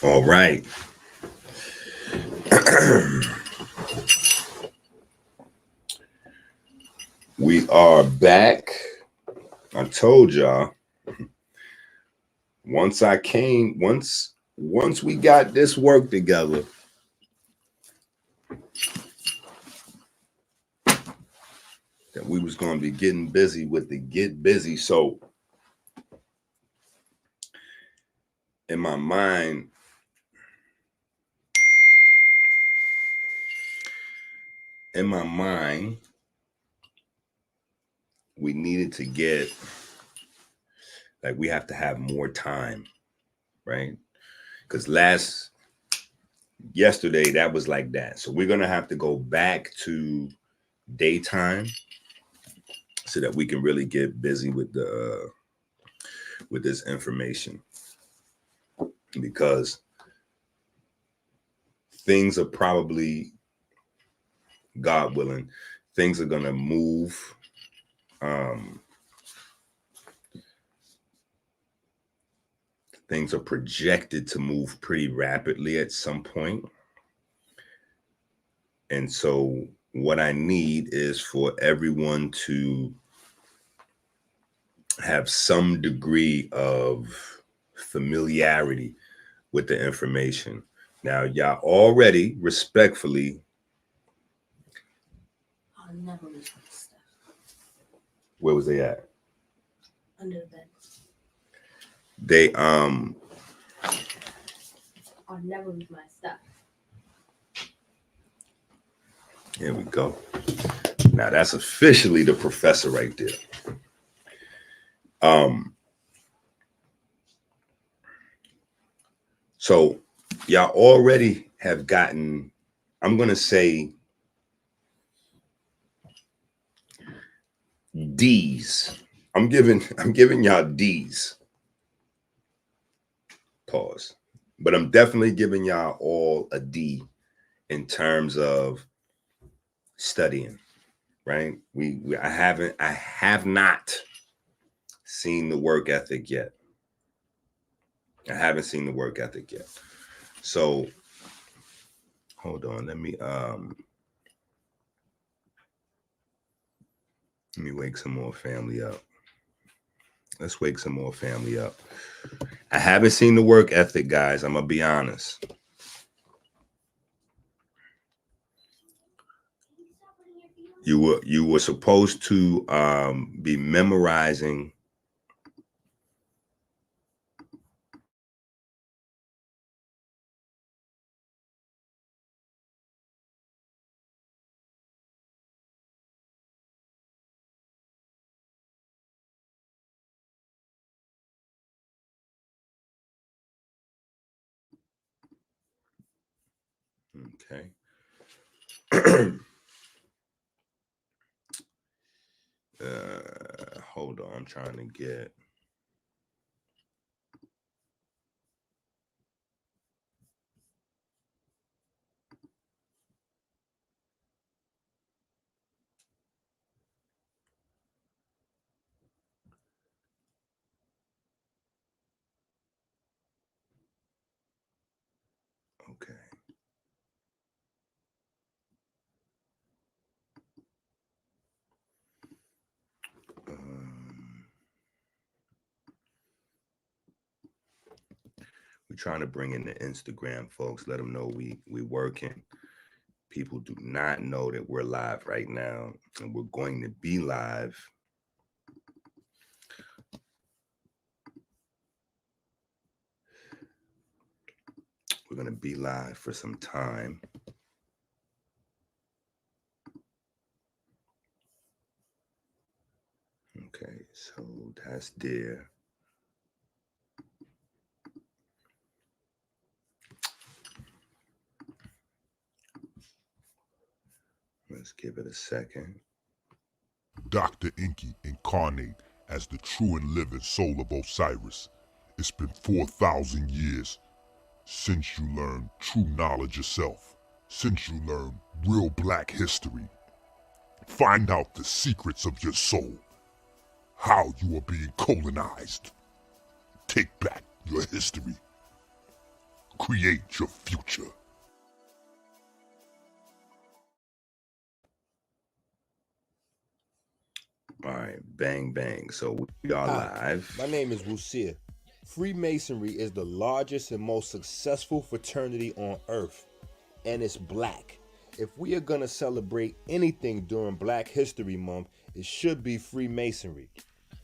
All right. We are back. I told y'all once we got this work together, that we was going to be getting busy with the get busy. So in my mind, we needed to get, like, we have to have more time, right? Because yesterday that was like that. So we're going to have to go back to daytime so that we can really get busy with this information, because things are probably, God willing, things are going to move. Things are projected to move pretty rapidly at some point. And so what I need is for everyone to have some degree of familiarity with the information. Now, y'all already respectfully. I'll never lose my stuff. Where was they at? Under the bed. They I'll never lose my stuff. Here we go. Now that's officially the professor right there. So y'all already have gotten, I'm gonna say, D's. I'm giving y'all D's. Pause. But I'm definitely giving y'all all a D in terms of studying, right? I have not seen the work ethic yet. I haven't seen the work ethic yet. So hold on, let me wake some more family up. Let's wake some more family up. I haven't seen the work ethic, guys. I'm gonna be honest. You were supposed to be memorizing okay. Hold on, I'm trying to get. Okay. We're trying to bring in the Instagram folks. Let them know we working. People do not know that we're live right now, and we're going to be live. We're going to be live for some time. Okay, so that's there. Let's give it a second. Dr. EnQi incarnate as the true and living soul of Osiris. It's been 4,000 years since you learned true knowledge yourself, since you learned real black history. Find out the secrets of your soul, how you are being colonized. Take back your history. Create your future. All right, bang, bang. So we are live. My name is Wusia. Freemasonry is the largest and most successful fraternity on earth, and it's black. If we are going to celebrate anything during Black History Month, it should be Freemasonry.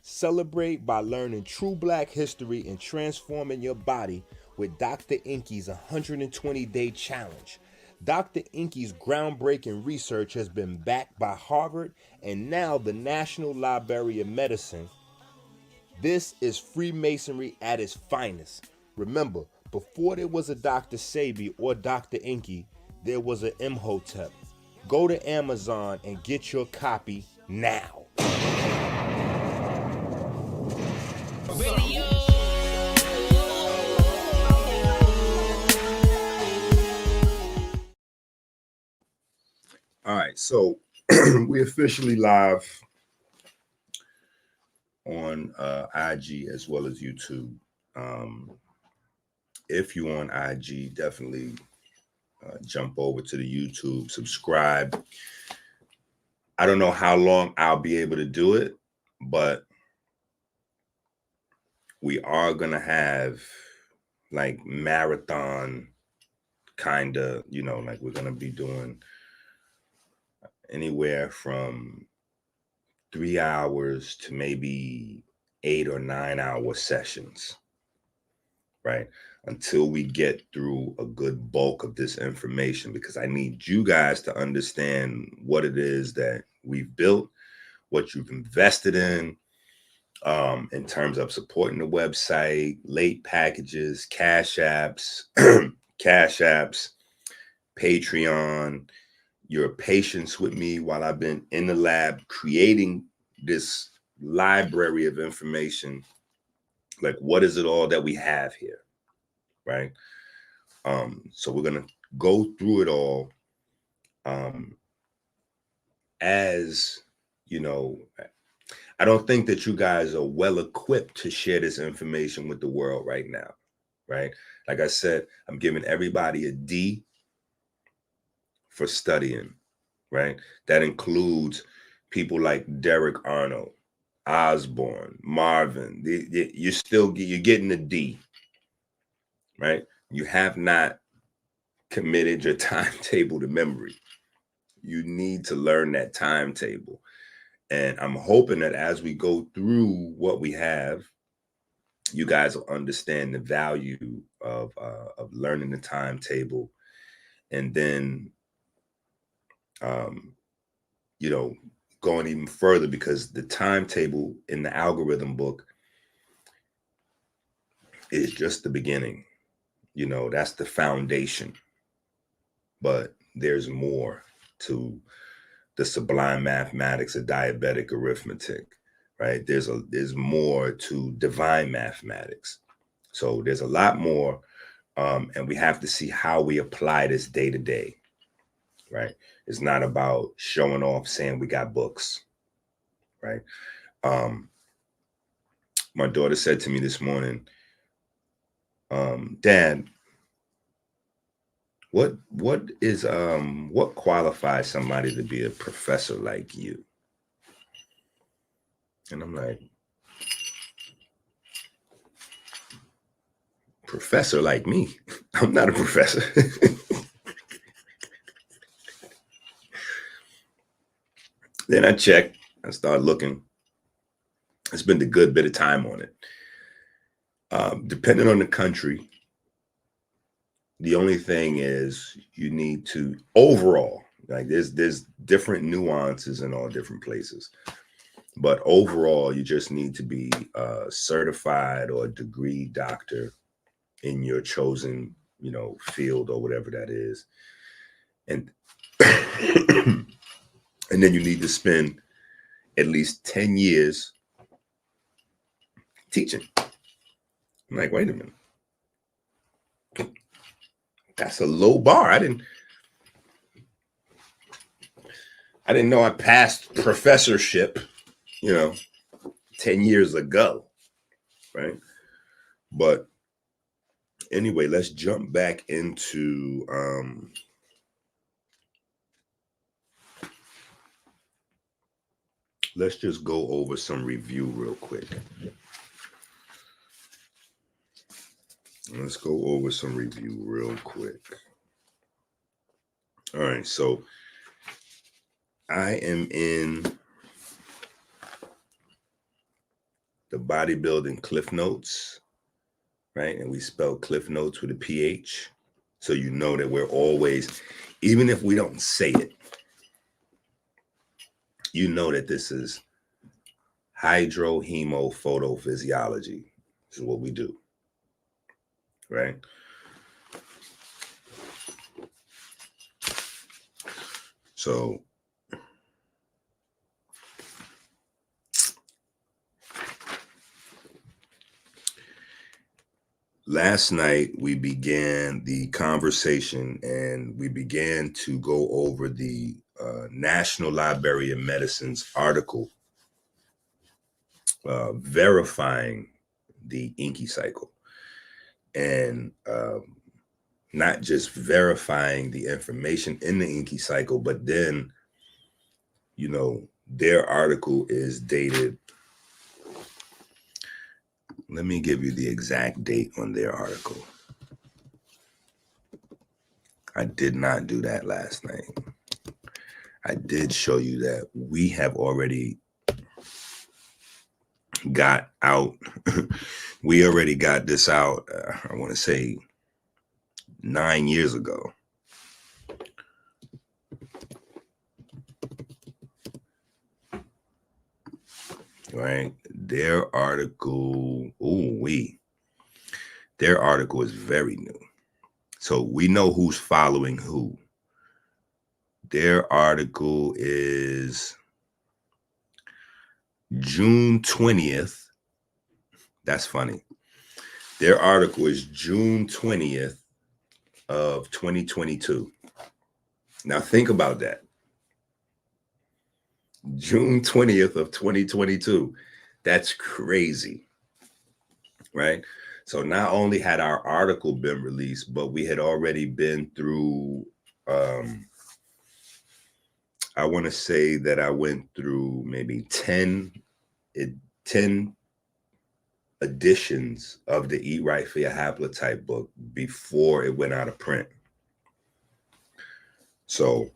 Celebrate by learning true black history and transforming your body with Dr. EnQi's 120-day challenge. Dr. EnQi's groundbreaking research has been backed by Harvard and now the National Library of Medicine. This is Freemasonry at its finest. Remember, before there was a Dr. Sebi or Dr. EnQi, there was an Imhotep. Go to Amazon and get your copy now. All right, so we officially live on IG as well as YouTube. If you're on IG, definitely jump over to the YouTube, subscribe. I don't know how long I'll be able to do it, but we are gonna have like marathon kind of, like we're gonna be doing anywhere from 3 hours to maybe 8 or 9 hour sessions, right? Until we get through a good bulk of this information, because I need you guys to understand what it is that we've built, what you've invested in terms of supporting the website, late packages, cash apps, Patreon, your patience with me while I've been in the lab creating this library of information. Like, what is it all that we have here, right? So we're gonna go through it all. As you know, I don't think that you guys are well equipped to share this information with the world right now, right? Like I said, I'm giving everybody a D for studying, right? That includes people like Derek Arnold, Osborne, Marvin. You're getting a D, right? You have not committed your timetable to memory. You need to learn that timetable. And I'm hoping that as we go through what we have, you guys will understand the value of learning the timetable, and then going even further, because the timetable in the algorithm book is just the beginning. That's the foundation, but there's more to the sublime mathematics of diabetic arithmetic, right? There's more to divine mathematics. So there's a lot more, and we have to see how we apply this day to day, right? It's not about showing off, saying we got books, right? My daughter said to me this morning, Dad, what qualifies somebody to be a professor like you? And I'm like, professor like me? I'm not a professor. Then I checked, I started looking. I spent a good bit of time on it. Depending on the country, the only thing is you need to overall, like there's different nuances in all different places, but overall you just need to be certified or a degree doctor in your chosen field or whatever that is, and and then you need to spend at least 10 years teaching. I'm like, wait a minute, that's a low bar. I didn't know I passed professorship 10 years ago, right? But Anyway, let's jump back into let's just go over some review real quick. Let's go over some review real quick. All right, so I am in the bodybuilding Cliff Notes, right? And we spell Cliff Notes with a PH. So you know that we're always, even if we don't say it, you know that this is HydroHemoPhotoPhyiology. This is what we do, right? So last night we began the conversation and we began to go over the National Library of Medicine's article verifying the EnQi cycle, and not just verifying the information in the EnQi cycle, but then, you know, their article is dated. Let me give you the exact date on their article. I did not do that last night. I did show you that we have already got out. We already got this out, I want to say 9 years ago. Right? Their article, their article is very new. So we know who's following who. Their article is June 20th. That's funny. Their article is June 20th of 2022. Now think about that. June 20th of 2022. That's crazy, right? So not only had our article been released, but we had already been through, I want to say that I went through maybe 10 editions of the Eat Right for Your Haplotype book before it went out of print. So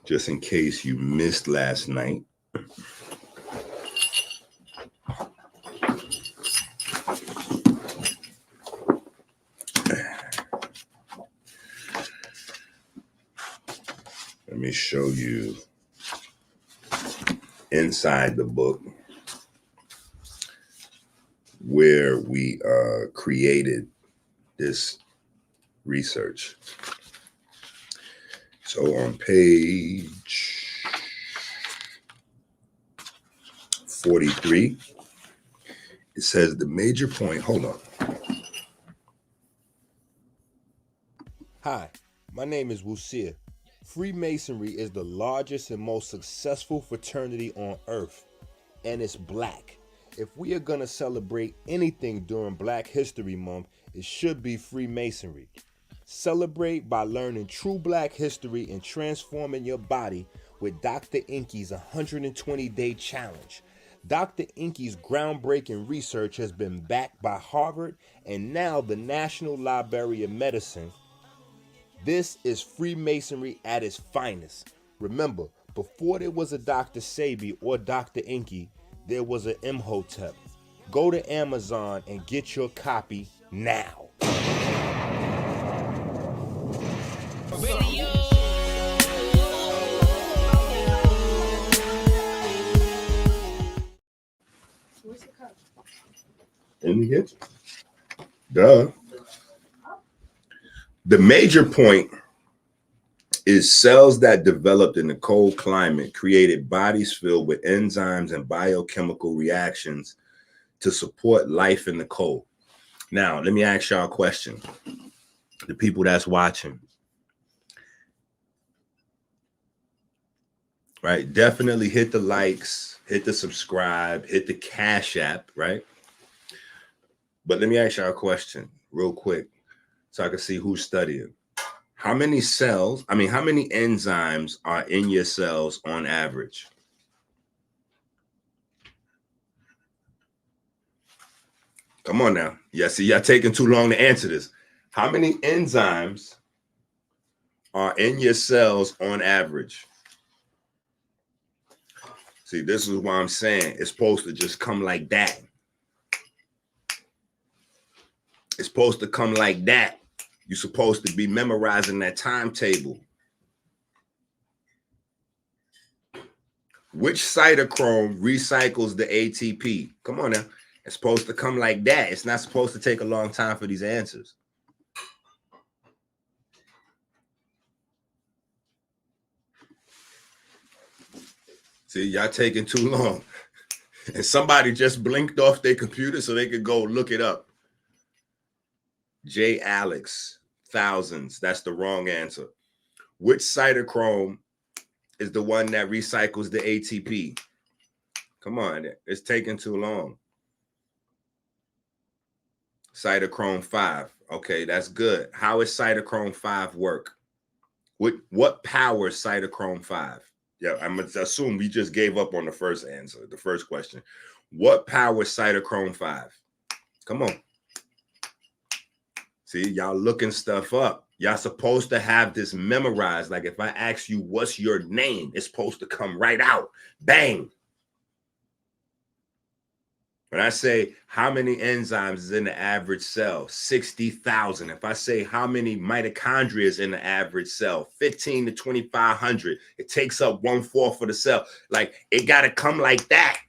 just in case you missed last night, let me show you inside the book where we created this research. So on page 43, it says the major point, hold on. Hi, my name is Wusir. Freemasonry is the largest and most successful fraternity on earth, and it's black. If we are gonna celebrate anything during Black History Month, it should be Freemasonry. Celebrate by learning true Black history and transforming your body with Dr. EnQi's 120-day challenge. Dr. EnQi's groundbreaking research has been backed by Harvard and now the National Library of Medicine. This is Freemasonry at its finest. Remember, before there was a Dr. Sebi or Dr. EnQi, there was an Imhotep. Go to Amazon and get your copy now. Where's the cup? In the kitchen. Duh. The major point is cells that developed in the cold climate created bodies filled with enzymes and biochemical reactions to support life in the cold. Now, let me ask y'all a question. The people that's watching, right? Definitely hit the likes, hit the subscribe, hit the Cash App, right? But let me ask y'all a question real quick so I can see who's studying. How many enzymes are in your cells on average? Come on now. Yeah, see, y'all taking too long to answer this. How many enzymes are in your cells on average? See, this is why I'm saying it's supposed to just come like that. It's supposed to come like that. You're supposed to be memorizing that timetable. Which cytochrome recycles the ATP? Come on now. It's supposed to come like that. It's not supposed to take a long time for these answers. See, y'all taking too long. And somebody just blinked off their computer so they could go look it up. J. Alex, thousands. That's the wrong answer. Which cytochrome is the one that recycles the ATP? Come on, it's taking too long. Cytochrome 5. Okay, that's good. How does cytochrome 5 work? What powers cytochrome 5? Yeah, I'm going to assume we just gave up on the first answer, the first question. What powers cytochrome 5? Come on. See, y'all looking stuff up. Y'all supposed to have this memorized. Like if I ask you, what's your name? It's supposed to come right out. Bang. When I say how many enzymes is in the average cell, 60,000. If I say how many mitochondria is in the average cell, 15 to 2,500. It takes up 1/4 of the cell. Like it got to come like that.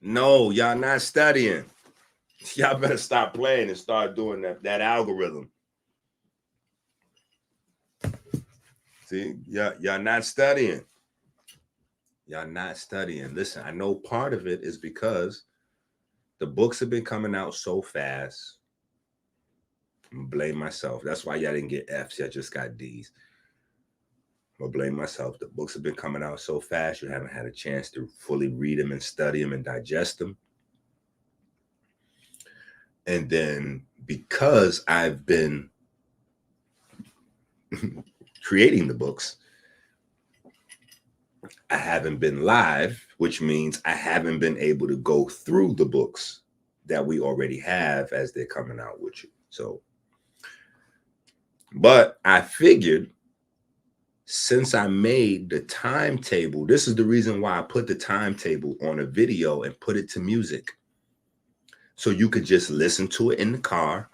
No, y'all not studying. Y'all better stop playing and start doing that algorithm. See, y'all not studying. Y'all not studying. Listen, I know part of it is because the books have been coming out so fast. I'm gonna blame myself. That's why y'all didn't get F's. Y'all just got D's. I'm gonna blame myself. The books have been coming out so fast. You haven't had a chance to fully read them and study them and digest them. And then because I've been creating the books, I haven't been live, which means I haven't been able to go through the books that we already have as they're coming out with you. So, but I figured since I made the timetable, this is the reason why I put the timetable on a video and put it to music. So you could just listen to it in the car.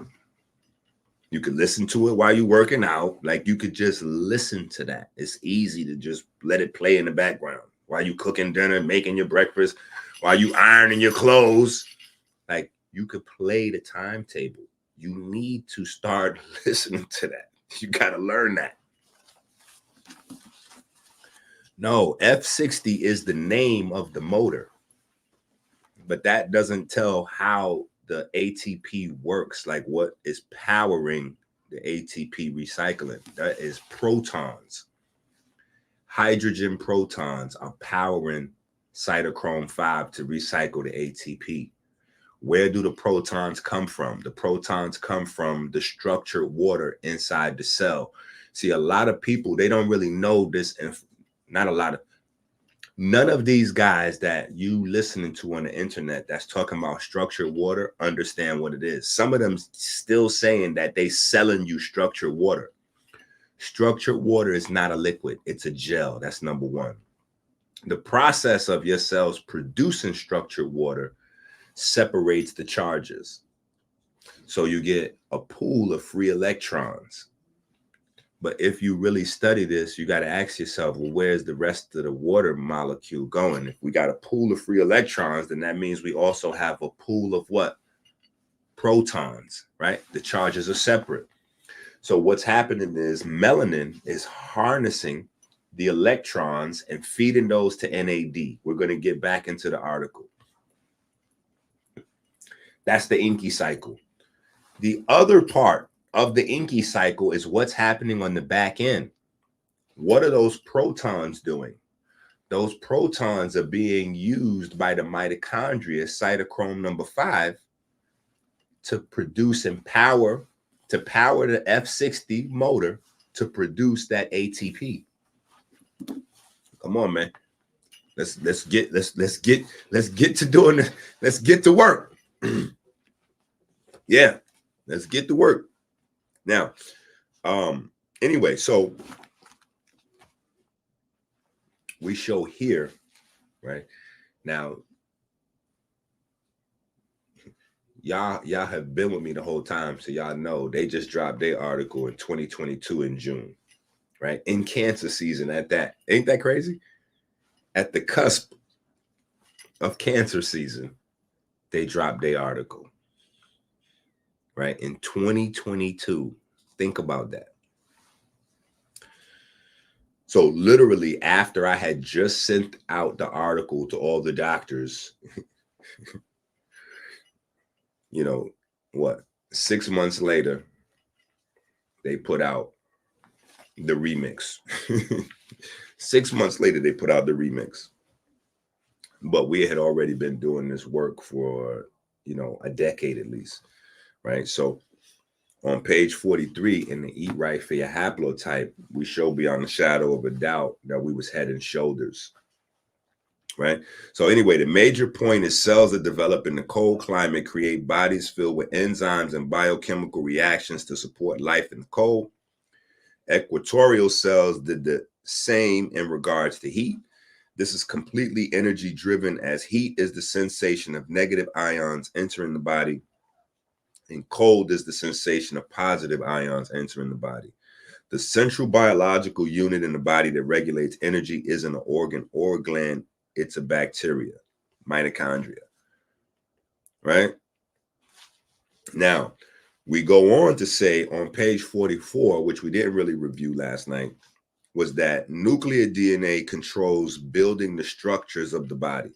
You could listen to it while you're working out. Like you could just listen to that. It's easy to just let it play in the background while you cooking dinner, making your breakfast, while you ironing your clothes. Like you could play the timetable. You need to start listening to that. You got to learn that. No, F60 is the name of the motor, but that doesn't tell how the ATP works, like what is powering the ATP recycling. That is protons. Hydrogen protons are powering cytochrome 5 to recycle the ATP. Where do the protons come from? The protons come from the structured water inside the cell. See, a lot of people, they don't really know this. Not a lot of, none of these guys that you listening to on the internet that's talking about structured water understand what it is. Some of them still saying that they selling you structured water. Structured water is not a liquid. It's a gel. That's number one. The process of your cells producing structured water separates the charges. So you get a pool of free electrons. But if you really study this, you got to ask yourself, well, where's the rest of the water molecule going? If we got a pool of free electrons, then that means we also have a pool of what? Protons, right? The charges are separate. So what's happening is melanin is harnessing the electrons and feeding those to NAD. We're going to get back into the article. That's the EnQi cycle. The other part of the EnQi cycle is what's happening on the back end. What are those protons doing? those protons are being used by the mitochondria, cytochrome number 5, to produce and power the F60 motor to produce that ATP. Come on, man. Let's get to doing this. Let's get to work. Yeah, let's get to work. Now, anyway, so we show here, right? Now, y'all have been with me the whole time, so y'all know they just dropped their article in 2022 in June, right? In cancer season at that. Ain't that crazy? At the cusp of cancer season, they dropped their article, right? In 2022. Think about that. So literally after I had just sent out the article to all the doctors, you know, what, 6 months later, they put out the remix. 6 months later, they put out the remix. But we had already been doing this work for, you know, a decade at least, right? So on page 43 in the Eat Right for Your Haplotype, we show beyond a shadow of a doubt that we was head and shoulders, right? So anyway, the major point is cells that develop in the cold climate create bodies filled with enzymes and biochemical reactions to support life in the cold. Equatorial cells did the same in regards to heat. This is completely energy driven, as heat is the sensation of negative ions entering the body, and cold is the sensation of positive ions entering the body. The central biological unit in the body that regulates energy isn't an organ or a gland, it's a bacteria, mitochondria, right? Now, we go on to say on page 44, which we didn't really review last night, was that nuclear DNA controls building the structures of the body.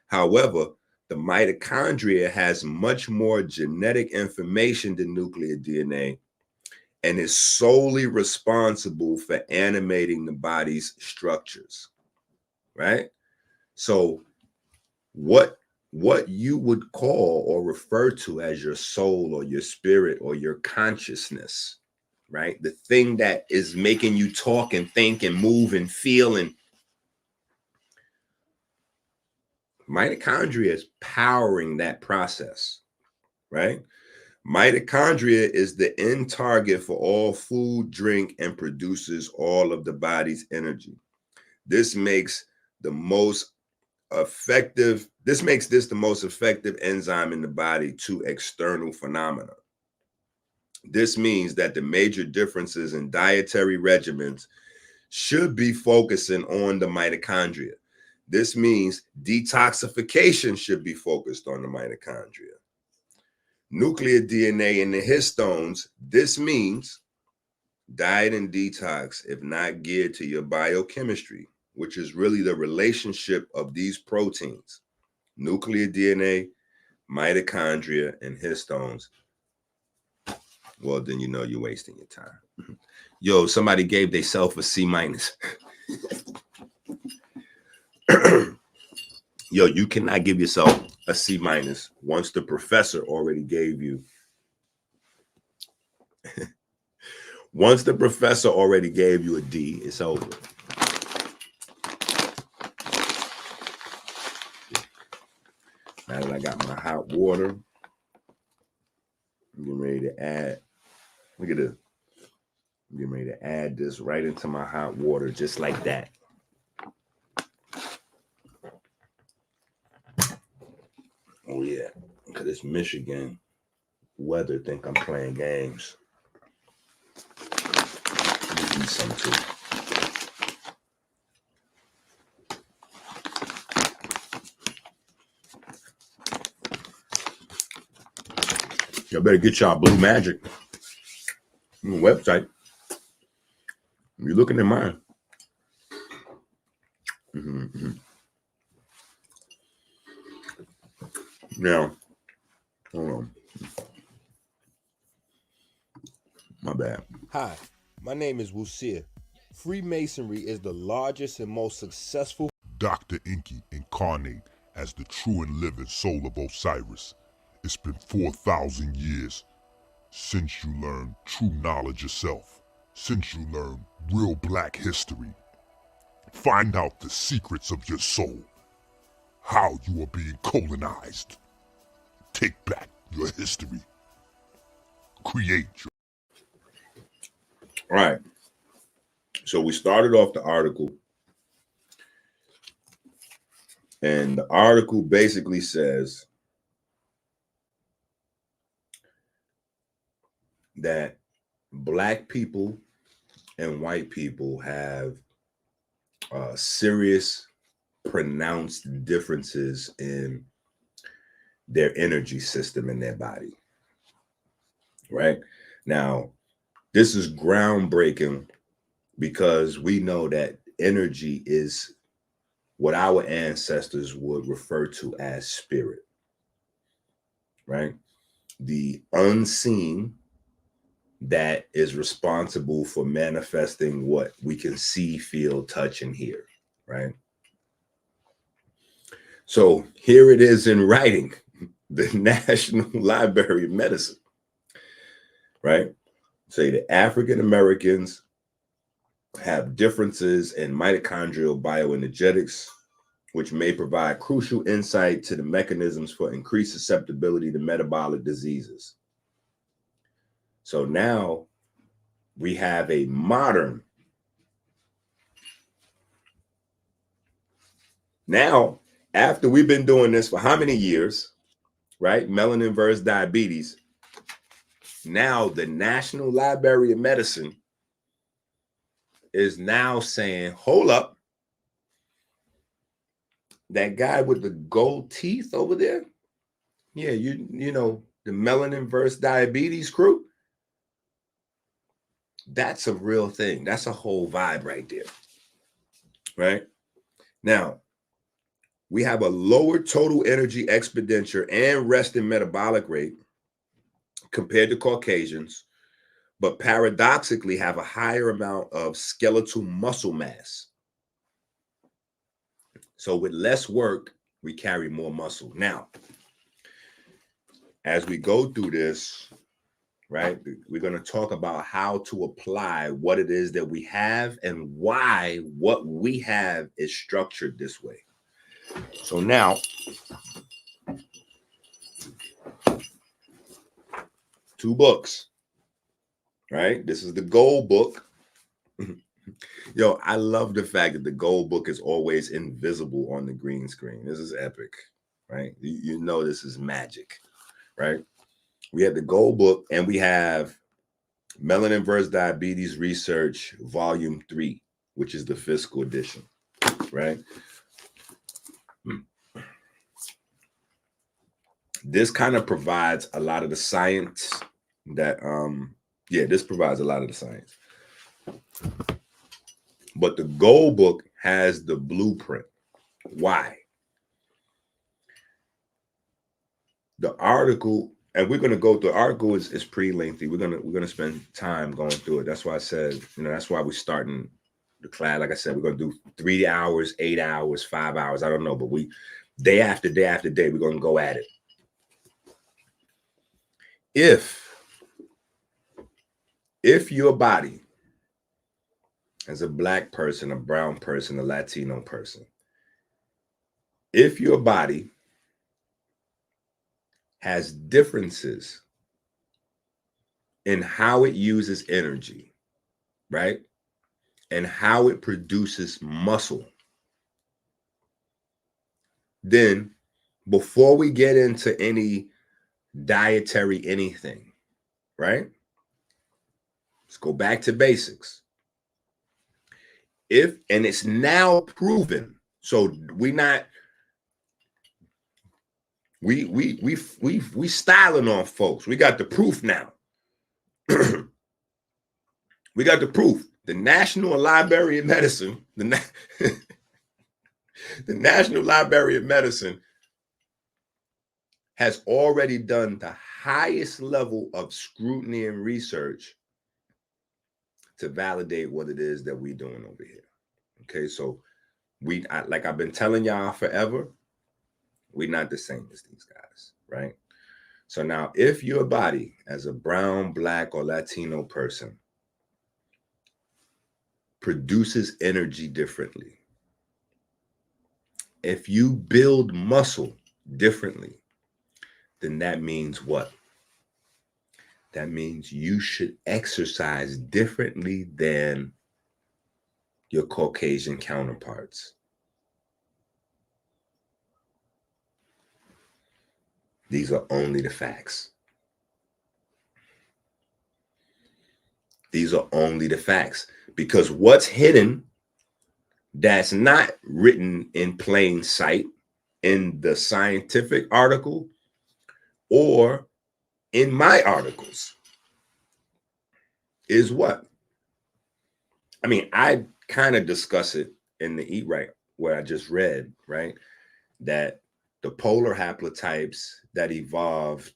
However, the mitochondria has much more genetic information than nuclear DNA and is solely responsible for animating the body's structures, right? So what you would call or refer to as your soul or your spirit or your consciousness, right? The thing that is making you talk and think and move and feel, and mitochondria is powering that process, right? Mitochondria is the end target for all food, drink, and produces all of the body's energy. This makes the most effective, this makes this the most effective enzyme in the body to external phenomena. This means that the major differences in dietary regimens should be focusing on the mitochondria. This means detoxification should be focused on the mitochondria. Nuclear DNA and the histones, this means diet and detox, if not geared to your biochemistry, which is really the relationship of these proteins, nuclear DNA, mitochondria, and histones, well, then you know you're wasting your time. Yo, somebody gave themselves a C-. Yo, you cannot give yourself a C- once the professor already gave you. Once the professor already gave you a D, it's over. Now that I got my hot water, I'm getting ready to add. Look at this. I'm getting ready to add this right into my hot water, just like that. Oh yeah, because it's Michigan weather. Think I'm playing games. Let me eat some too. Y'all better get y'all Blue Magic website. You're looking at mine. Mm-hmm. Now, hold on. My bad. Hi, my name is Wusia. Freemasonry is the largest and most successful Dr. EnQi incarnate as the true and living soul of Osiris. It's been 4,000 years since you learned true knowledge yourself, since you learned real black history. Find out the secrets of your soul, how you are being colonized. Take back your history. Create your... All right. So we started off the article, and the article basically says that black people and white people have serious, pronounced differences in their energy system in their body. Right? Now, this is groundbreaking because we know that energy is what our ancestors would refer to as spirit. Right? The unseen that is responsible for manifesting what we can see, feel, touch, and hear, right? So here it is in writing, the National Library of Medicine, right? Say the African Americans have differences in mitochondrial bioenergetics, which may provide crucial insight to the mechanisms for increased susceptibility to metabolic diseases. So now we have a modern. Now, after we've been doing this for how many years, right? Melanin versus diabetes. Now the National Library of Medicine is now saying, hold up, that guy with the gold teeth over there, yeah, you know, the melanin versus diabetes crew, that's a real thing. That's a whole vibe right there, right? Now, we have a lower total energy expenditure and resting metabolic rate compared to Caucasians, but paradoxically have a higher amount of skeletal muscle mass. So with less work, we carry more muscle. Now, as we go through this, right, we're going to talk about how to apply what it is that we have and why what we have is structured this way. So now, two books, right? This is the gold book. Yo, I love the fact that the gold book is always invisible on the green screen. This is epic, right? You know this is magic, right? We have the gold book and we have Melanin versus Diabetes Research, Volume 3, which is the fiscal edition, right? This kind of provides a lot of the science that, this provides a lot of the science. But the gold book has the blueprint. Why? The article, and we're going to go through, the article is pretty lengthy. We're going to spend time going through it. That's why I said, that's why we're starting the class. Like I said, we're going to do 3 hours, 8 hours, 5 hours. I don't know, but we day after day after day, we're going to go at it. If your body, as a black person, a brown person, a Latino person, if your body has differences in how it uses energy, right? And how it produces muscle, then before we get into any dietary anything, right? Let's go back to basics. And it's now proven, so we styling on folks. We got the proof now. We got the proof. The National Library of Medicine, the National Library of Medicine has already done the highest level of scrutiny and research to validate what it is that we're doing over here. Okay, so Like I've been telling y'all forever, we're not the same as these guys, right? So now, if your body as a brown, black, or Latino person produces energy differently, if you build muscle differently, then that means what? That means you should exercise differently than your Caucasian counterparts. These are only the facts. These are only the facts. Because what's hidden that's not written in plain sight in the scientific article or in my articles is what? I mean, I kind of discuss it in the Eat Right, where I just read, right? That the polar haplotypes that evolved,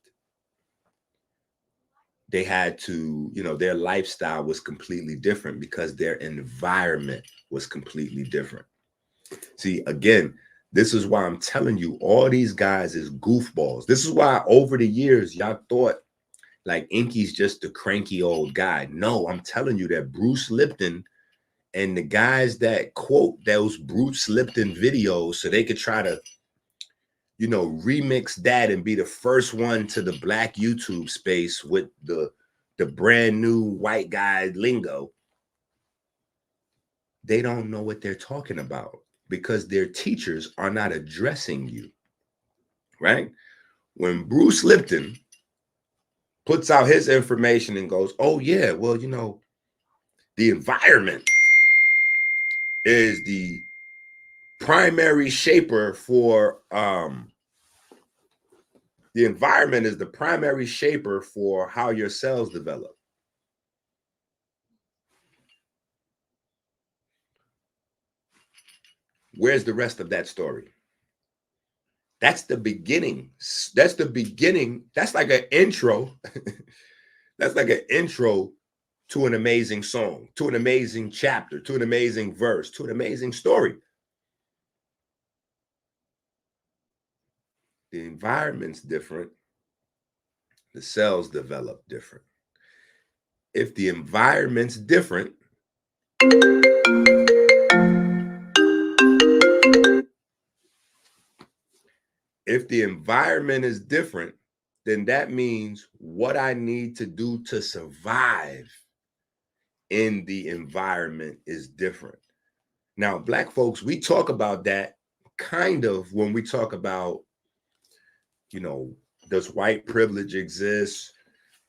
they had to, their lifestyle was completely different because their environment was completely different. See, again, this is why I'm telling you, all these guys is goofballs. This is why over the years, y'all thought like EnQi's just a cranky old guy. No, I'm telling you that Bruce Lipton and the guys that quote those Bruce Lipton videos so they could try to, remix that and be the first one to the black YouTube space with the brand new white guy lingo. They don't know what they're talking about because their teachers are not addressing you, right? When Bruce Lipton puts out his information and goes, oh yeah, well, the environment is the primary shaper for the environment is the primary shaper for how your cells develop. Where's the rest of that story? That's the beginning. That's the beginning. That's like an intro. That's like an intro to an amazing song, to an amazing chapter, to an amazing verse, to an amazing story. The environment's different. The cells develop different. If the environment's different, if the environment is different, then that means what I need to do to survive in the environment is different. Now, Black folks, we talk about that kind of when we talk about, does white privilege exist?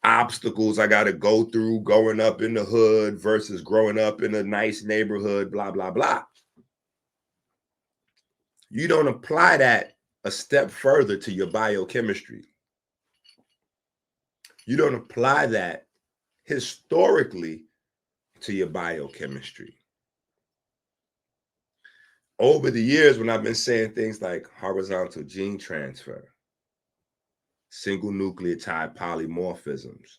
Obstacles I got to go through growing up in the hood versus growing up in a nice neighborhood, blah, blah, blah. You don't apply that a step further to your biochemistry. You don't apply that historically to your biochemistry. Over the years, when I've been saying things like horizontal gene transfer, single nucleotide polymorphisms,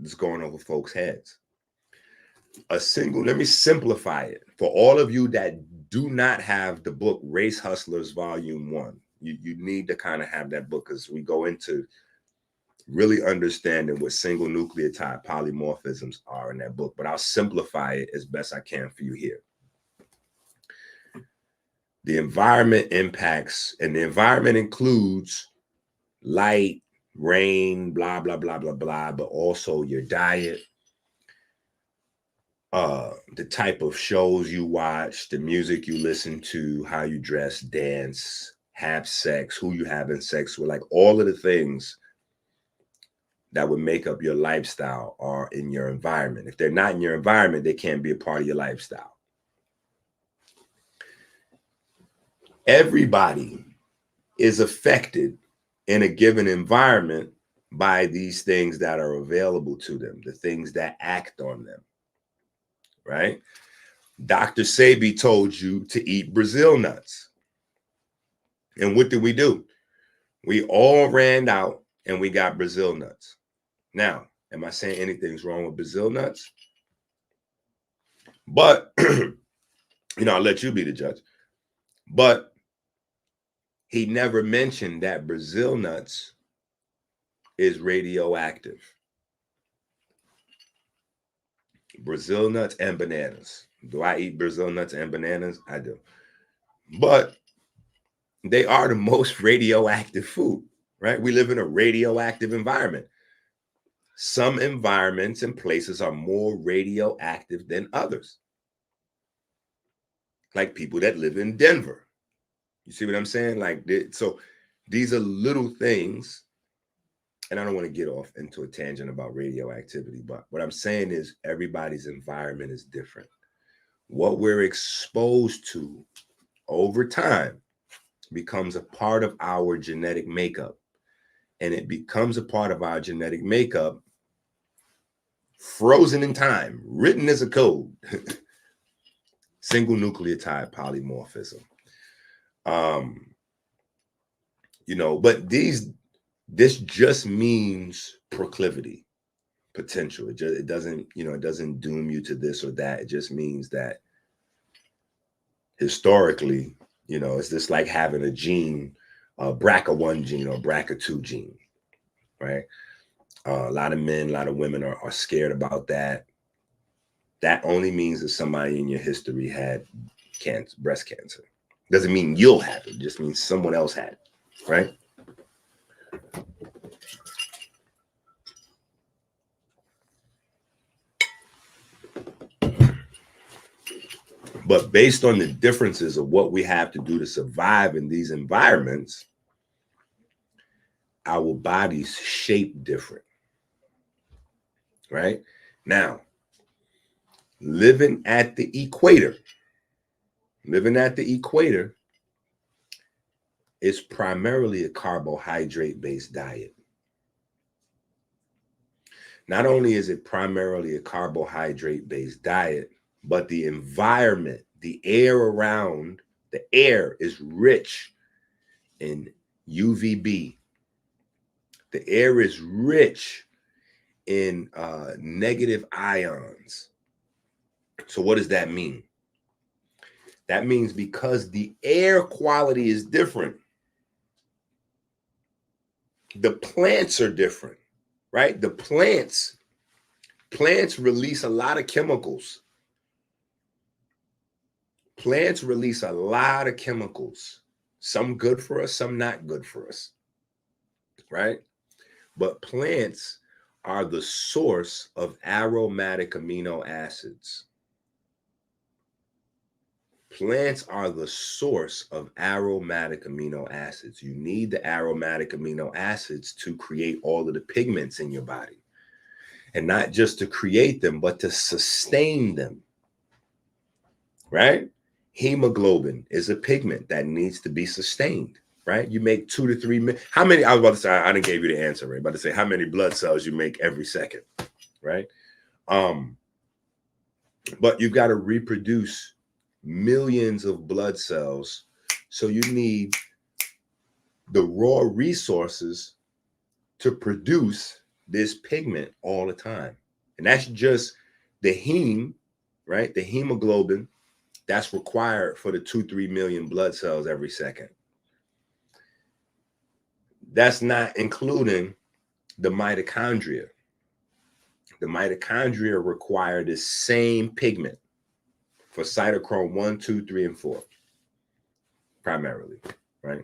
it's going over folks' heads. Let me simplify it. For all of you that do not have the book Race Hustlers Volume 1, you need to kind of have that book because we go into really understanding what single nucleotide polymorphisms are in that book, but I'll simplify it as best I can for you here. The environment impacts, and the environment includes light, rain, blah, blah, blah, blah, blah, but also your diet, the type of shows you watch, the music you listen to, how you dress, dance, have sex, who you having sex with, like all of the things that would make up your lifestyle are in your environment. If they're not in your environment, they can't be a part of your lifestyle. Everybody is affected in a given environment by these things that are available to them, the things that act on them, right? Dr. Sebi told you to eat Brazil nuts. And what did we do? We all ran out and we got Brazil nuts. Now, am I saying anything's wrong with Brazil nuts? But I'll let you be the judge. But he never mentioned that Brazil nuts is radioactive. Brazil nuts and bananas. Do I eat Brazil nuts and bananas? I do. But they are the most radioactive food, right? We live in a radioactive environment. Some environments and places are more radioactive than others. Like people that live in Denver. You see what I'm saying? Like, so these are little things. And I don't want to get off into a tangent about radioactivity, but what I'm saying is everybody's environment is different. What we're exposed to over time becomes a part of our genetic makeup. And it becomes a part of our genetic makeup, frozen in time, written as a code. Single nucleotide polymorphism. But this just means proclivity, potential. It doesn't, it doesn't doom you to this or that. It just means that historically, it's just like having a gene, a BRCA1 gene or BRCA2 gene, right? A lot of men, a lot of women are scared about that. That only means that somebody in your history had cancer, breast cancer. Doesn't mean you'll have it. It just means someone else had it, right? But based on the differences of what we have to do to survive in these environments, our bodies shape different, right? Now, living at the equator is primarily a carbohydrate-based diet. Not only is it primarily a carbohydrate-based diet, but the environment, the air around, the air is rich in UVB. The air is rich in negative ions. So what does that mean? That means because the air quality is different, the plants are different, right? The plants release a lot of chemicals. Plants release a lot of chemicals. Some good for us, some not good for us, right? But plants are the source of aromatic amino acids. Plants are the source of aromatic amino acids. You need the aromatic amino acids to create all of the pigments in your body. And not just to create them, but to sustain them, right? Hemoglobin is a pigment that needs to be sustained, right? You make 2 to 3 how many, I was about to say, I didn't give you the answer, right? About to say how many blood cells you make every second, right? But you've got to reproduce millions of blood cells. So you need the raw resources to produce this pigment all the time. And that's just the heme, right? The hemoglobin that's required for the 2-3 million blood cells every second. That's not including the mitochondria. The mitochondria require the same pigment for cytochrome 1, 2, 3, and 4, primarily, right?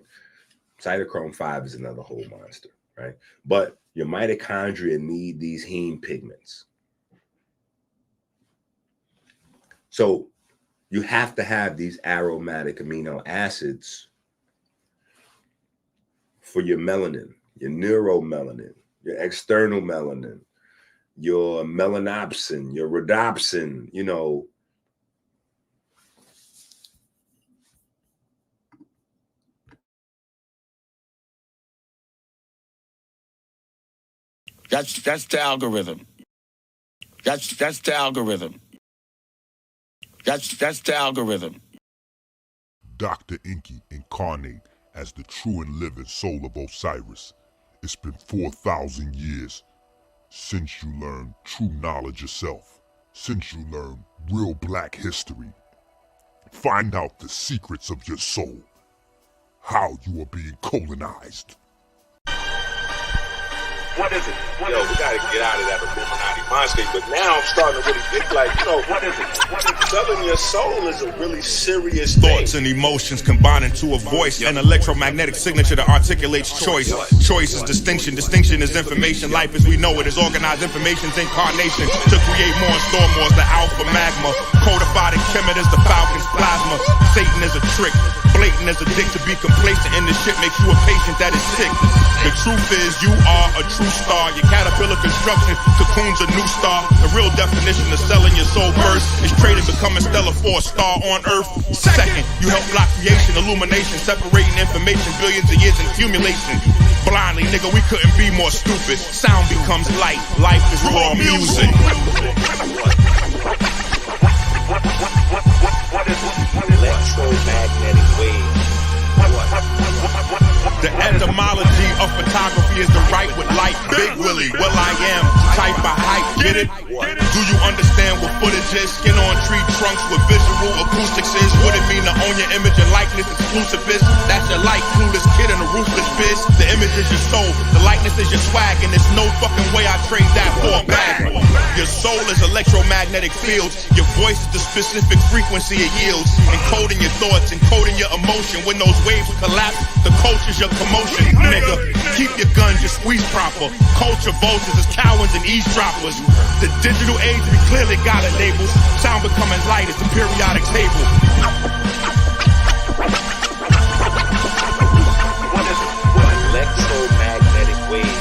Cytochrome 5 is another whole monster, right? But your mitochondria need these heme pigments. So you have to have these aromatic amino acids for your melanin, your neuromelanin, your external melanin, your melanopsin, your rhodopsin, That's the algorithm. That's the algorithm. That's the algorithm. Dr. EnQi incarnate as the true and living soul of Osiris. It's been 4,000 years since you learned true knowledge yourself, since you learned real black history. Find out the secrets of your soul. How you are being colonized. What is it? We gotta get out of that Illuminati mind state. But now I'm starting to really think like, what is it? Selling your soul is a really serious Thoughts thing. and emotions combine into a voice, an electromagnetic signature that articulates choice. Choice is distinction. Distinction is information. Life as we know it is organized information's incarnation to create more and store more is the alpha magma. Codified in Kemet is the Falcon's plasma. Satan is a trick. Blatant as a dick to be complacent in this shit makes you a patient that is sick. The truth is you are a true star. Your caterpillar construction cocoons a new star. The real definition of selling your soul first is trading becoming stellar for a star on earth. Second, you help block creation, illumination, separating information, billions of years in accumulation. Blindly, nigga, we couldn't be more stupid. Sound becomes light. Life is raw music. Electromagnetic wave. The etymology of photography is the right with light. Big Willie, well I am, type of hype, get it? Do you understand what footage is? Skin on tree trunks with visual acoustics is. What it mean to own your image and likeness exclusive is? That's your light, clueless kid in a ruthless biz. The image is your soul, the likeness is your swag, and there's no fucking way I trade that for a bag. Your soul is electromagnetic fields. Your voice is the specific frequency it yields. Encoding your thoughts, encoding your emotion. When those waves collapse, the culture's your commotion. Nigga, keep your guns, your squeeze proper. Culture vultures is cowards and eavesdroppers. The digital age, we clearly got it labels. Sound becoming light as the periodic table. What is it? Electromagnetic wave.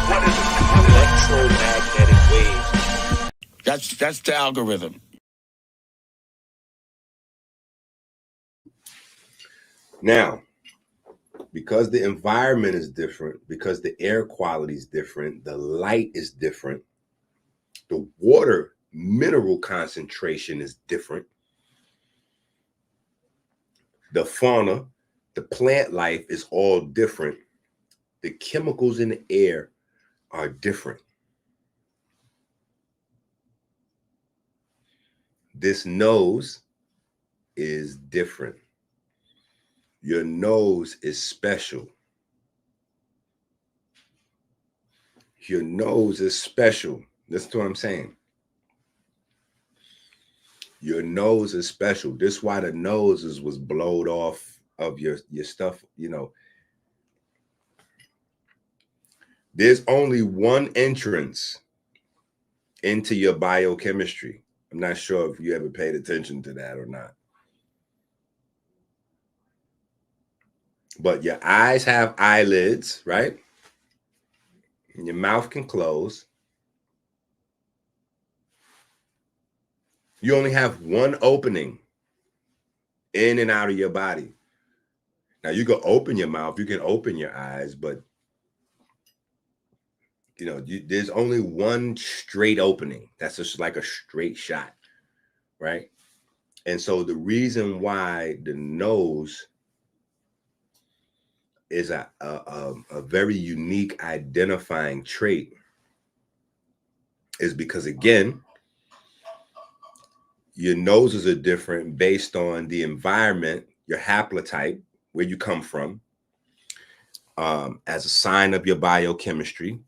What is it? Electromagnetic waves. That's the algorithm. Now, because the environment is different, because the air quality is different, the light is different, the water mineral concentration is different, the fauna, the plant life is all different, the chemicals in the air are different. This nose is different. Your nose is special. Your nose is special. Listen to what I'm saying. Your nose is special. This is why the noses was blowed off of your stuff, you know. There's only one entrance into your biochemistry. I'm not sure if you ever paid attention to that or not. But your eyes have eyelids, right? And your mouth can close. You only have one opening in and out of your body. Now you can open your mouth, you can open your eyes, but you know, there's only one straight opening. That's just like a straight shot, right? And so the reason why the nose is a very unique identifying trait is because, again, your noses are different based on the environment, your haplotype, where you come from, as a sign of your biochemistry.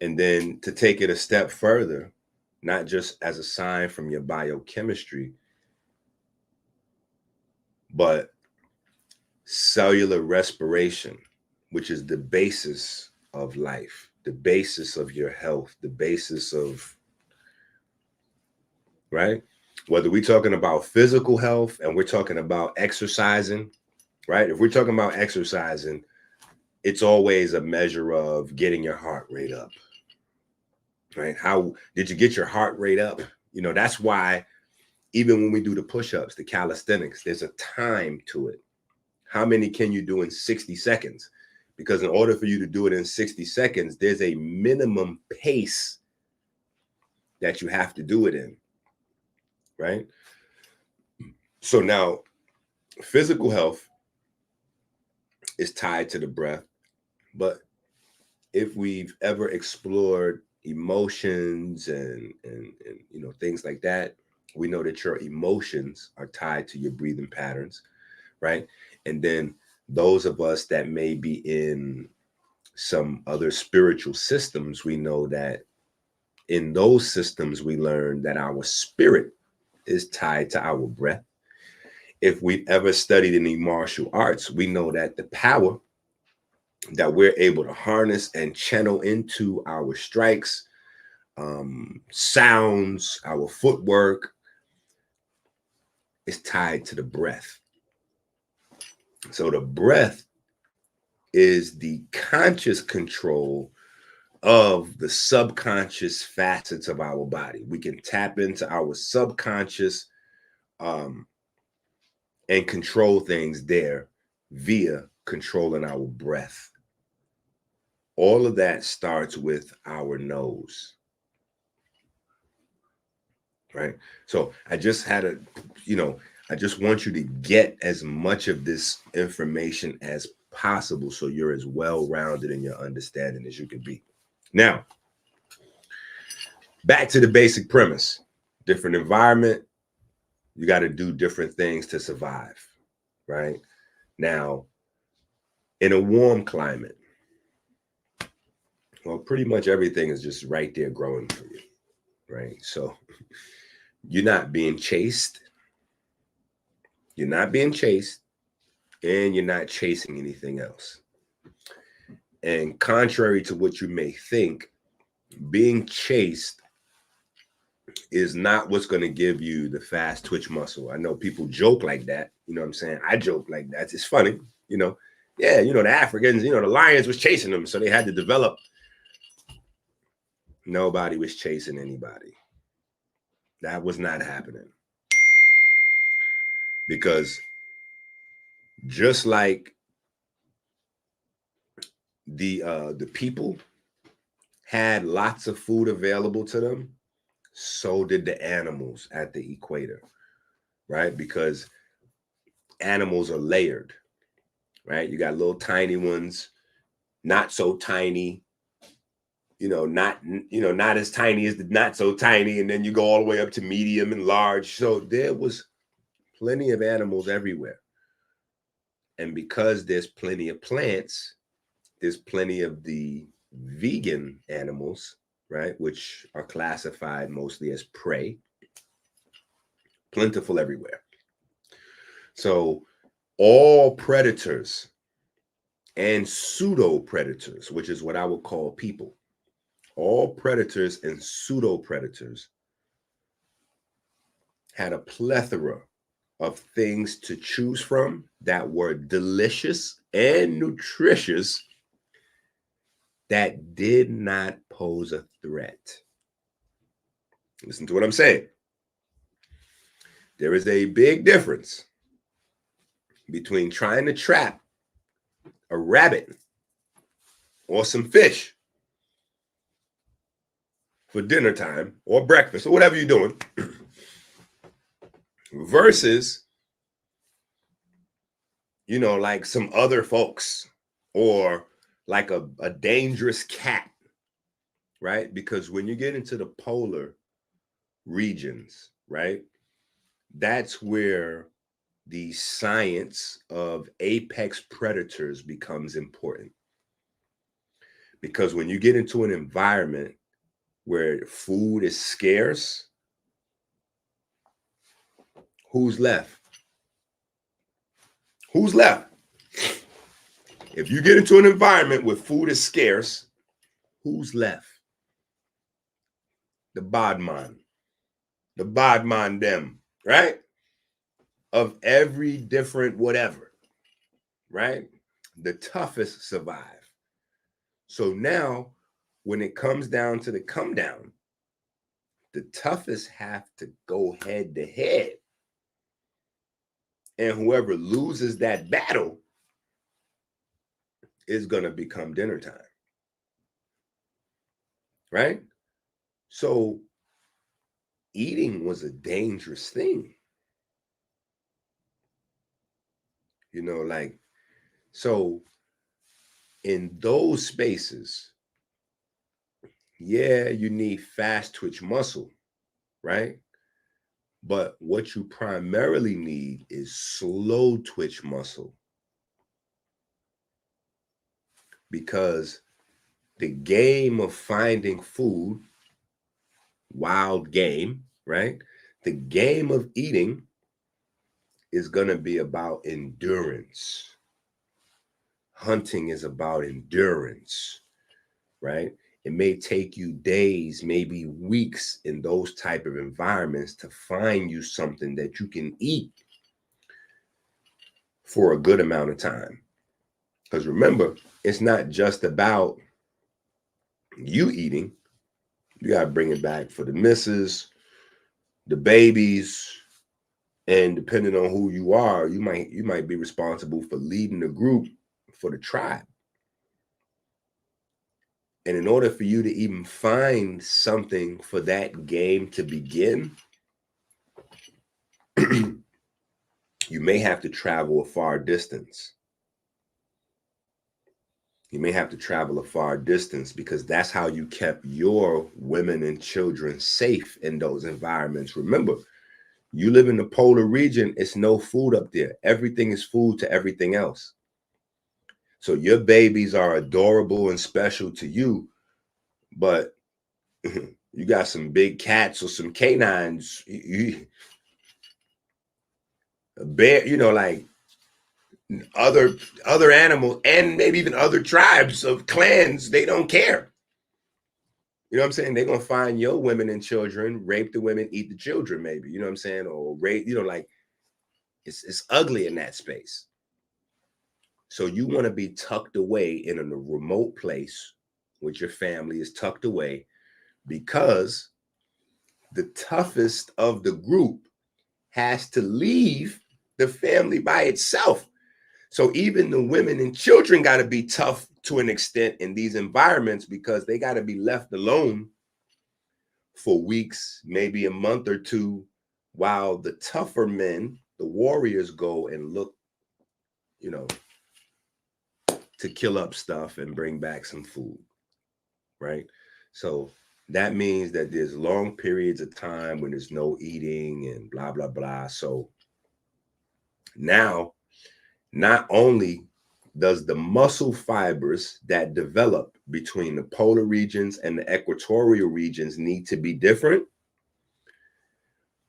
And then to take it a step further, not just as a sign from your biochemistry, but cellular respiration, which is the basis of life, the basis of your health, the basis of, right? Whether we're talking about physical health and we're talking about exercising, right? If we're talking about exercising, it's always a measure of getting your heart rate up, right? How did you get your heart rate up? You know, that's why even when we do the push-ups, the calisthenics, there's a time to it. How many can you do in 60 seconds? Because in order for you to do it in 60 seconds, there's a minimum pace that you have to do it in, right? So now physical health is tied to the breath, but if we've ever explored emotions and you know, things like that, We know that your emotions are tied to your breathing patterns, right? And then those of us that may be in some other spiritual systems, we know that in those systems, we learn that our spirit is tied to our breath. If we've ever studied any martial arts, we know that the power that we're able to harness and channel into our strikes, sounds, our footwork is tied to the breath. So the breath is the conscious control of the subconscious facets of our body. We can tap into our subconscious and control things there via controlling our breath. All of that starts with our nose, right? So I just had a, I just want you to get as much of this information as possible so you're as well-rounded in your understanding as you can be. Now, back to the basic premise. Different environment, you got to do different things to survive, right? Now, in a warm climate, well, pretty much everything is just right there growing for you, right? So you're not being chased. You're not being chased, and you're not chasing anything else. And contrary to what you may think, being chased is not what's going to give you the fast twitch muscle. I know people joke like that. You know what I'm saying? I joke like that. It's funny, Yeah, the Africans, the lions was chasing them, so they had to develop. Nobody was chasing anybody. That was not happening. Because just like the people had lots of food available to them, so did the animals at the equator, right? Because animals are layered, right? You got little tiny ones, not so tiny, not as tiny as the not so tiny, and then you go all the way up to medium and large. So there was plenty of animals everywhere. And because there's plenty of plants, there's plenty of the vegan animals, right, which are classified mostly as prey, plentiful everywhere. So all predators and pseudo predators, which is what I would call people, all predators and pseudo predators had a plethora of things to choose from that were delicious and nutritious that did not pose a threat. Listen to what I'm saying. There is a big difference between trying to trap a rabbit or some fish for dinner time or breakfast or whatever you're doing versus, like some other folks or like a dangerous cat, right? Because when you get into the polar regions, right, that's where the science of apex predators becomes important. Because when you get into an environment where food is scarce, who's left? Who's left? If you get into an environment where food is scarce, who's left? The badman them, right? Of every different whatever, right? The toughest survive. So now, when it comes down to the come down, the toughest have to go head to head. And whoever loses that battle is going to become dinner time. Right? So eating was a dangerous thing. So in those spaces, yeah, you need fast twitch muscle, right? But what you primarily need is slow twitch muscle, because the game of finding food, wild game, right? The game of eating is going to be about endurance. Hunting is about endurance, right? It may take you days, maybe weeks in those type of environments to find you something that you can eat for a good amount of time. Because remember, it's not just about you eating. You got to bring it back for the missus, the babies, and depending on who you are, you might be responsible for leading the group for the tribe. And in order for you to even find something for that game to begin, you may have to travel a far distance. You may have to travel a far distance, because that's how you kept your women and children safe in those environments. Remember, you live in the polar region, it's no food up there. Everything is food to everything else. So your babies are adorable and special to you, but you got some big cats or some canines, a bear, like other animals, and maybe even other tribes of clans, they don't care. You know what I'm saying? They're gonna find your women and children, rape the women, eat the children, maybe, you know what I'm saying? Or rape, like it's ugly in that space. So you want to be tucked away in a remote place with your family, is tucked away, because the toughest of the group has to leave the family by itself. So even the women and children got to be tough to an extent in these environments, because they got to be left alone for weeks, maybe a month or two, while the tougher men, the warriors, go and look, to kill up stuff and bring back some food, right? So that means that there's long periods of time when there's no eating and blah, blah, blah. So now, not only does the muscle fibers that develop between the polar regions and the equatorial regions need to be different,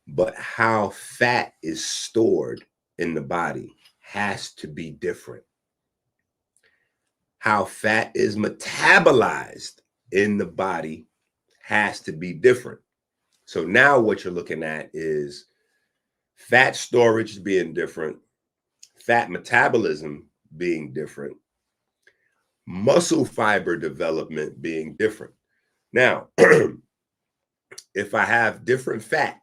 but how fat is stored in the body has to be different. How fat is metabolized in the body has to be different. So now what you're looking at is fat storage being different, fat metabolism being different, muscle fiber development being different. Now, if I have different fat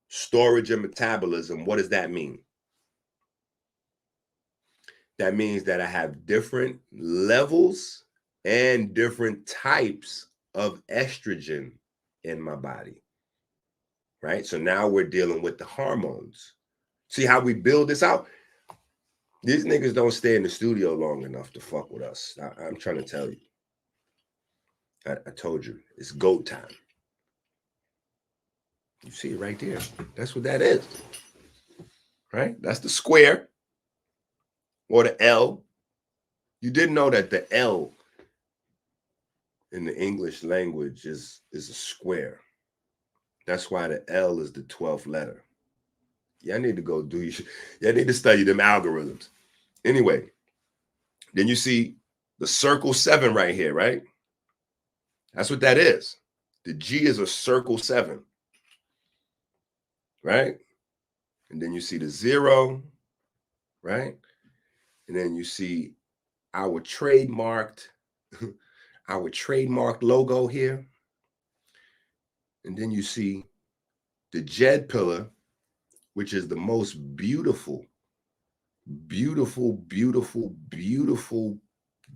storage and metabolism, what does that mean? That means that I have different levels and different types of estrogen in my body, right? So now we're dealing with the hormones. See how we build this out? These niggas don't stay in the studio long enough to fuck with us. I'm trying to tell you. I told you, it's GOAT time. You see it right there. That's what that is, right? That's the square or the L. You didn't know that the L in the English language is a square. That's why the L is the 12th letter. Y'all need to go y'all need to study them algorithms. Anyway, then you see the circle 7 right here, right? That's what that is. The G is a circle 7, right? And then you see the 0, right? And then you see our trademarked logo here. And then you see the Jed pillar, which is the most beautiful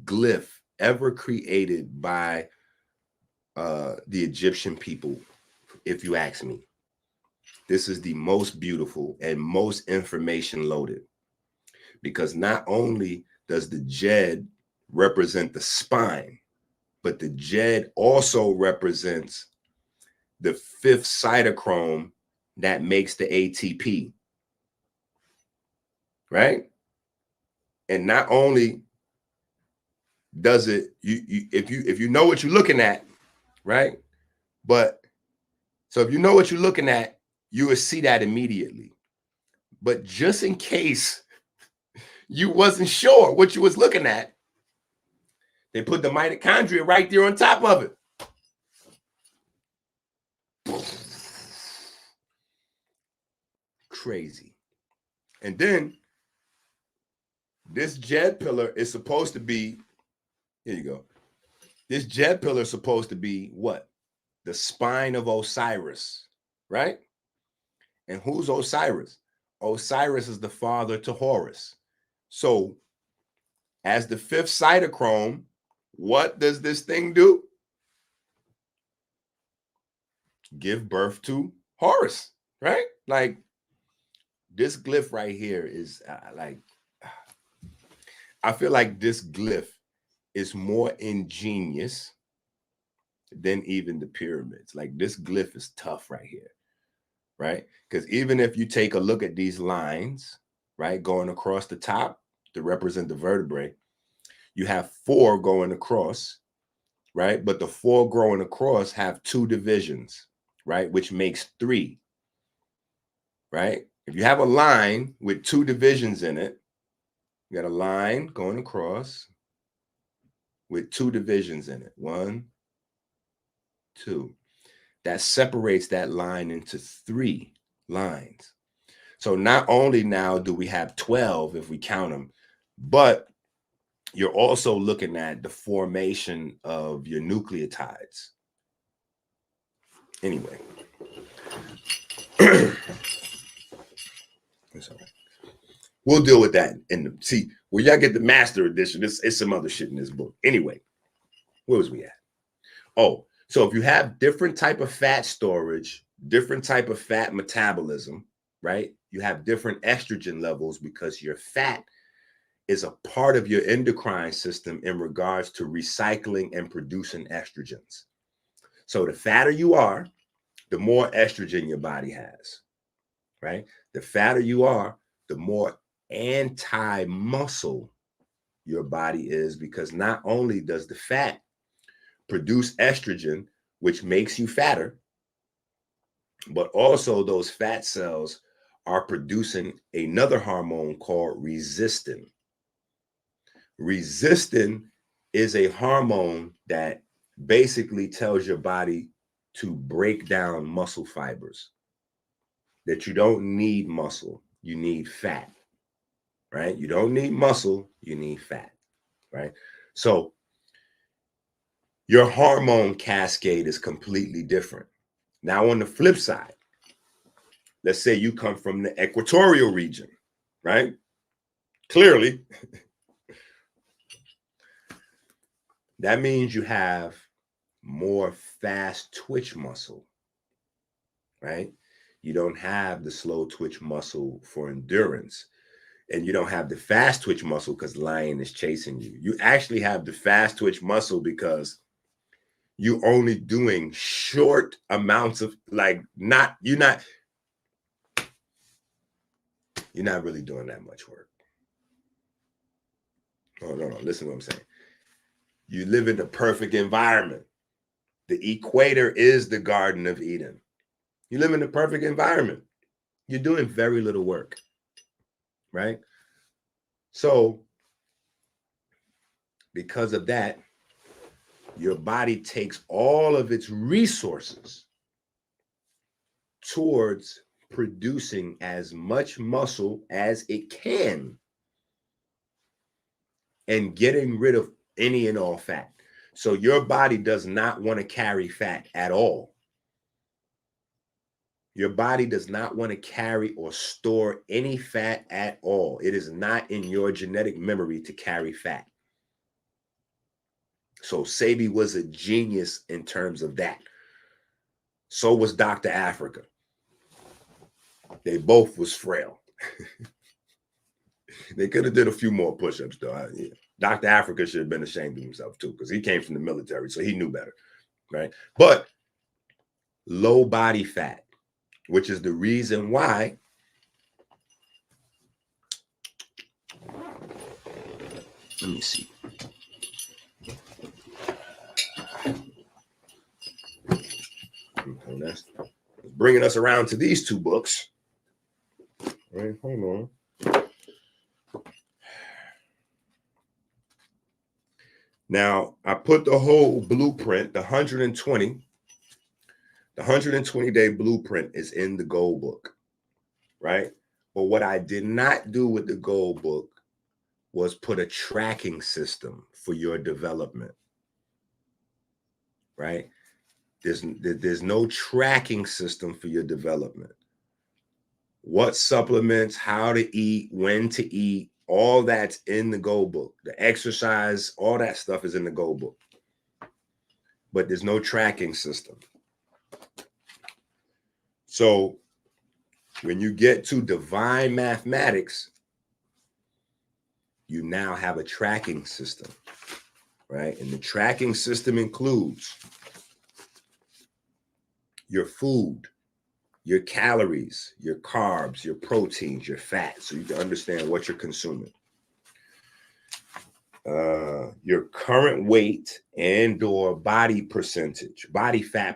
glyph ever created by the Egyptian people, if you ask me. This is the most beautiful and most information loaded, because not only does the Jed represent the spine, but the Jed also represents the 5th cytochrome, that makes the ATP, right? And not only does it, if you know what you're looking at, right? But so if you know what you're looking at, you will see that immediately. But just in case you wasn't sure what you was looking at, they put the mitochondria right there on top of it. Crazy. And then this jet pillar is supposed to be, here you go. This jet pillar is supposed to be what? The spine of Osiris, right? And who's Osiris? Osiris is the father to Horus. So as the fifth cytochrome, what does this thing do? Give birth to Horus, right? Like this glyph right here is I feel like this glyph is more ingenious than even the pyramids. Like this glyph is tough right here, right? Because even if you take a look at these lines, right, going across the top to represent the vertebrae, you have 4 going across, right? But the 4 going across have 2 divisions, right? Which makes 3, right? If you have a line with 2 divisions in it, you got a line going across with 2 divisions in it. 1, 2. That separates that line into 3 lines. So not only now do we have 12 if we count them, but you're also looking at the formation of your nucleotides. Anyway. That's all right. We'll deal with that. And see, when y'all get the master edition, it's some other shit in this book. Anyway, where was we at? Oh, so if you have different type of fat storage, different type of fat metabolism, right? You have different estrogen levels because your fat is a part of your endocrine system in regards to recycling and producing estrogens. So the fatter you are, the more estrogen your body has, right? The fatter you are, the more anti-muscle your body is, because not only does the fat produce estrogen, which makes you fatter, but also those fat cells are producing another hormone called resistin. Resistin is a hormone that basically tells your body to break down muscle fibers, that you don't need muscle, you need fat, right? You don't need muscle, you need fat, right? So your hormone cascade is completely different. Now, on the flip side, let's say you come from the equatorial region, right? Clearly, that means you have more fast twitch muscle, right? You don't have the slow twitch muscle for endurance, and you don't have the fast twitch muscle because lion is chasing you. You actually have the fast twitch muscle because you're only doing short amounts of, like, you're not really doing that much work. Oh, no, listen to what I'm saying. You live in the perfect environment. The equator is the Garden of Eden. You live in the perfect environment. You're doing very little work, right? So because of that, your body takes all of its resources towards producing as much muscle as it can and getting rid of any and all fat. So your body does not want to carry fat at all. Your body does not want to carry or store any fat at all. It is not in your genetic memory to carry fat. So Sebi was a genius in terms of that. So was Dr. Africa. They both was frail. They could have did a few more push-ups though. Yeah. Dr. Africa should have been ashamed of himself too, because he came from the military, so he knew better, right? But low body fat, which is the reason why let me see. Okay, that's bringing us around to these two books. All right, hold on. Now, I put the whole blueprint, the 120-day blueprint is in the gold book, right? But what I did not do with the gold book was put a tracking system for your development, right? There's no tracking system for your development. What supplements, how to eat, when to eat, all that's in the gold book. The exercise, all that stuff is in the gold book. But there's no tracking system. So when you get to divine mathematics, you now have a tracking system, right? And the tracking system includes your food, your calories, your carbs, your proteins, your fat, so you can understand what you're consuming. Your current weight and or body fat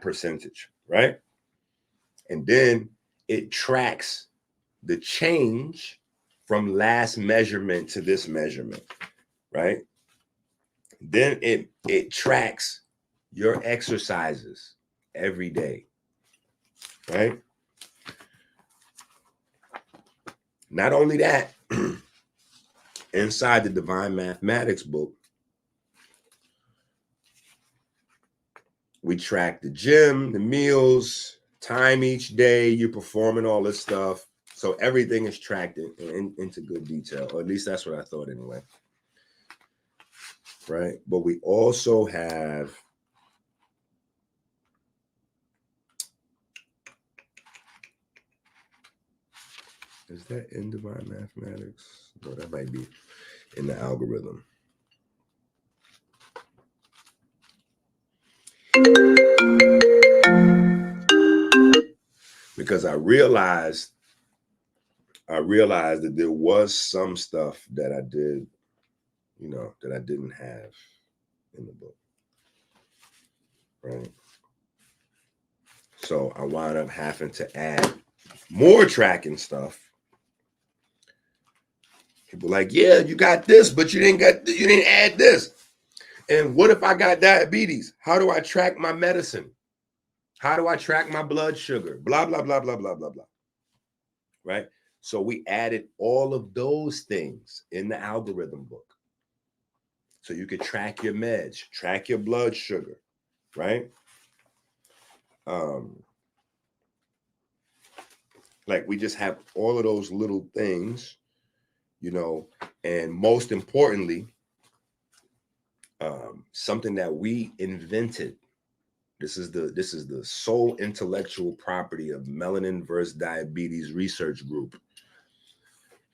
percentage, right? And then it tracks the change from last measurement to this measurement, right? Then it tracks your exercises every day, right? Not only that, inside the Divine Mathematics book, we track the gym, the meals, time each day, you're performing all this stuff. So everything is tracked into good detail, or at least that's what I thought anyway. Right? But we also have is that in Divine Mathematics? No, that might be in the algorithm. Because I realized that there was some stuff that I did, that I didn't have in the book. Right? So I wound up having to add more tracking stuff. People like, yeah, you got this, but you didn't add this. And what if I got diabetes? How do I track my medicine? How do I track my blood sugar? Blah, blah, blah, blah, blah, blah, blah. Right? So we added all of those things in the algorithm book. So you could track your meds, track your blood sugar, right? Like we just have all of those little things, and most importantly, something that we invented. This is the sole intellectual property of Melanin versus Diabetes Research Group.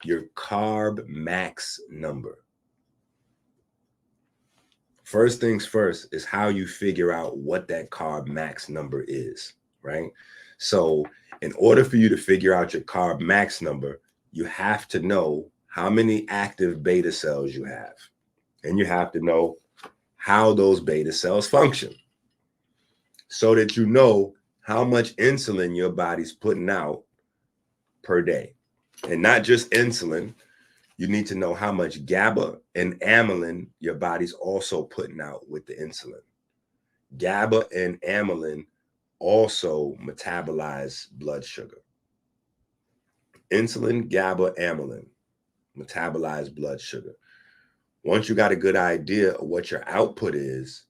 Your carb max number. First things first is how you figure out what that carb max number is, right? So in order for you to figure out your carb max number, you have to know how many active beta cells you have. And you have to know how those beta cells function so that you know how much insulin your body's putting out per day. And not just insulin, you need to know how much GABA and amylin your body's also putting out with the insulin. GABA and amylin also metabolize blood sugar. Insulin, GABA, amylin metabolize blood sugar. Once you got a good idea of what your output is,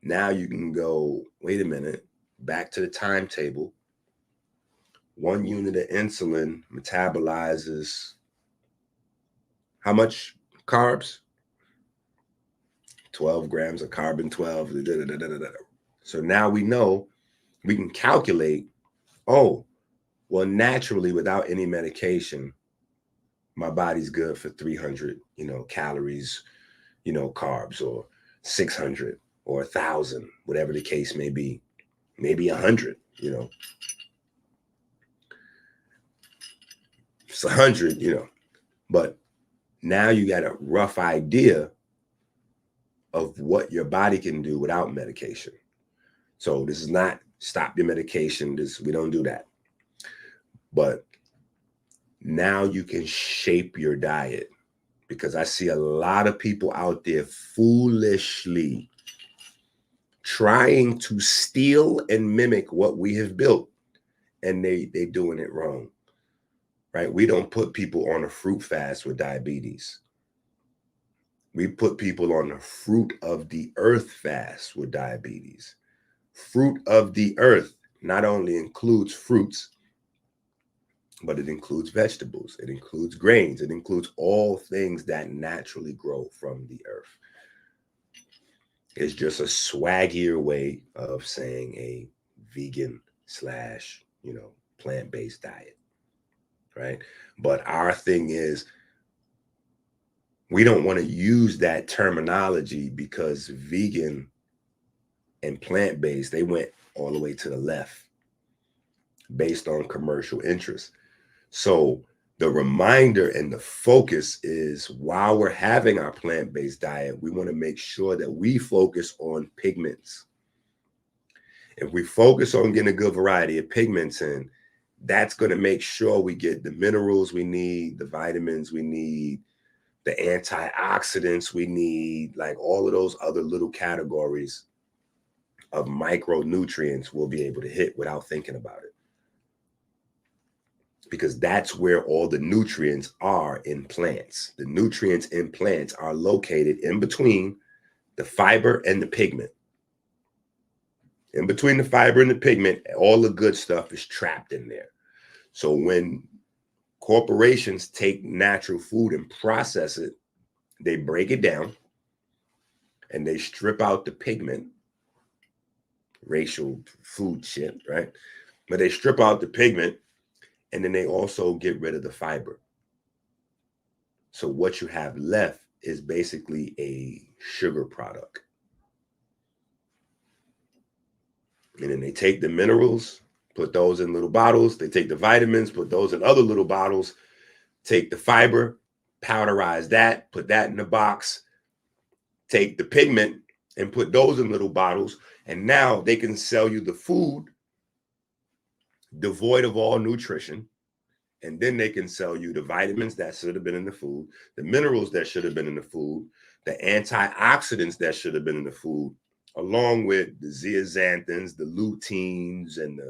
now you can go, wait a minute, back to the timetable. 1 unit of insulin metabolizes how much carbs? 12 grams of carbon, 12. So now we know, we can calculate, oh, well, naturally, without any medication, my body's good for 300, calories, carbs, or 600 or 1,000, whatever the case may be, maybe 100, It's 100, but now you got a rough idea of what your body can do without medication. So this is not stop your medication. We don't do that. But now you can shape your diet, because I see a lot of people out there foolishly trying to steal and mimic what we have built, and they doing it wrong, right? We don't put people on a fruit fast with diabetes. We put people on the fruit of the earth fast with diabetes. Fruit of the earth not only includes fruits, but it includes vegetables, it includes grains, it includes all things that naturally grow from the earth. It's just a swaggier way of saying a vegan / plant-based diet, right? But our thing is, we don't want to use that terminology, because vegan and plant-based, they went all the way to the left based on commercial interests. So the reminder and the focus is, while we're having our plant-based diet, we want to make sure that we focus on pigments. If we focus on getting a good variety of pigments in, that's going to make sure we get the minerals we need, the vitamins we need, the antioxidants we need, like all of those other little categories of micronutrients we'll be able to hit without thinking about it. Because that's where all the nutrients are in plants. The nutrients in plants are located in between the fiber and the pigment. In between the fiber and the pigment, all the good stuff is trapped in there. So when corporations take natural food and process it, they break it down and they strip out the pigment, racial food shit, right? But they strip out the pigment, and then they also get rid of the fiber. So what you have left is basically a sugar product. And then they take the minerals, put those in little bottles. They take the vitamins, put those in other little bottles. Take the fiber, powderize that, put that in a box. Take the pigment and put those in little bottles. And now they can sell you the food devoid of all nutrition. And then they can sell you the vitamins that should have been in the food, the minerals that should have been in the food, the antioxidants that should have been in the food, along with the zeaxanthins, the luteins, and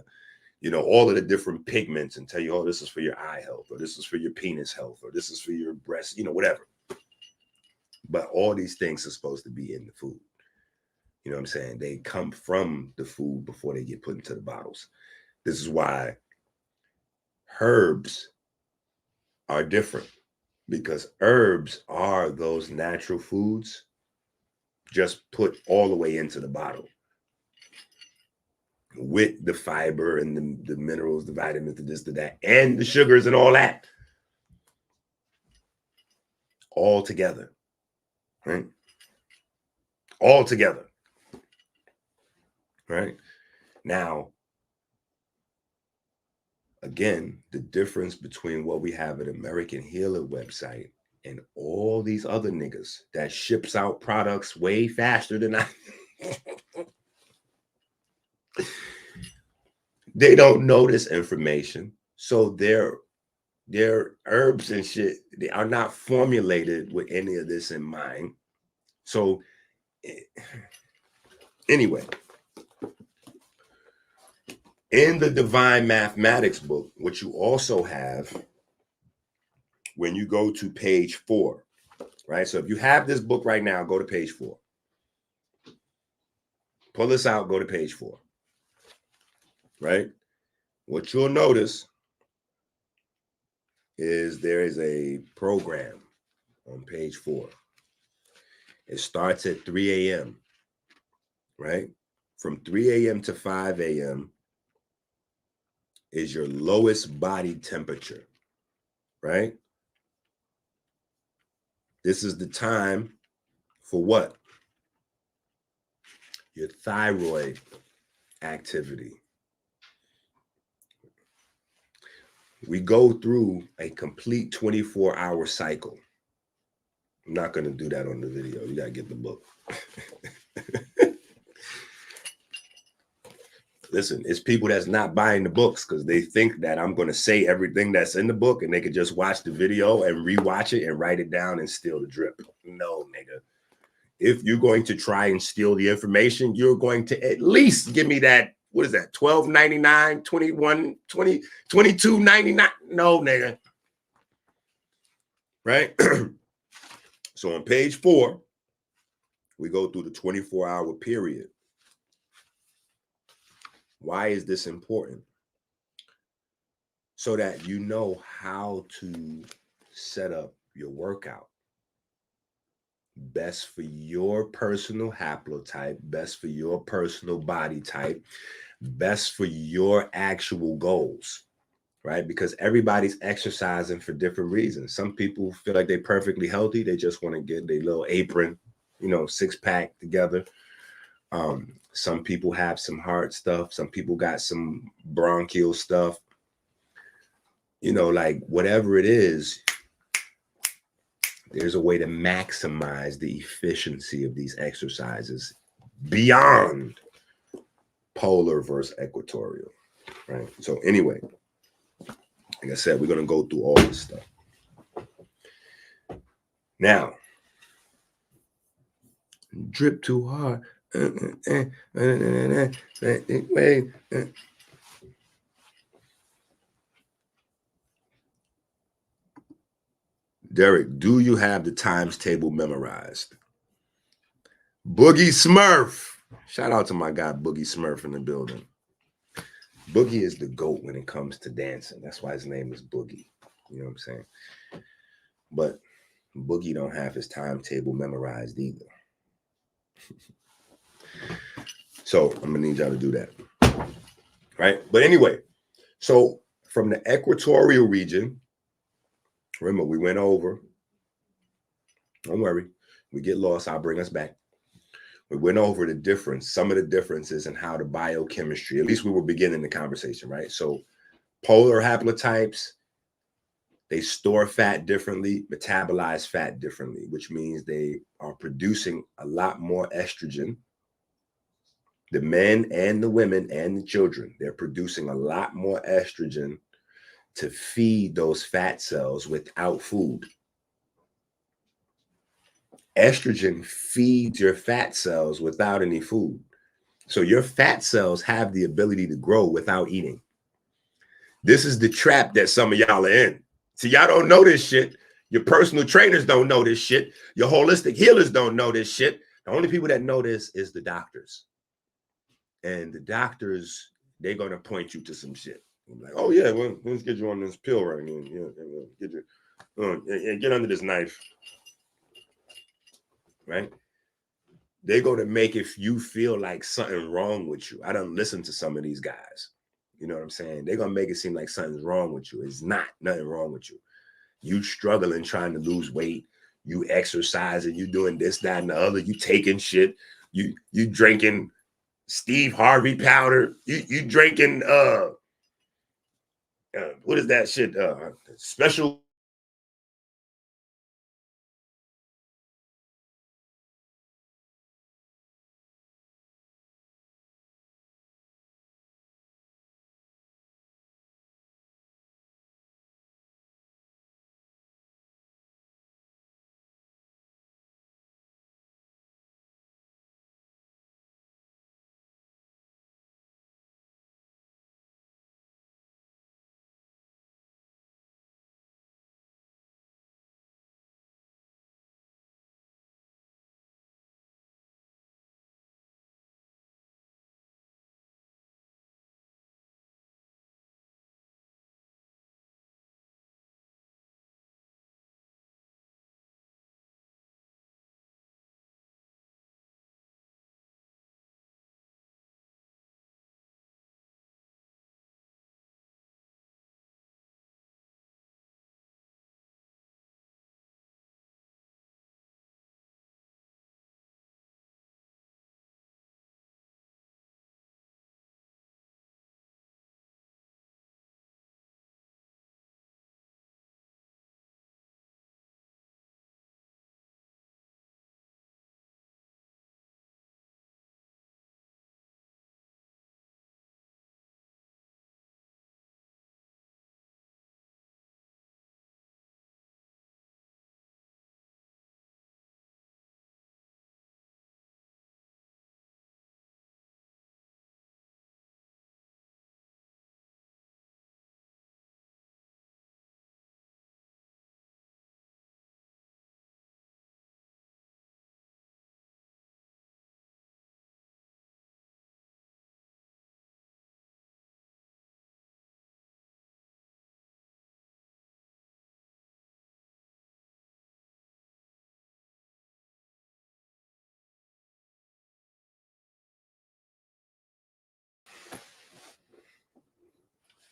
all of the different pigments, and tell you, oh, this is for your eye health, or this is for your penis health, or this is for your breast, whatever. But all these things are supposed to be in the food. You know what I'm saying? They come from the food before they get put into the bottles. This is why herbs are different, because herbs are those natural foods just put all the way into the bottle with the fiber and the minerals, the vitamins, the this, the that, and the sugars and all that, all together, right? All together, right? Now, again, the difference between what we have at American Healer website and all these other niggas that ships out products way faster than I. They don't know this information. So their herbs and shit, they are not formulated with any of this in mind. So anyway, in the Divine Mathematics book, which you also have when you go to page 4, right? So if you have this book right now, go to page 4. Pull this out, go to page 4, right? What you'll notice is there is a program on page 4. It starts at 3 a.m., right? From 3 a.m. to 5 a.m. is your lowest body temperature, right? This is the time for what? Your thyroid activity. We go through a complete 24-hour cycle. I'm not going to do that on the video. You got to get the book. Listen, it's people that's not buying the books because they think that I'm going to say everything that's in the book and they could just watch the video and rewatch it and write it down and steal the drip. No, nigga. If you're going to try and steal the information, you're going to at least give me that, what is that, $12.99, $21, $20, $22.99? No, nigga. Right? So on page 4, we go through the 24-hour period. Why is this important? So that you know how to set up your workout. Best for your personal haplotype, best for your personal body type, best for your actual goals, right? Because everybody's exercising for different reasons. Some people feel like they're perfectly healthy. They just want to get their little apron, six-pack together. Some people have some heart stuff. Some people got some bronchial stuff. Like whatever it is, there's a way to maximize the efficiency of these exercises beyond polar versus equatorial, right? So anyway, like I said, we're going to go through all this stuff. Now, drip too hard. Derek, do you have the times table memorized? Boogie Smurf. Shout out to my guy Boogie Smurf in the building. Boogie is the GOAT when it comes to dancing. That's why his name is Boogie. You know what I'm saying? But Boogie don't have his timetable memorized either. So I'm going to need y'all to do that. Right? But anyway, so from the equatorial region, remember we went over. Don't worry. We get lost. I'll bring us back. We went over the difference, some of the differences in how the biochemistry, at least we were beginning the conversation, right? So polar haplotypes, they store fat differently, metabolize fat differently, which means they are producing a lot more estrogen. The men and the women and the children, they're producing a lot more estrogen to feed those fat cells without food. Estrogen feeds your fat cells without any food. So your fat cells have the ability to grow without eating. This is the trap that some of y'all are in. So y'all don't know this shit. Your personal trainers don't know this shit. Your holistic healers don't know this shit. The only people that know this is the doctors. And the doctors, they're going to point you to some shit. I'm like, oh yeah, well, let's get you on this pill right here. Get under this knife. Right? They're going to make you feel like something wrong with you. I don't listen to some of these guys. You know what I'm saying? They're going to make it seem like something's wrong with you. It's not nothing wrong with you. You struggling trying to lose weight. You exercising. You doing this, that, and the other. You taking shit. You drinking Steve Harvey powder. You drinking, what is that shit? Special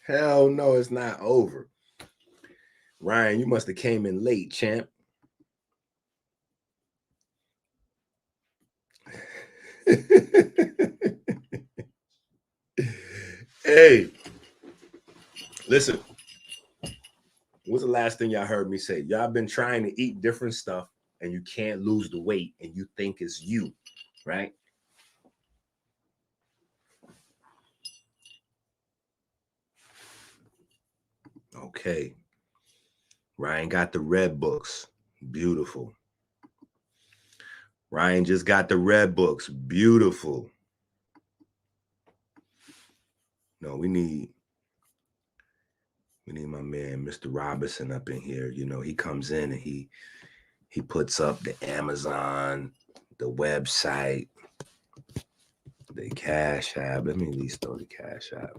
Hell no, it's not over. Ryan, you must have came in late, champ. Hey, listen. What's the last thing y'all heard me say? Y'all been trying to eat different stuff and you can't lose the weight and you think it's you, right? Okay. Ryan got the red books. Beautiful. Ryan just got the red books. Beautiful. No, we need my man, Mr. Robinson, up in here. You know, he comes in and he puts up the Amazon, the website, the Cash App. Let me at least throw the Cash App.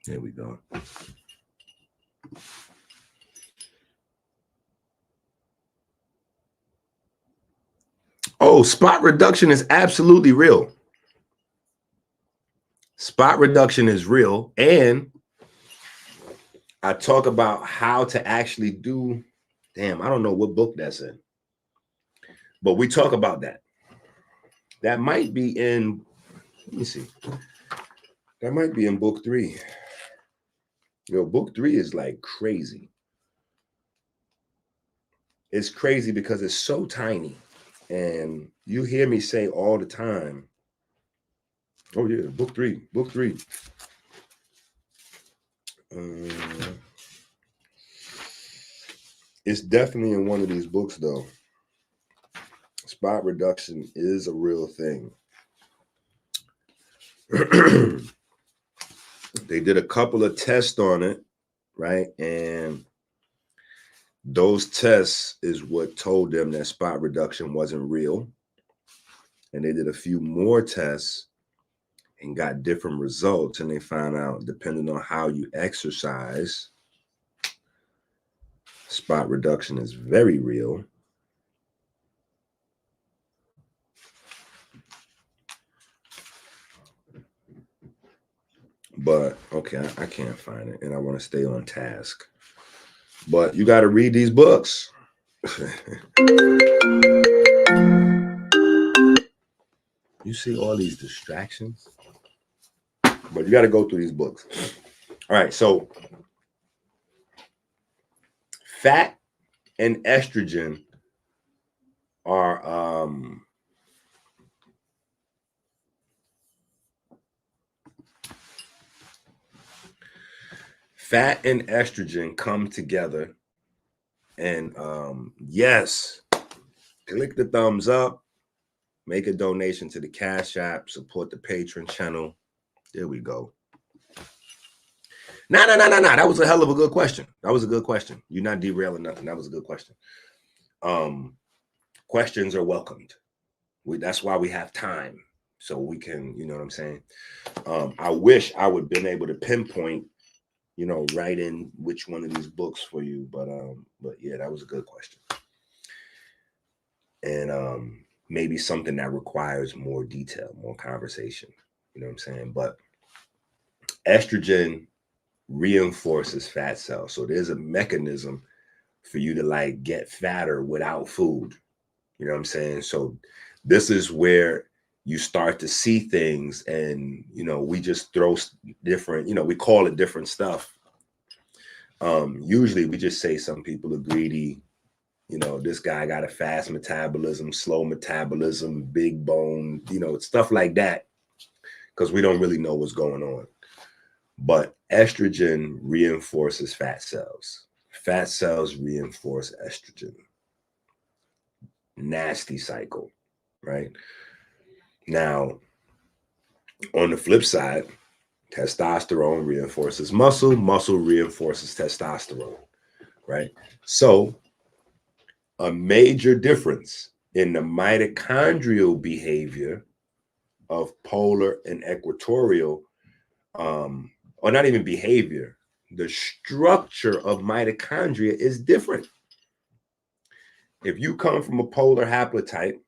There we go. Oh, spot reduction is absolutely real. Spot reduction is real. And I talk about how to actually do, damn, I don't know what book that's in. But we talk about that. That might be in, let me see. That might be in book 3. Yo, book 3 is like crazy. It's crazy because it's so tiny. And you hear me say all the time, oh yeah, book 3. It's definitely in one of these books though. Spot reduction is a real thing. They did a couple of tests on it, right? And those tests is what told them that spot reduction wasn't real. And they did a few more tests and got different results. And they found out, depending on how you exercise, spot reduction is very real. But okay, I can't find it, and I want to stay on task. But you got to read these books. You see all these distractions, but you got to go through these books. All right, so fat and estrogen are fat and estrogen come together. And yes, click the thumbs up, make a donation to the Cash App, support the Patreon channel. There we go. No. That was a hell of a good question. That was a good question. You're not derailing nothing. That was a good question. Questions are welcomed. That's why we have time. So we can, you know what I'm saying? I wish I would have been able to pinpoint, you know, write in which one of these books for you. But yeah, that was a good question. And maybe something that requires more detail, more conversation. You know what I'm saying? But estrogen reinforces fat cells. So there's a mechanism for you to like get fatter without food. You know what I'm saying? So this is where you start to see things, and you know, we just throw different, you know, we call it different stuff. Usually we just say some people are greedy, you know, this guy got a fast metabolism, slow metabolism, big bone, you know, stuff like that, because we don't really know what's going on. But estrogen reinforces fat cells. Fat cells reinforce estrogen. Nasty cycle, right? Now, on the flip side, testosterone reinforces muscle, muscle reinforces testosterone, right? So a major difference in the mitochondrial behavior of polar and equatorial, or not even behavior, the structure of mitochondria is different. If you come from a polar haplotype,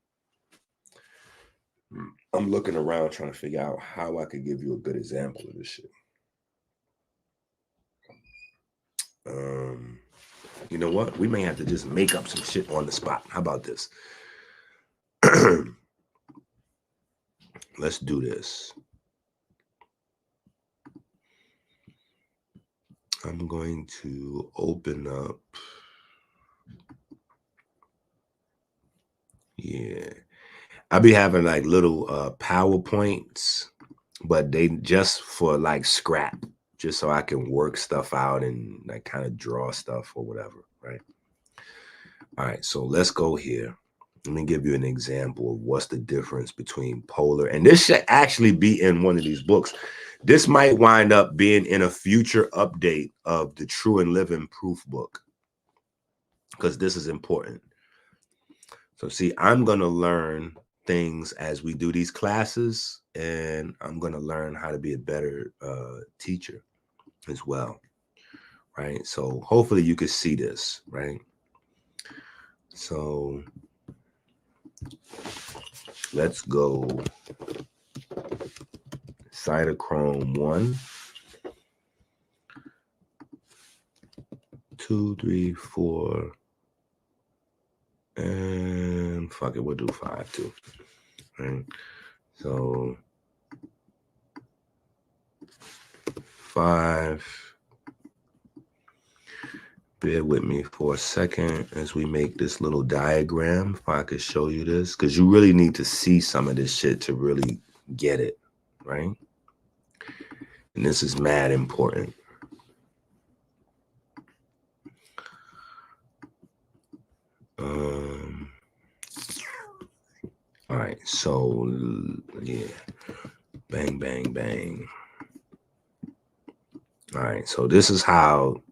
I'm looking around trying to figure out how I could give you a good example of this shit. You know what? We may have to just make up some shit on the spot. How about this? Let's do this. I'm going to open up. Yeah. I'll be having like little PowerPoints, but they just for like scrap, just so I can work stuff out and like kind of draw stuff or whatever, right? All right, so let's go here. Let me give you an example of what's the difference between polar, and this should actually be in one of these books. This might wind up being in a future update of the True and Living Proof book, because this is important. So see, I'm going to learn things as we do these classes, and I'm going to learn how to be a better teacher as well, right? So hopefully you can see this, right? So let's go cytochrome 1, 2, 3, 4, and fuck it, we'll do 5 too, right? So 5. Bear with me for a second as we make this little diagram, if I could show you this, because you really need to see some of this shit to really get it, right? And this is mad important. All right, so yeah, bang, bang, bang. All right, so this is how,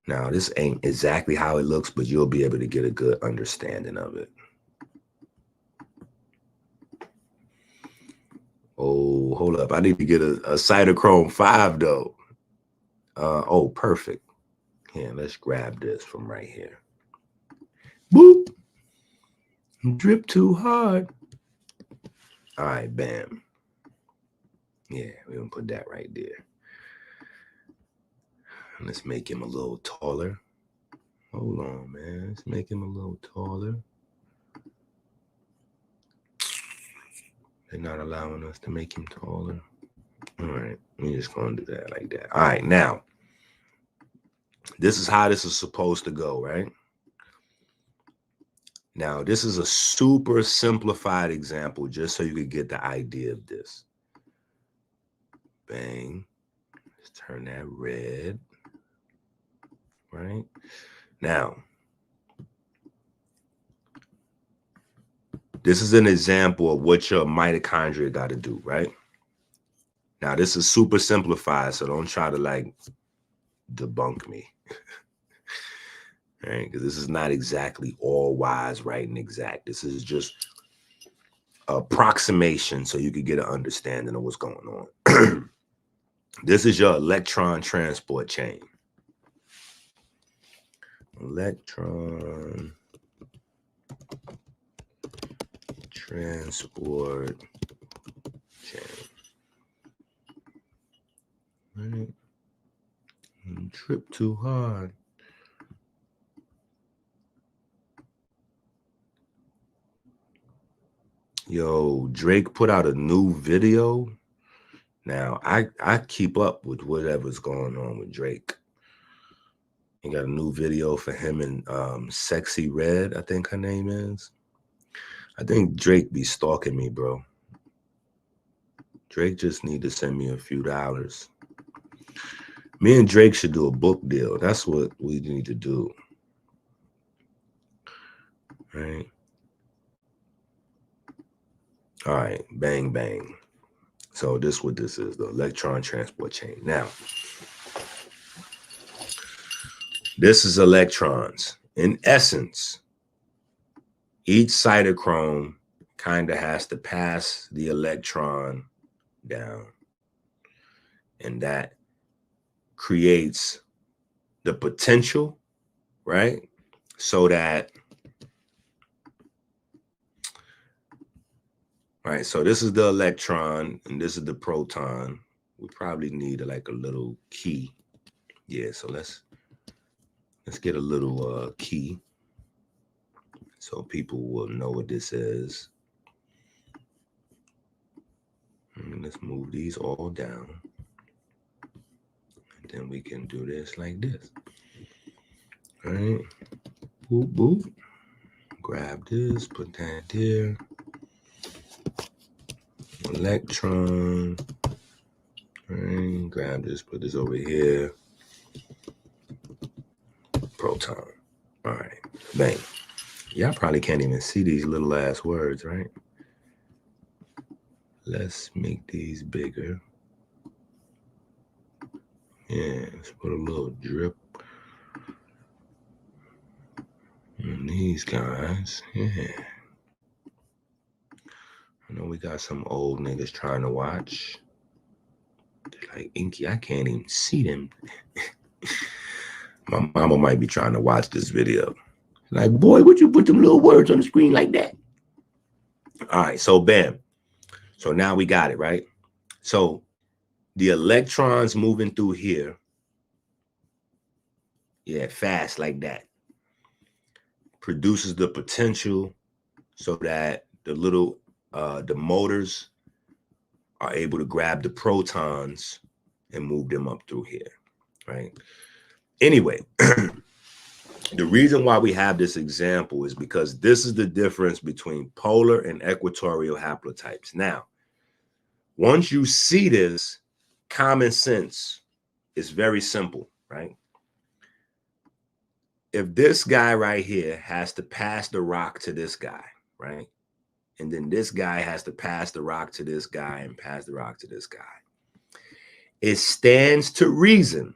now this ain't exactly how it looks, but you'll be able to get a good understanding of it. Oh, hold up, I need to get a cytochrome 5 though. Oh, perfect. Here, let's grab this from right here. Boop. Drip too hard. All right, bam. Yeah, we're gonna put that right there. Let's make him a little taller. Hold on, man. Let's make him a little taller. They're not allowing us to make him taller. All right, we're just gonna do that like that. All right, now, this is how this is supposed to go, right? Now, this is a super simplified example just so you could get the idea of this. Bang. Let's turn that red. Right? Now, this is an example of what your mitochondria got to do, right? Now, this is super simplified, so don't try to like debunk me. Right? Because this is not exactly all wise, right, and exact. This is just approximation so you could get an understanding of what's going on. This is your electron transport chain. Electron transport chain. Right? Trip too hard. Yo, Drake put out a new video. Now, I keep up with whatever's going on with Drake. He got a new video for him and Sexy Red, I think her name is. I think Drake be stalking me, bro. Drake just need to send me a few dollars. Me and Drake should do a book deal. That's what we need to do. Right? All right, bang, bang. So this is what this is, the electron transport chain. Now, this is electrons. In essence, each cytochrome kind of has to pass the electron down. And that creates the potential, right? So that, right, so this is the electron and this is the proton. We probably need like a little key Yeah, so let's get a little key so people will know what this is. And let's move these all down. And then we can do this like this. All right. Boop, boop. Grab this, put that there. Electron. All right. Grab this, put this over here. Proton. All right. Bang. Y'all probably can't even see these little ass words, right? Let's make these bigger. Yeah, let's put a little drip on these guys. Yeah. I know we got some old niggas trying to watch. They're like, EnQi, I can't even see them. My mama might be trying to watch this video. Like, boy, would you put them little words on the screen like that? All right, so bam. So now we got it, right? So the electrons moving through here, yeah, fast like that, produces the potential so that the little, the motors are able to grab the protons and move them up through here, right? Anyway, the reason why we have this example is because this is the difference between polar and equatorial haplotypes. Now, once you see this, common sense is very simple, right? If this guy right here has to pass the rock to this guy, right? And then this guy has to pass the rock to this guy and pass the rock to this guy. It stands to reason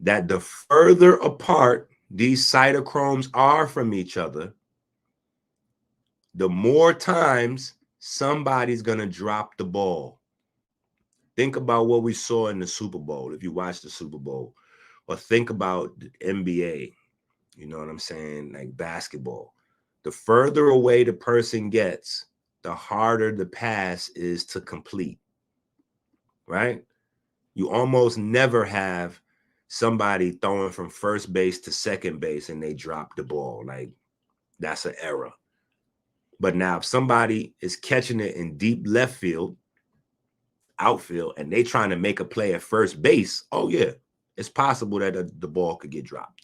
that the further apart these cytochromes are from each other, the more times somebody's going to drop the ball. Think about what we saw in the Super Bowl, if you watch the Super Bowl, or think about the NBA, you know what I'm saying, like basketball. The further away the person gets, the harder the pass is to complete, right? You almost never have somebody throwing from first base to second base and they drop the ball. Like, that's an error. But now if somebody is catching it in deep left field, outfield, and they trying to make a play at first base, oh yeah, it's possible that the ball could get dropped,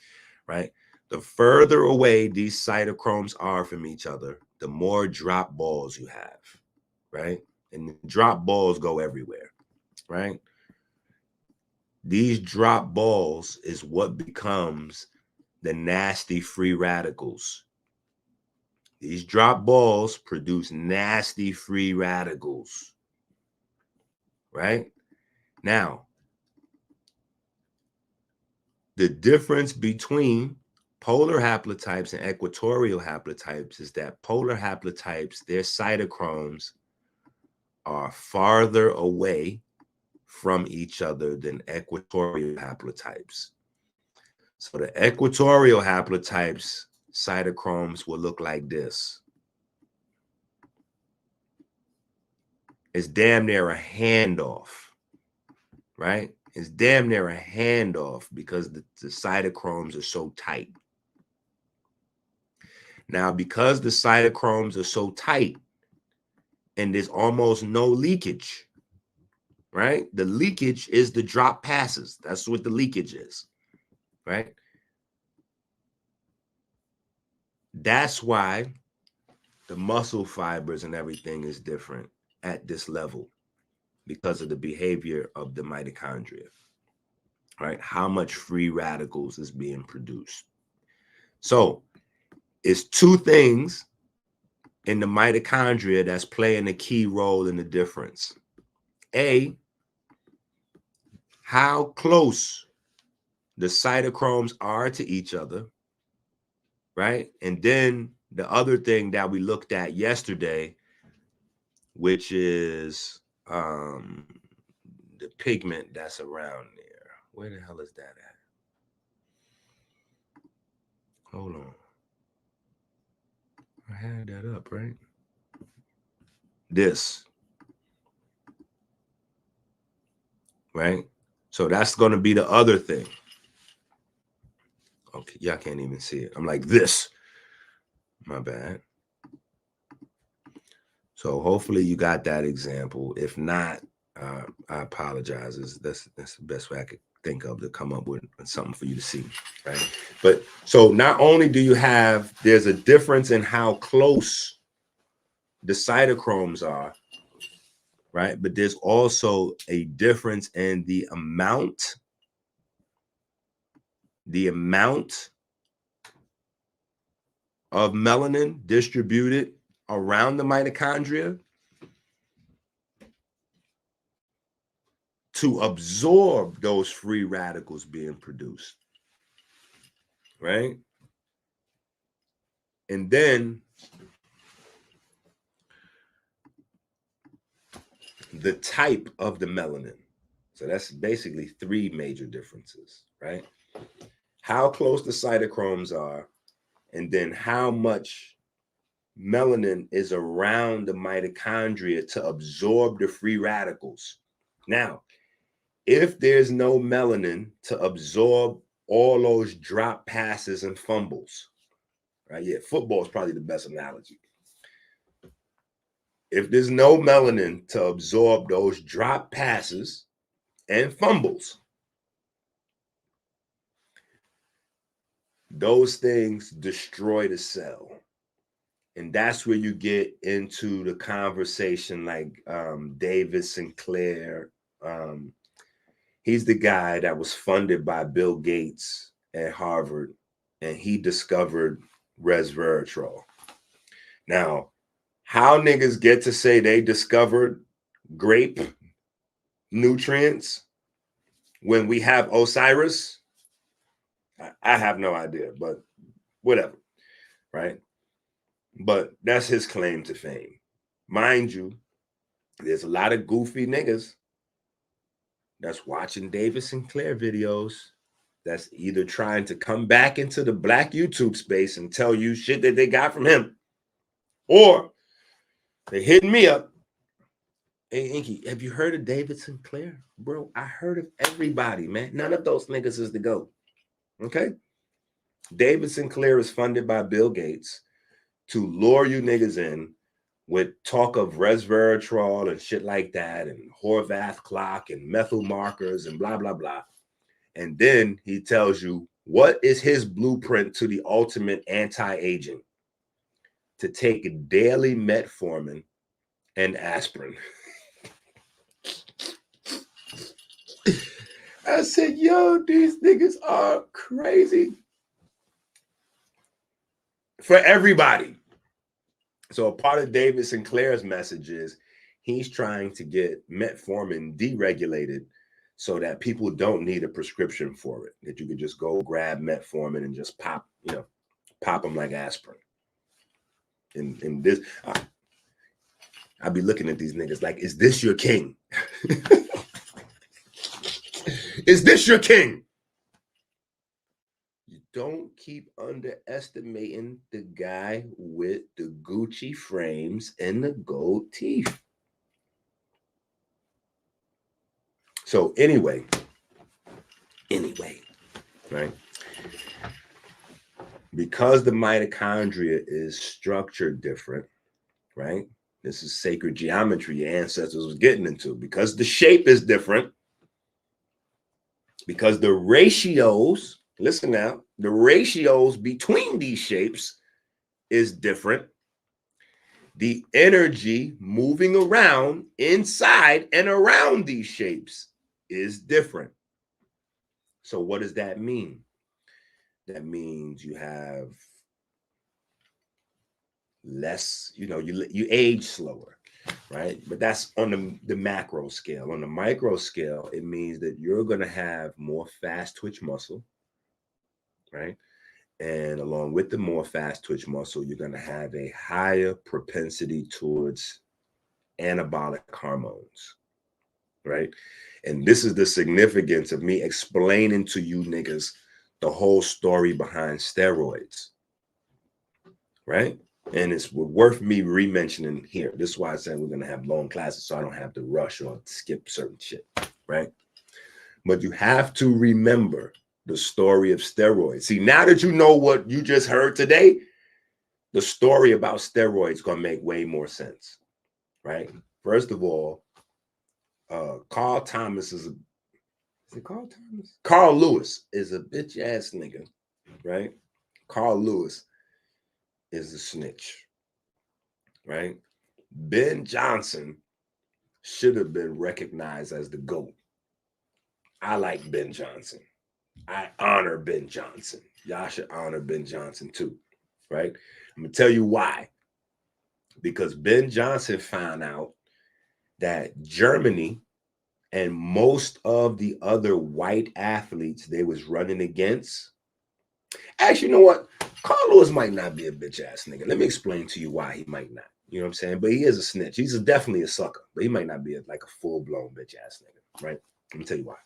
right? The further away these cytochromes are from each other, the more drop balls you have, right? And drop balls go everywhere, right? These drop balls is what becomes the nasty free radicals. These drop balls produce nasty free radicals, right? Now, the difference between polar haplotypes and equatorial haplotypes is that polar haplotypes, their cytochromes are farther away from each other than equatorial haplotypes. So the equatorial haplotypes cytochromes will look like this. It's damn near a handoff, right? It's damn near a handoff because the cytochromes are so tight. Now, because the cytochromes are so tight and there's almost no leakage, right? The leakage is the drop passes. That's what the leakage is, right? That's why the muscle fibers and everything is different at this level because of the behavior of the mitochondria, right? How much free radicals is being produced. So it's two things in the mitochondria that's playing a key role in the difference. A, how close the cytochromes are to each other, right? And then the other thing that we looked at yesterday, which is the pigment that's around there. Where the hell is that at? Hold on. I had that up, right? This. Right? So that's going to be the other thing. Okay, y'all can't even see it. I'm like this. My bad. So hopefully you got that example. If not, I apologize. That's the best way I could think of to come up with something for you to see, right? But so not only do you have, there's a difference in how close the cytochromes are, right? But there's also a difference in the amount of melanin distributed around the mitochondria to absorb those free radicals being produced, right? And then the type of the melanin. So that's basically three major differences, right? How close the cytochromes are, and then how much melanin is around the mitochondria to absorb the free radicals. Now, if there's no melanin to absorb all those drop passes and fumbles, right? Yeah, football is probably the best analogy. If there's no melanin to absorb those drop passes and fumbles, those things destroy the cell. And that's where you get into the conversation like David Sinclair. He's the guy that was funded by Bill Gates at Harvard, and he discovered resveratrol. Now, how niggas get to say they discovered grape nutrients when we have Osiris, I have no idea, but whatever, right? But that's his claim to fame. Mind you, there's a lot of goofy niggas that's watching David Sinclair videos that's either trying to come back into the black YouTube space and tell you shit that they got from him, or they hitting me up. Hey, EnQi, have you heard of David Sinclair? Bro, I heard of everybody, man. None of those niggas is the GOAT. Okay? David Sinclair is funded by Bill Gates to lure you niggas in with talk of resveratrol and shit like that, and Horvath clock and methyl markers and blah, blah, blah. And then he tells you what is his blueprint to the ultimate anti-aging: to take daily metformin and aspirin. I said, yo, these niggas are crazy. For everybody. So a part of David Sinclair's message is he's trying to get metformin deregulated so that people don't need a prescription for it, that you could just go grab metformin and just pop them like aspirin. And this, I'll be looking at these niggas like, is this your king? Is this your king? You don't keep underestimating the guy with the Gucci frames and the gold teeth. So anyway, right? Because the mitochondria is structured different, right? This is sacred geometry your ancestors was getting into. Because the shape is different, because the ratios, listen now, the ratios between these shapes is different. The energy moving around inside and around these shapes is different. So what does that mean? That means you have less, you age slower, right? But that's on the macro scale. On the micro scale, it means that you're going to have more fast twitch muscle, right? And along with the more fast twitch muscle, you're going to have a higher propensity towards anabolic hormones, right? And this is the significance of me explaining to you niggas the whole story behind steroids, right? And it's worth me re-mentioning here. This is why I said we're going to have long classes so I don't have to rush or skip certain shit, right? But you have to remember the story of steroids. See, now that you know what you just heard today, the story about steroids gonna make way more sense, right? First of all, Carl Thomas is it Carl Thomas? Carl Lewis is a bitch ass nigga, right? Carl Lewis is a snitch, right? Ben Johnson should have been recognized as the GOAT. I like Ben Johnson. I honor Ben Johnson. Y'all should honor Ben Johnson too, right? I'm gonna tell you why. Because Ben Johnson found out that Germany and most of the other white athletes they was running against. Actually, you know what? Carl Lewis might not be a bitch ass nigga. Let me explain to you why he might not. You know what I'm saying? But he is a snitch. He's definitely a sucker, but he might not be like a full blown bitch ass nigga, right? Let me tell you why.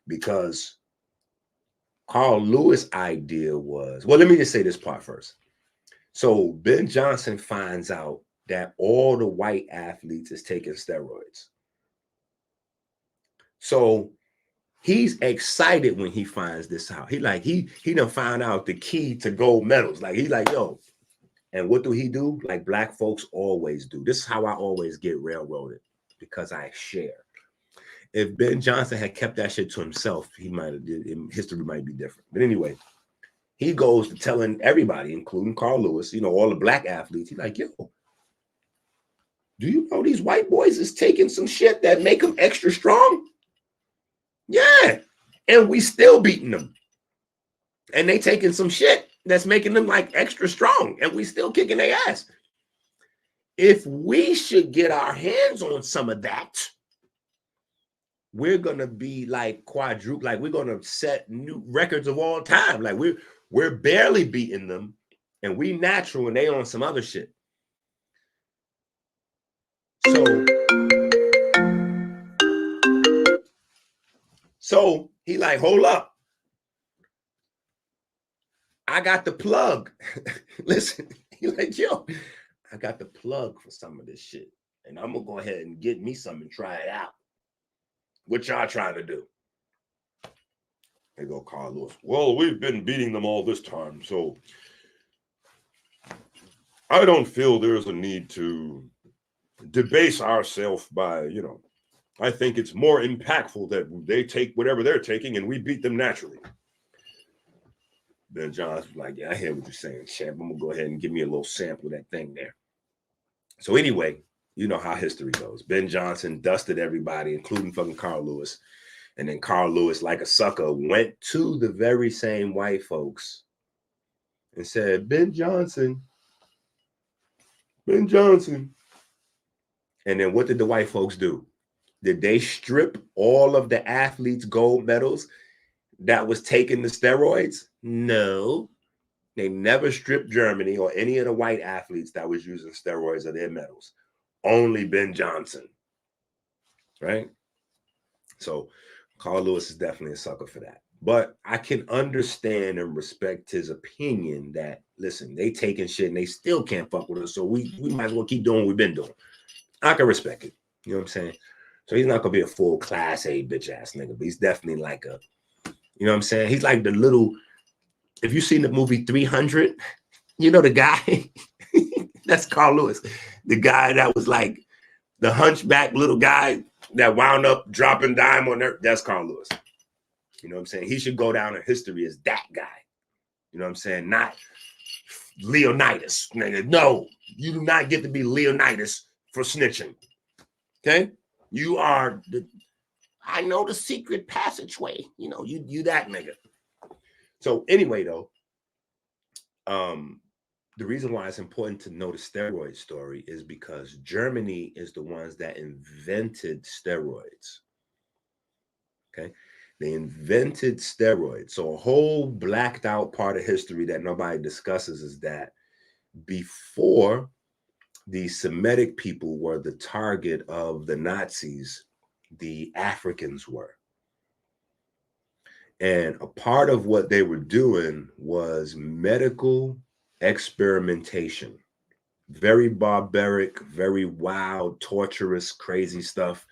Because Carl Lewis' idea was, well, let me just say this part first. So Ben Johnson finds out that all the white athletes is taking steroids. So he's excited when he finds this out. He done found out the key to gold medals. Like he's like, yo, and what do he do? Like black folks always do. This is how I always get railroaded, because I share. If Ben Johnson had kept that shit to himself, he might have did. History might be different. But anyway, he goes to telling everybody, including Carl Lewis, you know, all the black athletes. He's like, yo, do you know these white boys is taking some shit that make them extra strong? Yeah, and we still beating them, and they taking some shit that's making them like extra strong, and we still kicking their ass. If we should get our hands on some of that, we're gonna be like quadruple, like we're gonna set new records of all time. Like we're barely beating them, and we natural, and they on some other shit. So he like, hold up. I got the plug. Listen, he like, yo, I got the plug for some of this shit. And I'm gonna go ahead and get me some and try it out. What y'all trying to do? They go, Carl Lewis. Well, we've been beating them all this time, so I don't feel there's a need to debase ourselves by, you know, I think it's more impactful that they take whatever they're taking and we beat them naturally. Ben Johnson's like, yeah, I hear what you're saying, champ. I'm gonna go ahead and give me a little sample of that thing there. So anyway, you know how history goes. Ben Johnson dusted everybody, including fucking Carl Lewis. And then Carl Lewis, like a sucker, went to the very same white folks and said, Ben Johnson. And then what did the white folks do? Did they strip all of the athletes' gold medals that was taking the steroids? No. They never stripped Germany or any of the white athletes that was using steroids of their medals. Only Ben Johnson. Right? So Carl Lewis is definitely a sucker for that. But I can understand and respect his opinion that, listen, they taking shit and they still can't fuck with us. So we might as well keep doing what we've been doing. I can respect it. You know what I'm saying? So he's not going to be a full class A bitch ass nigga, but he's definitely like a, you know what I'm saying? He's like the little, if you've seen the movie 300, you know the guy, that's Carl Lewis. The guy that was like the hunchback little guy that wound up dropping dime on there, that's Carl Lewis. You know what I'm saying? He should go down in history as that guy. You know what I'm saying? Not Leonidas. Nigga. No, you do not get to be Leonidas for snitching. Okay? You are the, I know the secret passageway. You know, you that nigga. So anyway, though, the reason why it's important to know the steroid story is because Germany is the ones that invented steroids. Okay? They invented steroids. So a whole blacked out part of history that nobody discusses is that before the Semitic people were the target of the Nazis, the Africans were. And a part of what they were doing was medical experimentation. Very barbaric, very wild, torturous, crazy stuff.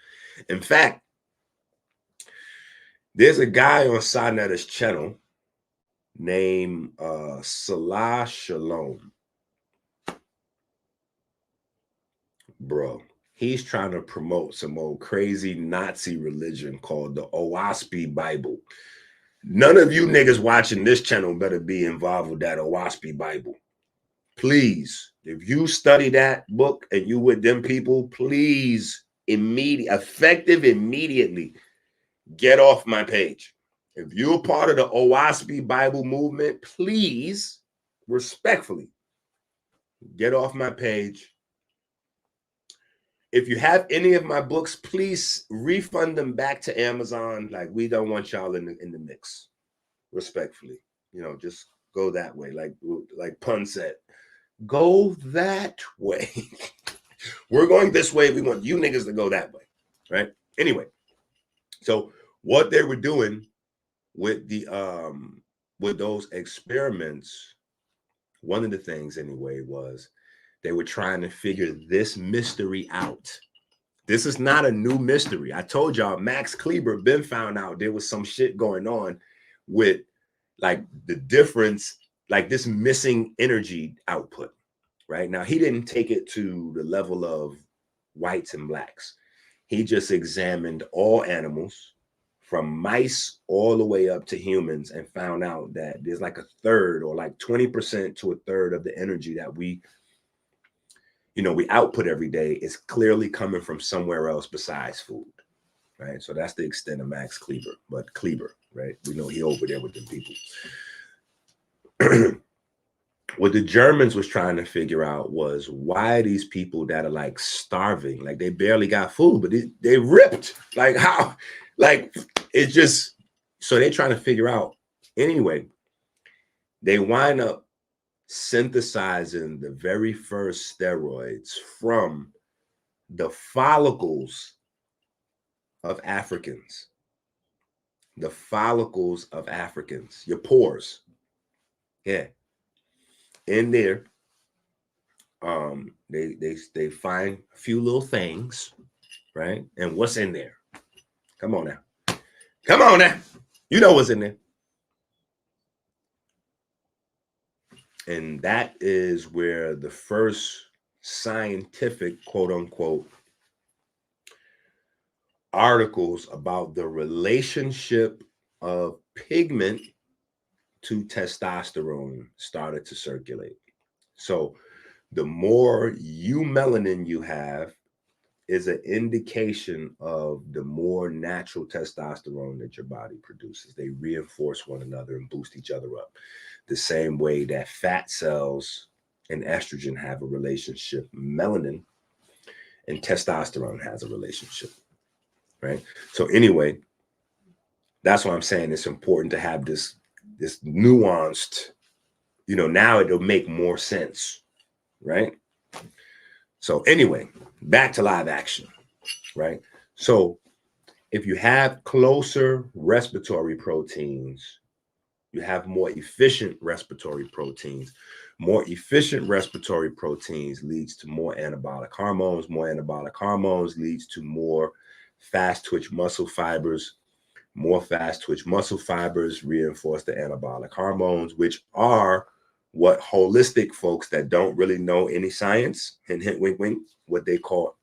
In fact, There's a guy on Sinetta's channel named Salah Shalom. Bro, he's trying to promote some old crazy Nazi religion called the Owaspy Bible. None of you niggas watching this channel better be involved with that Owaspy Bible. Please, if you study that book and you with them people, please immediately get off my page. If you're part of the Owaspy Bible movement, please, respectfully, get off my page. If you have any of my books, please refund them back to Amazon. Like, we don't want y'all in the mix. Respectfully, you know, just go that way. Like Pun said, go that way. We're going this way. We want you niggas to go that way, right? Anyway, so what they were doing with the with those experiments, one of the things anyway was they were trying to figure this mystery out. This is not a new mystery. I told y'all Max Kleber been found out there was some shit going on with like the difference, like this missing energy output, right? Now, he didn't take it to the level of whites and blacks. He just examined all animals from mice all the way up to humans and found out that there's like a third or like 20% to a third of the energy that we output every day is clearly coming from somewhere else besides food, right? So that's the extent of Max Kleber, but Kleber, right? We know he over there with them people. What the Germans was trying to figure out was why these people that are like starving, like they barely got food, but they ripped, like how, like it's just, so they're trying to figure out. Anyway, they wind up synthesizing the very first steroids from the follicles of Africans. The follicles of Africans, your pores. Yeah. In there, they find a few little things, right? And what's in there? Come on now. Come on now. You know what's in there. And that is where the first scientific, quote unquote, articles about the relationship of pigment to testosterone started to circulate. So the more melanin you have is an indication of the more natural testosterone that your body produces. They reinforce one another and boost each other up. The same way that fat cells and estrogen have a relationship, melanin and testosterone has a relationship, right? So anyway, that's why I'm saying it's important to have this nuanced, now it'll make more sense, right? So anyway, back to live action, right? So if you have closer respiratory proteins, you have more efficient respiratory proteins. More efficient respiratory proteins leads to more anabolic hormones. More anabolic hormones leads to more fast twitch muscle fibers. More fast twitch muscle fibers reinforce the anabolic hormones, which are what holistic folks that don't really know any science, hint, hint, wink, wink, what they call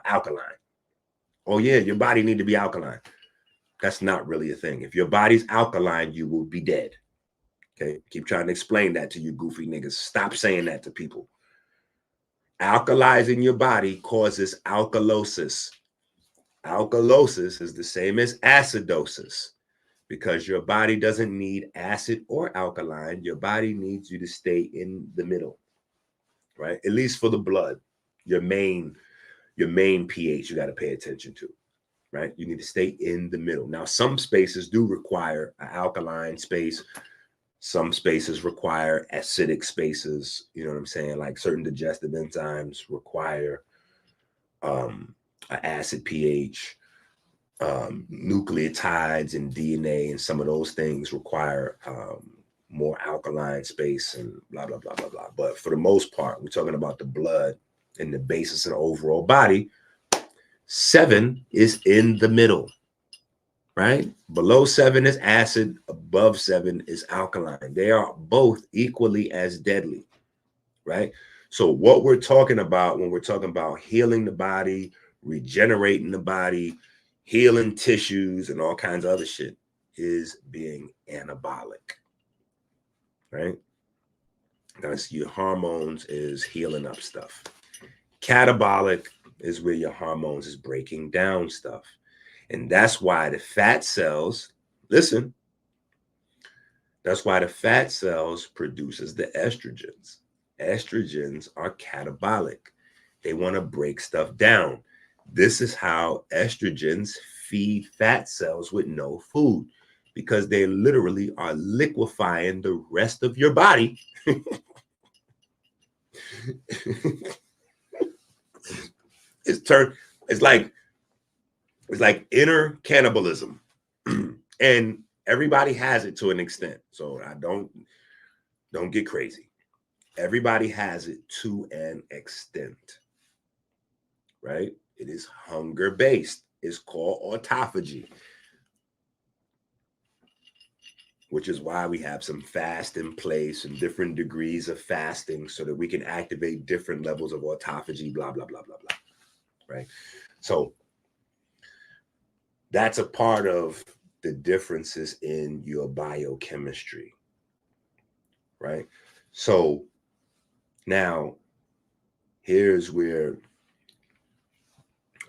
alkaline. Oh yeah, your body need to be alkaline. That's not really a thing. If your body's alkaline, you will be dead. Okay, keep trying to explain that to you goofy niggas. Stop saying that to people. Alkalizing your body causes alkalosis. Alkalosis is the same as acidosis because your body doesn't need acid or alkaline. Your body needs you to stay in the middle, right? At least for the blood, your main pH you got to pay attention to, right? You need to stay in the middle. Now, some spaces do require an alkaline space. Some spaces require acidic spaces. You know what I'm saying? Like certain digestive enzymes require an acid pH. Nucleotides and DNA and some of those things require more alkaline space and blah, blah, blah, blah, blah. But for the most part, we're talking about the blood and the basis of the overall body. 7 is in the middle. right? Below 7 is acid, above 7 is alkaline. They are both equally as deadly, right? So what we're talking about when we're talking about healing the body, regenerating the body, healing tissues, and all kinds of other shit is being anabolic, right? That's your hormones is healing up stuff. Catabolic is where your hormones is breaking down stuff. And that's why the fat cells, listen, that's why the fat cells produces the estrogens. Estrogens are catabolic. They want to break stuff down. This is how estrogens feed fat cells with no food because they literally are liquefying the rest of your body. It's like inner cannibalism. And everybody has it to an extent. So I don't get crazy. Everybody has it to an extent, right? It is hunger based. It's called autophagy, which is why we have some fast in place and different degrees of fasting so that we can activate different levels of autophagy, blah, blah, blah, blah, blah, right? So that's a part of the differences in your biochemistry, right? So now here's where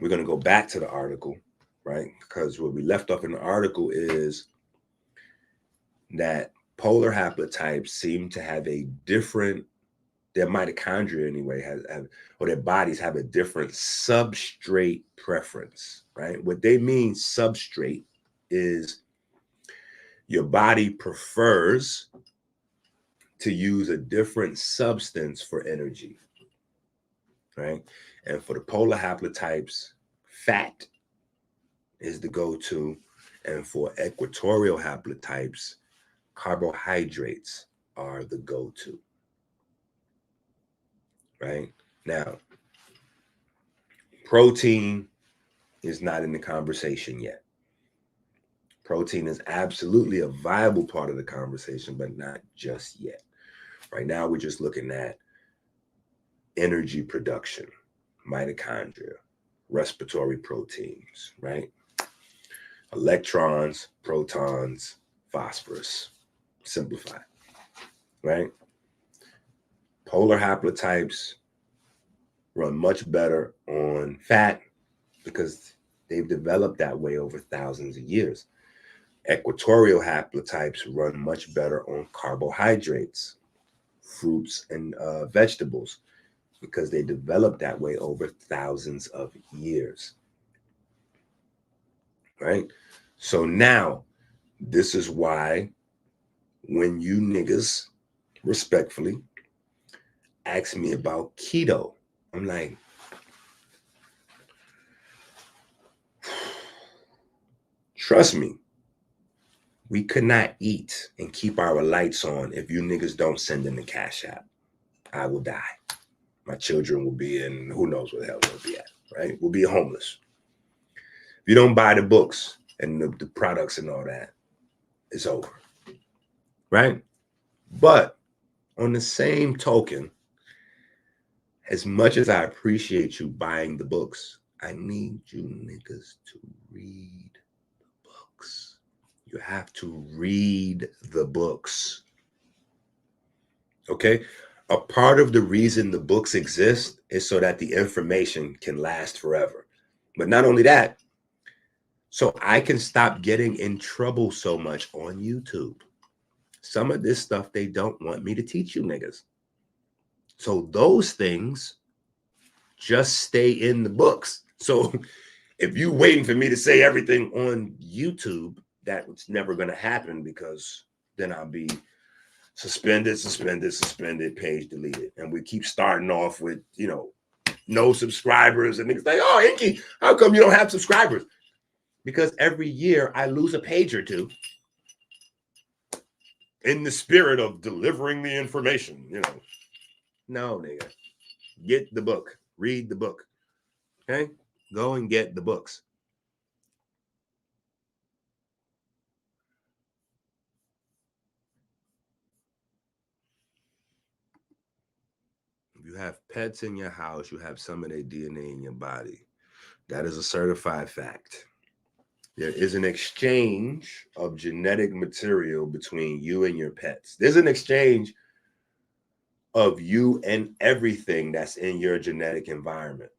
we're going to go back to the article, right? Because what we left off in the article is that polar haplotypes seem to have a different, their mitochondria anyway, or their bodies have a different substrate preference, right? What they mean substrate is your body prefers to use a different substance for energy, right? And for the polar haplotypes, fat is the go-to. And for equatorial haplotypes, carbohydrates are the go-to, right? Now, protein is not in the conversation yet. Protein is absolutely a viable part of the conversation, but not just yet. Right now, we're just looking at energy production, mitochondria, respiratory proteins, right? Electrons, protons, phosphorus, simplified, right? Polar haplotypes run much better on fat because they've developed that way over thousands of years. Equatorial haplotypes run much better on carbohydrates, fruits, and vegetables because they developed that way over thousands of years, right? So now, this is why when you niggas respectfully ask me about keto, I'm like, trust me, we could not eat and keep our lights on if you niggas don't send in the cash app. I will die. My children will be in, who knows where the hell they'll be at, right? We'll be homeless. If you don't buy the books and the products and all that, it's over, right? But on the same token, as much as I appreciate you buying the books, I need you niggas to read the books. You have to read the books. Okay? A part of the reason the books exist is so that the information can last forever. But not only that, so I can stop getting in trouble so much on YouTube. Some of this stuff they don't want me to teach you niggas. So those things just stay in the books. So if you waiting for me to say everything on YouTube, that's never going to happen because then I'll be suspended, page deleted. And we keep starting off with, no subscribers. And niggas like, oh, EnQi, how come you don't have subscribers? Because every year I lose a page or two in the spirit of delivering the information, No, nigga. Get the book. Read the book. Okay? Go and get the books. If you have pets in your house, you have some of their DNA in your body. That is a certified fact. There is an exchange of genetic material between you and your pets. There's an exchange of you and everything that's in your genetic environment.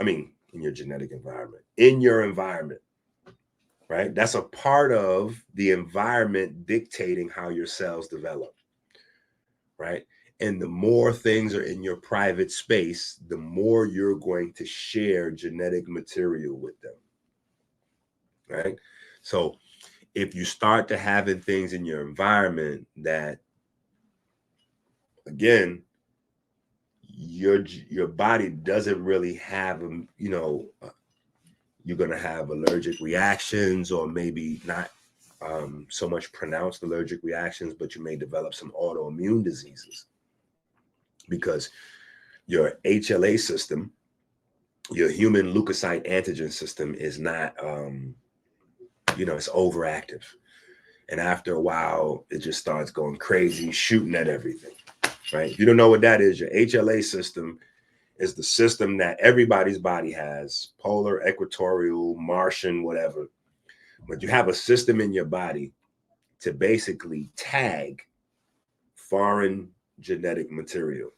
I mean, in your genetic environment, in your environment, right? That's a part of the environment dictating how your cells develop, right? And the more things are in your private space, the more you're going to share genetic material with them, right? So if you start to having things in your environment that, again, your body doesn't really have, you're going to have allergic reactions, or maybe not so much pronounced allergic reactions, but you may develop some autoimmune diseases because your HLA system, your human leukocyte antigen system, is not, it's overactive. And after a while, it just starts going crazy, shooting at everything, right? If you don't know what that is, your HLA system is the system that everybody's body has, polar, equatorial, Martian, whatever. But you have a system in your body to basically tag foreign genetic material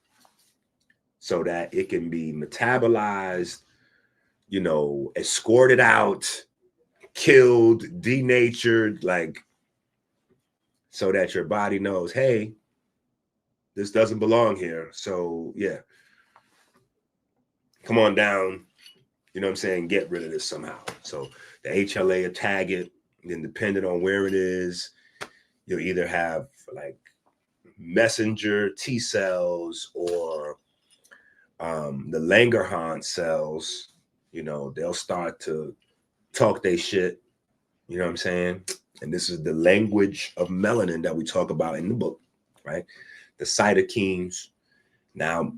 so that it can be metabolized, escorted out, killed, denatured, like, so that your body knows, hey, this doesn't belong here. So yeah, come on down, you know what I'm saying? Get rid of this somehow. So the HLA will tag it, and then depending on where it is, you'll either have like messenger T cells or the Langerhans cells, they'll start to talk their shit, you know what I'm saying? And this is the language of melanin that we talk about in the book, right? The cytokines. Now,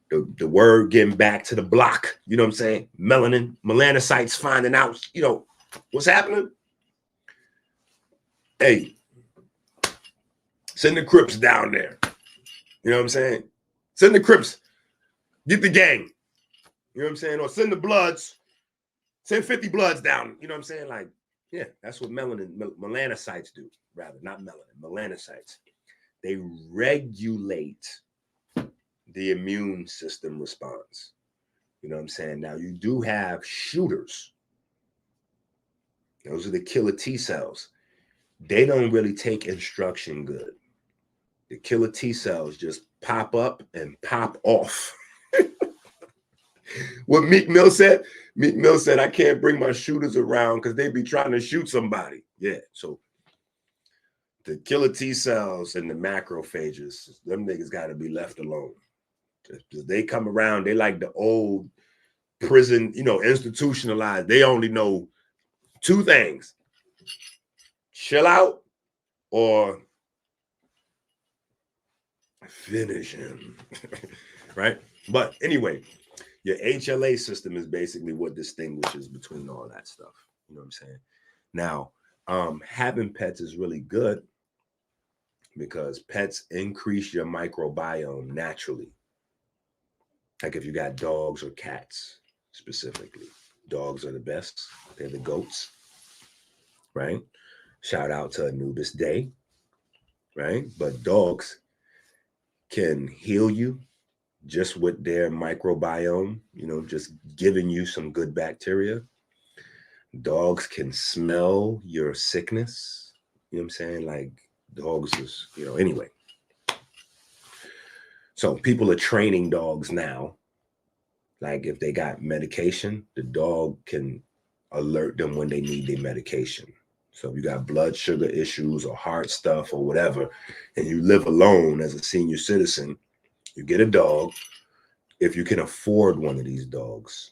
the word getting back to the block, you know what I'm saying? Melanin, melanocytes finding out, what's happening. Hey, send the Crips down there. You know what I'm saying? Send the Crips. Get the gang. You know what I'm saying? Or send the Bloods. Send 50 Bloods down. You know what I'm saying? Like, yeah, that's what melanocytes do, rather, not melanin, melanocytes. They regulate the immune system response. You know what I'm saying? Now, you do have shooters. Those are the killer T cells. They don't really take instruction good. The killer T cells just pop up and pop off. What Meek Mill said? Meek Mill said, I can't bring my shooters around because they be trying to shoot somebody. Yeah, so the killer T cells and the macrophages, them niggas got to be left alone. They come around, they like the old prison, institutionalized. They only know two things: chill out or finish him. Right? But anyway, your HLA system is basically what distinguishes between all that stuff. You know what I'm saying? Now, having pets is really good because pets increase your microbiome naturally. Like if you got dogs or cats specifically. Dogs are the best. They're the goats, right? Shout out to Anubis Day, right? But dogs can heal you just with their microbiome, just giving you some good bacteria. Dogs can smell your sickness. You know what I'm saying? Like dogs is, anyway. So people are training dogs now. Like if they got medication, the dog can alert them when they need their medication. So if you got blood sugar issues or heart stuff or whatever, and you live alone as a senior citizen, you get a dog. If you can afford one of these dogs,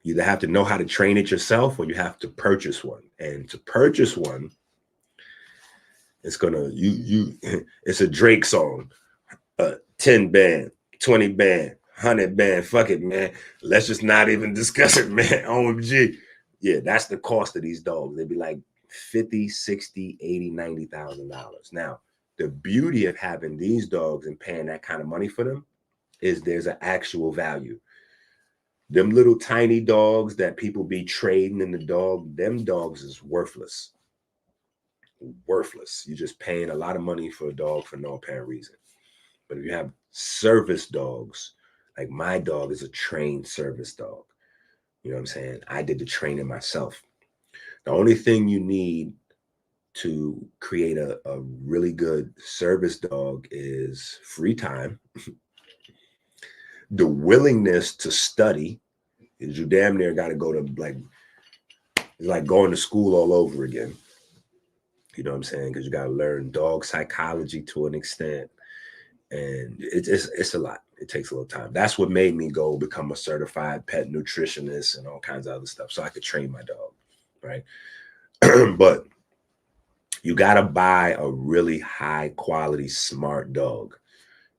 you either have to know how to train it yourself or you have to purchase one. And to purchase one, it's gonna it's a Drake song, 10 band, 20 band, 100 band. Fuck it, man. Let's just not even discuss it, man. OMG. Yeah, that's the cost of these dogs. They'd be like $50, $60, $80, $90,000. Now, the beauty of having these dogs and paying that kind of money for them is there's an actual value. Them little tiny dogs that people be trading in the dog, them dogs is worthless. Worthless. You're just paying a lot of money for a dog for no apparent reason. But if you have service dogs, like my dog is a trained service dog. You know what I'm saying? I did the training myself. The only thing you need to create a really good service dog is free time, the willingness to study. Is you damn near got to go to it's like going to school all over again. You know what I'm saying? Because you got to learn dog psychology to an extent, and it's a lot. It takes a little time. That's what made me go become a certified pet nutritionist and all kinds of other stuff, so I could train my dog, right? But you got to buy a really high quality, smart dog.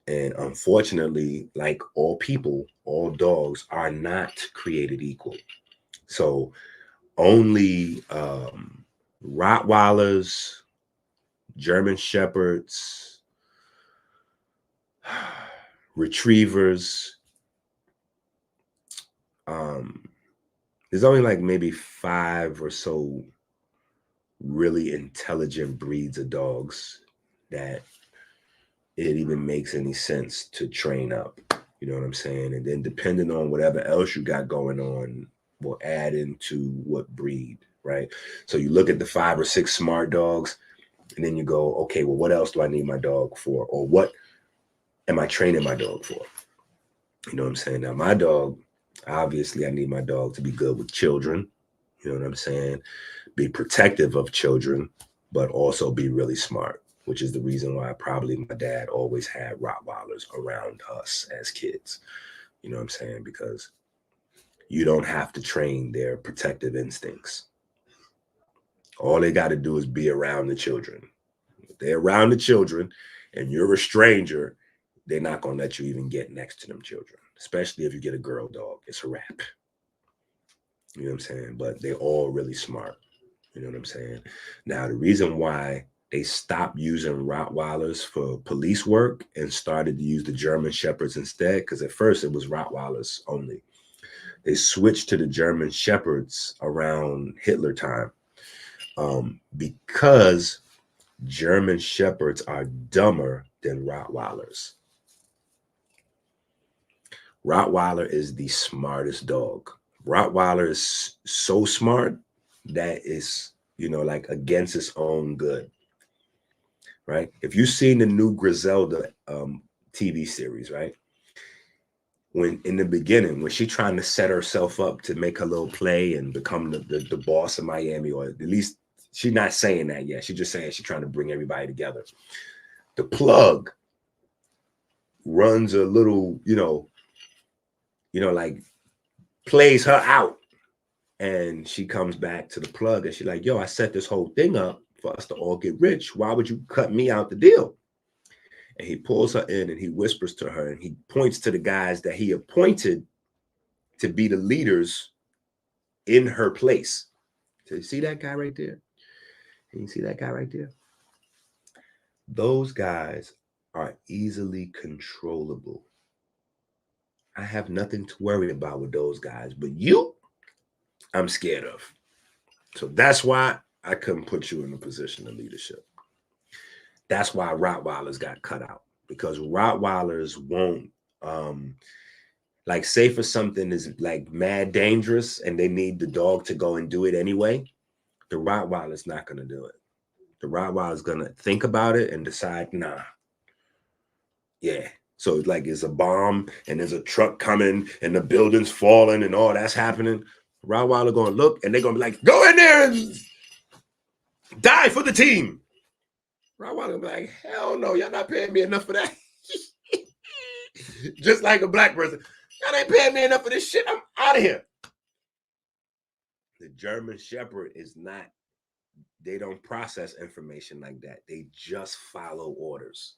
And unfortunately, like all people, all dogs are not created equal. So only Rottweilers, German Shepherds, Retrievers. There's only like maybe 5 or so really intelligent breeds of dogs that it even makes any sense to train up. You know what I'm saying? And then depending on whatever else you got going on, will add into what breed, right? So you look at the 5 or 6 smart dogs, and then you go, okay, well, what else do I need my dog for? Or what am I training my dog for? You know what I'm saying? Now, my dog, obviously, I need my dog to be good with children. You know what I'm saying? Be protective of children, but also be really smart, which is the reason why probably my dad always had Rottweilers around us as kids. You know what I'm saying? Because you don't have to train their protective instincts. All they got to do is be around the children. If they're around the children and you're a stranger, they're not going to let you even get next to them children, especially if you get a girl dog. It's a wrap. You know what I'm saying? But they're all really smart. You know what I'm saying? Now, the reason why they stopped using Rottweilers for police work and started to use the German Shepherds instead, because at first it was Rottweilers only. They switched to the German Shepherds around Hitler time because German Shepherds are dumber than Rottweilers. Rottweiler is the smartest dog. Rottweiler is so smart that is, you know, like against its own good, right? If you've seen the new Griselda TV series, right? When in the beginning, when she's trying to set herself up to make her little play and become the boss of Miami, or at least she's not saying that yet. She's just saying she's trying to bring everybody together. The plug runs a little, like plays her out. And she comes back to the plug and she's like, yo, I set this whole thing up for us to all get rich. Why would you cut me out the deal? And he pulls her in and he whispers to her and he points to the guys that he appointed to be the leaders in her place. So you see that guy right there? Can you see that guy right there? Those guys are easily controllable. I have nothing to worry about with those guys, but you, I'm scared of. So that's why I couldn't put you in a position of leadership. That's why Rottweilers got cut out, because Rottweilers won't, like say for something is like mad dangerous and they need the dog to go and do it anyway, the Rottweiler's not going to do it. The Rottweiler's going to think about it and decide, nah. Yeah. So it's like it's a bomb and there's a truck coming and the building's falling and all that's happening. Rottweiler going to look and they're going to be like, go in there and die for the team. Rottweiler be like, hell no, y'all not paying me enough for that. Just like a black person. Y'all ain't paying me enough for this shit. I'm out of here. The German Shepherd is not, they don't process information like that. They just follow orders.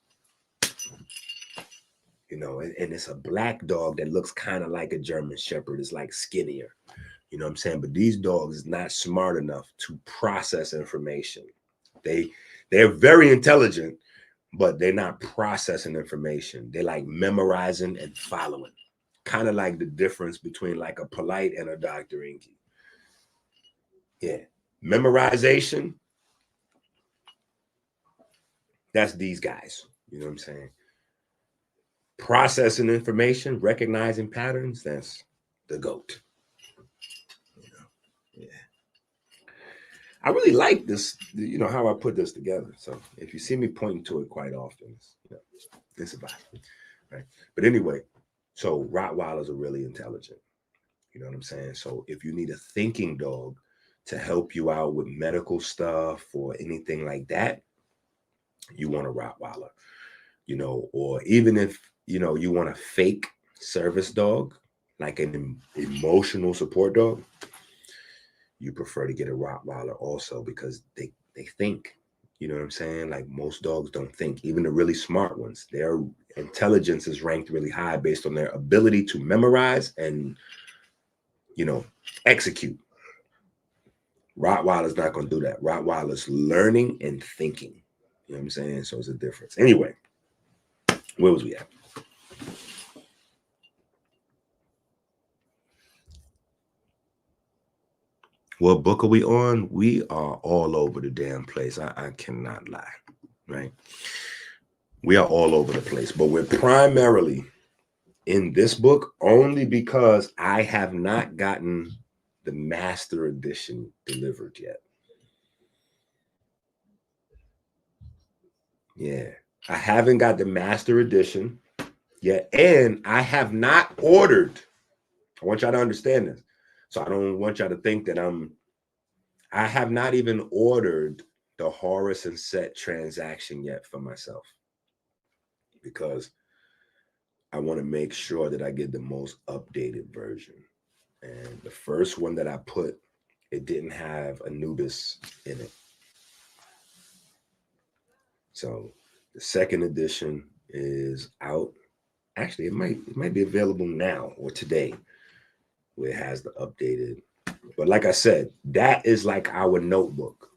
You know, and it's a black dog that looks kind of like a German Shepherd. It's like skinnier. You know what I'm saying? But these dogs is not smart enough to process information. They're very intelligent, but they're not processing information. They're like memorizing and following. Kind of like the difference between like a polite and a Dr. EnQi. Yeah. Memorization, that's these guys. You know what I'm saying? Processing information, recognizing patterns, that's the GOAT. You know? Yeah. I really like this, you know, how I put this together. So if you see me pointing to it quite often, it's about it, right? But anyway, so Rottweilers are really intelligent. You know what I'm saying? So if you need a thinking dog to help you out with medical stuff or anything like that, you want a Rottweiler, you know, or even if, you know, you want a fake service dog, like an emotional support dog, you prefer to get a Rottweiler also because they think. You know what I'm saying? Like most dogs don't think, even the really smart ones. Their intelligence is ranked really high based on their ability to memorize and, you know, execute. Rottweiler's not going to do that. Rottweiler's learning and thinking. You know what I'm saying? So it's a difference. Anyway, where was we at? What book are we on? We are all over the damn place. I cannot lie, right? We are all over the place, but we're primarily in this book only because I have not gotten the master edition delivered yet. Yeah, I haven't got the master edition yet, and I have not ordered. I want y'all to understand this. So I don't want y'all to think that I have not even ordered the Horus and Set transaction yet for myself because I want to make sure that I get the most updated version. And the first one that I put, it didn't have Anubis in it. So the second edition is out. Actually, it might be available now or today, where it has the updated. But like I said, that is like our notebook.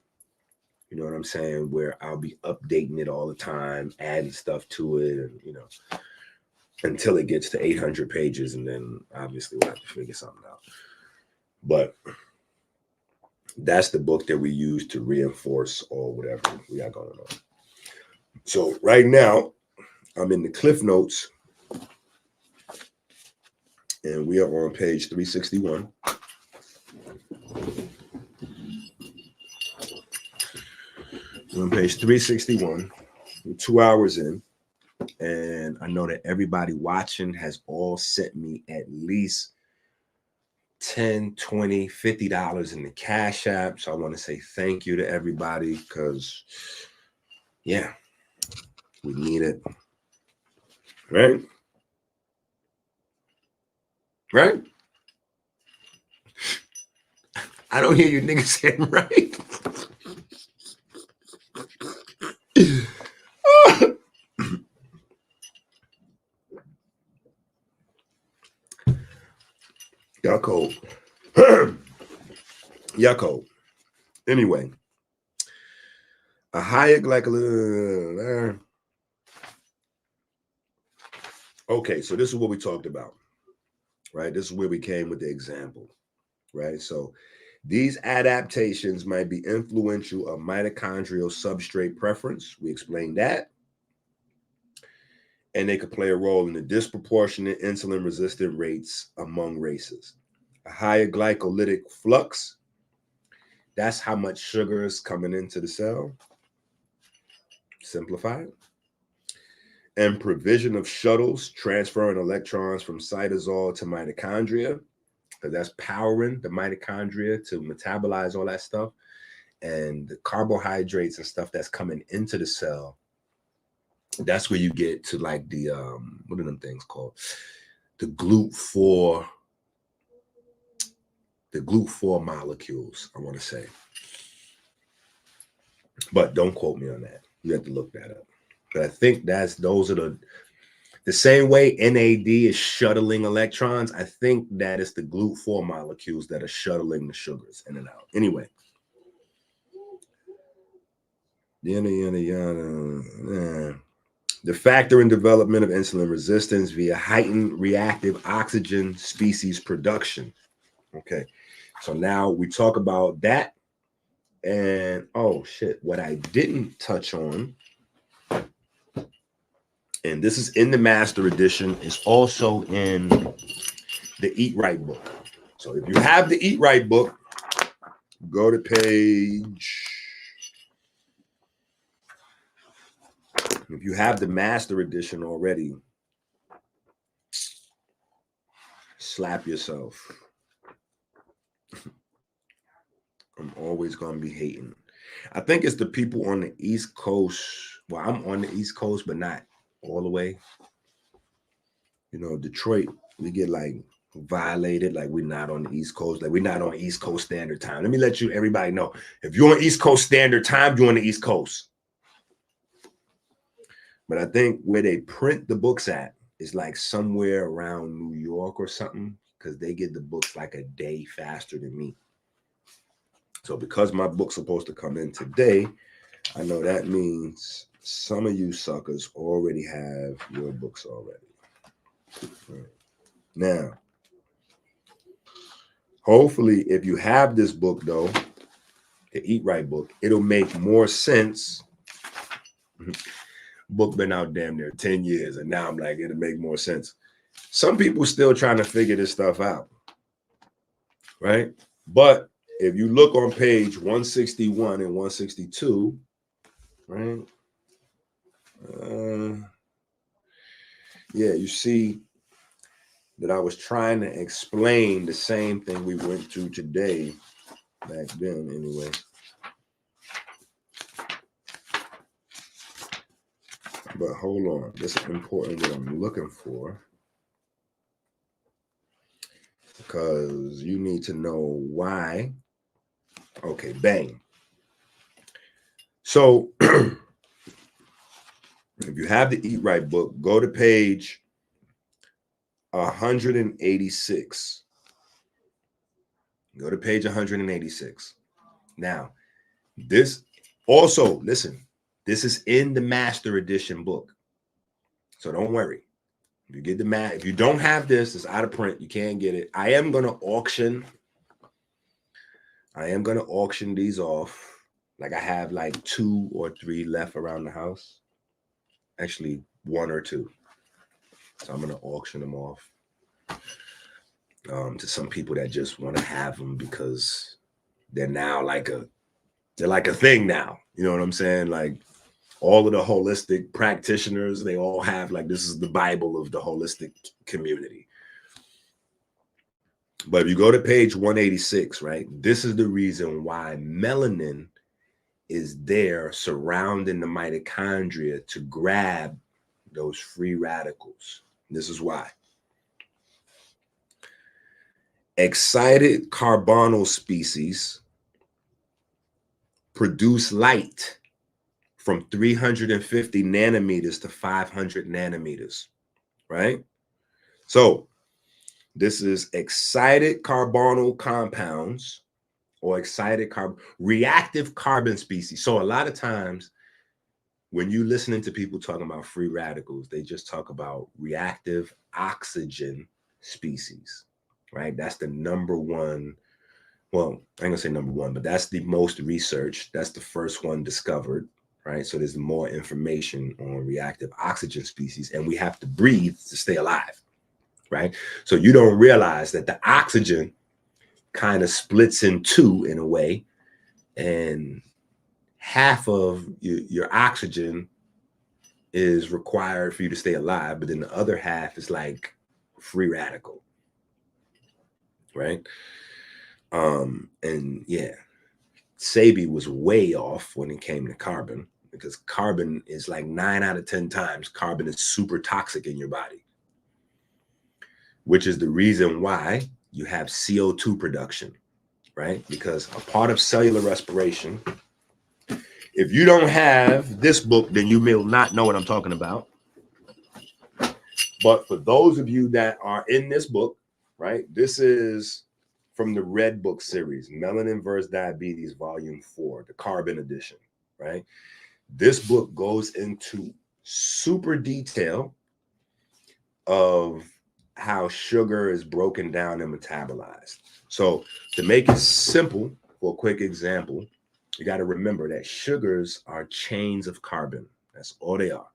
You know what I'm saying? Where I'll be updating it all the time, adding stuff to it, and you know, until it gets to 800 pages, and then obviously we'll have to figure something out. But that's the book that we use to reinforce or whatever we got going on. So right now, I'm in the Cliff Notes, and we are on page 361. We're on page 361. We're 2 hours in, and I know that everybody watching has all sent me at least $10, $20, $50 in the Cash App. So I want to say thank you to everybody because, yeah, we need it. Right? Right? I don't hear you niggas saying right. Y'all cold. Y'all cold. Anyway, a higher glycolytic. Okay, so this is what we talked about, right? This is where we came with the example, right? So these adaptations might be influential of mitochondrial substrate preference. We explained that. And they could play a role in the disproportionate insulin resistant rates among races. A higher glycolytic flux, that's how much sugar is coming into the cell. Simplified. And provision of shuttles transferring electrons from cytosol to mitochondria, because that's powering the mitochondria to metabolize all that stuff. And the carbohydrates and stuff that's coming into the cell, that's where you get to like the, what are them things called? The GLUT4 molecules, I want to say. But don't quote me on that. You have to look that up. But I think those are the same way NAD is shuttling electrons. I think that it's the GLUT4 molecules that are shuttling the sugars in and out. Anyway. Yada, yada, yada. The factor in development of insulin resistance via heightened reactive oxygen species production. Okay, so now we talk about that. And oh shit, what I didn't touch on, and this is in the master edition, is also in the Eat Right book. So if you have the Eat Right book, go to page. If you have the master edition already, slap yourself. I'm always going to be hating. I think it's the people on the East Coast. Well, I'm on the East Coast, but not all the way. You know, Detroit, we get like violated, like we're not on the East Coast, like we're not on East Coast Standard Time. Let me let everybody know. If you're on East Coast Standard Time, you're on the East Coast. But I think where they print the books at is like somewhere around New York or something, because they get the books like a day faster than me. So because my book's supposed to come in today, I know that means some of you suckers already have your books already. Right. Now, hopefully, if you have this book, though, the Eat Right book, it'll make more sense. Book been out damn near 10 years, and now I'm like, it'll make more sense. Some people still trying to figure this stuff out, right? But if you look on page 161 and 162, right? Yeah, you see that I was trying to explain the same thing we went through today, back then anyway. But hold on, this is important what I'm looking for, because you need to know why. Okay, bang. So if you have the Eat Right book, go to page 186. Go to page 186. Now, this also, listen, this is in the master edition book. So don't worry. If you get the if you don't have this, it's out of print. You can't get it. I am going to auction these off. Like I have like 2 or 3 left around the house. Actually, 1 or 2. So I'm going to auction them off to some people that just want to have them because they're now like a thing now. You know what I'm saying? Like all of the holistic practitioners, they all have like, this is the Bible of the holistic community. But if you go to page 186, right, this is the reason why melanin is there surrounding the mitochondria to grab those free radicals. This is why. Excited carbonyl species produce light from 350 nanometers to 500 nanometers, right? So this is excited carbonyl compounds or reactive carbon species. So a lot of times when you listening to people talking about free radicals, they just talk about reactive oxygen species, right? That's the number one. Well, I ain't gonna say number one, but that's the most researched. That's the first one discovered, right? So there's more information on reactive oxygen species, and we have to breathe to stay alive, right? So you don't realize that the oxygen kind of splits in two in a way, and half of your oxygen is required for you to stay alive, but then the other half is like free radical, right? And yeah, Sebi was way off when it came to carbon, because carbon is like 9 out of 10 times carbon is super toxic in your body, which is the reason why you have CO2 production, right? Because a part of cellular respiration, if you don't have this book, then you will not know what I'm talking about. But for those of you that are in this book, right, this is from the Red Book series, Melanin vs. Diabetes, Volume 4, the Carbon Edition, right? This book goes into super detail of how sugar is broken down and metabolized. So to make it simple, for a quick example, you got to remember that sugars are chains of carbon. That's all they are,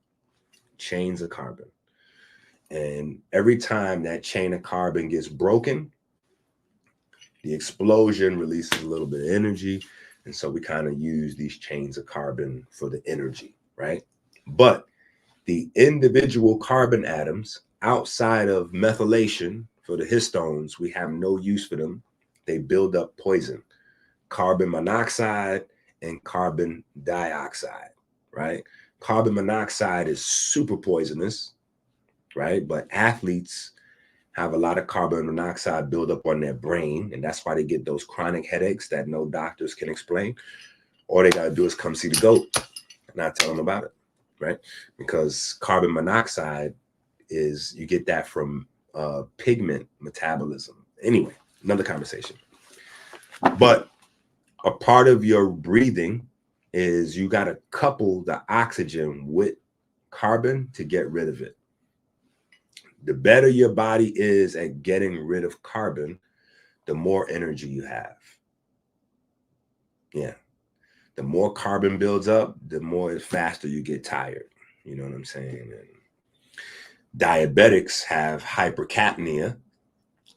chains of carbon. And every time that chain of carbon gets broken, the explosion releases a little bit of energy. And so we kind of use these chains of carbon for the energy, right? But the individual carbon atoms outside of methylation for the histones, we have no use for them. They build up poison, carbon monoxide and carbon dioxide, right? Carbon monoxide is super poisonous, right? But athletes have a lot of carbon monoxide build up on their brain, and that's why they get those chronic headaches that no doctors can explain. All they got to do is come see the GOAT and I tell them about it, right? Because carbon monoxide is, you get that from pigment metabolism. Anyway, another conversation. But a part of your breathing is you got to couple the oxygen with carbon to get rid of it. The better your body is at getting rid of carbon, the more energy you have. Yeah. The more carbon builds up, the more faster you get tired. You know what I'm saying? And diabetics have hypercapnia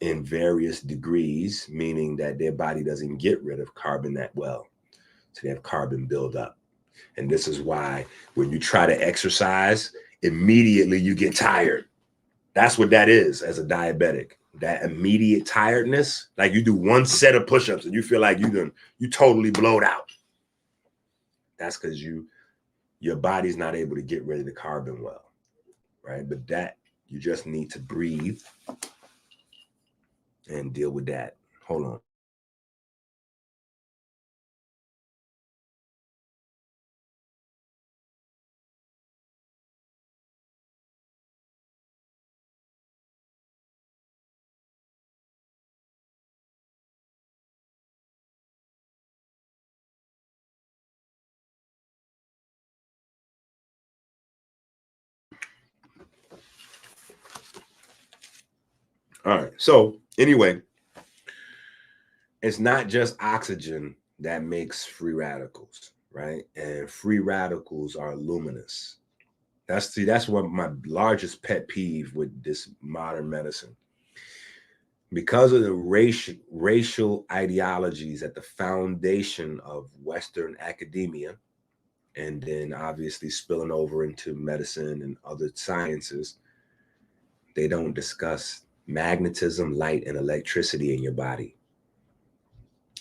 in various degrees, meaning that their body doesn't get rid of carbon that well. So they have carbon build up. And this is why when you try to exercise, immediately you get tired. That's what that is as a diabetic. That immediate tiredness, like you do one set of push-ups and you feel like you totally blowed out. That's because your body's not able to get rid of the carbon well, right? But that, you just need to breathe and deal with that. Hold on. All right. So anyway, it's not just oxygen that makes free radicals, right? And free radicals are luminous. That's what my largest pet peeve with this modern medicine. Because of the racial ideologies at the foundation of Western academia, and then obviously spilling over into medicine and other sciences, they don't discuss magnetism, light, and electricity in your body.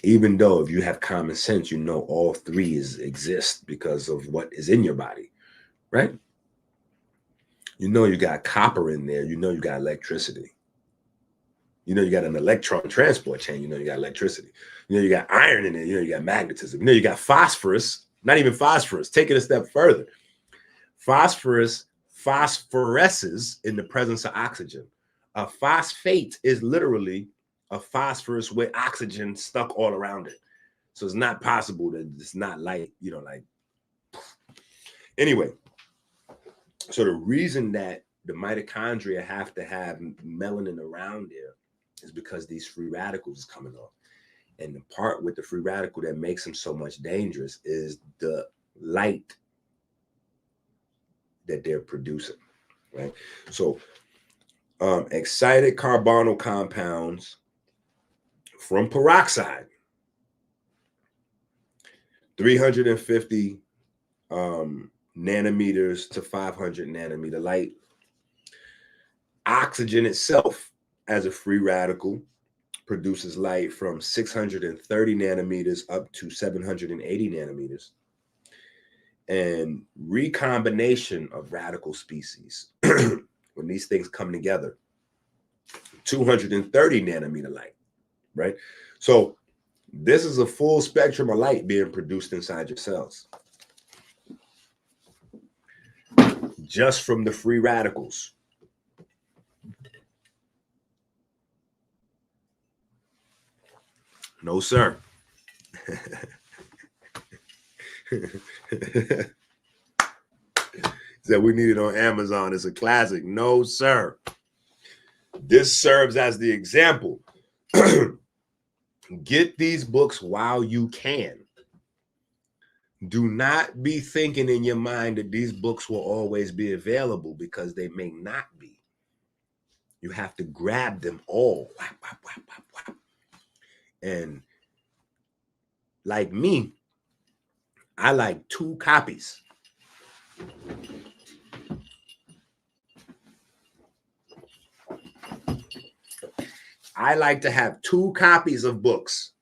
Even though if you have common sense, you know all three exist because of what is in your body, right? You know you got copper in there, you know you got electricity. You know you got an electron transport chain, you know you got electricity. You know you got iron in there, you know you got magnetism. You know you got phosphorus, not even phosphorus, take it a step further. Phosphorus phosphoresces in the presence of oxygen. A phosphate is literally a phosphorus with oxygen stuck all around it. So it's not possible that it's not light, you know, like. Anyway, so the reason that the mitochondria have to have melanin around there is because these free radicals is coming off. And the part with the free radical that makes them so much dangerous is the light that they're producing, right? So excited carbonyl compounds from peroxide, 350 nanometers to 500 nanometer light. Oxygen itself, as a free radical, produces light from 630 nanometers up to 780 nanometers. And recombination of radical species, when these things come together, 230 nanometer light, right? So this is a full spectrum of light being produced inside your cells, just from the free radicals. No, sir. Said we need it on Amazon. It's a classic. No, sir. This serves as the example. Get these books while you can. Do not be thinking in your mind that these books will always be available, because they may not be. You have to grab them all. Whap, whap, whap, whap, whap. And like me, I like 2 copies. I like to have 2 copies of books.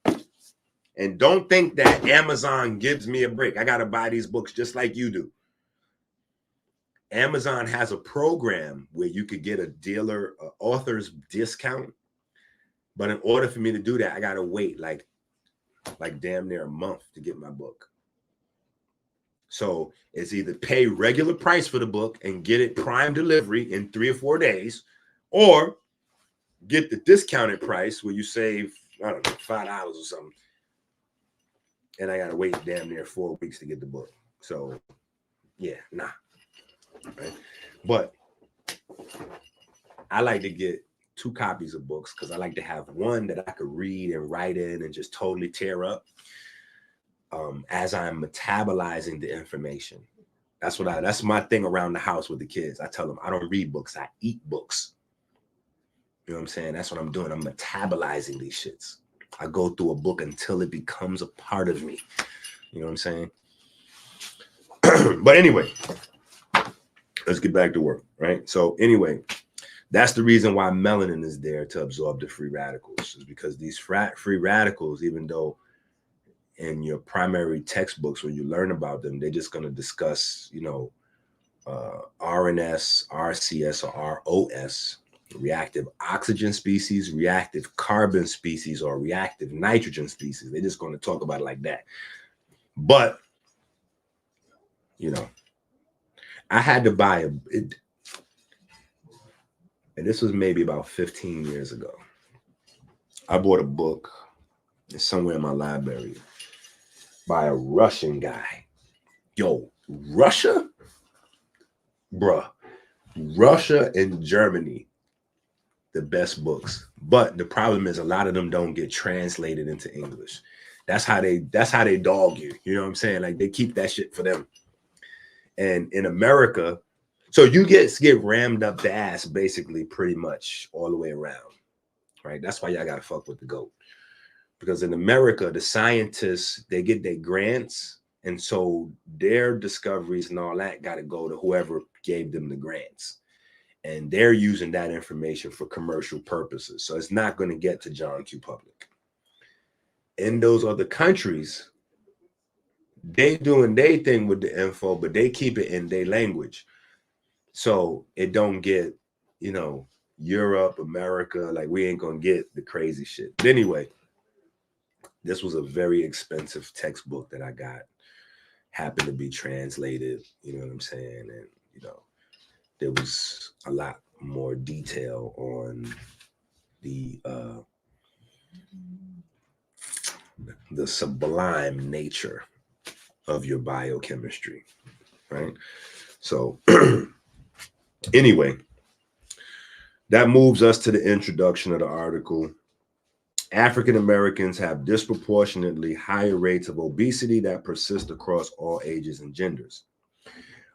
And don't think that Amazon gives me a break. I got to buy these books just like you do. Amazon has a program where you could get a dealer, author's discount. But in order for me to do that, I got to wait like damn near a month to get my book. So it's either pay regular price for the book and get it prime delivery in 3 or 4 days, or get the discounted price where you save, I don't know, $5 or something. And I got to wait damn near 4 weeks to get the book. So yeah, nah. Right? But I like to get 2 copies of books because I like to have one that I could read and write in and just totally tear up as I'm metabolizing the information. That's my thing around the house with the kids. I tell them I don't read books, I eat books. You know what I'm saying? That's what I'm doing. I'm metabolizing these shits. I go through a book until it becomes a part of me. You know what I'm saying? But anyway, let's get back to work, right? So anyway, that's the reason why melanin is there, to absorb the free radicals, is because these free radicals, even though in your primary textbooks when you learn about them, they're just going to discuss, you know, RNS, RCS, or ROS, reactive oxygen species, reactive carbon species, or reactive nitrogen species. They're just going to talk about it like that. But, you know, I had to buy and this was maybe about 15 years ago. I bought a book, it's somewhere in my library, by a Russian guy. Yo, Russia? Bruh. Russia and Germany, the best books. But the problem is a lot of them don't get translated into English. That's how they dog you. You know what I'm saying? Like, they keep that shit for them. And in America, so you get rammed up the ass basically pretty much all the way around, right? That's why y'all gotta fuck with the GOAT. Because in America, the scientists, they get their grants, and so their discoveries and all that got to go to whoever gave them the grants. And they're using that information for commercial purposes. So it's not going to get to John Q. Public. In those other countries, they doing their thing with the info, but they keep it in their language. So it don't get, you know, Europe, America, like we ain't going to get the crazy shit. But anyway, this was a very expensive textbook that I got, happened to be translated, you know what I'm saying? And, you know, there was a lot more detail on the sublime nature of your biochemistry, right? So anyway, that moves us to the introduction of the article. African Americans have disproportionately higher rates of obesity that persist across all ages and genders.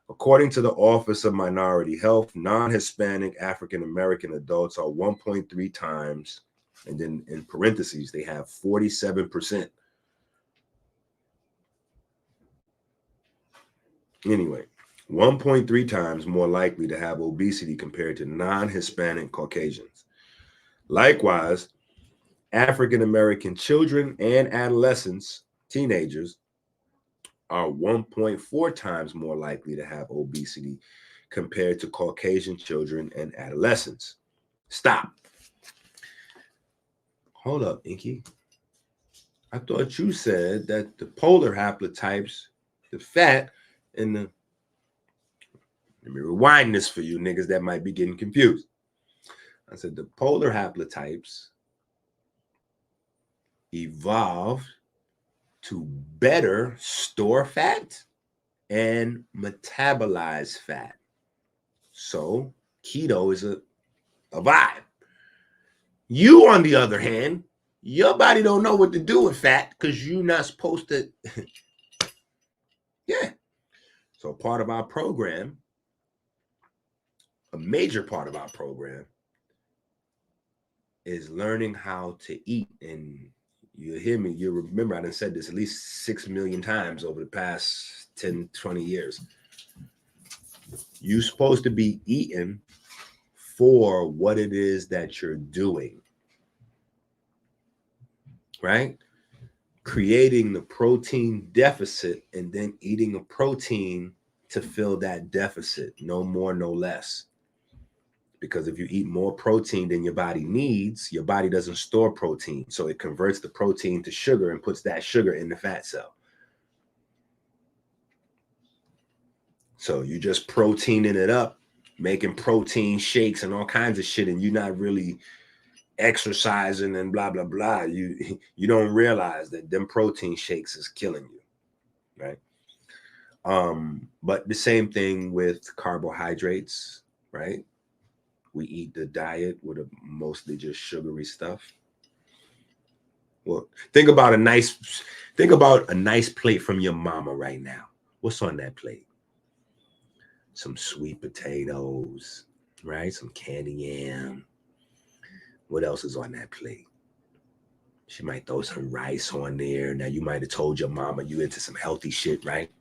According to the Office of Minority Health, non-Hispanic African American adults are 1.3 times, and then in parentheses, they have 47%. Anyway, 1.3 times more likely to have obesity compared to non-Hispanic Caucasians. Likewise, African American children and adolescents, teenagers, are 1.4 times more likely to have obesity compared to Caucasian children and adolescents. Stop. Hold up, EnQi. I thought you said that the polar haplotypes, the fat, and the... Let me rewind this for you niggas that might be getting confused. I said the polar haplotypes evolved to better store fat and metabolize fat. So keto is a vibe. You, on the other hand, your body don't know what to do with fat because you're not supposed to. Yeah. So part of our program, a major part of our program, is learning how to eat. And you hear me, you remember I done said this at least 6 million times over the past 10, 20 years. You're supposed to be eating for what it is that you're doing, right? Creating the protein deficit and then eating a protein to fill that deficit, no more, no less. Because if you eat more protein than your body needs, your body doesn't store protein. So it converts the protein to sugar and puts that sugar in the fat cell. So you're just proteining it up, making protein shakes and all kinds of shit, and you're not really exercising and blah, blah, blah. You don't realize that them protein shakes is killing you, right? But the same thing with carbohydrates, right? We eat the diet with mostly just sugary stuff. Well, think about a nice plate from your mama right now. What's on that plate? Some sweet potatoes, right? Some candy yam. What else is on that plate? She might throw some rice on there. Now you might have told your mama you into some healthy shit, right?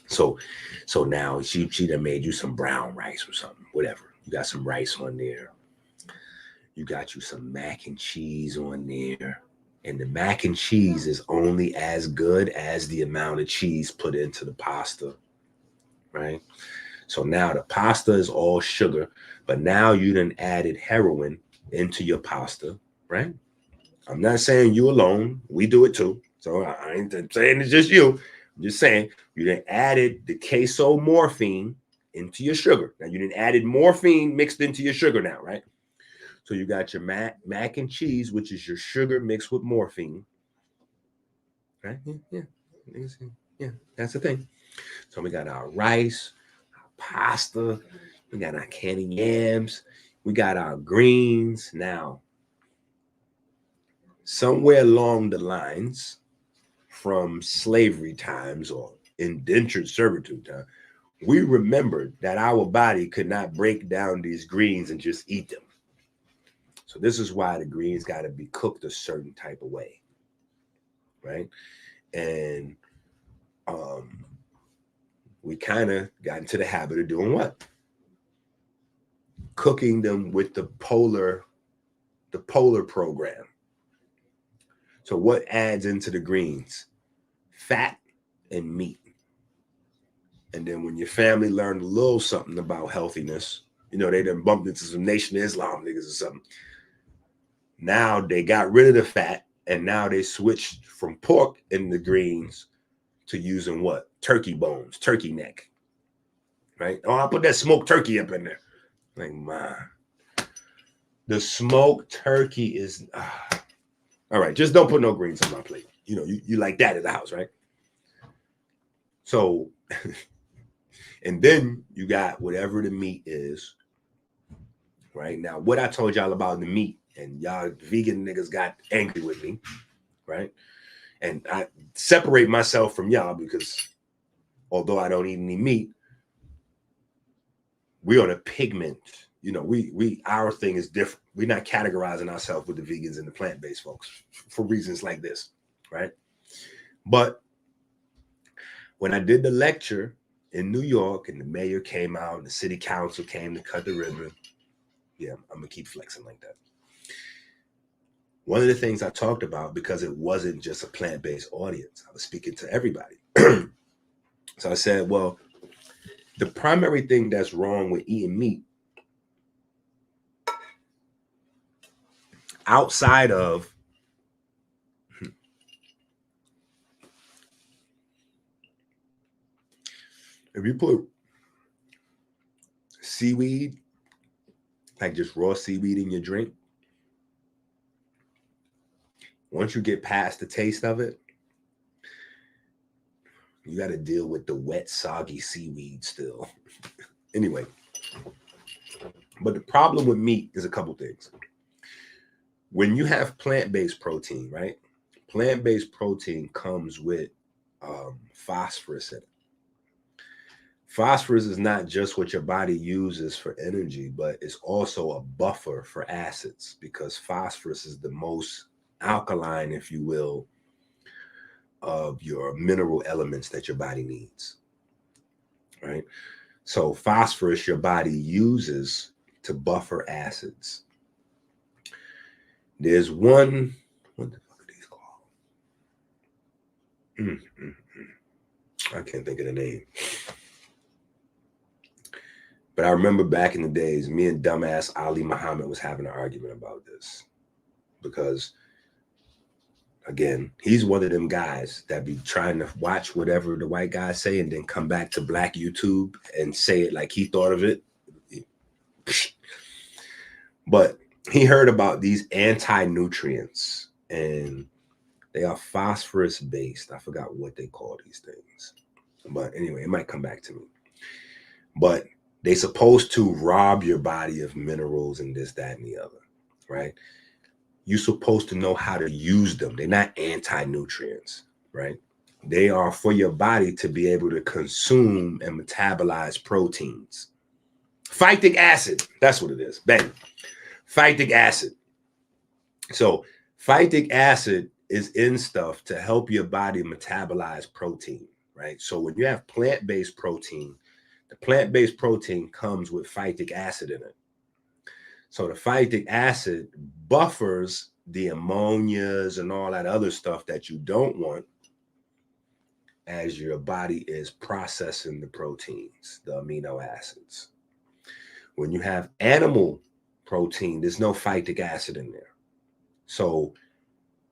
So now she done made you some brown rice or something, whatever. You got some rice on there. You got you some mac and cheese on there. And the mac and cheese is only as good as the amount of cheese put into the pasta, right? So now the pasta is all sugar, but now you done added heroin into your pasta, right? I'm not saying you alone. We do it too. So I ain't saying it's just you. I'm just saying you done added the queso morphine into your sugar. Now you done added morphine mixed into your sugar now, right? So you got your mac and cheese, which is your sugar mixed with morphine, right? Yeah, that's the thing. So we got our rice, our pasta, we got our candy yams, we got our greens. Now, somewhere along the lines from slavery times or indentured servitude time, we remembered that our body could not break down these greens and just eat them. So this is why the greens got to be cooked a certain type of way, right? And we kind of got into the habit of doing what? Cooking them with the polar program. So what adds into the greens? Fat and meat. And then when your family learned a little something about healthiness, you know, they done bumped into some Nation of Islam niggas or something. Now they got rid of the fat and now they switched from pork in the greens to using what? Turkey bones, turkey neck, right? Oh, I'll put that smoked turkey up in there. Like, man, the smoked turkey is, all right, just don't put no greens on my plate. You know, you like that at the house, right? So, and then you got whatever the meat is, right? Now, what I told y'all about the meat, and y'all vegan niggas got angry with me, right? And I separate myself from y'all because although I don't eat any meat, we're on a pigment. You know, our thing is different. We're not categorizing ourselves with the vegans and the plant-based folks for reasons like this, right? But when I did the lecture in New York and the mayor came out and the city council came to cut the ribbon, yeah, I'm gonna keep flexing like that. One of the things I talked about, because it wasn't just a plant-based audience, I was speaking to everybody. So I said, well, the primary thing that's wrong with eating meat outside of if you put seaweed, like just raw seaweed in your drink, once you get past the taste of it, you got to deal with the wet, soggy seaweed still. Anyway, But the problem with meat is a couple things. When you have plant-based protein, right? Plant-based protein comes with phosphorus in it. Phosphorus is not just what your body uses for energy, but it's also a buffer for acids, because phosphorus is the most alkaline, if you will, of your mineral elements that your body needs, right? So phosphorus your body uses to buffer acids. There's one, what the fuck are these called? I can't think of the name. But I remember back in the days, me and dumbass Ali Muhammad was having an argument about this, because again, he's one of them guys that be trying to watch whatever the white guys say and then come back to black YouTube and say it like he thought of it. But he heard about these anti-nutrients, and they are phosphorus based. I forgot what they call these things. But anyway, it might come back to me. But they're supposed to rob your body of minerals and this, that, and the other, right? You're supposed to know how to use them. They're not anti-nutrients, right? They are for your body to be able to consume and metabolize proteins. Phytic acid, that's what it is. Bang. Phytic acid. So phytic acid is in stuff to help your body metabolize protein, right? So when you have plant-based protein, the plant-based protein comes with phytic acid in it. So the phytic acid buffers the ammonias and all that other stuff that you don't want as your body is processing the proteins, the amino acids. When you have animal protein, there's no phytic acid in there. So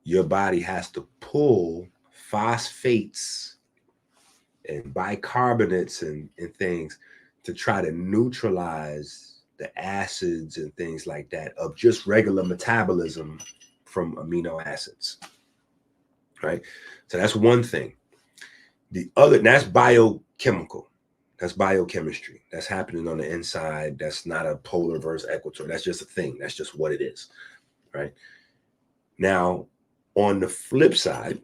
your body has to pull phosphates and bicarbonates and things to try to neutralize the acids and things like that of just regular metabolism from amino acids, right? So that's one thing. The other, that's biochemical. That's biochemistry. That's happening on the inside. That's not a polar versus equator. That's just a thing. That's just what it is, right? Now, on the flip side,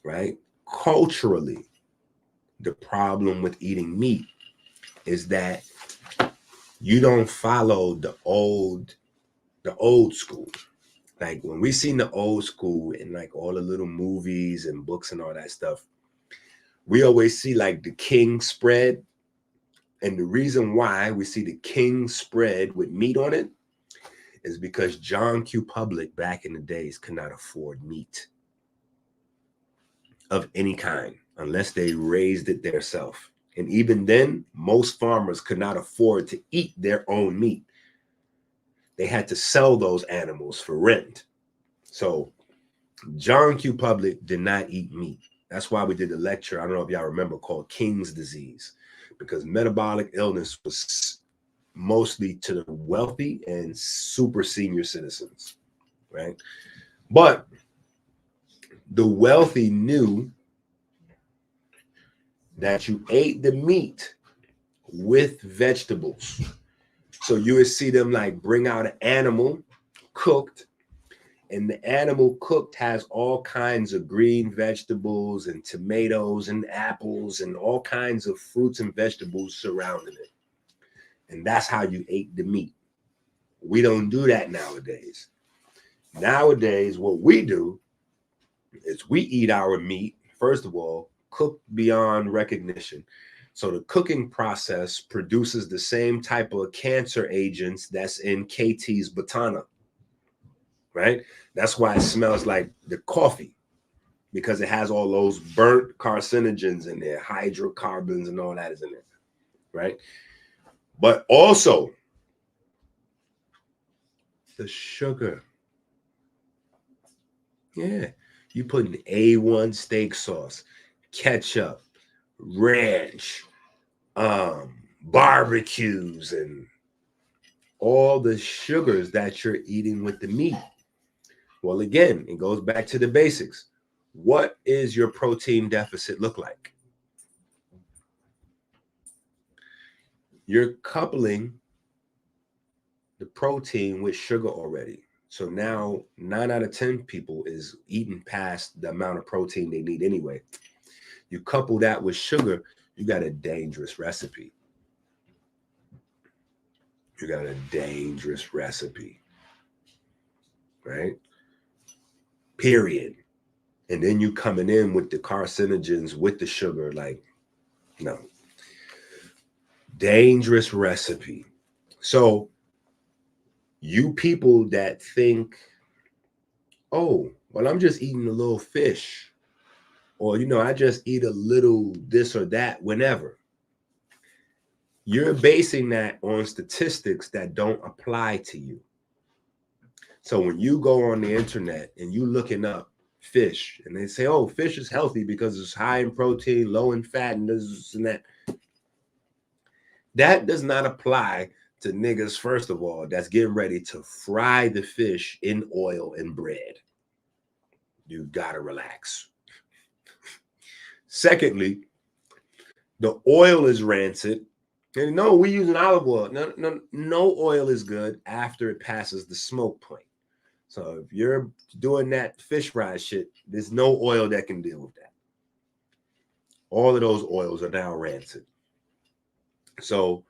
right, culturally, the problem with eating meat is that you don't follow the old school. Like when we seen the old school in like all the little movies and books and all that stuff, we always see like the king spread. And the reason why we see the king spread with meat on it is because John Q. Public back in the days could not afford meat of any kind unless they raised it themselves. And even then, most farmers could not afford to eat their own meat. They had to sell those animals for rent. So John Q. Public did not eat meat. That's why we did a lecture, I don't know if y'all remember, called King's Disease, because metabolic illness was mostly to the wealthy and super senior citizens, right? But the wealthy knew that you ate the meat with vegetables. So you would see them like bring out an animal cooked, and the animal cooked has all kinds of green vegetables and tomatoes and apples and all kinds of fruits and vegetables surrounding it. And that's how you ate the meat. We don't do that nowadays. Nowadays, what we do is we eat our meat, first of all, cooked beyond recognition. So the cooking process produces the same type of cancer agents that's in KT's Botana, right? That's why it smells like the coffee, because it has all those burnt carcinogens in there, hydrocarbons and all that is in there, right? But also the sugar. Yeah, you put in A1 steak sauce, ketchup, ranch, barbecues, and all the sugars that you're eating with the meat. Well, again, it goes back to the basics. What is your protein deficit look like? You're coupling the protein with sugar already. So now 9 out of 10 people is eating past the amount of protein they need anyway. You couple that with sugar, you got a dangerous recipe. You got a dangerous recipe, right? Period. And then you coming in with the carcinogens, with the sugar, like, no. Dangerous recipe. So you people that think, oh, well, I'm just eating a little fish, or, you know, I just eat a little this or that whenever. You're basing that on statistics that don't apply to you. So when you go on the internet and you looking up fish and they say, oh, fish is healthy because it's high in protein, low in fat, and this and that. That does not apply to niggas, first of all, that's getting ready to fry the fish in oil and bread. You gotta relax. Secondly, the oil is rancid. And no, we're using olive oil. No oil is good after it passes the smoke point. So if you're doing that fish fry shit, there's no oil that can deal with that. All of those oils are now rancid. So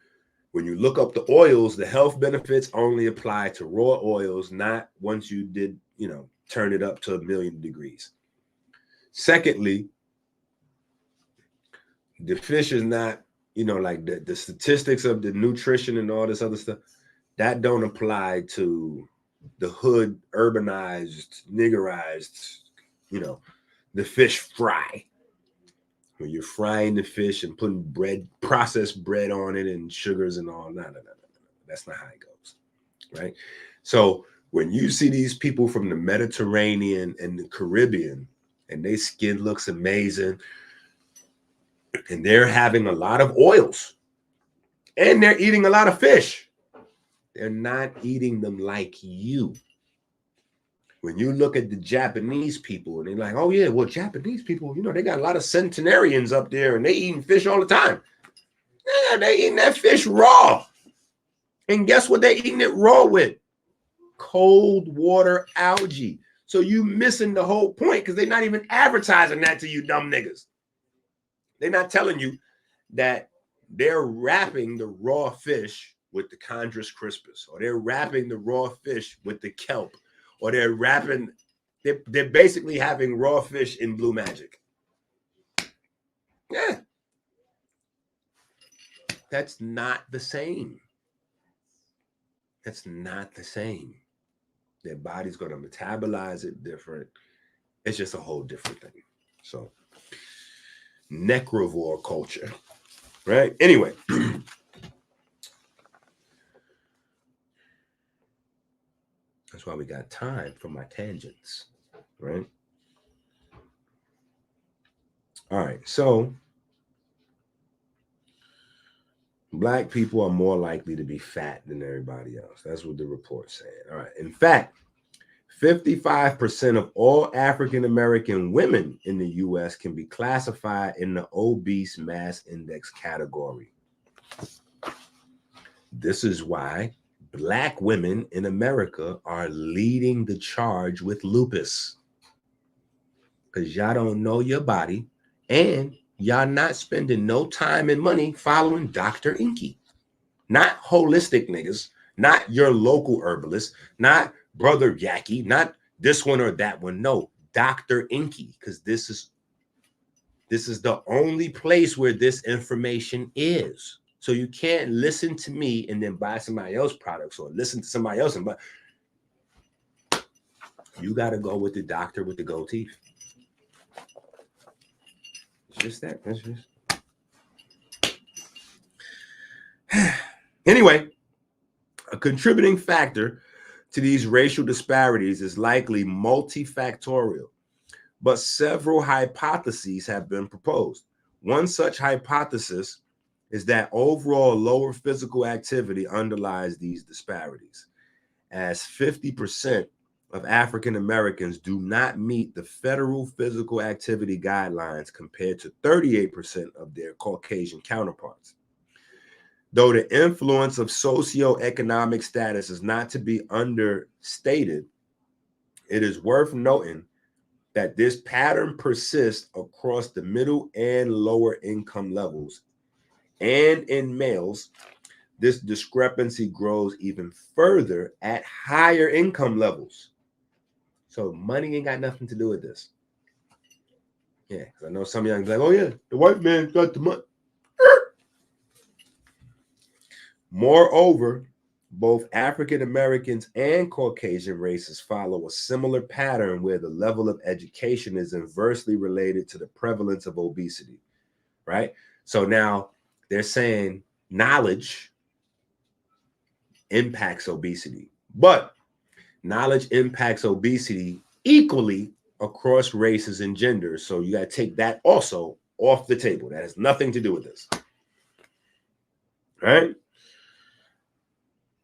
when you look up the oils, the health benefits only apply to raw oils, not once you did, you know, turn it up to 1,000,000 degrees. Secondly, the fish is not, you know, like the statistics of the nutrition and all this other stuff, that don't apply to the hood, urbanized, niggerized, you know, the fish fry. When you're frying the fish and putting bread, processed bread on it and sugars and all, no. That's not how it goes, right? So when you see these people from the Mediterranean and the Caribbean and their skin looks amazing and they're having a lot of oils and they're eating a lot of fish, they're not eating them like you. When you look at the Japanese people and they're like, oh yeah, well, Japanese people, you know, they got a lot of centenarians up there and they eating fish all the time. Yeah, they eating that fish raw. And guess what they're eating it raw with? Cold water algae. So you missing the whole point because they're not even advertising that to you dumb niggas. They're not telling you that they're wrapping the raw fish with the Chondrus crispus, or they're wrapping the raw fish with the kelp, or they're wrapping, they're basically having raw fish in Blue Magic. Yeah. That's not the same. That's not the same. Their body's going to metabolize it different. It's just a whole different thing. So, necrovore culture, right? Anyway. That's why we got time for my tangents, right? All right, so Black people are more likely to be fat than everybody else. That's what the report's saying. All right, in fact, 55% of all African American women in the U.S. can be classified in the obese mass index category. This is why Black women in America are leading the charge with lupus. Because y'all don't know your body and y'all not spending no time and money following Dr. EnQi. Not holistic niggas, not your local herbalist, not Brother Yaki, not this one or that one. No, Dr. EnQi, because this is the only place where this information is. So you can't listen to me and then buy somebody else's products or listen to somebody else and buy. You got to go with the doctor with the gold teeth. It's just that. That's just. Anyway, a contributing factor to these racial disparities is likely multifactorial, but several hypotheses have been proposed. One such hypothesis is that overall lower physical activity underlies these disparities, as 50% of African Americans do not meet the federal physical activity guidelines compared to 38% of their Caucasian counterparts. Though the influence of socioeconomic status is not to be understated, it is worth noting that this pattern persists across the middle and lower income levels. And in males, this discrepancy grows even further at higher income levels. So money ain't got nothing to do with this. Yeah, I know some young like, oh yeah, the white man got the money. Moreover, both African Americans and Caucasian races follow a similar pattern where the level of education is inversely related to the prevalence of obesity, right? So now they're saying knowledge impacts obesity, but knowledge impacts obesity equally across races and genders. So you got to take that also off the table. That has nothing to do with this, right?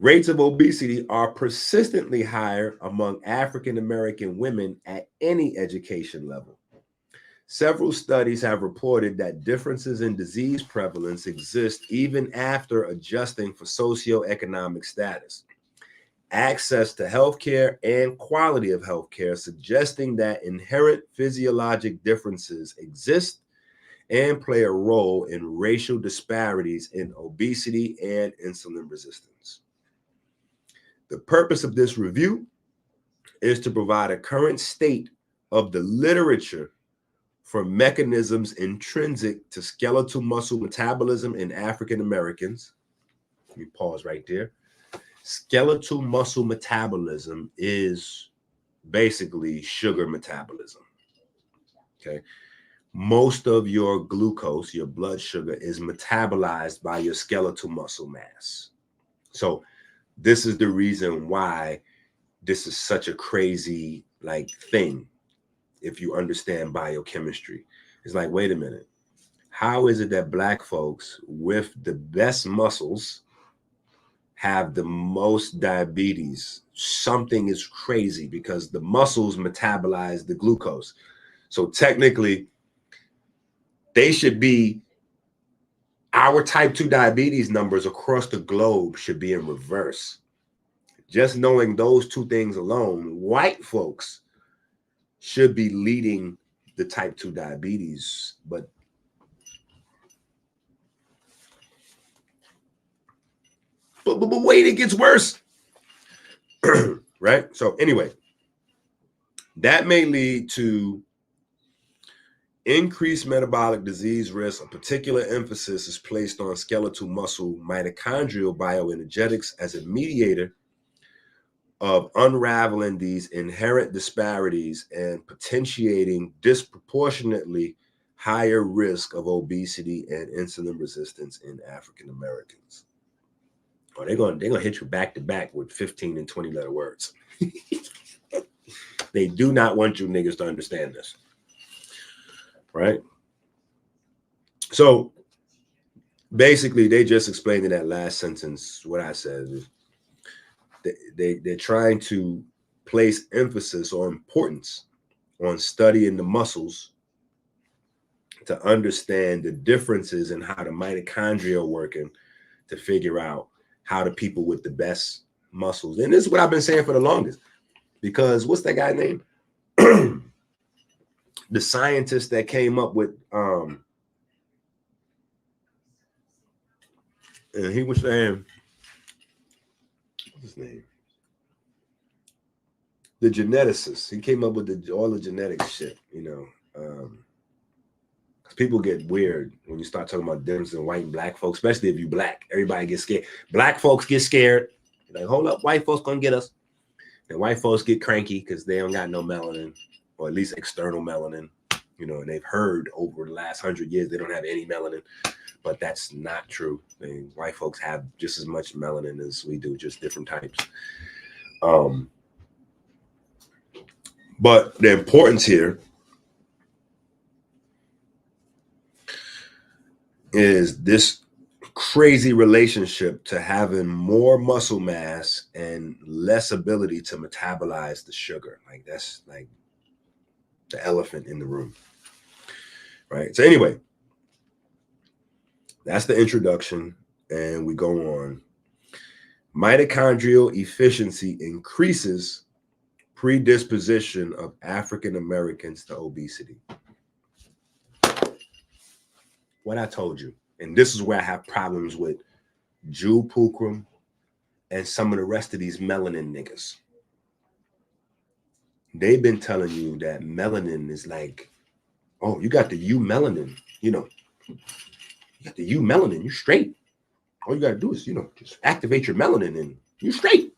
Rates of obesity are persistently higher among African American women at any education level. Several studies have reported that differences in disease prevalence exist even after adjusting for socioeconomic status, access to healthcare, and quality of healthcare, suggesting that inherent physiologic differences exist and play a role in racial disparities in obesity and insulin resistance. The purpose of this review is to provide a current state of the literature for mechanisms intrinsic to skeletal muscle metabolism in African Americans. Let me pause right there. Skeletal muscle metabolism is basically sugar metabolism. Okay. Most of your glucose, your blood sugar, is metabolized by your skeletal muscle mass. So this is the reason why this is such a crazy thing. If you understand biochemistry, it's like, wait a minute, how is it that black folks with the best muscles have the most diabetes? Something is crazy because the muscles metabolize the glucose. So technically, they should be, our type 2 diabetes numbers across the globe should be in reverse. Just knowing those two things alone, white folks should be leading the type 2 diabetes, but wait, it gets worse. Right? So anyway, that may lead to increased metabolic disease risk. A particular emphasis is placed on skeletal muscle mitochondrial bioenergetics as a mediator of unraveling these inherent disparities and potentiating disproportionately higher risk of obesity and insulin resistance in African Americans. Oh, they're gonna hit you back to back with 15 and 20 letter words. They do not want you niggas to understand this, right? So basically, they just explained in that last sentence what I said. They're trying to place emphasis or importance on studying the muscles to understand the differences in how the mitochondria are working, to figure out how the people with the best muscles. And this is what I've been saying for the longest, because what's that guy name? The scientist that came up with and he was saying, what's his name? The geneticist. He came up with all the genetic shit, because people get weird when you start talking about difference in white and black folks, especially if you black. Everybody gets scared. Black folks get scared. Like, hold up, white folks gonna get us. And white folks get cranky because they don't got no melanin, or at least external melanin, and they've heard over the last 100 years they don't have any melanin, but that's not true. White folks have just as much melanin as we do, just different types. But the importance here is this crazy relationship to having more muscle mass and less ability to metabolize the sugar. Like, that's like the elephant in the room, right? So anyway, that's the introduction. And we go on. Mitochondrial efficiency increases predisposition of African Americans to obesity. What I told you. And this is where I have problems with Jew Pulcrum and some of the rest of these melanin niggas. They've been telling you that melanin is like, oh, you got the U melanin, you got the U melanin, you straight. All you got to do is, just activate your melanin and you straight.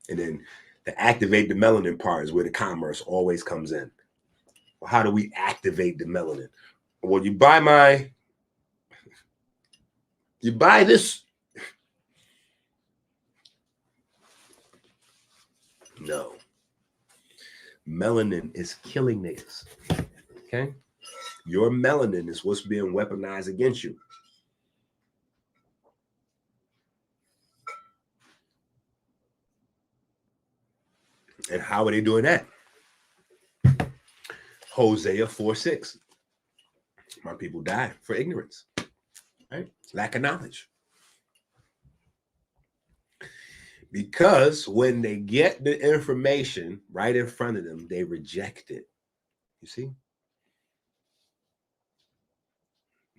And then the activate the melanin part is where the commerce always comes in. Well, how do we activate the melanin? Well, you buy this. No. Melanin is killing niggas. Okay? Your melanin is what's being weaponized against you. And how are they doing that? Hosea 4:6. My people die for ignorance, right? Lack of knowledge. Because when they get the information right in front of them, they reject it. You see?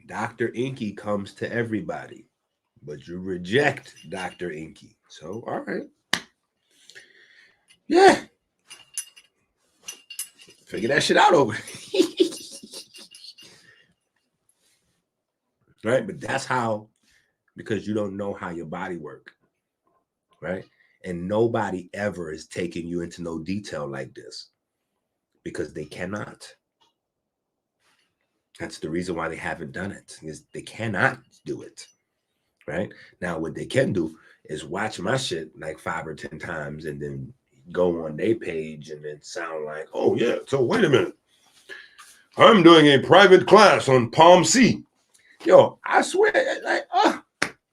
Dr. EnQi comes to everybody, but you reject Dr. EnQi. So, all right. Yeah. Figure that shit out over. Right? But that's how, because you don't know how your body works. Right? And nobody ever is taking you into no detail like this because they cannot. That's the reason why they haven't done it, is they cannot do it. Right? Now, what they can do is watch my shit like 5 or 10 times and then go on their page and then sound like, oh, yeah, so wait a minute. I'm doing a private class on Palm C. Yo, I swear, like,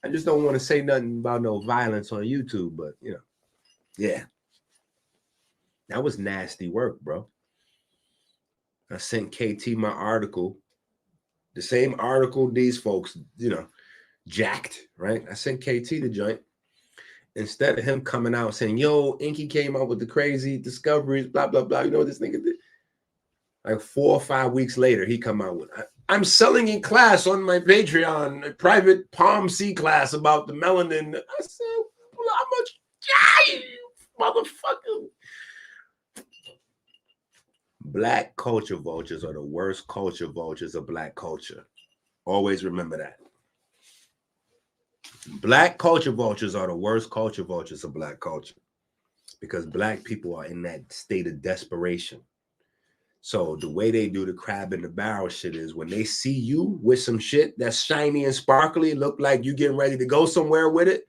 I just don't want to say nothing about no violence on YouTube, but, yeah. That was nasty work, bro. I sent KT my article, the same article these folks, jacked, right? I sent KT the joint. Instead of him coming out saying, yo, EnQi came out with the crazy discoveries, blah, blah, blah. You know what this nigga did? Like 4 or 5 weeks later, he come out with, I'm selling a class on my Patreon, a private Palm C class about the melanin. I said, well, how much? Motherfucker. Black culture vultures are the worst culture vultures of black culture. Always remember that. Black culture vultures are the worst culture vultures of black culture because black people are in that state of desperation. So the way they do the crab in the barrel shit is when they see you with some shit that's shiny and sparkly, look like you getting ready to go somewhere with it,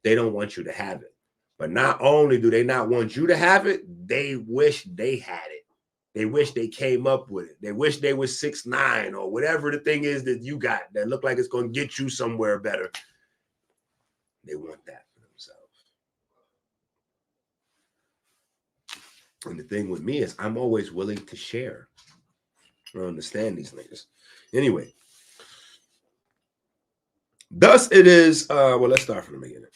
they don't want you to have it. But not only do they not want you to have it, they wish they had it. They wish they came up with it. They wish they was 6'9" or whatever the thing is that you got that look like it's going to get you somewhere better. They want that for themselves. And the thing with me is I'm always willing to share. I don't understand these niggas. Anyway. Thus it is, well, let's start from the beginning.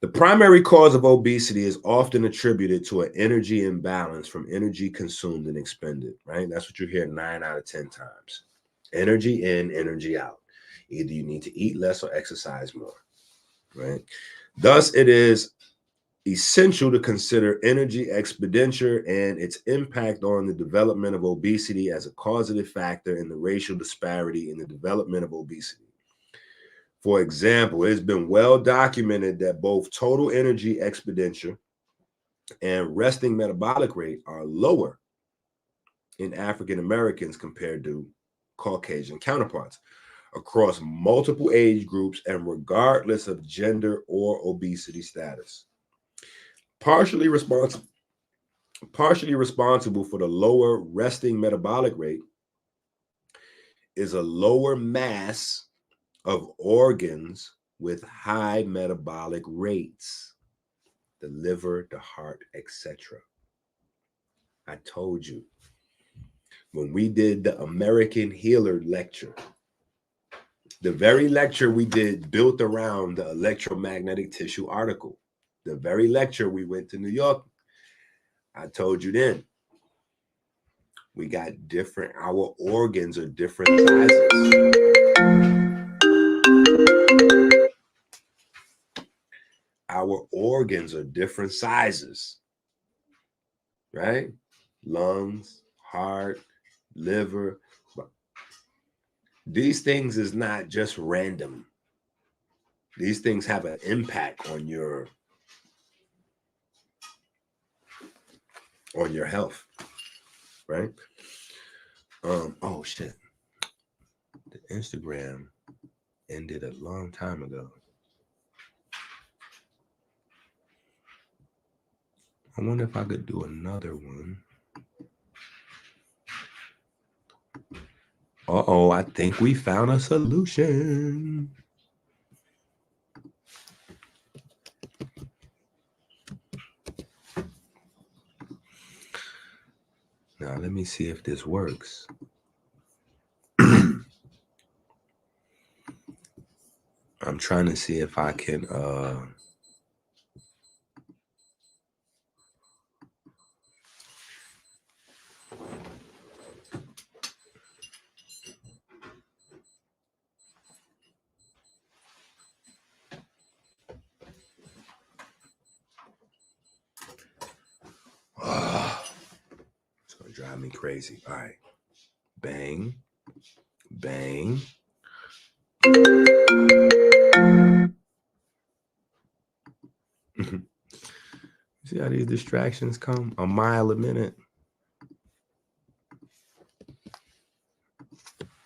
The primary cause of obesity is often attributed to an energy imbalance from energy consumed and expended, right? That's what you hear 9 out of 10 times. Energy in, energy out. Either you need to eat less or exercise more, right? Thus, it is essential to consider energy expenditure and its impact on the development of obesity as a causative factor in the racial disparity in the development of obesity. For example, it's been well documented that both total energy expenditure and resting metabolic rate are lower in African Americans compared to Caucasian counterparts across multiple age groups and regardless of gender or obesity status. Partially responsible for the lower resting metabolic rate is a lower mass of organs with high metabolic rates, the liver, the heart, etc. I told you when we did the American Healer lecture, The very lecture we did built around the electromagnetic tissue article. The very lecture we went to New York. I told you then. We got different, our organs are different sizes. Our organs are different sizes, right? Lungs, heart, liver. These things is not just random. These things have an impact on your health, right? Oh shit. The Instagram ended a long time ago. I wonder if I could do another one. Uh-oh, I think we found a solution. Now, let me see if this works. I'm trying to see if I can it's gonna drive me crazy. All right. Bang. Bang. See how these distractions come a mile a minute?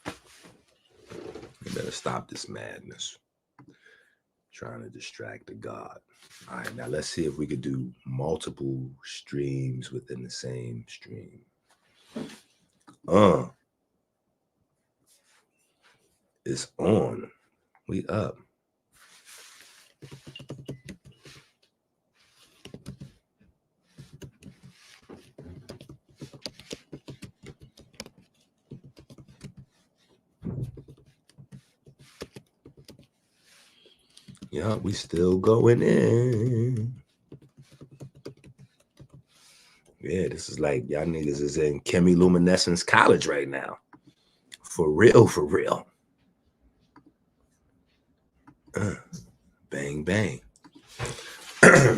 You better stop this madness. Trying to distract the God. All right, now let's see if we could do multiple streams within the same stream. It's on. We up. Yeah, we still going in. Yeah, this is like y'all niggas is in chemiluminescence college right now. For real, for real. Bang, bang.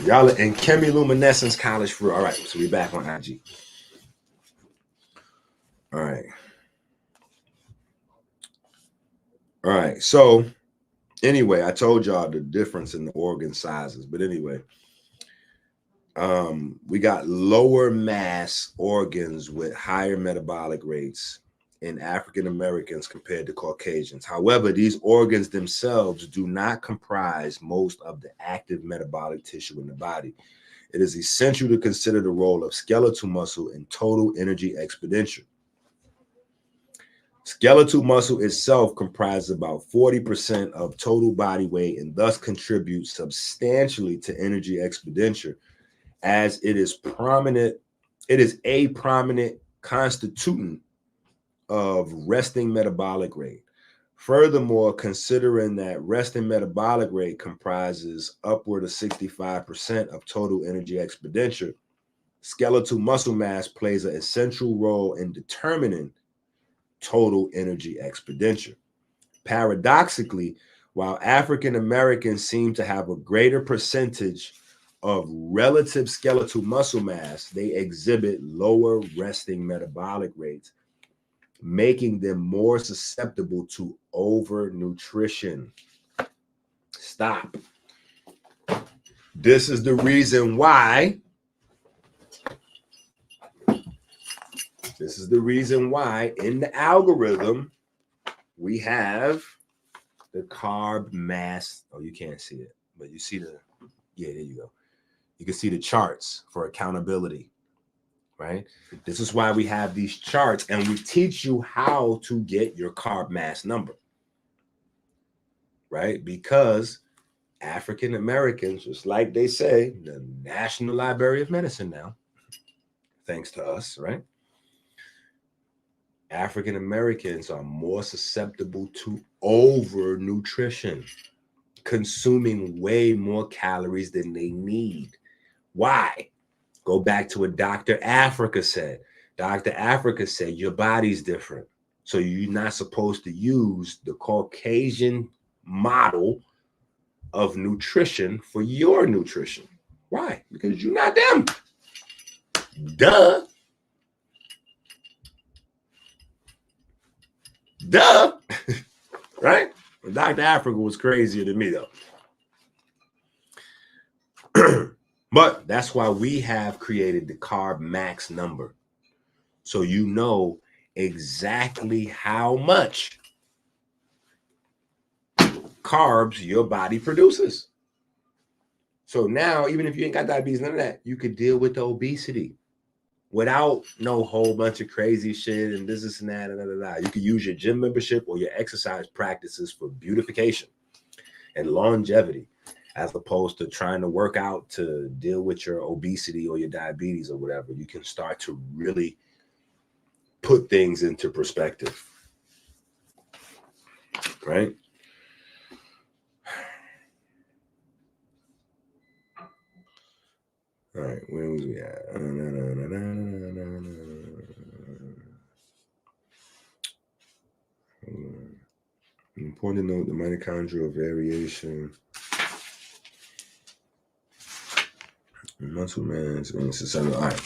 Y'all are in chemiluminescence college for real. All right, so we back on IG. All right. All right, so anyway, I told y'all the difference in the organ sizes, but anyway, we got lower mass organs with higher metabolic rates in African Americans compared to Caucasians. However, these organs themselves do not comprise most of the active metabolic tissue in the body. It is essential to consider the role of skeletal muscle in total energy expenditure. Skeletal muscle itself comprises about 40% of total body weight and thus contributes substantially to energy expenditure, as it is a prominent constituent of resting metabolic rate. Furthermore, considering that resting metabolic rate comprises upward of 65% of total energy expenditure, skeletal muscle mass plays an essential role in determining total energy expenditure. Paradoxically, while African Americans seem to have a greater percentage of relative skeletal muscle mass, they exhibit lower resting metabolic rates, making them more susceptible to overnutrition. Stop. This is the reason why. This is the reason why in the algorithm we have the carb mass. Oh, you can't see it, but you see the, yeah, there you go. You can see the charts for accountability, right? This is why we have these charts and we teach you how to get your carb mass number, right? Because African Americans, just like they say, the National Library of Medicine now, thanks to us, right? African Americans are more susceptible to overnutrition, consuming way more calories than they need. Why? Go back to what Dr. Africa said. Dr. Africa said your body's different. So you're not supposed to use the Caucasian model of nutrition for your nutrition. Why? Because you're not them. Duh. Duh. Right? Dr. Africa was crazier than me, though. But that's why we have created the carb max number. So you know exactly how much carbs your body produces. So now, even if you ain't got diabetes, none of that, you could deal with the obesity without no whole bunch of crazy shit and this and that. You could use your gym membership or your exercise practices for beautification and longevity, as opposed to trying to work out to deal with your obesity or your diabetes or whatever. You can start to really put things into perspective, right? All right, where was we at? Important to note the mitochondrial variation, muscle mass, and society. All right.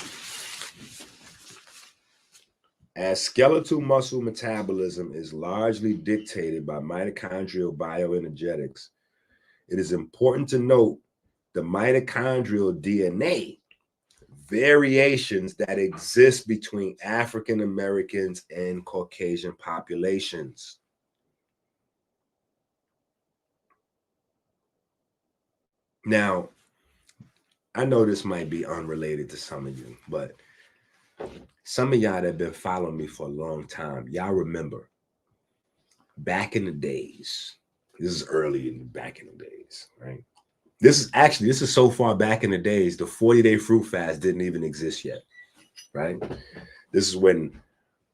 As skeletal muscle metabolism is largely dictated by mitochondrial bioenergetics, it is important to note the mitochondrial DNA variations that exist between African Americans and Caucasian populations. Now, I know this might be unrelated to some of you, but some of y'all that have been following me for a long time, y'all remember back in the days, this is back in the days, right? This is so far back in the days, the 40-day fruit fast didn't even exist yet, right? This is when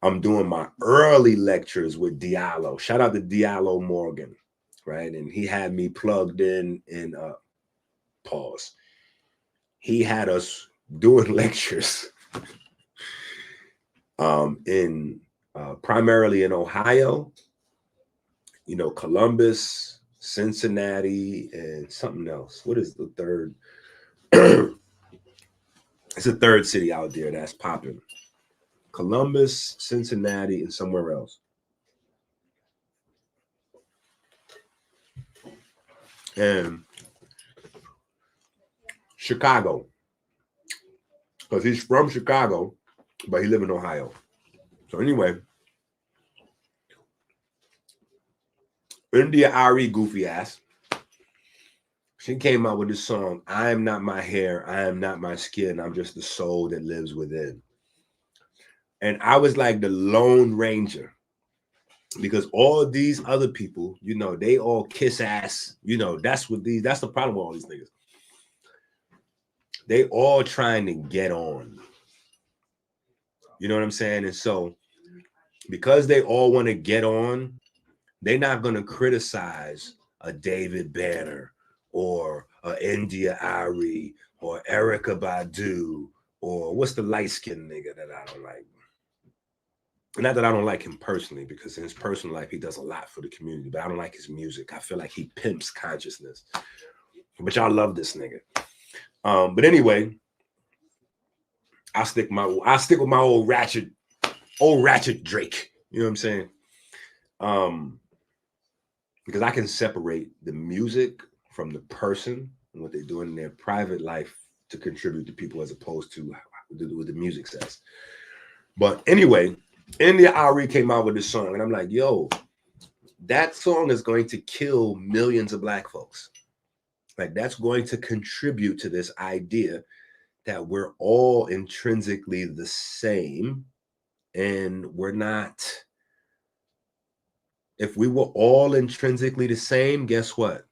I'm doing my early lectures with Diallo. Shout out to Diallo Morgan, right? And he had me plugged in pause. He had us doing lectures in primarily in Ohio, Columbus, Cincinnati, and something else. What is the third? It's a third city out there that's popping. Columbus, Cincinnati, and somewhere else. And Chicago, because he's from Chicago, but he lives in Ohio. So anyway, India Ari, goofy ass, she came out with this song, I am not my hair, I am not my skin, I'm just the soul that lives within. And I was like the Lone Ranger, because all these other people, they all kiss ass. That's the problem with all these niggas. They all trying to get on. You know what I'm saying? And so because they all want to get on, they're not going to criticize a David Banner or a India Ari or Erykah Badu or what's the light-skinned nigga that I don't like. Not that I don't like him personally, because in his personal life, he does a lot for the community, but I don't like his music. I feel like he pimps consciousness. But y'all love this nigga. But anyway, I stick with my old ratchet Drake. You know what I'm saying? Because I can separate the music from the person and what they're doing in their private life to contribute to people, as opposed to what the music says. But anyway, India Ari came out with this song, and I'm like, yo, that song is going to kill millions of Black folks. Like, that's going to contribute to this idea that we're all intrinsically the same, and we're not. If we were all intrinsically the same, guess what?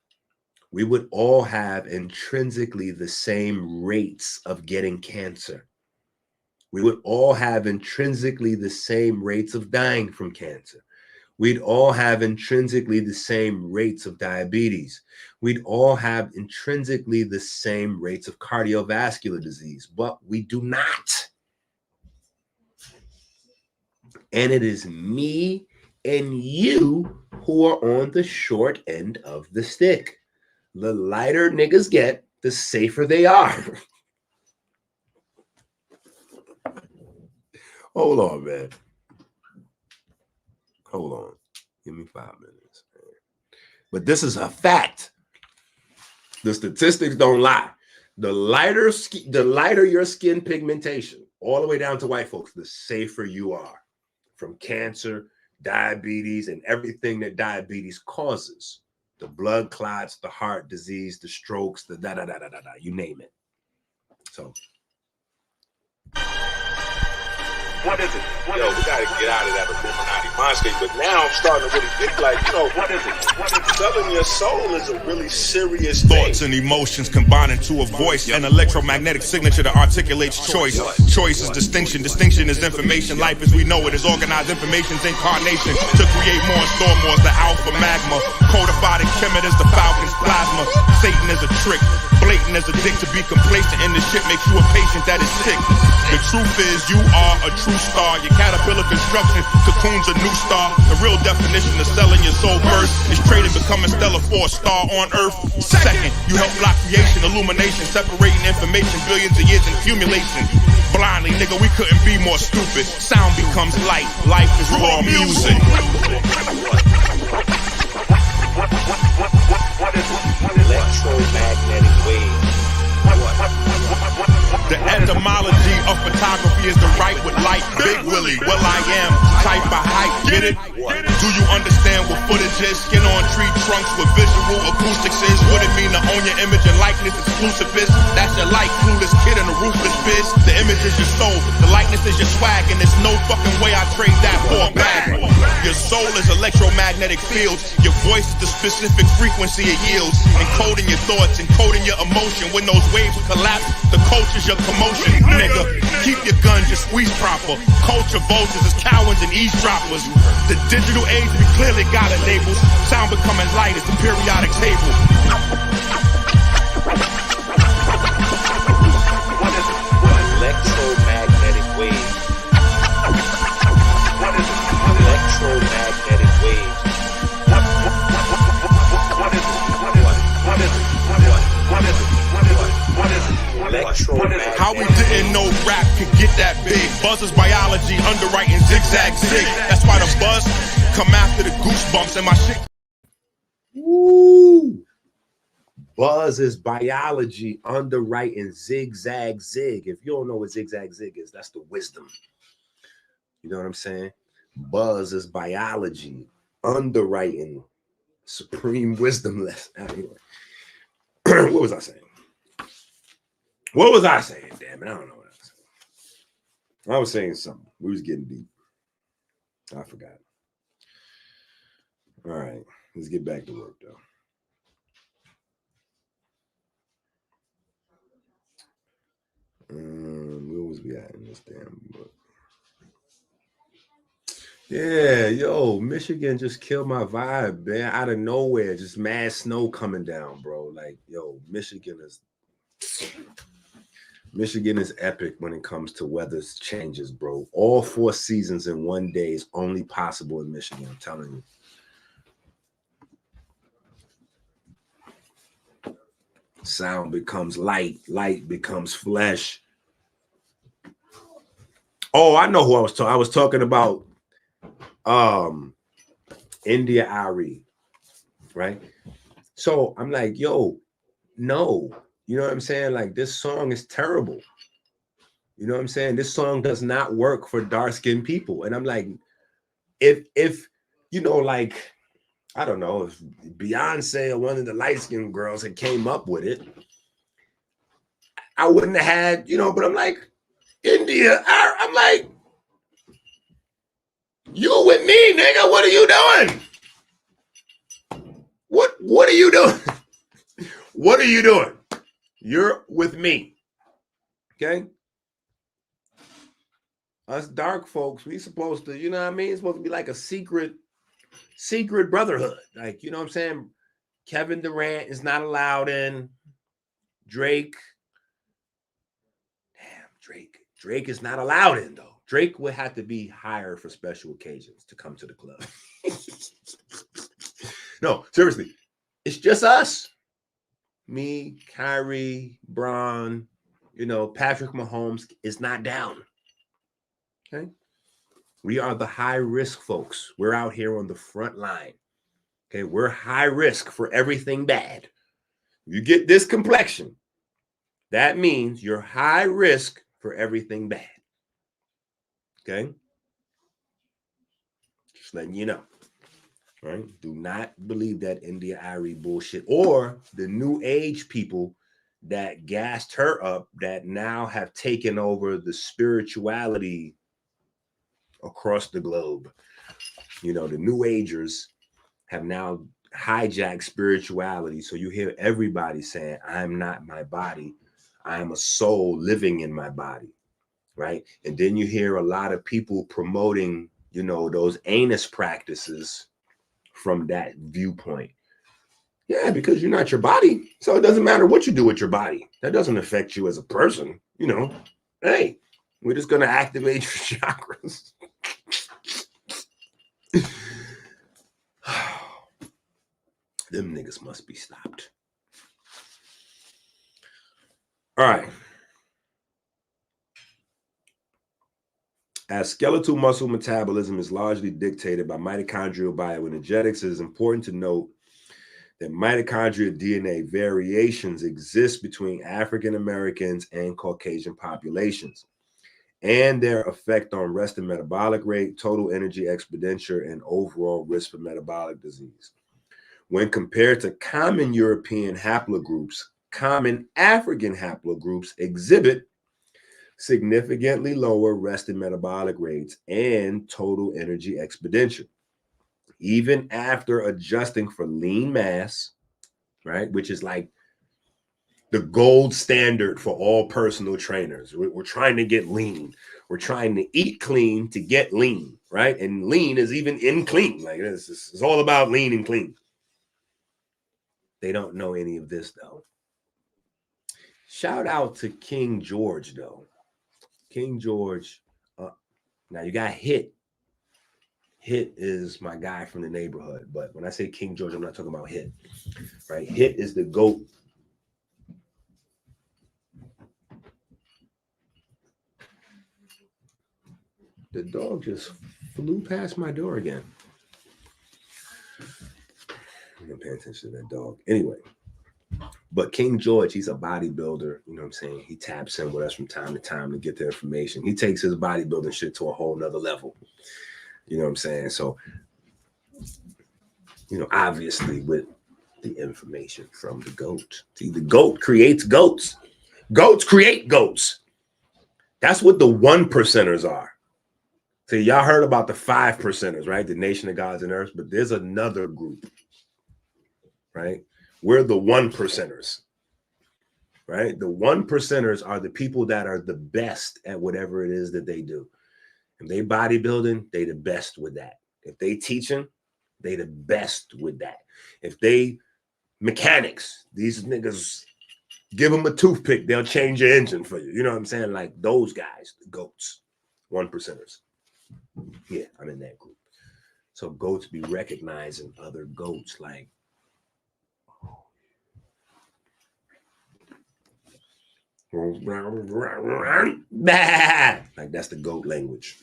We would all have intrinsically the same rates of getting cancer. We would all have intrinsically the same rates of dying from cancer. We'd all have intrinsically the same rates of diabetes. We'd all have intrinsically the same rates of cardiovascular disease, but we do not. And it is me and you who are on the short end of the stick. The lighter niggas get, the safer they are. Hold on, man. Hold on. Give me 5 minutes. But this is a fact. The statistics don't lie. The lighter your skin pigmentation, all the way down to white folks, the safer you are from cancer, diabetes, and everything that diabetes causes. The blood clots, the heart disease, the strokes, the da-da-da-da-da-da, you name it. So. What is it? Yo, we gotta get out of that Illuminati mind state. But now I'm starting to really think like, what is it? Selling your soul is a really serious Thoughts thing. and emotions combine into a voice, an electromagnetic signature that articulates choice. Choice is distinction. Distinction is information. Life as we know it is organized information's incarnation to create more and store more is the alpha magma. Codified in Kemet is the Falcon's plasma. Satan is a trick. Blatant as a dick. To be complacent in this shit makes you a patient that is sick. The truth is you are a true star. Your caterpillar construction cocoons a new star. The real definition of selling your soul first is trading becoming stellar for a star on earth. Second, you help block creation, illumination, separating information, billions of years in accumulation. Blindly, nigga, we couldn't be more stupid. Sound becomes light. Life is raw music. What is it? Electromagnetic wave. The etymology of photography is to write with light. Big Willie, well I am, type of height, get it? Do you understand what footage is? Skin on tree trunks with visual acoustics is. What it mean to own your image and likeness exclusive is? That's your light, clueless kid in a ruthless biz. The image is your soul, the likeness is your swag, and there's no fucking way I trade that for a bag. Your soul is electromagnetic fields. Your voice is the specific frequency it yields. Encoding your thoughts, encoding your emotion. When those waves collapse, the culture's your commotion. Nigga, keep your gun, just squeeze proper. Culture vultures is cowards and eavesdroppers. The digital age, we clearly got it labeled. Sound becoming light as the periodic table. What is it? Electromagnetic wave. What is it? Electromagnetic wave. What is it? What is it? What is it? What is it? Electromagnetic. How we didn't know rap could get that big. Buzz is biology, underwriting zigzag zig. That's why the buzz come after the goosebumps and my shit. Woo! Buzz is biology, underwriting zigzag zig. If you don't know what zigzag zig is, that's the wisdom. You know what I'm saying? Buzz is biology, underwriting supreme wisdom lesson. Anyway. What was I saying? What was I saying? Damn it, I don't know what I was saying. I was saying something. We was getting deep. I forgot. All right, let's get back to work though. Where was we at in this damn book? Yeah, yo, Michigan just killed my vibe, man. Out of nowhere, just mad snow coming down, bro. Like, yo, Michigan is epic when it comes to weather changes, bro. All 4 seasons in one day is only possible in Michigan, I'm telling you. Sound becomes light, light becomes flesh. Oh, I know who I was talking. I was talking about India Ari, right? So I'm like, yo, no, you know what I'm saying? Like, this song is terrible. You know what I'm saying? This song does not work for dark-skinned people. And I'm like, if you know, like, I don't know, if Beyonce or one of the light-skinned girls had came up with it, I wouldn't have had, you know, but I'm like, India, I'm like, you with me, nigga, what are you doing? What are you doing? What are you doing? You're with me, okay? Us dark folks, we supposed to, you know what I mean? It's supposed to be like a secret brotherhood. Like, you know what I'm saying? Kevin Durant is not allowed in. Drake. Damn, Drake is not allowed in, though. Drake would have to be hired for special occasions to come to the club. No, seriously. It's just us. Me, Kyrie, Bron, you know, Patrick Mahomes is not down. Okay. We are the high risk folks. We're out here on the front line. Okay. We're high risk for everything bad. You get this complexion, that means you're high risk for everything bad. Okay. Just letting you know. Right? Do not believe that India Irie bullshit or the new age people that gassed her up that now have taken over the spirituality across the globe. You know, the new agers have now hijacked spirituality. So you hear everybody saying, I'm not my body. I am a soul living in my body. Right. And then you hear a lot of people promoting, you know, those anus practices from that viewpoint. Yeah, because you're not your body. So it doesn't matter what you do with your body. That doesn't affect you as a person. You know, hey, we're just going to activate your chakras. Them niggas must be stopped. All right. As skeletal muscle metabolism is largely dictated by mitochondrial bioenergetics, it is important to note that mitochondrial DNA variations exist between African Americans and Caucasian populations, and their effect on resting metabolic rate, total energy expenditure, and overall risk for metabolic disease. When compared to common European haplogroups, common African haplogroups exhibit significantly lower resting metabolic rates and total energy expenditure, even after adjusting for lean mass, right? Which is like the gold standard for all personal trainers. We're trying to get lean. We're trying to eat clean to get lean, right? And lean is even in clean. Like it's all about lean and clean. They don't know any of this, though. Shout out to King George, though. King George. Now you got Hit. Hit is my guy from the neighborhood. But when I say King George, I'm not talking about Hit. Right? Hit is the GOAT. The dog just flew past my door again. I'm gonna pay attention to that dog. Anyway. But King George, he's a bodybuilder. You know what I'm saying? He taps in with us from time to time to get the information. He takes his bodybuilding shit to a whole nother level. You know what I'm saying? So, you know, obviously with the information from the GOAT. See, the GOAT creates goats. Goats create goats. That's what the 1%ers are. See, y'all heard about the 5%ers, right? The nation of gods and earth, but there's another group, right? We're the 1%ers, right? The 1%ers are the people that are the best at whatever it is that they do. If they bodybuilding, they the best with that. If they teaching, they the best with that. If they mechanics, these niggas, give them a toothpick, they'll change your engine for you. You know what I'm saying? Like those guys, the goats, 1%ers. Yeah, I'm in that group. So goats be recognizing other goats like, like that's the goat language.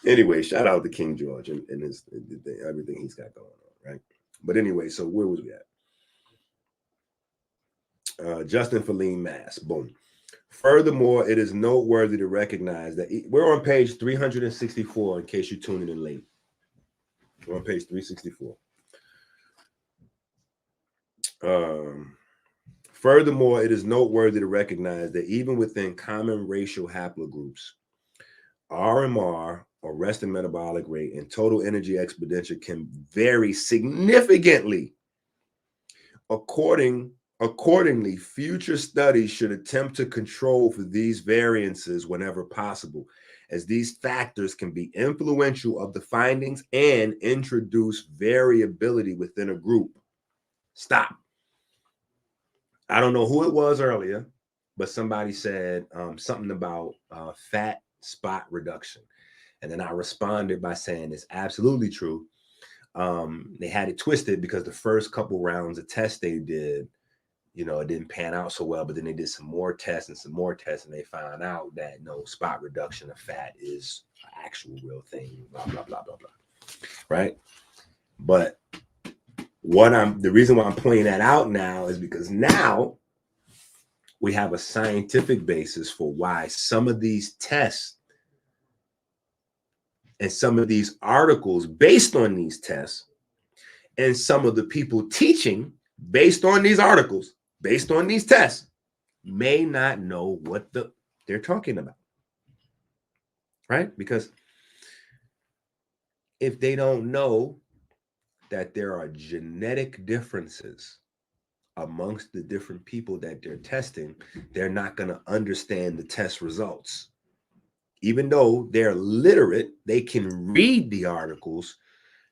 Anyway, shout out to King George and his everything he's got going on, right? But anyway, so where was we at? Justin for lean mass, boom. Furthermore, it is noteworthy to recognize that we're on page 364 in case you're tuning in late. We're on page 364. Furthermore, it is noteworthy to recognize that even within common racial haplogroups, RMR, or resting metabolic rate, and total energy expenditure can vary significantly according Accordingly, future studies should attempt to control for these variances whenever possible, as these factors can be influential of the findings and introduce variability within a group. Stop. I don't know who it was earlier, but somebody said something about fat spot reduction. And then I responded by saying it's absolutely true. They had it twisted because the first couple rounds of tests they did, you know, it didn't pan out so well, but then they did some more tests, and they found out that no, spot reduction of fat is an actual real thing, blah, blah, blah, blah, blah. Right? But the reason why I'm pointing that out now is because now we have a scientific basis for why some of these tests and some of these articles based on these tests and some of the people teaching based on these articles, based on these tests, may not know what they're talking about, right? Because if they don't know that there are genetic differences amongst the different people that they're testing, they're not going to understand the test results. Even though they're literate, they can read the articles,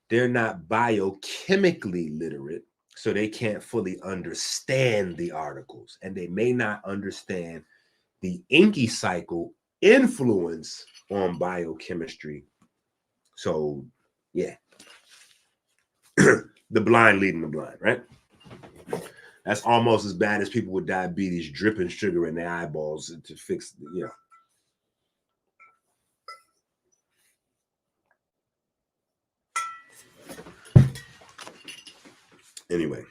they're not biochemically literate, so they can't fully understand the articles, and they may not understand the EnQi cycle influence on biochemistry. So, yeah, the blind leading the blind, right? That's almost as bad as people with diabetes dripping sugar in their eyeballs to fix, you know. Anyway,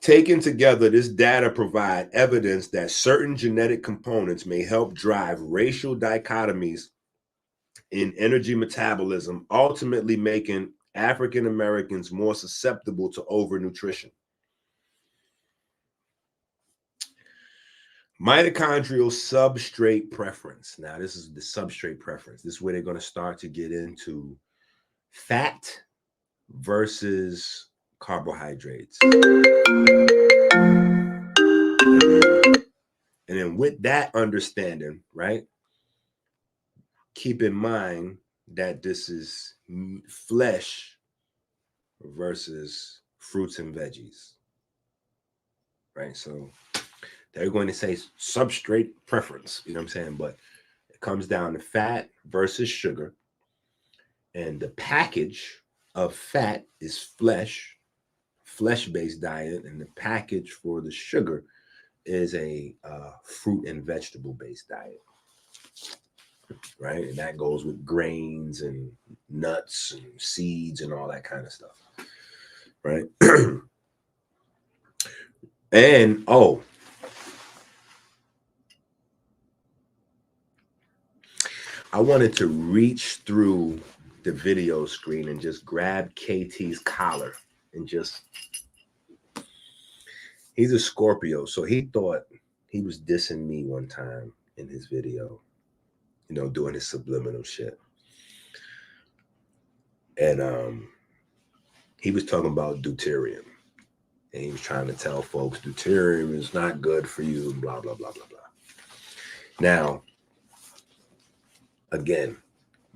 taken together, this data provide evidence that certain genetic components may help drive racial dichotomies in energy metabolism, ultimately making African Americans more susceptible to overnutrition. Mitochondrial substrate preference. Now, this is the substrate preference. This is where they're going to start to get into fat versus carbohydrates. And then with that understanding, right, keep in mind that this is flesh versus fruits and veggies, right? So they're going to say substrate preference, you know what I'm saying? But it comes down to fat versus sugar. And the package of fat is flesh-based diet, and the package for the sugar is a fruit and vegetable-based diet, right? And that goes with grains and nuts and seeds and all that kind of stuff, right? And I wanted to reach through the video screen and just grab KT's collar and just, he's a Scorpio, so he thought he was dissing me one time in his video, you know, doing his subliminal shit. And he was talking about deuterium. And he was trying to tell folks deuterium is not good for you, and blah, blah, blah, blah, blah. Now, again,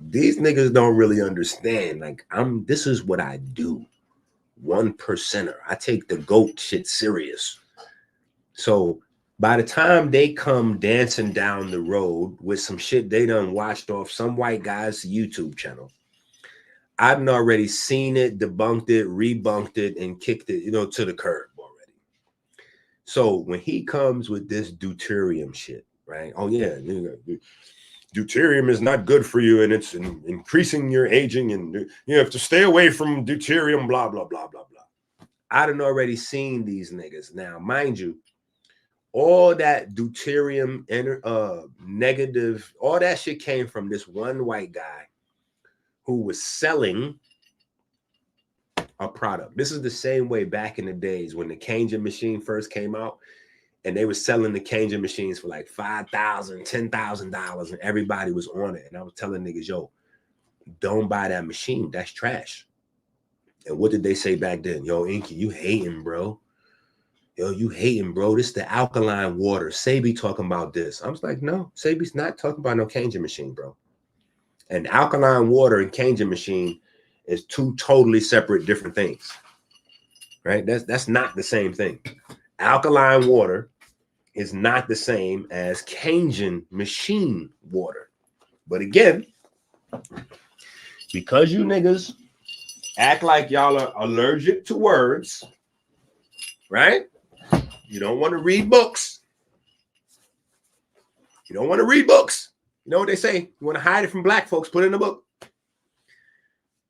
these niggas don't really understand. Like, this is what I do. 1%er. I take the GOAT shit serious. So by the time they come dancing down the road with some shit they done watched off some white guy's YouTube channel, I've already seen it, debunked it, rebunked it, and kicked it, you know, to the curb already. So when he comes with this deuterium shit, right? Oh yeah, deuterium is not good for you, and it's increasing your aging, and you have to stay away from deuterium, blah, blah, blah, blah, blah. I done already seen these niggas. Now, mind you, all that deuterium negative, all that shit came from this one white guy who was selling a product. This is the same way back in the days when the Kangen machine first came out, and they were selling the Kangen machines for like $5,000, $10,000, and everybody was on it. And I was telling niggas, yo, don't buy that machine. That's trash. And what did they say back then? Yo, EnQi, you hating, bro. Yo, you hating, bro. This is the alkaline water. Sebi talking about this. I was like, no, Sebi's not talking about no Kangen machine, bro. And alkaline water and Kangen machine is two totally separate different things. Right? That's not the same thing. Alkaline water is not the same as Kangen machine water. But again, because you niggas act like y'all are allergic to words, right? You don't want to read books. You don't want to read books. You know what they say? You want to hide it from black folks, put it in a book.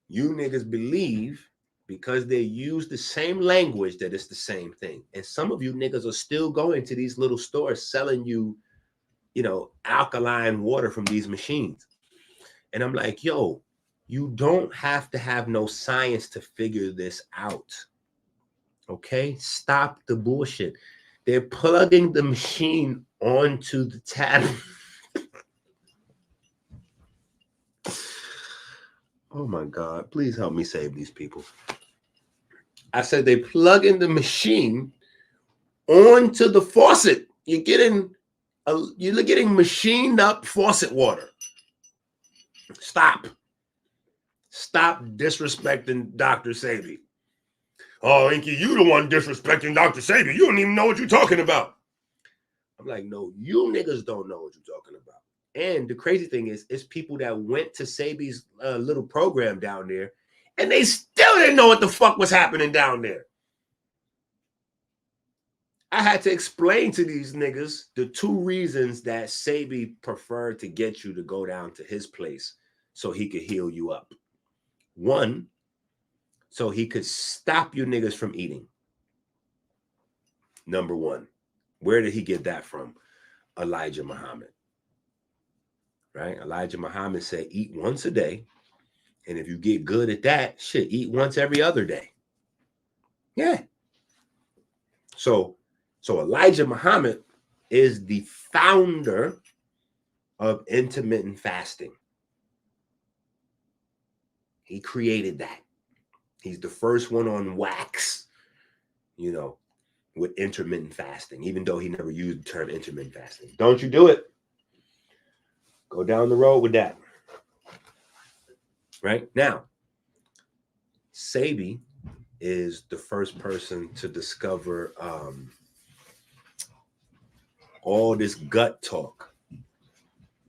You niggas believe because they use the same language that it's the same thing. And some of you niggas are still going to these little stores selling you, you know, alkaline water from these machines. And I'm like, yo, you don't have to have no science to figure this out. Okay? Stop the bullshit. They're plugging the machine onto the tap. Oh my God, please help me save these people. I said they plug in the machine onto the faucet. You're getting machined up faucet water. Stop disrespecting Dr. Sebi. Oh, EnQi, you the one disrespecting Dr. Sebi. You don't even know what you're talking about. I'm like, no, you niggas don't know what you're talking about. And the crazy thing is, it's people that went to Sebi's little program down there, and they still didn't know what the fuck was happening down there. I had to explain to these niggas the two reasons that Sebi preferred to get you to go down to his place so he could heal you up. One, so he could stop you niggas from eating. Number one. Where did he get that from? Elijah Muhammad. Right? Elijah Muhammad said, eat once a day. And if you get good at that, shit, eat once every other day. Yeah. So Elijah Muhammad is the founder of intermittent fasting. He created that. He's the first one on wax, you know, with intermittent fasting, even though he never used the term intermittent fasting. Don't you do it. Go down the road with that. Right? Now, Sebi is the first person to discover all this gut talk,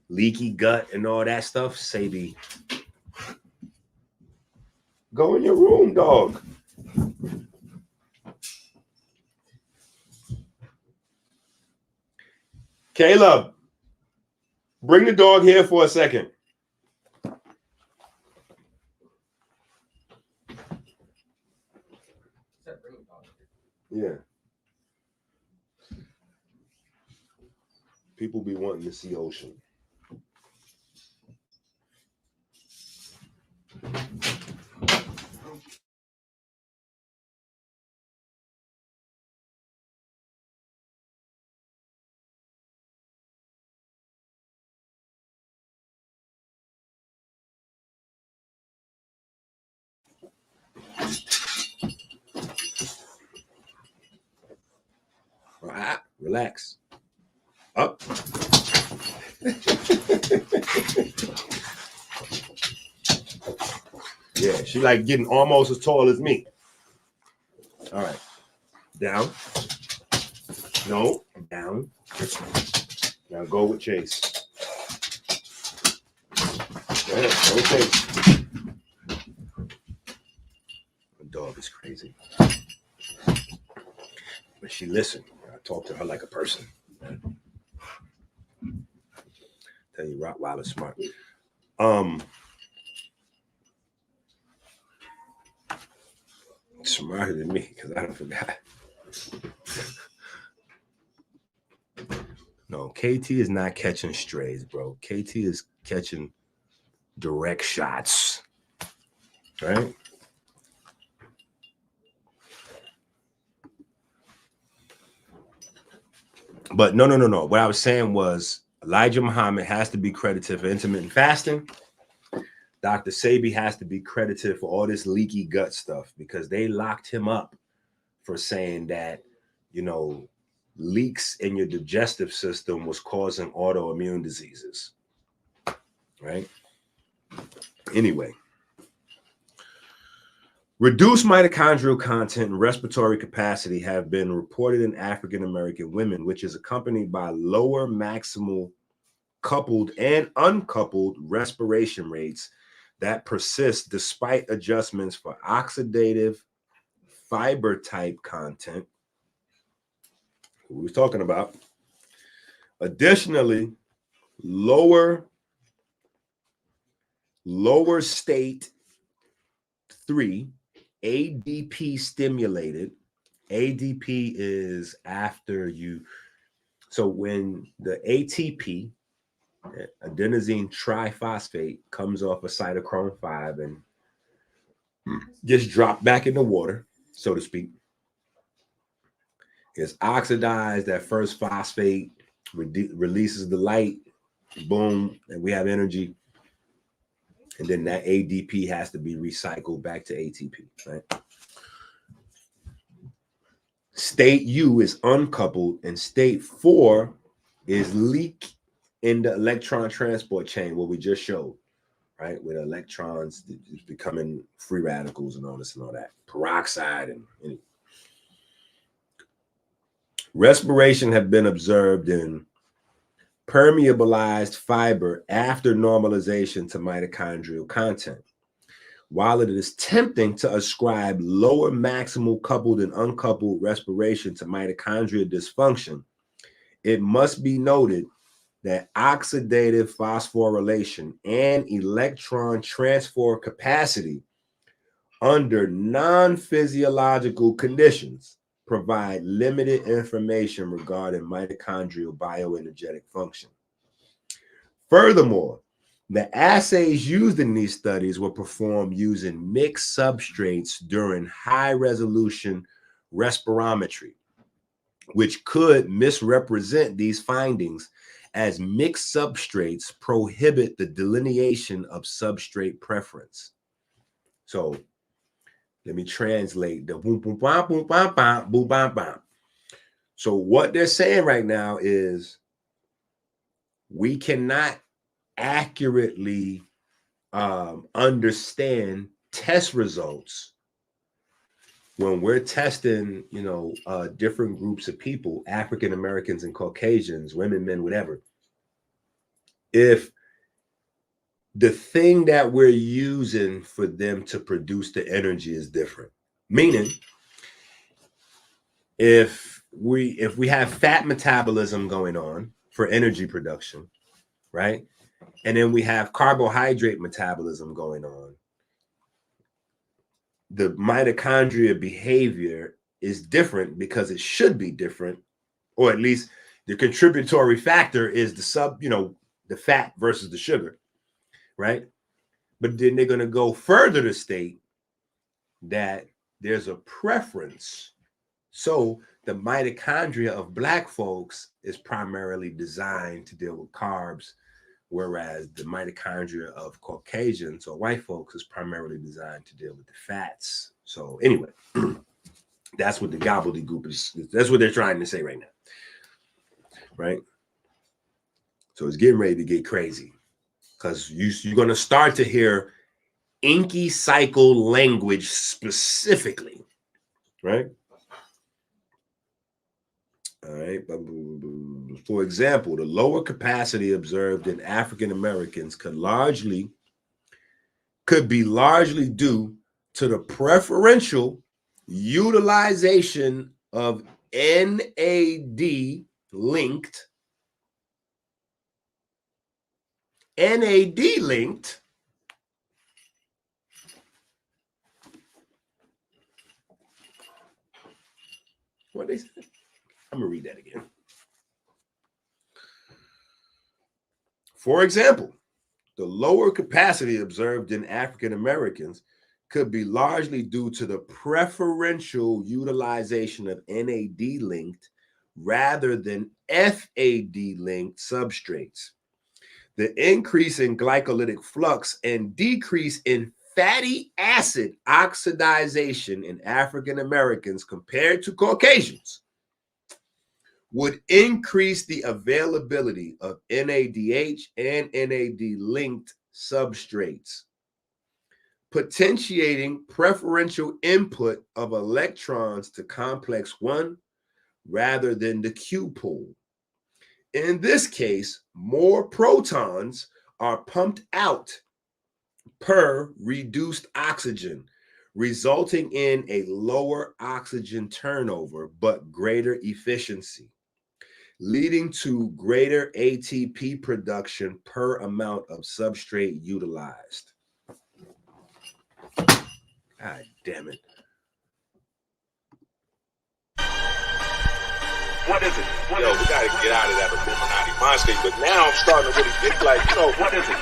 leaky gut and all that stuff. Sebi, go in your room, dog. Caleb, bring the dog here for a second. Yeah. People be wanting to see ocean. All right, relax. Up. Yeah, she like getting almost as tall as me. All right. Down. No, down. Now go with Chase. Go ahead, go with Chase. The dog is crazy. But she listened. I talk to her like a person. Tell you, Rottweiler's smart. Smarter than me, because I don't forgot. No, KT is not catching strays, bro. KT is catching direct shots. Right? But no. What I was saying was Elijah Muhammad has to be credited for intermittent fasting. Dr. Sebi has to be credited for all this leaky gut stuff because they locked him up for saying that, you know, leaks in your digestive system was causing autoimmune diseases, right? Anyway, reduced mitochondrial content and respiratory capacity have been reported in African American women, which is accompanied by lower maximal coupled and uncoupled respiration rates that persist despite adjustments for oxidative fiber type content, who we was talking about. Additionally, lower state 3 ADP stimulated. ADP is after you, so when the ATP, adenosine triphosphate, comes off of cytochrome 5 and gets dropped back in the water, so to speak, it's oxidized. That first phosphate releases the light, boom, and we have energy. And then that ADP has to be recycled back to ATP, right? State U is uncoupled, and state 4 is leak in the electron transport chain, what we just showed, right? With electrons becoming free radicals and all this and all that. Peroxide and anyway. Respiration have been observed in permeabilized fiber after normalization to mitochondrial content. While it is tempting to ascribe lower maximal coupled and uncoupled respiration to mitochondrial dysfunction, it must be noted that oxidative phosphorylation and electron transfer capacity under non-physiological conditions provide limited information regarding mitochondrial bioenergetic function. Furthermore, the assays used in these studies were performed using mixed substrates during high-resolution respirometry, which could misrepresent these findings, as mixed substrates prohibit the delineation of substrate preference. So let me translate the boom, boom, bam, boom, bam, bam, boom, bam, bam. So what they're saying right now is we cannot accurately understand test results when we're testing, you know, different groups of people, African Americans and Caucasians, women, men, whatever. If the thing that we're using for them to produce the energy is different, meaning if we have fat metabolism going on for energy production, right? And then we have carbohydrate metabolism going on, the mitochondria behavior is different because it should be different, or at least the contributory factor is the fat versus the sugar, right? But then they're going to go further to state that there's a preference. So the mitochondria of Black folks is primarily designed to deal with carbs, whereas the mitochondria of Caucasians or white folks is primarily designed to deal with the fats. So anyway, that's what the gobbledygook is. That's what they're trying to say right now, right? So it's getting ready to get crazy because you're going to start to hear EnQi cycle language specifically, right? All right. For example, the lower capacity observed in African Americans could be largely due to the preferential utilization of NAD linked what they said. I'm gonna read that again. For example, the lower capacity observed in African Americans could be largely due to the preferential utilization of NAD linked rather than FAD linked substrates. The increase in glycolytic flux and decrease in fatty acid oxidization in African Americans compared to Caucasians would increase the availability of NADH and NAD-linked substrates, potentiating preferential input of electrons to complex 1 rather than the Q pool. In this case, more protons are pumped out per reduced oxygen, resulting in a lower oxygen turnover but greater efficiency, leading to greater ATP production per amount of substrate utilized. God damn it. What is it? Yo, we gotta get out of that Illuminati mindscape. But now I'm starting to really get like, what is it?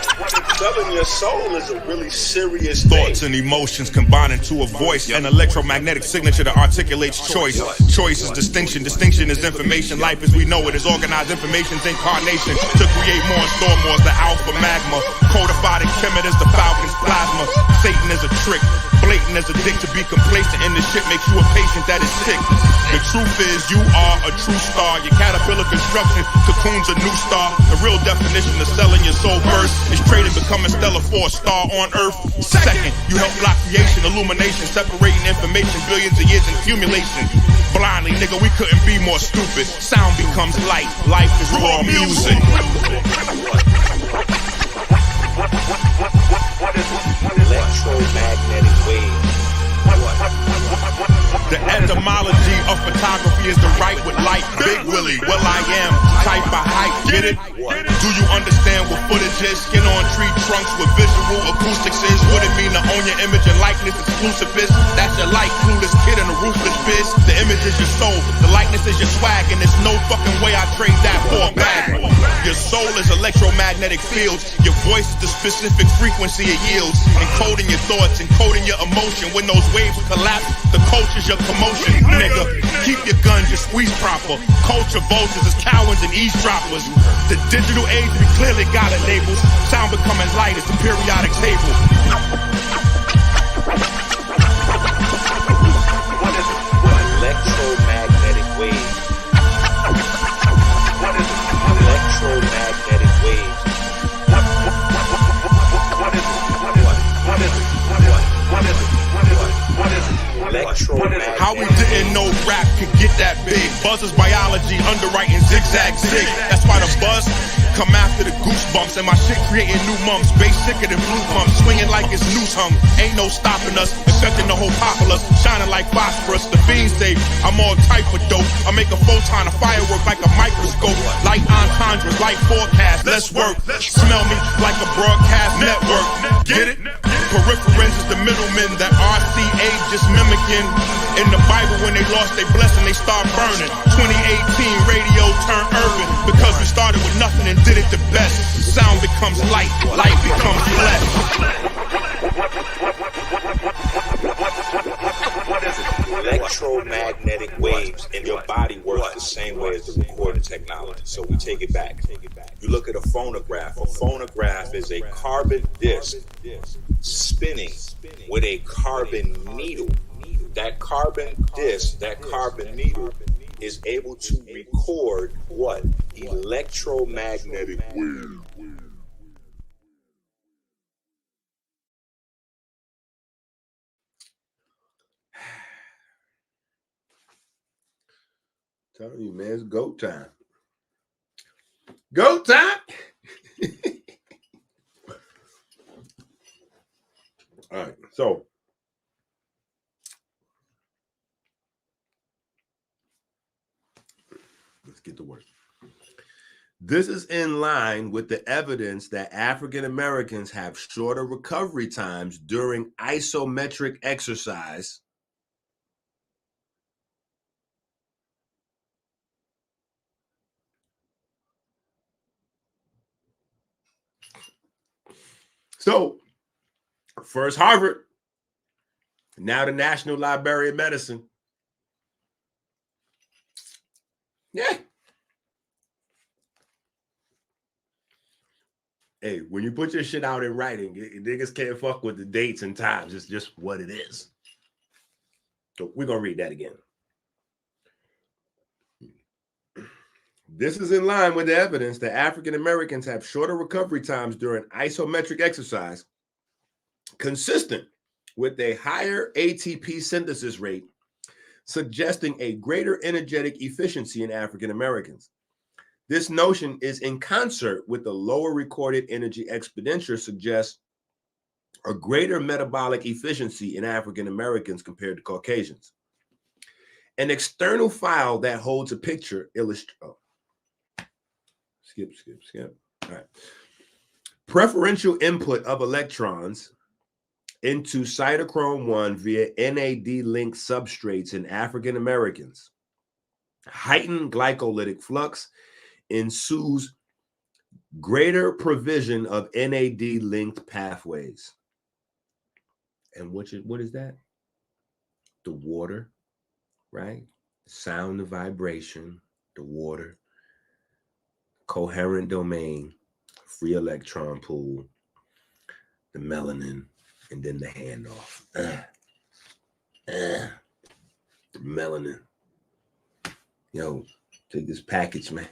Selling your soul is a really serious Thoughts thing. and emotions combine into a voice, an electromagnetic signature that articulates choice. Choice is distinction. Distinction is information. Life as we know it is organized information's incarnation to create more and store more is the alpha magma. Codified in Kemet is the Falcon's plasma. Satan is a trick. Blatant as a dick to be complacent in the shit makes you a patient that is sick. The truth is you are a true star. Your caterpillar construction cocoons a new star. The real definition of selling your soul first is trading becoming stellar for a star on earth. Second, you help block creation, illumination, separating information, billions of years in accumulation. Blindly, nigga, we couldn't be more stupid. Sound becomes light. Life is raw music. Electromagnetic wave. The etymology of photography is the right with light. Big Willie, well I am, type of height, get it? Do you understand what footage is? Skin on tree trunks with visual acoustics is. What it mean to own your image and likeness exclusive is? That's your light, clueless kid in a ruthless biz. The image is your soul, the likeness is your swag, and there's no fucking way I trade that for a bag. Your soul is electromagnetic fields. Your voice is the specific frequency it yields. Encoding your thoughts, encoding your emotion. When those waves collapse, the culture's your commotion. Nigga, keep your guns, your squeeze proper. Culture vultures is cowards and eavesdroppers. The digital age, we clearly got it labeled. Sound becoming light as the periodic table. Electromagnetic wave. Electromagnetic waves. Electromagnetic. How we didn't know rap could get that big. Buzzers biology, underwriting zigzag zig. That's why the buzz come after the goosebumps. And my shit creating new mums. Bass sicker than blue pumps. Swinging like it's noose hung. Ain't no stopping us. Affecting the whole populace. Shining like phosphorus. The fiends say I'm all type of dope. I make a photon, a firework like a microscope. Light entendres, light forecast. Let's work. Smell me like a broadcast network. Get it? Peripherans is the middlemen that RCA just mimicking. In the Bible, when they lost their blessing, they start burning. 2018 radio turned urban because we started with nothing and did it the best. Sound becomes light, light becomes flesh. Electromagnetic waves in your body work the same way as the recording technology. So we take it back. You look at a phonograph. A phonograph is a carbon disc spinning with a carbon needle. That carbon disc, that carbon needle is able to record what? Electromagnetic waves. Telling you, man, it's go time. Go time. All right, so let's get to work. This is in line with the evidence that African Americans have shorter recovery times during isometric exercise So, first Harvard, now the National Library of Medicine. Yeah. Hey, when you put your shit out in writing, niggas can't fuck with the dates and times. It's just what it is. So we're going to read that again. This is in line with the evidence that African Americans have shorter recovery times during isometric exercise, consistent with a higher ATP synthesis rate, suggesting a greater energetic efficiency in African Americans. This notion is in concert with the lower recorded energy expenditure, suggests a greater metabolic efficiency in African Americans compared to Caucasians. An external file that holds a picture illustrates. Oh. Skip. All right. Preferential input of electrons into cytochrome 1 via NAD-linked substrates in African Americans. Heightened glycolytic flux ensues greater provision of NAD-linked pathways. And what is that? The water, right? Sound, the vibration, the water, coherent domain, free electron pool, the melanin, and then the handoff. The melanin. Yo, take this package, man.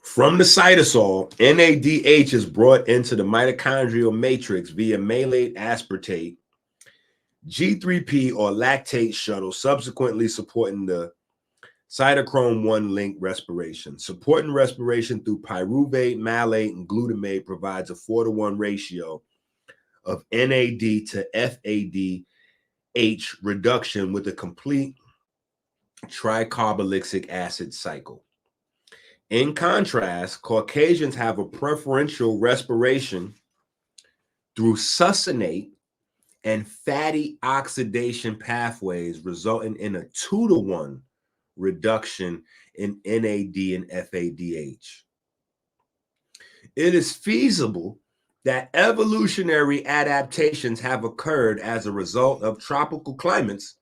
From the cytosol, NADH is brought into the mitochondrial matrix via malate aspartate, G3P or lactate shuttle, subsequently supporting the cytochrome 1 link respiration. Supporting respiration through pyruvate, malate, and glutamate provides a 4-to-1 ratio of NAD to FADH reduction with a complete tricarboxylic acid cycle. In contrast, Caucasians have a preferential respiration through succinate and fatty oxidation pathways, resulting in a 2-to-1 reduction in NAD and FADH. It is feasible that evolutionary adaptations have occurred as a result of tropical climates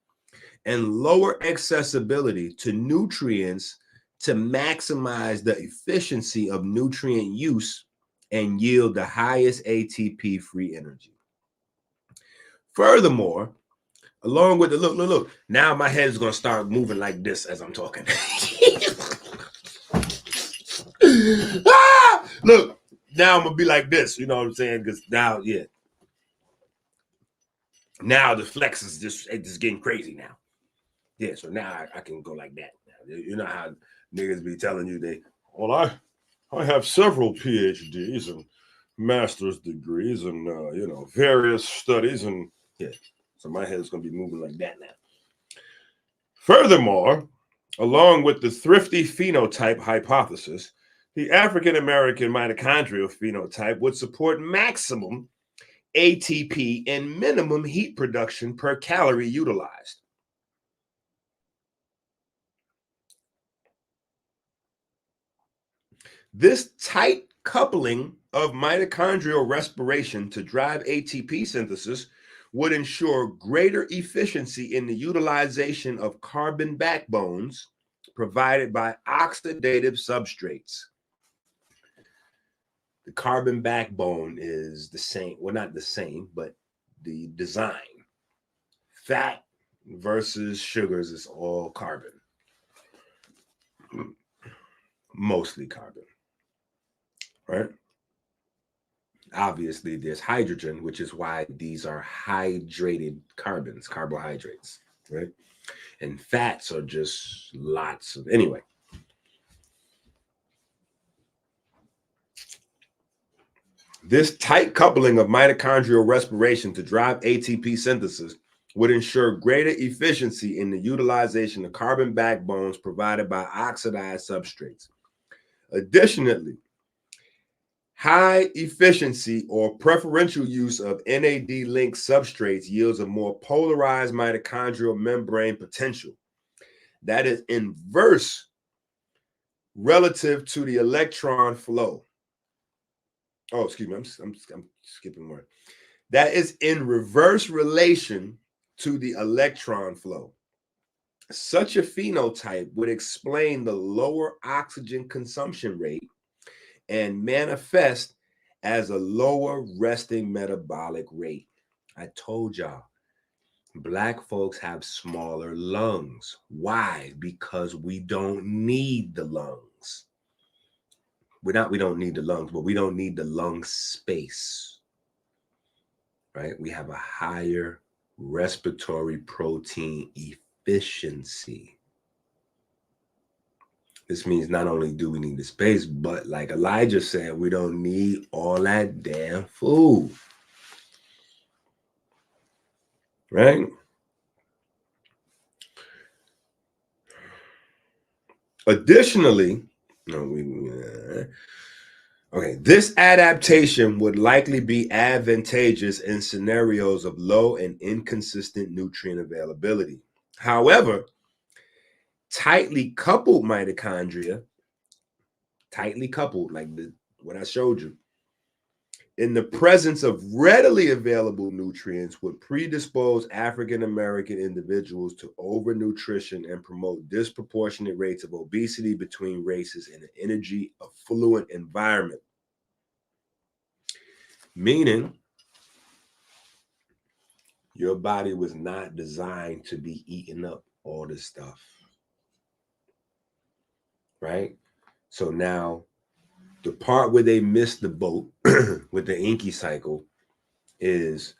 and lower accessibility to nutrients to maximize the efficiency of nutrient use and yield the highest ATP free energy. Furthermore, along with the look, now my head is going to start moving like this as I'm talking. Look, now I'm going to be like this, you know what I'm saying? Because now, yeah. Now the flex is just getting crazy now. Yeah, so now I can go like that. You know how niggas be telling you well, I have several PhDs and master's degrees and various studies, and yeah, so my head's gonna be moving like that now. Furthermore, along with the thrifty phenotype hypothesis, the African American mitochondrial phenotype would support maximum ATP and minimum heat production per calorie utilized. This tight coupling of mitochondrial respiration to drive ATP synthesis would ensure greater efficiency in the utilization of carbon backbones provided by oxidative substrates. The carbon backbone is the same, well, not the same, but the design. Fat versus sugars is all carbon. Mostly carbon. Right? Obviously, there's hydrogen, which is why these are hydrated carbons, carbohydrates, right? And fats are just lots of, anyway. This tight coupling of mitochondrial respiration to drive ATP synthesis would ensure greater efficiency in the utilization of carbon backbones provided by oxidized substrates. Additionally, high efficiency or preferential use of NAD-linked substrates yields a more polarized mitochondrial membrane potential that is inverse relative to the electron flow. Oh, excuse me, I'm skipping more. That is in reverse relation to the electron flow. Such a phenotype would explain the lower oxygen consumption rate and manifest as a lower resting metabolic rate. I told y'all, Black folks have smaller lungs. Why? Because we don't need the lungs. We don't need the lungs, but we don't need the lung space. Right? We have a higher respiratory protein efficiency. This means not only do we need the space, but like Elijah said, we don't need all that damn food. Right? Additionally, this adaptation would likely be advantageous in scenarios of low and inconsistent nutrient availability. However, tightly coupled mitochondria, like what I showed you, in the presence of readily available nutrients would predispose African American individuals to overnutrition and promote disproportionate rates of obesity between races in an energy affluent environment. Meaning, your body was not designed to be eating up all this stuff. Right? So now, the part where they missed the boat with the EnQi cycle is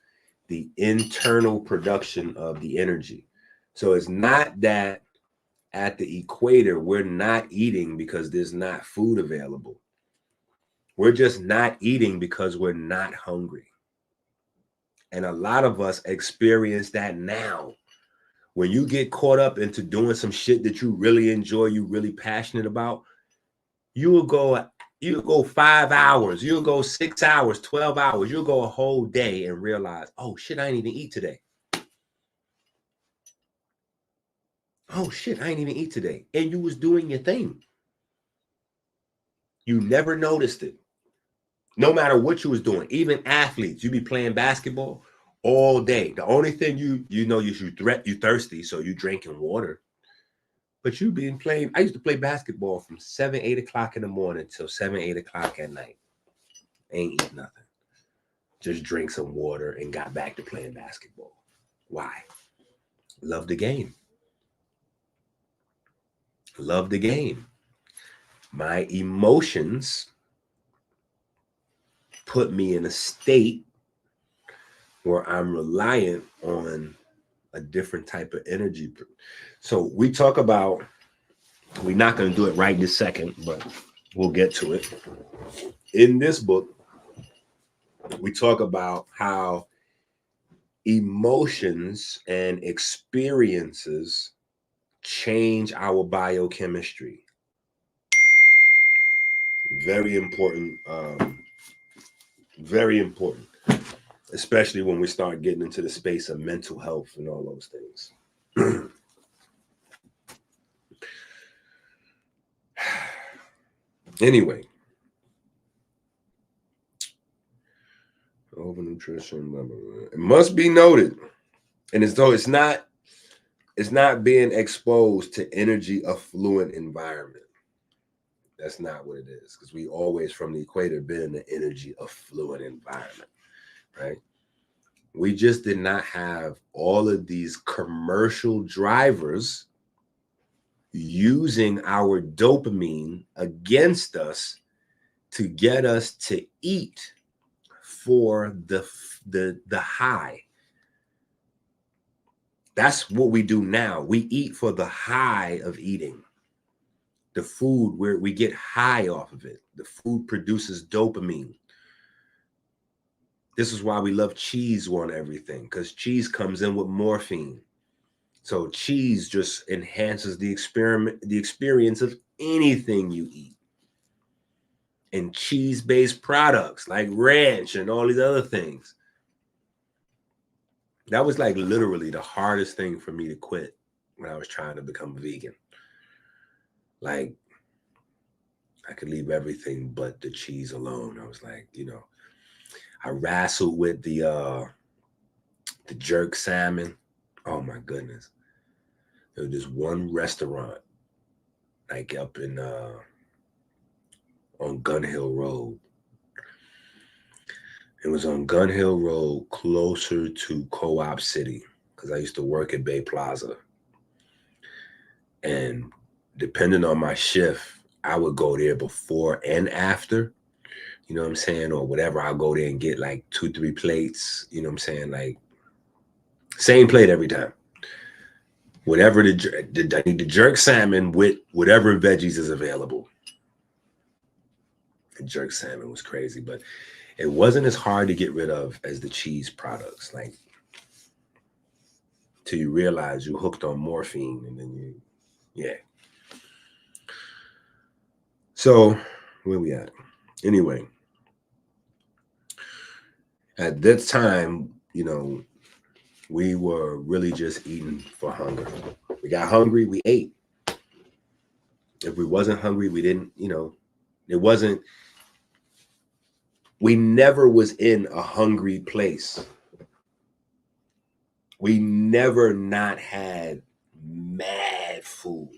the internal production of the energy. So it's not that at the equator we're not eating because there's not food available. We're just not eating because we're not hungry. And a lot of us experience that now. When you get caught up into doing some shit that you really enjoy, you really passionate about, you'll go 5 hours, you'll go 6 hours, 12 hours, you'll go a whole day and realize, oh shit, I didn't even eat today. Oh shit, I didn't even eat today. And you was doing your thing. You never noticed it. No matter what you was doing, even athletes, you be playing basketball all day. The only thing you thirsty, so you drinking water. But you been playing, I used to play basketball from 7, 8 o'clock in the morning till 7, 8 o'clock at night. Ain't eat nothing. Just drink some water and got back to playing basketball. Why? Love the game. Love the game. My emotions put me in a state where I'm reliant on a different type of energy. So we talk about, we're not going to do it right this second, but we'll get to it. In this book, we talk about how emotions and experiences change our biochemistry. Very important, especially when we start getting into the space of mental health and all those things. Anyway, overnutrition, blah, blah, blah. It must be noted, and as though it's not being exposed to energy affluent environment. That's not what it is, because we always from the equator been in the energy affluent environment, right? We just did not have all of these commercial drivers using our dopamine against us to get us to eat for the high. That's what we do now. We eat for the high of eating. The food, where we get high off of it. The food produces dopamine. This is why we love cheese on everything, because cheese comes in with morphine. So cheese just enhances the experience of anything you eat. And cheese-based products like ranch and all these other things. That was like literally the hardest thing for me to quit when I was trying to become vegan. Like, I could leave everything but the cheese alone. I was like, I wrestled with the jerk salmon. Oh my goodness. There was this one restaurant like up in on Gun Hill Road. It was on Gun Hill Road, closer to Co-op City, because I used to work at Bay Plaza. And depending on my shift, I would go there before and after, you know what I'm saying? Or whatever, I'll go there and get like 2-3 plates, you know what I'm saying? Like, same plate every time. Whatever I need the jerk salmon with whatever veggies is available. The jerk salmon was crazy, but it wasn't as hard to get rid of as the cheese products. Like, till you realize you hooked on morphine, and then yeah. So where we at? Anyway, at that time, you know, we were really just eating for hunger. We got hungry, we ate. If we wasn't hungry, we didn't, you know, we never was in a hungry place. We never not had mad food.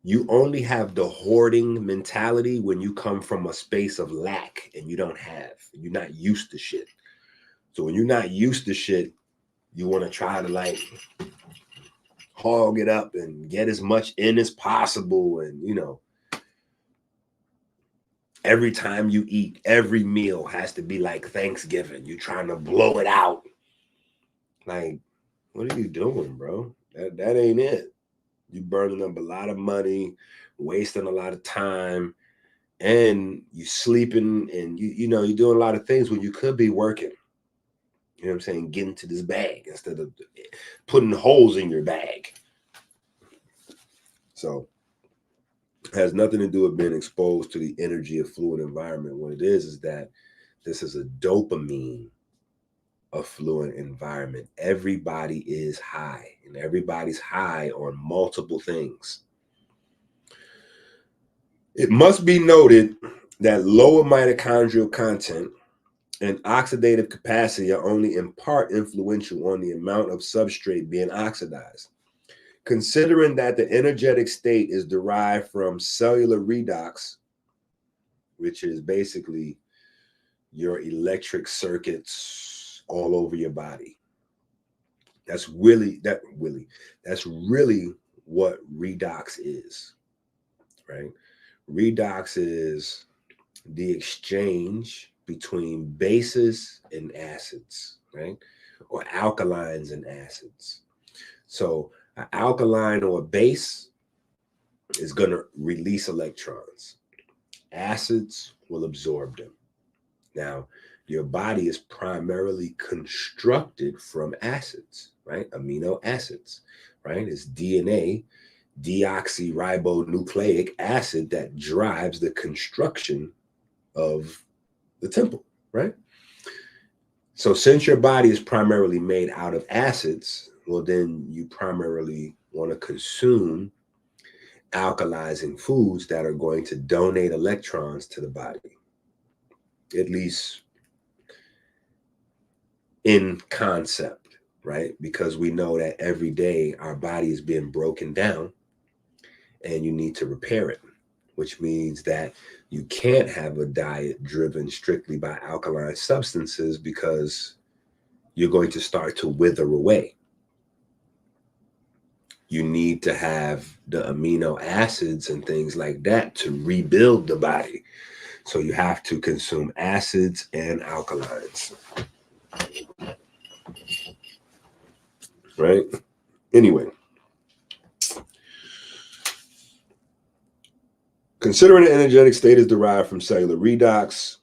You only have the hoarding mentality when you come from a space of lack and you don't have, you're not used to shit. So when you're not used to shit, you want to try to like hog it up and get as much in as possible. And, you know, every time you eat, every meal has to be like Thanksgiving. You're trying to blow it out. Like, what are you doing, bro? That ain't it. You're burning up a lot of money, wasting a lot of time, and you sleeping, and you know, you're doing a lot of things when you could be working. You know what I'm saying? Getting to this bag instead of putting holes in your bag. So it has nothing to do with being exposed to the energy of fluid environment. What it is that this is a dopamine affluent environment. Everybody is high, and everybody's high on multiple things. It must be noted that lower mitochondrial content and oxidative capacity are only in part influential on the amount of substrate being oxidized. Considering that the energetic state is derived from cellular redox, which is basically your electric circuits all over your body. That's really what redox is, right? Redox is the exchange between bases and acids, right? Or alkalines and acids. So an alkaline or a base is going to release electrons. Acids will absorb them. Now, your body is primarily constructed from acids, right? Amino acids, right? It's DNA, deoxyribonucleic acid, that drives the construction of the temple, right? So since your body is primarily made out of acids, well, then you primarily want to consume alkalizing foods that are going to donate electrons to the body, at least in concept, right? Because we know that every day our body is being broken down and you need to repair it, which means that you can't have a diet driven strictly by alkaline substances because you're going to start to wither away. You need to have the amino acids and things like that to rebuild the body. So you have to consume acids and alkalines. Right? Anyway, considering the energetic state is derived from cellular redox,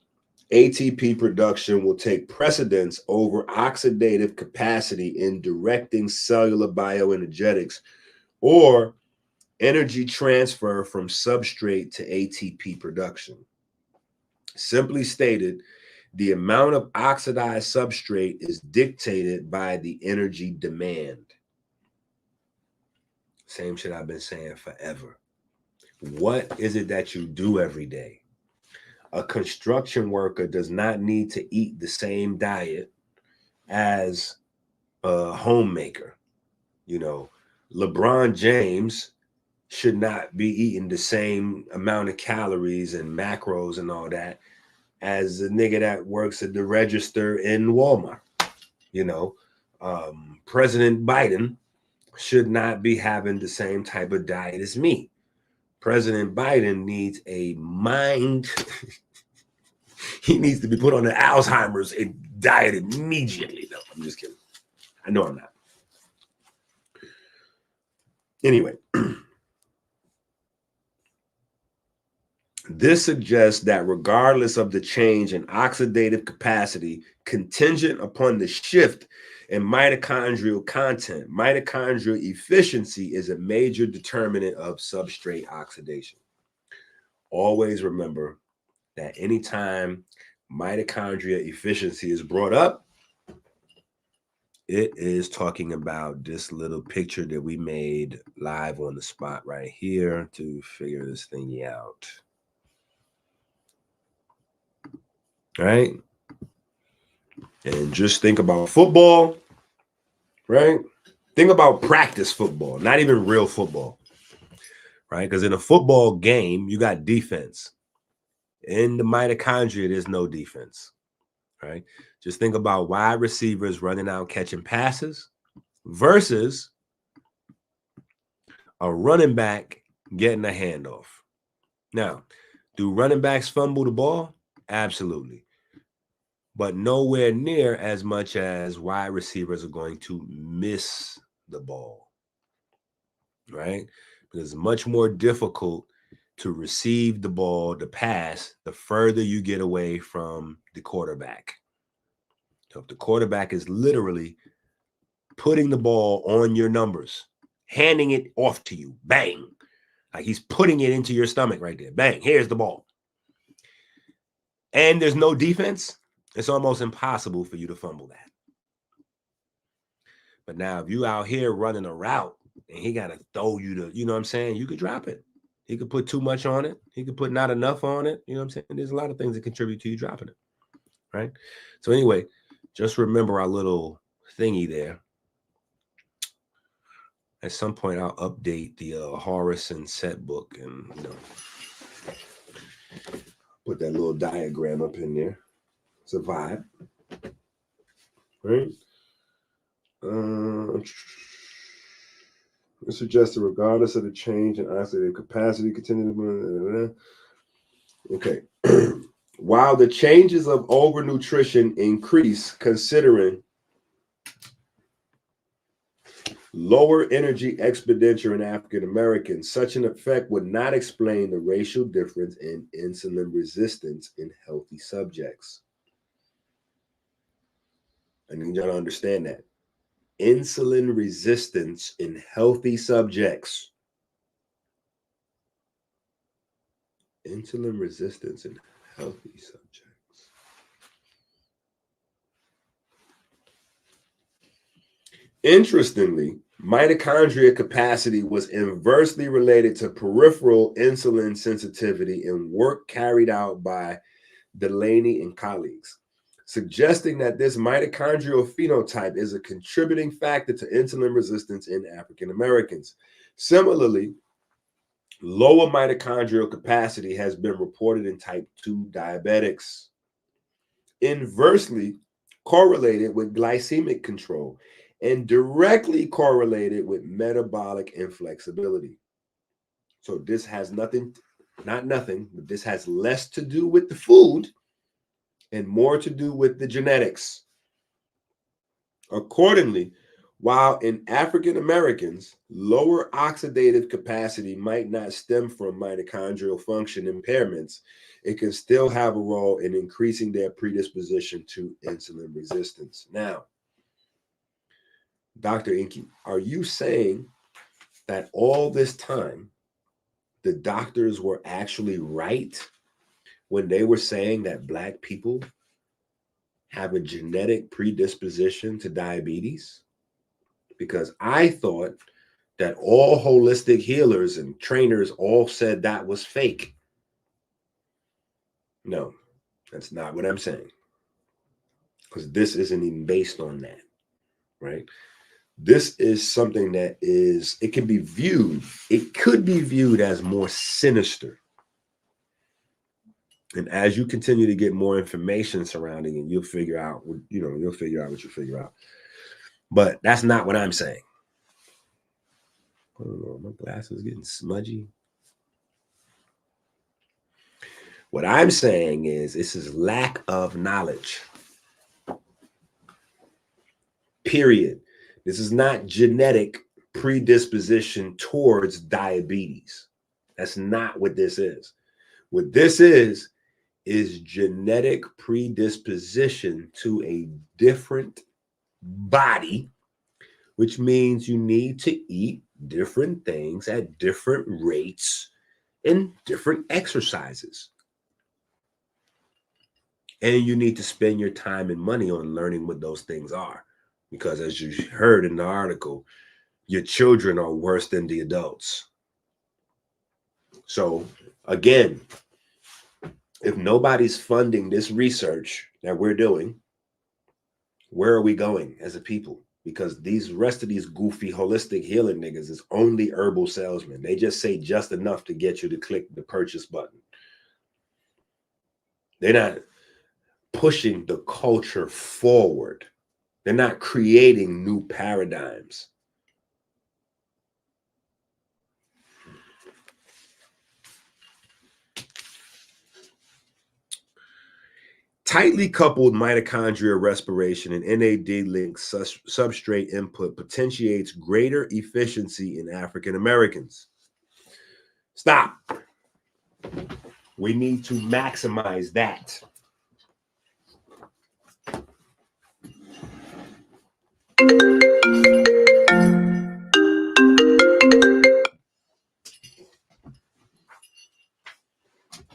ATP production will take precedence over oxidative capacity in directing cellular bioenergetics or energy transfer from substrate to ATP production. Simply stated, the amount of oxidized substrate is dictated by the energy demand. Same shit I've been saying forever. What is it that you do every day? A construction worker does not need to eat the same diet as homemaker. You know, LeBron James should not be eating the same amount of calories and macros and all that as a nigga that works at the register in Walmart. You know, President Biden should not be having the same type of diet as me. President Biden needs a mind. He needs to be put on the Alzheimer's diet immediately. No, I'm just kidding. I know I'm not. Anyway, this suggests that regardless of the change in oxidative capacity contingent upon the shift in mitochondrial content, mitochondrial efficiency is a major determinant of substrate oxidation. Always remember that anytime mitochondria efficiency is brought up, it is talking about this little picture that we made live on the spot right here to figure this thing out. Right? And just think about football, right? Think about practice football, not even real football, right? Because in a football game, you got defense. In the mitochondria, there's no defense, right? Just think about wide receivers running out catching passes versus a running back getting a handoff. Now, do running backs fumble the ball? Absolutely. But nowhere near as much as wide receivers are going to miss the ball, right? Because it's much more difficult to receive the ball, the pass, the further you get away from the quarterback. So if the quarterback is literally putting the ball on your numbers, handing it off to you, bang, like he's putting it into your stomach right there, bang, here's the ball. And there's no defense, it's almost impossible for you to fumble that. But now if you out here running a route and he got to throw you to, you know what I'm saying, you could drop it. He could put too much on it. He could put not enough on it. You know what I'm saying? There's a lot of things that contribute to you dropping it, right? So anyway, just remember our little thingy there. At some point, I'll update the Horace and Set book and, you know, put that little diagram up in there. It's a vibe, right? It suggests that regardless of the change in oxidative capacity, continue. Okay. While the changes of overnutrition increase, considering lower energy expenditure in African Americans, such an effect would not explain the racial difference in insulin resistance in healthy subjects. I need y'all to understand that. Insulin resistance in healthy subjects. Insulin resistance in healthy subjects. Interestingly, mitochondria capacity was inversely related to peripheral insulin sensitivity in work carried out by Delaney and colleagues, suggesting that this mitochondrial phenotype is a contributing factor to insulin resistance in African Americans. Similarly, lower mitochondrial capacity has been reported in type 2 diabetics, inversely correlated with glycemic control and directly correlated with metabolic inflexibility. So this has nothing, not nothing, but this has less to do with the food and more to do with the genetics. Accordingly, while in African Americans, lower oxidative capacity might not stem from mitochondrial function impairments, it can still have a role in increasing their predisposition to insulin resistance. Now, Dr. EnQi, are you saying that all this time the doctors were actually right when they were saying that Black people have a genetic predisposition to diabetes? Because I thought that all holistic healers and trainers all said that was fake. No, that's not what I'm saying. Because this isn't even based on that. right? This is something that it could be viewed as more sinister. And as you continue to get more information surrounding it, you'll figure out what you figure out. But that's not what I'm saying. I don't know, my glasses getting smudgy. What I'm saying is this is lack of knowledge. Period. This is not genetic predisposition towards diabetes. That's not what this is. What this is genetic predisposition to a different body, which means you need to eat different things at different rates and different exercises. And you need to spend your time and money on learning what those things are. Because as you heard in the article, your children are worse than the adults. So again, if nobody's funding this research that we're doing, where are we going as a people? Because these rest of these goofy holistic healing niggas is only herbal salesmen. They just say just enough to get you to click the purchase button. They're not pushing the culture forward. They're not creating new paradigms. Tightly coupled mitochondrial respiration and NAD-linked substrate input potentiates greater efficiency in African Americans. Stop. We need to maximize that.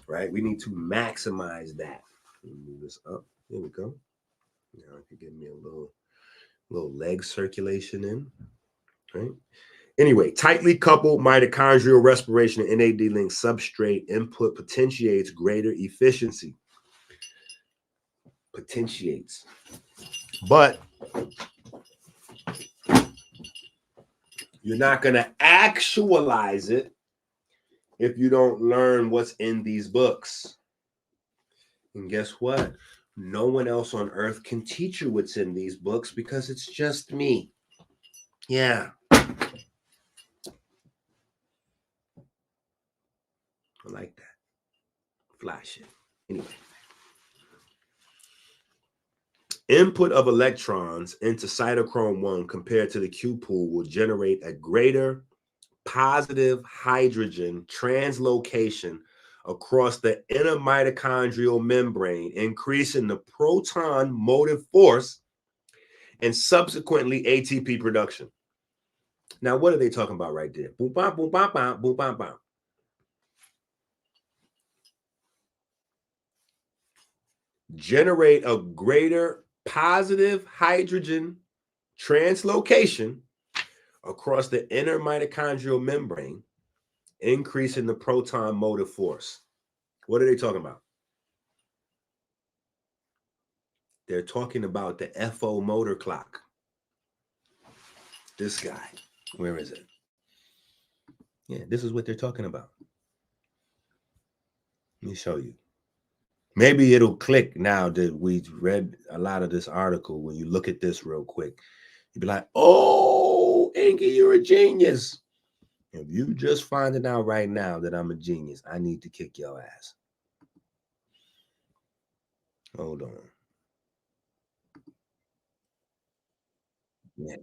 Right? We need to maximize that. Let me move this up. There we go. Now I can get me a little leg circulation in. Right? Anyway, tightly coupled mitochondrial respiration and NAD-linked substrate input potentiates greater efficiency. Potentiates. But you're not going to actualize it if you don't learn what's in these books. And guess what? No one else on earth can teach you what's in these books because it's just me. Yeah. I like that. Fly shit. Anyway. Input of electrons into cytochrome 1 compared to the Q pool will generate a greater positive hydrogen translocation across the inner mitochondrial membrane, increasing the proton motive force and subsequently ATP production. Now, what are they talking about right there? Boom, bam, boom, bam, bam, boom, bam, bam. Generate a greater positive hydrogen translocation across the inner mitochondrial membrane, increasing the proton motive force. What are they talking about? They're talking about the FO motor clock. This guy. Where is it? Yeah, this is what they're talking about. Let me show you. Maybe it'll click now that we've read a lot of this article. When you look at this real quick, you'll be like, oh, EnQi, you're a genius. If you just finding out right now that I'm a genius, I need to kick your ass. Hold on. Yeah.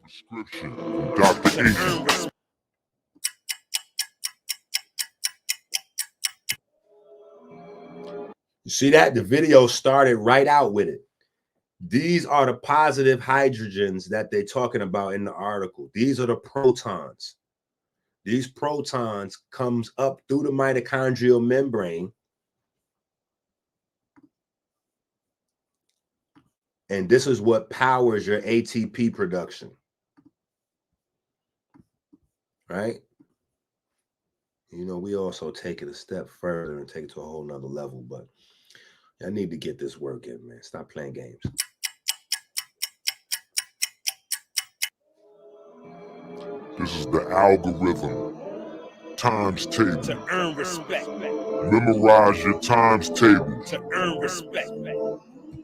Prescription from Dr. EnQi. You see that? The video started right out with it. These are the positive hydrogens that they're talking about in the article. These are the protons. These protons comes up through the mitochondrial membrane. And this is what powers your ATP production. right? You know, we also take it a step further and take it to a whole nother level, but I need to get this work in, man. Stop playing games. This is the algorithm. Times table. To earn respect. Memorize your times table. To earn respect.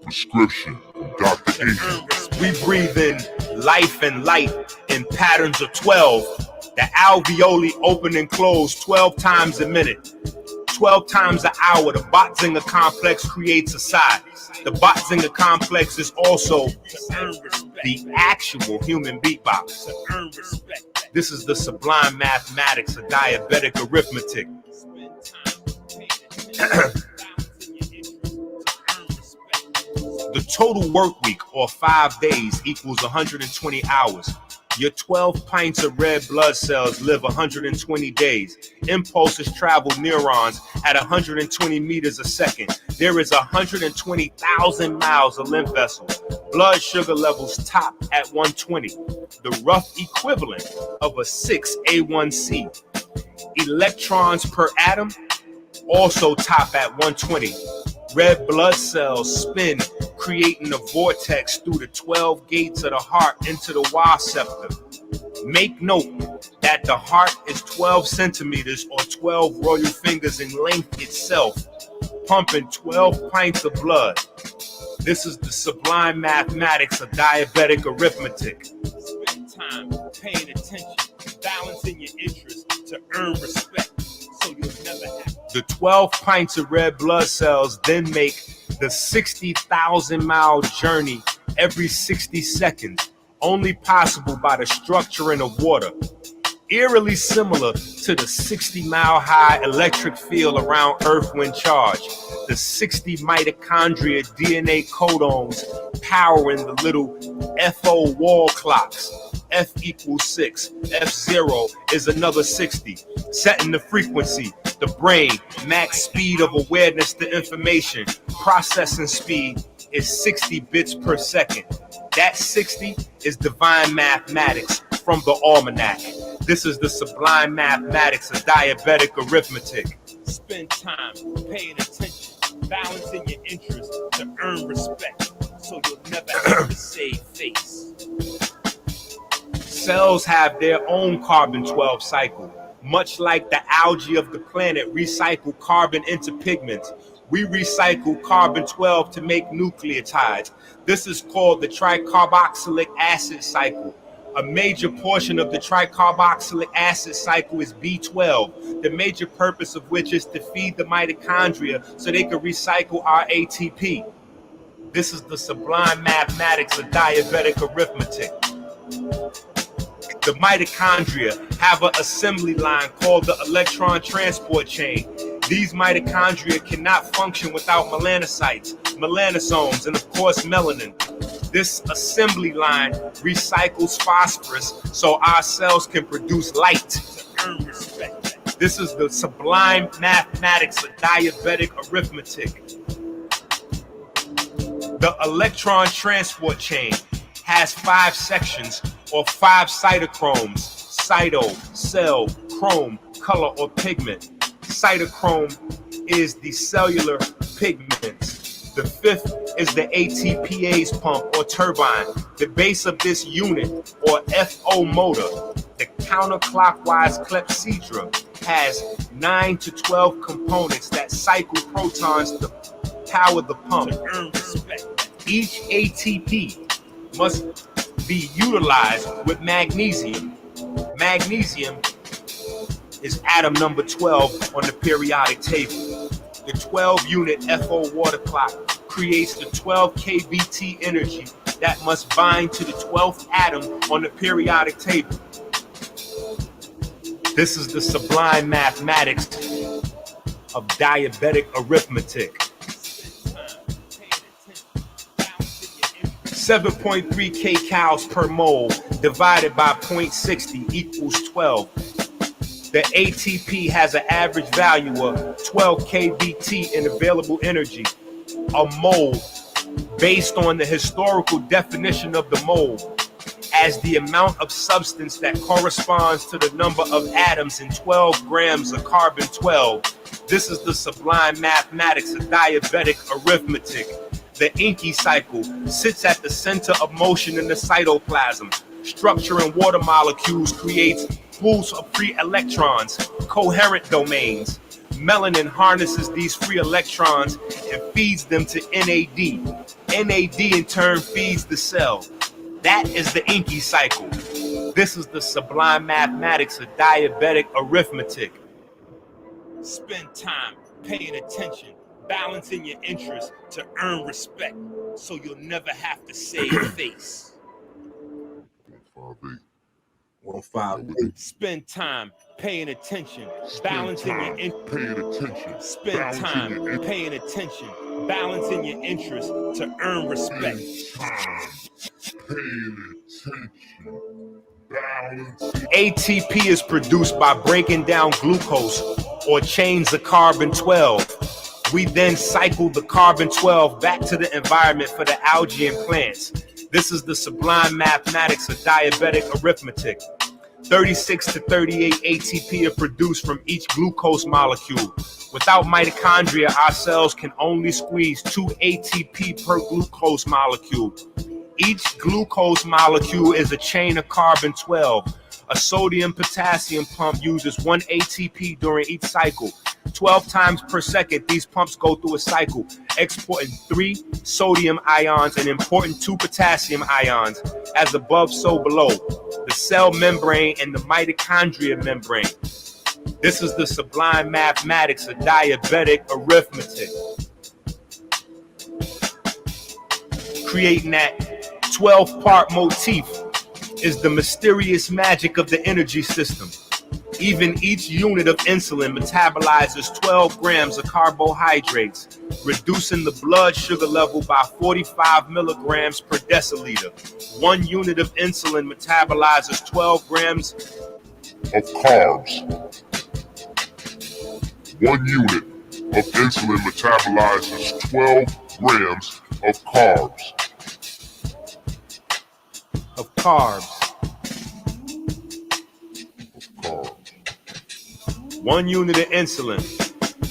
Prescription from Dr. EnQi. We breathe in life and light in patterns of 12. The alveoli open and close 12 times a minute. 12 times an hour, the Botzinger complex creates a sigh. The Botzinger complex is also the actual human beatbox. This is the sublime mathematics of diabetic arithmetic. The total work week, or 5 days, equals 120 hours. Your 12 pints of red blood cells live 120 days. Impulses travel neurons at 120 meters a second. There is 120,000 miles of lymph vessels. Blood sugar levels top at 120, the rough equivalent of a 6A1C. Electrons per atom also top at 120. Red blood cells spin, creating a vortex through the 12 gates of the heart into the Y septum. Make note that the heart is 12 centimeters or 12 royal fingers in length itself, pumping 12 pints of blood. This is the sublime mathematics of diabetic arithmetic. Spend time paying attention, balancing your interests to earn respect. So you'll never have. The 12 pints of red blood cells then make the 60,000-mile journey every 60 seconds, only possible by the structuring of water. Eerily similar to the 60-mile-high electric field around Earth when charged. The 60 mitochondria DNA codons powering the little FO wall clocks. F equals 6. F0 is another 60. Setting the frequency, the brain, max speed of awareness to information. Processing speed is 60 bits per second. That 60 is divine mathematics from the almanac. This is the sublime mathematics of diabetic arithmetic. Spend time paying attention, balancing your interests to earn respect, so you'll never have to save face. Cells have their own carbon-12 cycle. Much like the algae of the planet recycle carbon into pigments, we recycle carbon-12 to make nucleotides. This is called the tricarboxylic acid cycle. A major portion of the tricarboxylic acid cycle is B12, the major purpose of which is to feed the mitochondria so they can recycle our ATP. This is the sublime mathematics of diabetic arithmetic. The mitochondria have an assembly line called the electron transport chain. These mitochondria cannot function without melanocytes, melanosomes, and of course melanin. This assembly line recycles phosphorus so our cells can produce light to earn respect. This is the sublime mathematics of diabetic arithmetic. The electron transport chain has 5 sections or 5 cytochromes: cyto, cell, chrome, color or pigment. Cytochrome is the cellular pigments. The 5th is the ATPase pump or turbine. The base of this unit or FO motor, the counterclockwise clepsydra, has 9 to 12 components that cycle protons to power the pump. Each ATP must be utilized with magnesium. Magnesium is atom number 12 on the periodic table. The 12-unit FO water clock creates the 12 kBT energy that must bind to the 12th atom on the periodic table. This is the sublime mathematics of diabetic arithmetic. 7.3 kcals per mole divided by 0.60 equals 12. The ATP has an average value of 12 kBT in available energy. A mole, based on the historical definition of the mole, as the amount of substance that corresponds to the number of atoms in 12 grams of carbon-12. This is the sublime mathematics of diabetic arithmetic. The EnQi cycle sits at the center of motion in the cytoplasm. Structuring water molecules creates pools of free electrons, coherent domains. Melanin harnesses these free electrons and feeds them to NAD. NAD in turn feeds the cell. That is the EnQi cycle. This is the sublime mathematics of diabetic arithmetic. Spend time paying attention, balancing your interests to earn respect, so you'll never have to save face. 158. Spend time paying attention, balancing your interests. Spend time paying attention, balancing your interests to earn respect. ATP is produced by breaking down glucose or chains of carbon-12. We then cycle the carbon-12 back to the environment for the algae and plants. This is the sublime mathematics of diabetic arithmetic. 36 to 38 ATP are produced from each glucose molecule. Without mitochondria, our cells can only squeeze 2 ATP per glucose molecule. Each glucose molecule is a chain of carbon-12. A sodium-potassium pump uses 1 ATP during each cycle. 12 times per second, these pumps go through a cycle, exporting 3 sodium ions and importing 2 potassium ions. As above, so below. The cell membrane and the mitochondria membrane. This is the sublime mathematics of diabetic arithmetic. Creating that 12-part motif is the mysterious magic of the energy system. Even each unit of insulin metabolizes 12 grams of carbohydrates, reducing the blood sugar level by 45 milligrams per deciliter. 1 unit of insulin metabolizes 12 grams of carbs. 1 unit of insulin metabolizes 12 grams of carbs. Of carbs. 1 unit of insulin,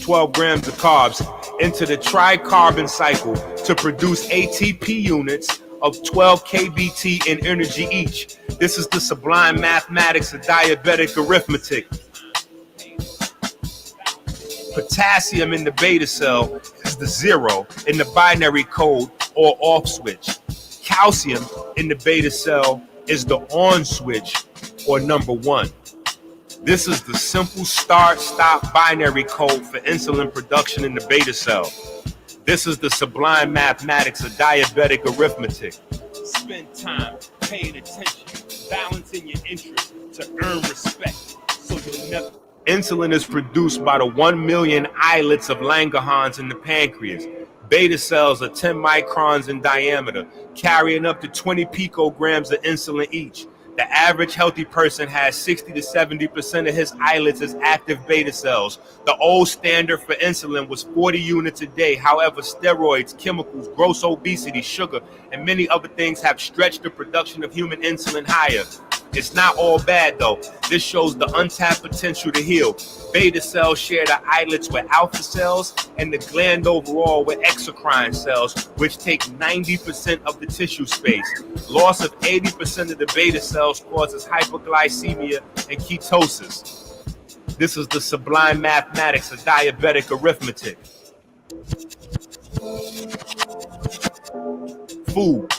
12 grams of carbs, into the tricarbon cycle to produce ATP units of 12 kBT in energy each. This is the sublime mathematics of diabetic arithmetic. Potassium in the beta cell is the 0 in the binary code or off switch. Calcium in the beta cell is the on switch or number 1. This is the simple start-stop binary code for insulin production in the beta cell. This is the sublime mathematics of diabetic arithmetic. Spend time paying attention, balancing your interests to earn respect, so you'll never... Insulin is produced by the 1 million islets of Langerhans in the pancreas. Beta cells are 10 microns in diameter, carrying up to 20 picograms of insulin each. The average healthy person has 60 to 70% of his islets as active beta cells. The old standard for insulin was 40 units a day. However, steroids, chemicals, gross obesity, sugar, and many other things have stretched the production of human insulin higher. It's not all bad though. This shows the untapped potential to heal. Beta cells share the islets with alpha cells and the gland overall with exocrine cells, which take 90% of the tissue space. Loss of 80% of the beta cells causes hyperglycemia and ketosis. This is the sublime mathematics of diabetic arithmetic. Food.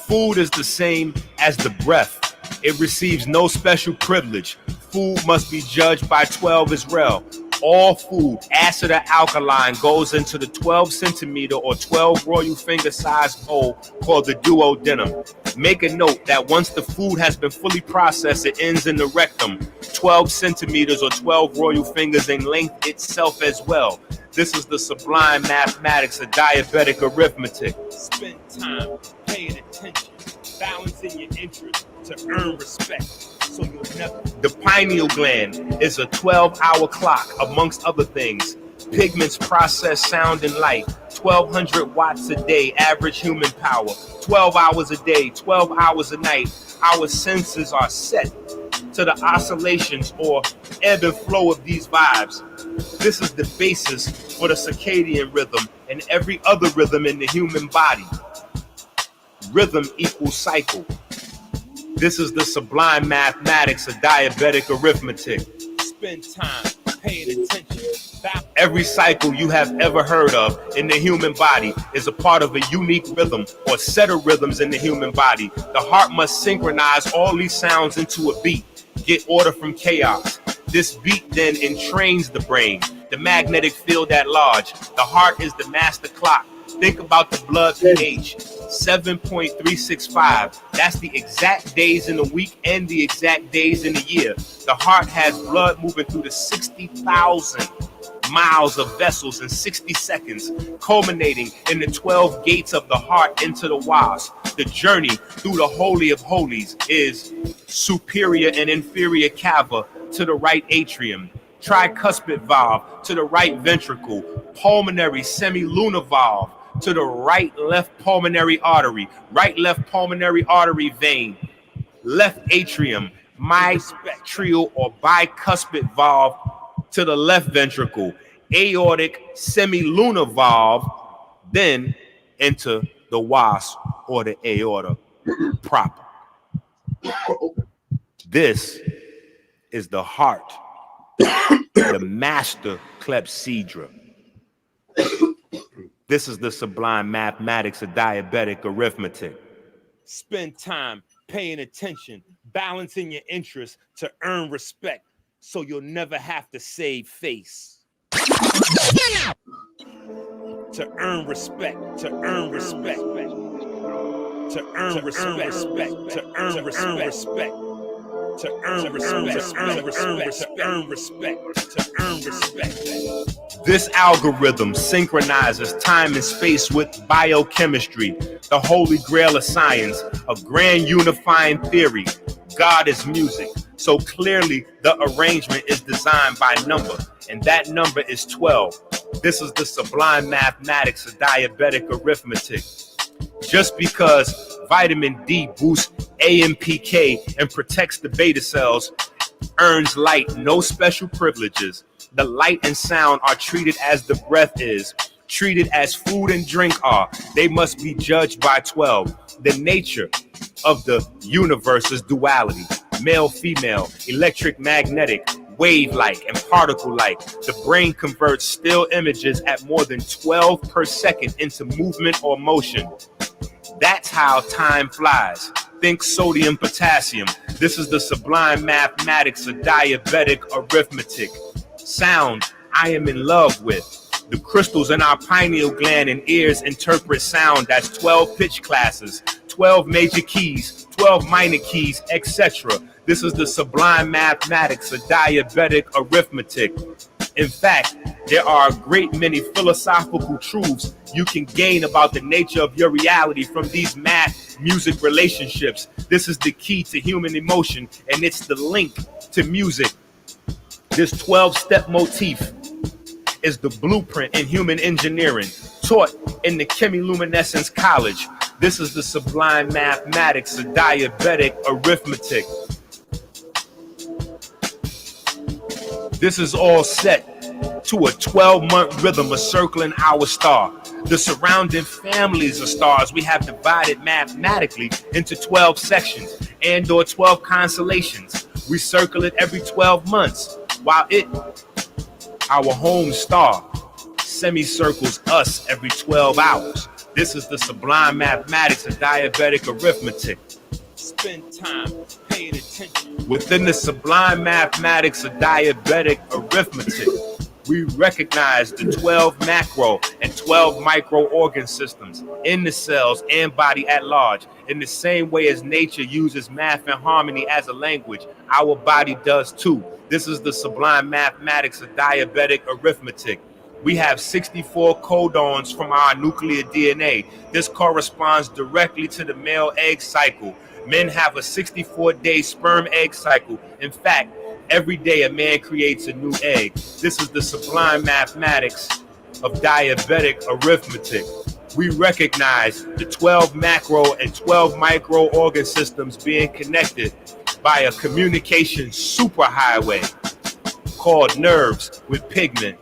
Food is the same as the breath. It receives no special privilege. Food must be judged by 12 as well. All food, acid or alkaline, goes into the 12 centimeter or 12 royal finger sized bowl called the duodenum. Make a note that once the food has been fully processed, it ends in the rectum, 12 centimeters or 12 royal fingers in length itself as well. This is the sublime mathematics of diabetic arithmetic. Spend time paying attention, balancing your interests to earn respect, so you'll never... The pineal gland is a 12-hour clock, amongst other things. Pigments process sound and light. 1,200 watts a day, average human power. 12 hours a day, 12 hours a night. Our senses are set to the oscillations or ebb and flow of these vibes. This is the basis for the circadian rhythm and every other rhythm in the human body. Rhythm equals cycle. This is the sublime mathematics of diabetic arithmetic. Spend time paying attention. Every cycle you have ever heard of in the human body is a part of a unique rhythm or set of rhythms in the human body. The heart must synchronize all these sounds into a beat, get order from chaos. This beat then entrains the brain, the magnetic field at large. The heart is the master clock. Think about the blood pH, 7.365. That's the exact days in the week and the exact days in the year. The heart has blood moving through the 60,000 miles of vessels in 60 seconds, culminating in the 12 gates of the heart into the wasp. The journey through the Holy of Holies is superior and inferior cava to the right atrium, tricuspid valve to the right ventricle, pulmonary semilunar valve to the right left pulmonary artery, right left pulmonary artery vein, left atrium, myspectral or bicuspid valve to the left ventricle, aortic semilunar valve, then into the wasp or the aorta proper. This is the heart, the master clepsydra. This is the sublime mathematics of diabetic arithmetic. Spend time paying attention, balancing your interests to earn respect, so you'll never have to save face. To earn respect, to earn respect, to earn respect, to earn respect, to earn respect, to earn respect, to earn respect, to earn respect. This algorithm synchronizes time and space with biochemistry, the holy grail of science, a grand unifying theory. God is music. So clearly the arrangement is designed by number, and that number is 12. This is the sublime mathematics of diabetic arithmetic. Just because vitamin D boosts AMPK and protects the beta cells, earns light, no special privileges. The light and sound are treated as the breath is, treated as food and drink are. They must be judged by 12. The nature of the universe is duality, male, female, electric, magnetic, wave-like, and particle-like. The brain converts still images at more than 12 per second into movement or motion. That's how time flies. Think sodium, potassium. This is the sublime mathematics of diabetic arithmetic. Sound, I am in love with. The crystals in our pineal gland and ears interpret sound. That's 12 pitch classes, 12 major keys, 12 minor keys, etc. This is the sublime mathematics of diabetic arithmetic. In fact, there are a great many philosophical truths you can gain about the nature of your reality from these math-music relationships. This is the key to human emotion, and it's the link to music. This 12-step motif is the blueprint in human engineering, taught in the chemiluminescence college. This is the sublime mathematics of diabetic arithmetic. This is all set to a 12-month rhythm of circling our star. The surrounding families of stars we have divided mathematically into 12 sections and or 12 constellations. We circle it every 12 months, while it, our home star, semicircles us every 12 hours. This is the sublime mathematics of diabetic arithmetic. Spend time paying attention. Within the sublime mathematics of diabetic arithmetic, we recognize the 12 macro and 12 micro organ systems in the cells and body at large. In the same way as nature uses math and harmony as a language, our body does too. This is the sublime mathematics of diabetic arithmetic. We have 64 codons from our nuclear DNA. This corresponds directly to the male egg cycle. Men have a 64-day sperm egg cycle. In fact, Every day a man creates a new egg. This is the sublime mathematics of diabetic arithmetic. We recognize the 12 macro and 12 micro organ systems being connected by a communication superhighway called nerves with pigment.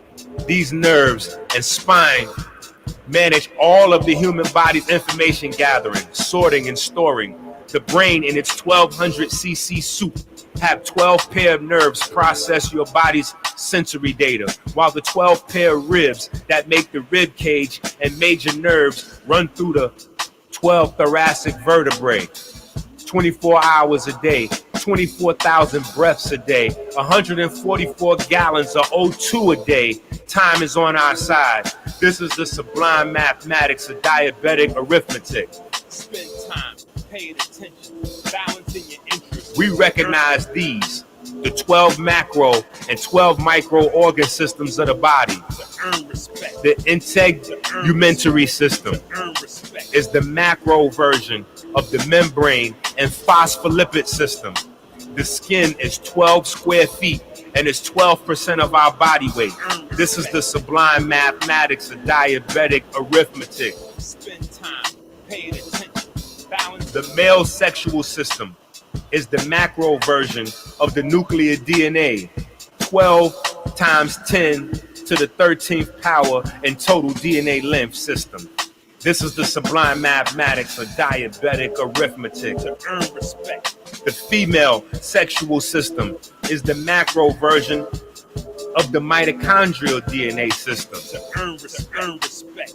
These nerves and spine manage all of the human body's information gathering, sorting, and storing. The brain in its 1200 cc soup have 12 pair of nerves process your body's sensory data, while the 12 pair of ribs that make the rib cage and major nerves run through the 12 thoracic vertebrae. 24 hours a day, 24,000 breaths a day, 144 gallons of O2 a day. Time is on our side. This is the sublime mathematics of diabetic arithmetic. Spend time paying attention, balancing your interests. We recognize these, the 12 macro and 12 micro organ systems of the body. The integumentary system is the macro version of the membrane and phospholipid system. The skin is 12 square feet and is 12% of our body weight. This is the sublime mathematics of diabetic arithmetic. Spend time paying attention. Balance. The male sexual system is the macro version of the nuclear DNA. 12 times 10 to the 13th power in total DNA length system. This is the sublime mathematics of diabetic arithmetic. To earn respect. The female sexual system is the macro version of the mitochondrial DNA system. To earn respect.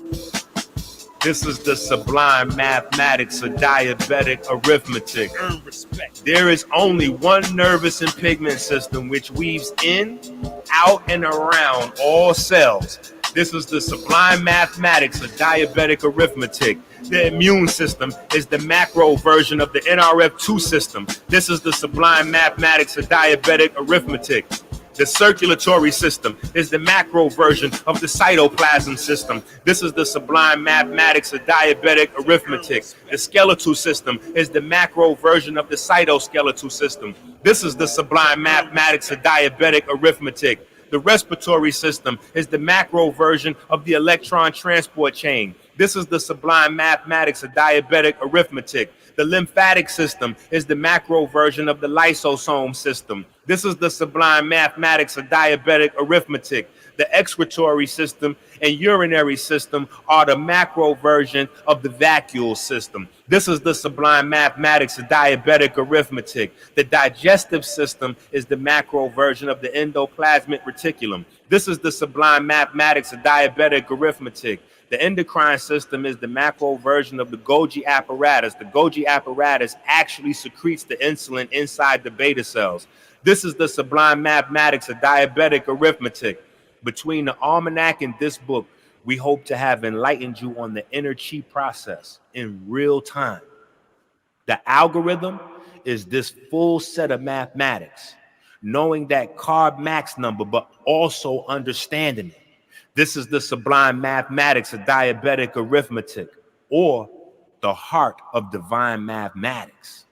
This is the sublime mathematics of diabetic arithmetic. Earn respect. There is only one nervous and pigment system which weaves in, out, and around all cells. This is the sublime mathematics of diabetic arithmetic. The immune system is the macro version of the NRF2 system. This is the sublime mathematics of diabetic arithmetic. The circulatory system is the macro version of the cytoplasm system. This is the sublime mathematics of diabetic arithmetic. The skeletal system is the macro version of the cytoskeletal system. This is the sublime mathematics of diabetic arithmetic. The respiratory system is the macro version of the electron transport chain. This is the sublime mathematics of diabetic arithmetic. The lymphatic system is the macro version of the lysosome system. This is the sublime mathematics of diabetic arithmetic. The excretory system and urinary system are the macro version of the vacuole system. This is the sublime mathematics of diabetic arithmetic. The digestive system is the macro version of the endoplasmic reticulum. This is the sublime mathematics of diabetic arithmetic. The endocrine system is the macro version of the Golgi apparatus. The Golgi apparatus actually secretes the insulin inside the beta cells. This is the sublime mathematics of diabetic arithmetic. Between the almanac and this book, we hope to have enlightened you on the EnQi process in real time. The algorithm is this full set of mathematics, knowing that carb max number, but also understanding it. This is the sublime mathematics of diabetic arithmetic, or the heart of divine mathematics.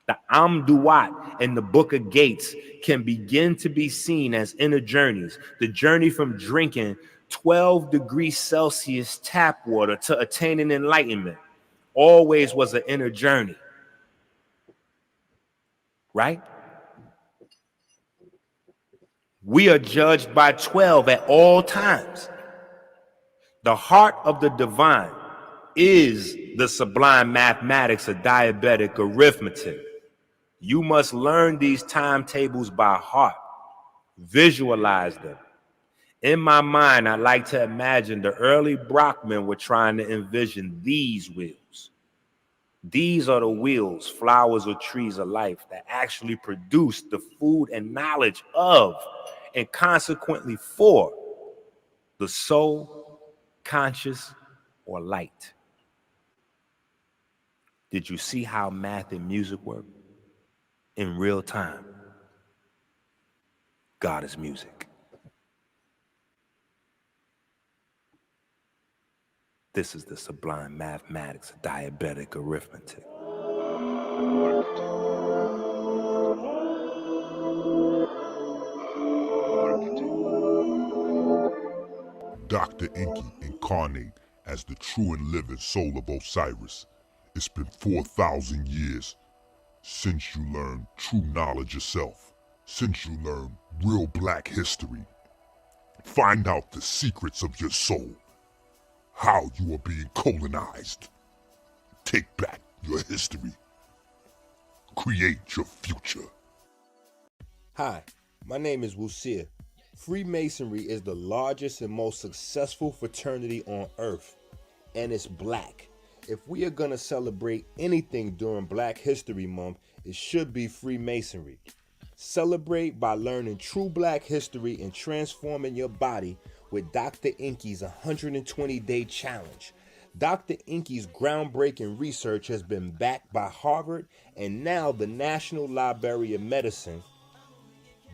The Amduat in the Book of Gates can begin to be seen as inner journeys. The journey from drinking 12 degrees Celsius tap water to attaining enlightenment always was an inner journey, right? We are judged by 12 at all times. The heart of the divine is the sublime mathematics of diabetic arithmetic. You must learn these timetables by heart. Visualize them. In my mind, I like to imagine the early Brockmen were trying to envision these wheels. These are the wheels, flowers or trees of life, that actually produce the food and knowledge of, and consequently for, the soul, conscious, or light. Did you see how math and music work? In real time. God is music. This is the sublime mathematics of diabetic arithmetic. Dr. EnQi incarnate as the true and living soul of Osiris. It's been 4,000 years since you learned true knowledge yourself, since you learned real black history. Find out the secrets of your soul, how you are being colonized. Take back your history. Create your future. Hi, my name is Wusia. Freemasonry is the largest and most successful fraternity on earth, and it's black. If we are going to celebrate anything during Black History Month, it should be Freemasonry. Celebrate by learning true black history and transforming your body with Dr. EnQi's 120-day challenge. Dr. EnQi's groundbreaking research has been backed by Harvard and now the National Library of Medicine.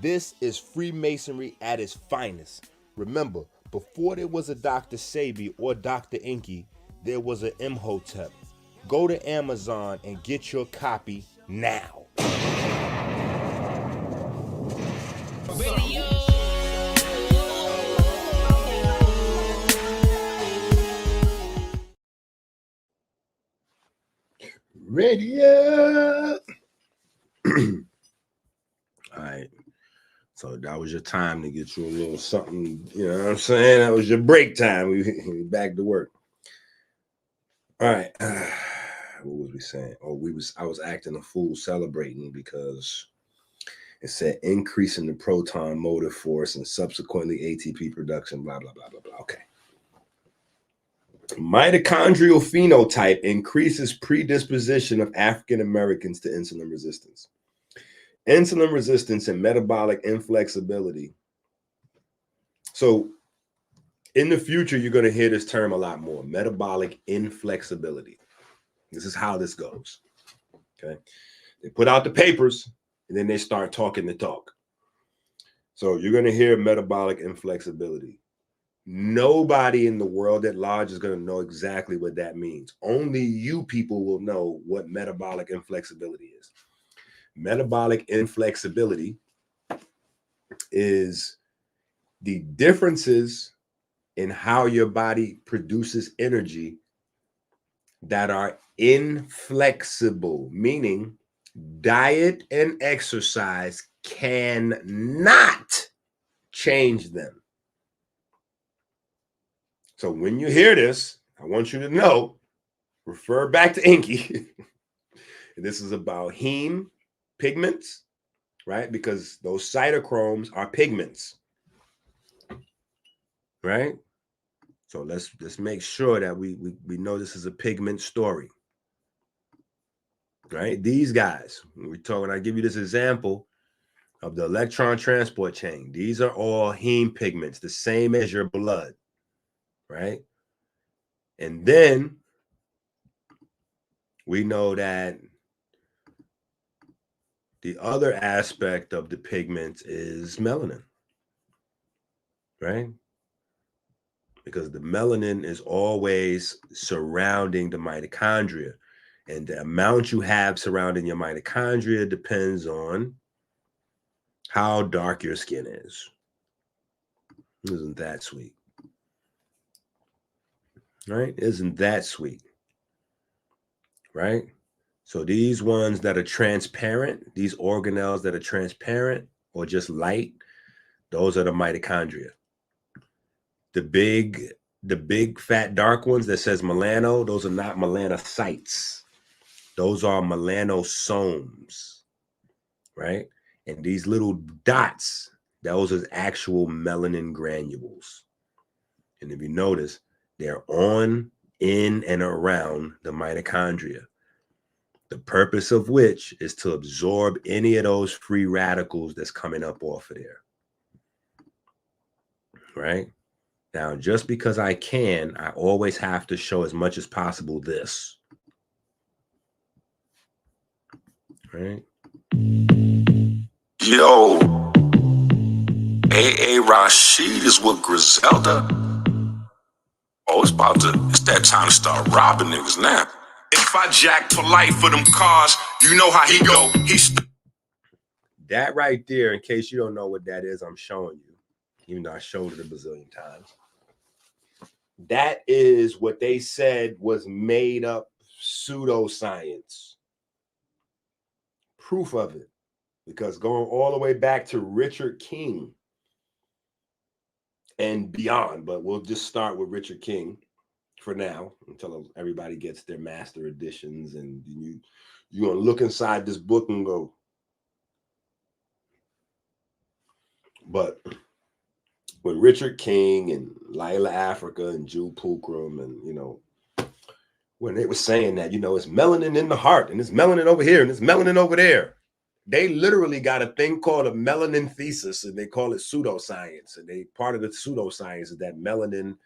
This is Freemasonry at its finest. Remember, before there was a Dr. Sebi or Dr. EnQi, there was an Imhotep. Go to Amazon and get your copy now. Radio. All right. So that was your time to get you a little something, you know what I'm saying? That was your break time. We back to work. All right. What was we saying? Oh, I was acting a fool celebrating because it said increase in the proton motive force and subsequently ATP production, blah, blah, blah, blah, blah. Okay. Mitochondrial phenotype increases predisposition of African Americans to insulin resistance. Insulin resistance and metabolic inflexibility. So in the future, you're going to hear this term a lot more, metabolic inflexibility. This is how this goes. Okay. They put out the papers and then they start talking the talk. So you're going to hear metabolic inflexibility. Nobody in the world at large is going to know exactly what that means. Only you people will know what metabolic inflexibility is. Metabolic inflexibility is the differences in how your body produces energy that are inflexible, meaning diet and exercise cannot change them. So when you hear this, I want you to know, refer back to EnQi. This is about heme pigments, right? Because those cytochromes are pigments, right? So let's make sure that we know this is a pigment story, right? These guys, we're talking, I give you this example of the electron transport chain. These are all heme pigments, the same as your blood, right? And then we know that the other aspect of the pigments is melanin, right? Because the melanin is always surrounding the mitochondria. And the amount you have surrounding your mitochondria depends on how dark your skin is. Isn't that sweet? Right? Isn't that sweet? Right? So these ones that are transparent, these organelles that are transparent or just light, those are the mitochondria. The big fat dark ones that says melano, those are not melanocytes. Those are melanosomes, right? And these little dots, those are actual melanin granules. And if you notice, they're on, in, and around the mitochondria. The purpose of which is to absorb any of those free radicals that's coming up off of there, right? Now, just because I can, I always have to show as much as possible this, right? Yo, A.A. Rashid is with Griselda. Oh, it's that time to start robbing niggas now. If I jack polite for them cars, you know how he go. That right there, in case you don't know what that is, I'm showing you, even though I showed it a bazillion times. That is what they said was made up pseudoscience. Proof of it. Because going all the way back to Richard King and beyond, but we'll just start with Richard King for now until everybody gets their master editions, and you're gonna look inside this book and go. But when Richard King and Lila Africa and Jules Pulcrum and when they were saying that it's melanin in the heart and it's melanin over here and it's melanin over there, they literally got a thing called a melanin thesis, and they call it pseudoscience. And part of the pseudoscience is that melanin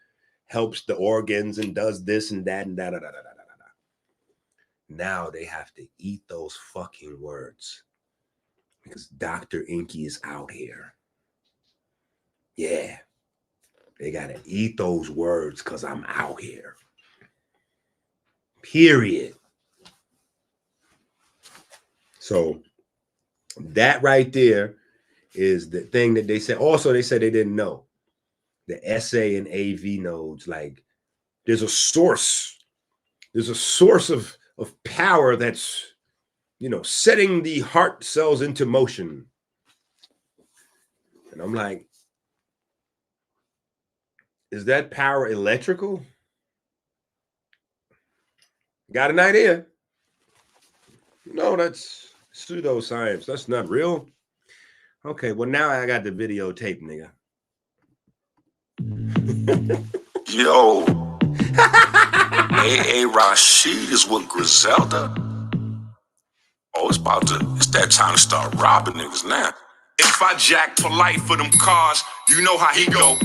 helps the organs and does this and that and da da da da da da. Now they have to eat those fucking words because Dr. EnQi is out here. Yeah, they gotta eat those words because I'm out here. Period. So that right there is the thing that they said. Also, they said they didn't know the SA and AV nodes. Like, there's a source of power that's setting the heart cells into motion. And I'm like, is that power electrical? Got an idea? No, that's pseudoscience. That's not real. Okay, well, now I got the videotape, nigga. Yo, A.A. Rashid is with Griselda. Oh, it's that time to start robbing niggas now. If I jack polite for them cars, you know how he go.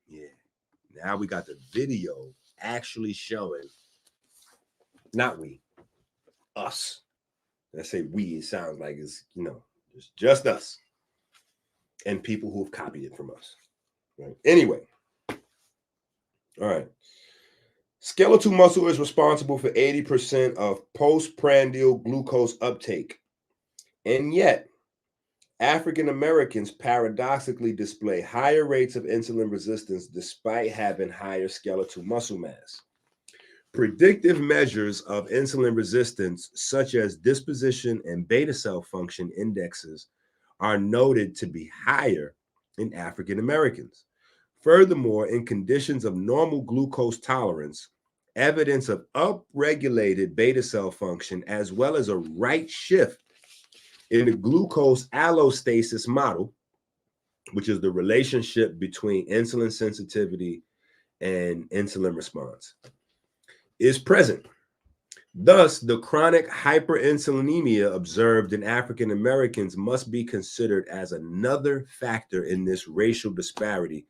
Yeah. Now we got the video actually showing, not we, us. I say we, it sounds like it's just us and people who have copied it from us. Right? Anyway, all right. Skeletal muscle is responsible for 80% of postprandial glucose uptake. And yet, African Americans paradoxically display higher rates of insulin resistance despite having higher skeletal muscle mass. Predictive measures of insulin resistance, such as disposition and beta cell function indexes, are noted to be higher in African Americans. Furthermore, in conditions of normal glucose tolerance, evidence of upregulated beta cell function, as well as a right shift in the glucose allostasis model, which is the relationship between insulin sensitivity and insulin response, is present. Thus, the chronic hyperinsulinemia observed in African Americans must be considered as another factor in this racial disparity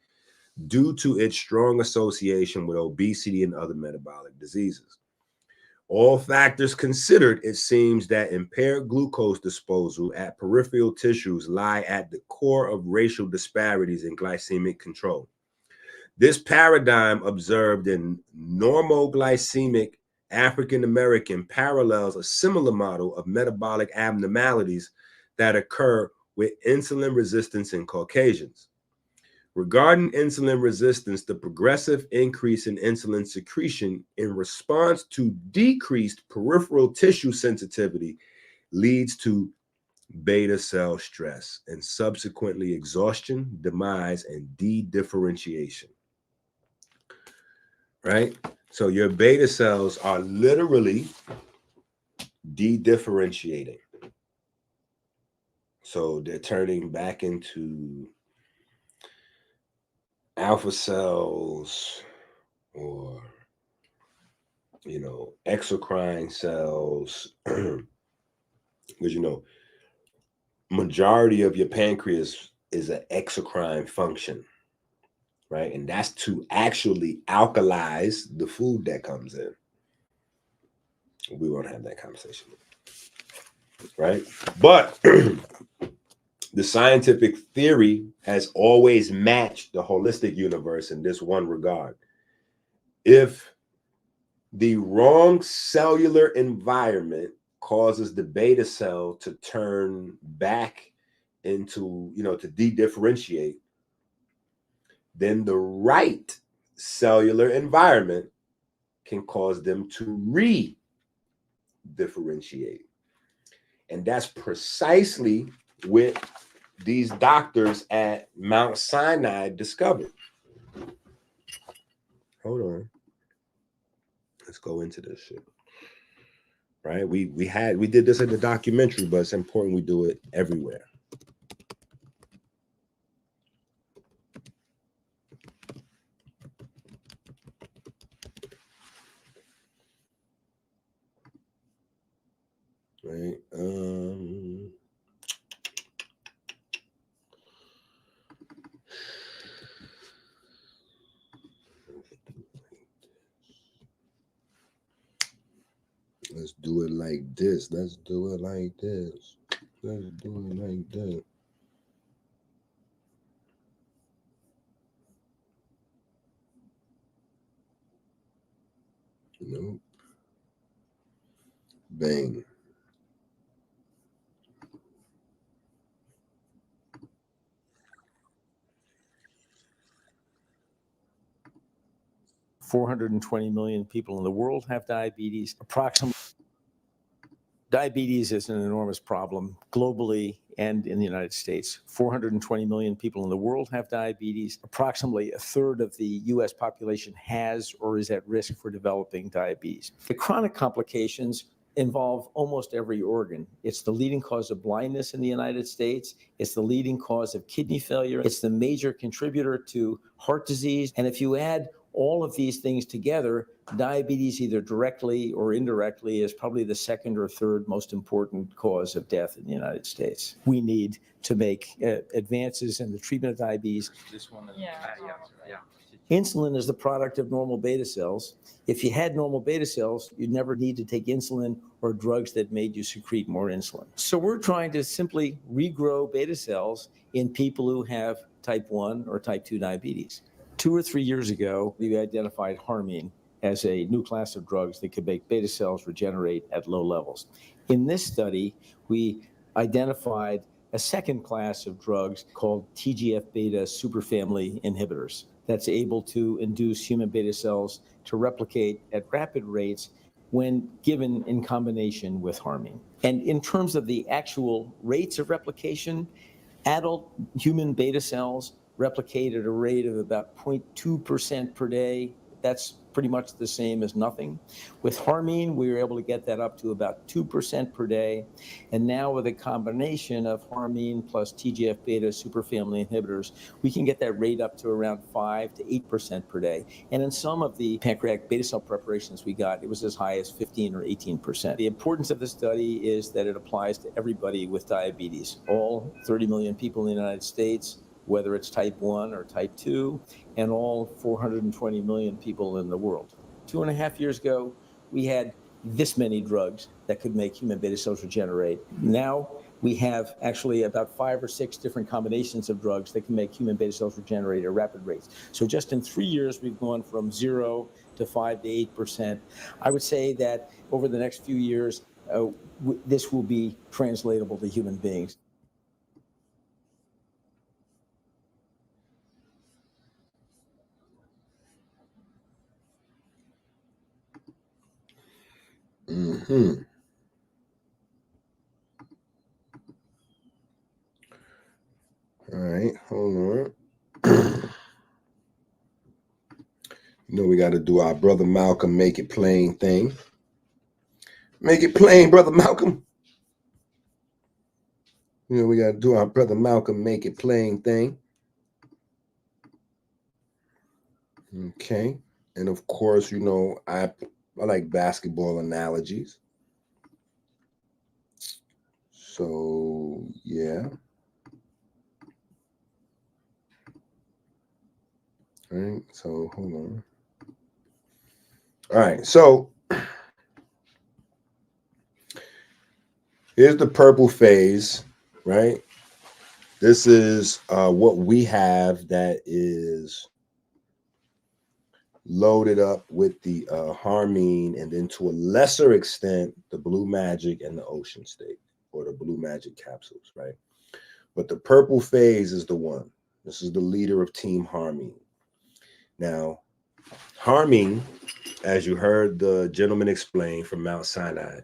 due to its strong association with obesity and other metabolic diseases. All factors considered, it seems that impaired glucose disposal at peripheral tissues lie at the core of racial disparities in glycemic control. This paradigm observed in normoglycemic African American parallels a similar model of metabolic abnormalities that occur with insulin resistance in Caucasians. Regarding insulin resistance, the progressive increase in insulin secretion in response to decreased peripheral tissue sensitivity leads to beta cell stress and subsequently exhaustion, demise, and dedifferentiation. Right? So your beta cells are literally dedifferentiating. So they're turning back into alpha cells or exocrine cells, because majority of your pancreas is an exocrine function, right? And that's to actually alkalize the food that comes in. We won't have that conversation, right? But the scientific theory has always matched the holistic universe in this one regard. If the wrong cellular environment causes the beta cell to turn back into, to dedifferentiate, then the right cellular environment can cause them to re-differentiate. And that's precisely what these doctors at Mount Sinai discovered. Hold on. Let's go into this shit. Right? We did this in the documentary, but it's important we do it everywhere. Right? Let's do it like this. Let's do it like this. Let's do it like that. Nope. Bang. $420 million people in the world have diabetes. Approximately, diabetes is an enormous problem globally and in the United States. 420 million people in the world have diabetes. Approximately a third of the US population has or is at risk for developing diabetes. The chronic complications involve almost every organ. It's the leading cause of blindness in the United States. It's the leading cause of kidney failure. It's the major contributor to heart disease. And if you add all of these things together, diabetes, either directly or indirectly, is probably the second or third most important cause of death in the United States. We need to make advances in the treatment of diabetes. This one, yeah. Insulin is the product of normal beta cells. If you had normal beta cells, you'd never need to take insulin or drugs that made you secrete more insulin. So we're trying to simply regrow beta cells in people who have type 1 or type 2 diabetes. 2 or 3 years ago, we identified harmine as a new class of drugs that could make beta cells regenerate at low levels. In this study, we identified a second class of drugs called TGF-beta superfamily inhibitors that's able to induce human beta cells to replicate at rapid rates when given in combination with harmine. And in terms of the actual rates of replication, adult human beta cells replicate at a rate of about 0.2% per day. That's pretty much the same as nothing. With harmine, we were able to get that up to about 2% per day. And now with a combination of harmine plus TGF-beta superfamily inhibitors, we can get that rate up to around 5 to 8% per day. And in some of the pancreatic beta cell preparations we got, it was as high as 15 or 18%. The importance of the study is that it applies to everybody with diabetes, all 30 million people in the United States, whether it's type 1 or type 2, and all 420 million people in the world. 2.5 years ago, we had this many drugs that could make human beta cells regenerate. Now we have actually about 5 or 6 different combinations of drugs that can make human beta cells regenerate at rapid rates. So just in 3 years, we've gone from 0 to 5 to 8%. I would say that over the next few years, this will be translatable to human beings. Mm-hmm. All right, hold on. You know we got to do our Brother Malcolm make it plain thing. Make it plain, Brother Malcolm. You know we got to do our Brother Malcolm make it plain thing. Okay. And of course, you know, I like basketball analogies. So, yeah. All right. So, hold on. All right. So, here's the purple phase, right? This is what we have that is loaded up with the harmine, and then to a lesser extent, the blue magic and the ocean state, or the blue magic capsules, right? But the purple phase is the one. This is the leader of Team Harmine. Now, Harmine, as you heard the gentleman explain from Mount Sinai,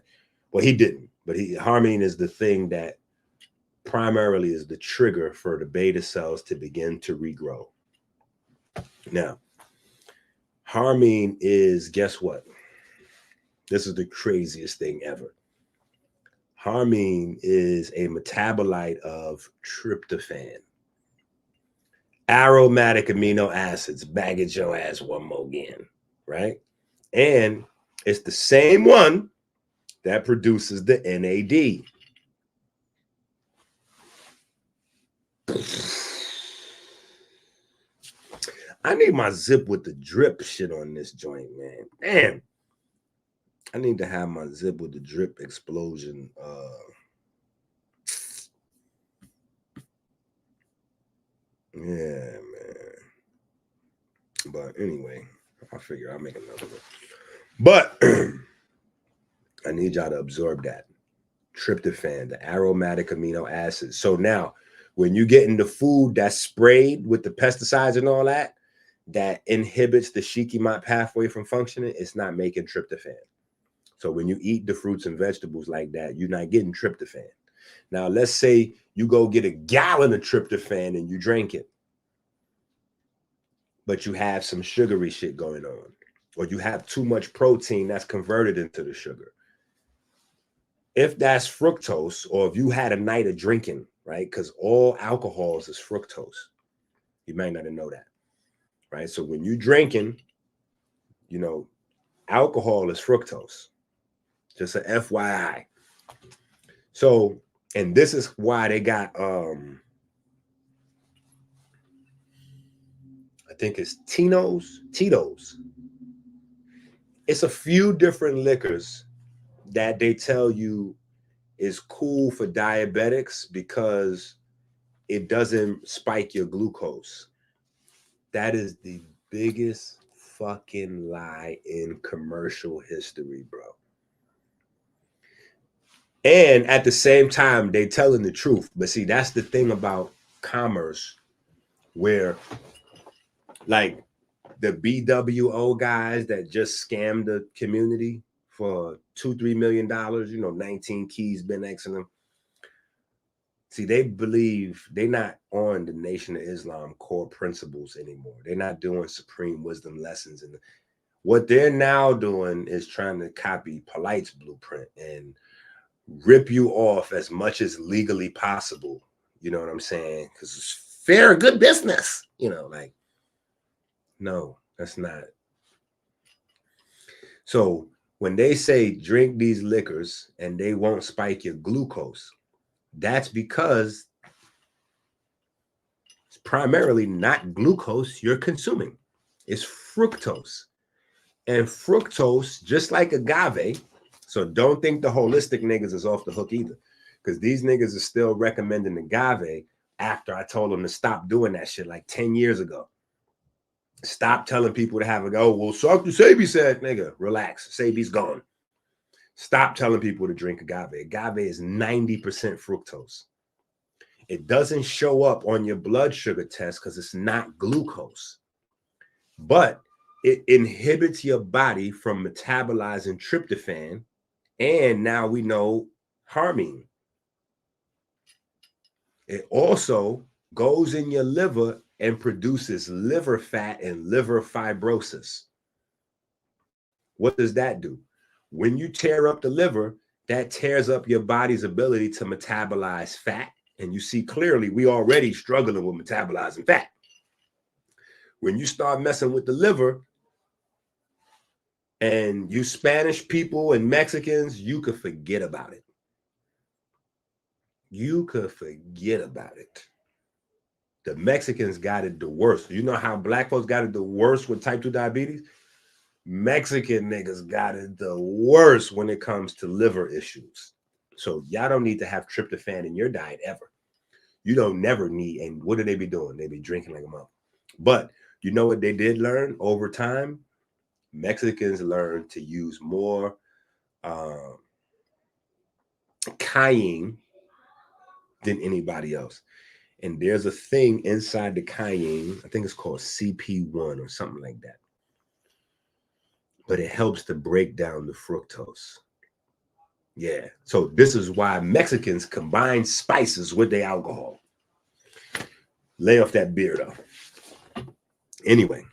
well, he didn't, but harmine is the thing that primarily is the trigger for the beta cells to begin to regrow. Now, harmine is, guess what? This is the craziest thing ever. Harmine is a metabolite of tryptophan. Aromatic amino acids, baggage your ass one more again, right? And it's the same one that produces the NAD. I need my zip with the drip shit on this joint, man. Damn. I need to have my zip with the drip explosion. Yeah, man. But anyway, I figure I'll make another one. But I need y'all to absorb that. Tryptophan, the aromatic amino acids. So now, when you get into food that's sprayed with the pesticides and all that, that inhibits the Shikimate pathway from functioning, it's not making tryptophan. So when you eat the fruits and vegetables like that, you're not getting tryptophan. Now, let's say you go get a gallon of tryptophan and you drink it, but you have some sugary shit going on, or you have too much protein that's converted into the sugar. If that's fructose, or if you had a night of drinking, right? Because all alcohols is fructose. You might not know that, right? So when you drinking, you know, alcohol is fructose. Just a FYI. So, and this is why they got I think it's Tito's. It's a few different liquors that they tell you is cool for diabetics because it doesn't spike your glucose. That is the biggest fucking lie in commercial history, bro. And at the same time, they telling the truth. But see, that's the thing about commerce, where like the BWO guys that just scammed the community for $2-3 million, 19 keys been Xing them. See, they believe they're not on the Nation of Islam core principles anymore. They're not doing supreme wisdom lessons. And what they're now doing is trying to copy Polite's blueprint and rip you off as much as legally possible. You know what I'm saying? Because it's fair, good business. Like, no, that's not. So when they say drink these liquors and they won't spike your glucose, that's because it's primarily not glucose you're consuming. It's fructose. And fructose, just like agave, so don't think the holistic niggas is off the hook either, because these niggas are still recommending agave after I told them to stop doing that shit like 10 years ago. Stop telling people to have a go. Well, Dr. Sebi said, nigga, relax. Sebi's gone. Stop telling people to drink agave. Agave is 90% fructose. It doesn't show up on your blood sugar test because it's not glucose, but it inhibits your body from metabolizing tryptophan, and now we know harmine. It also goes in your liver and produces liver fat and liver fibrosis. What does that do? When you tear up the liver, that tears up your body's ability to metabolize fat. And you see clearly we already struggling with metabolizing fat. When you start messing with the liver, and you Spanish people and Mexicans, you could forget about it. You could forget about it. The Mexicans got it the worst. You know how black folks got it the worst with type 2 diabetes? Mexican niggas got it the worst when it comes to liver issues. So y'all don't need to have tryptophan in your diet ever. You don't never need, and what do they be doing? They be drinking like a mother. But you know what they did learn over time? Mexicans learned to use more cayenne than anybody else. And there's a thing inside the cayenne, I think it's called CP1 or something like that. but it helps to break down the fructose. Yeah. So this is why Mexicans combine spices with their alcohol. Lay off that beer though. Anyway.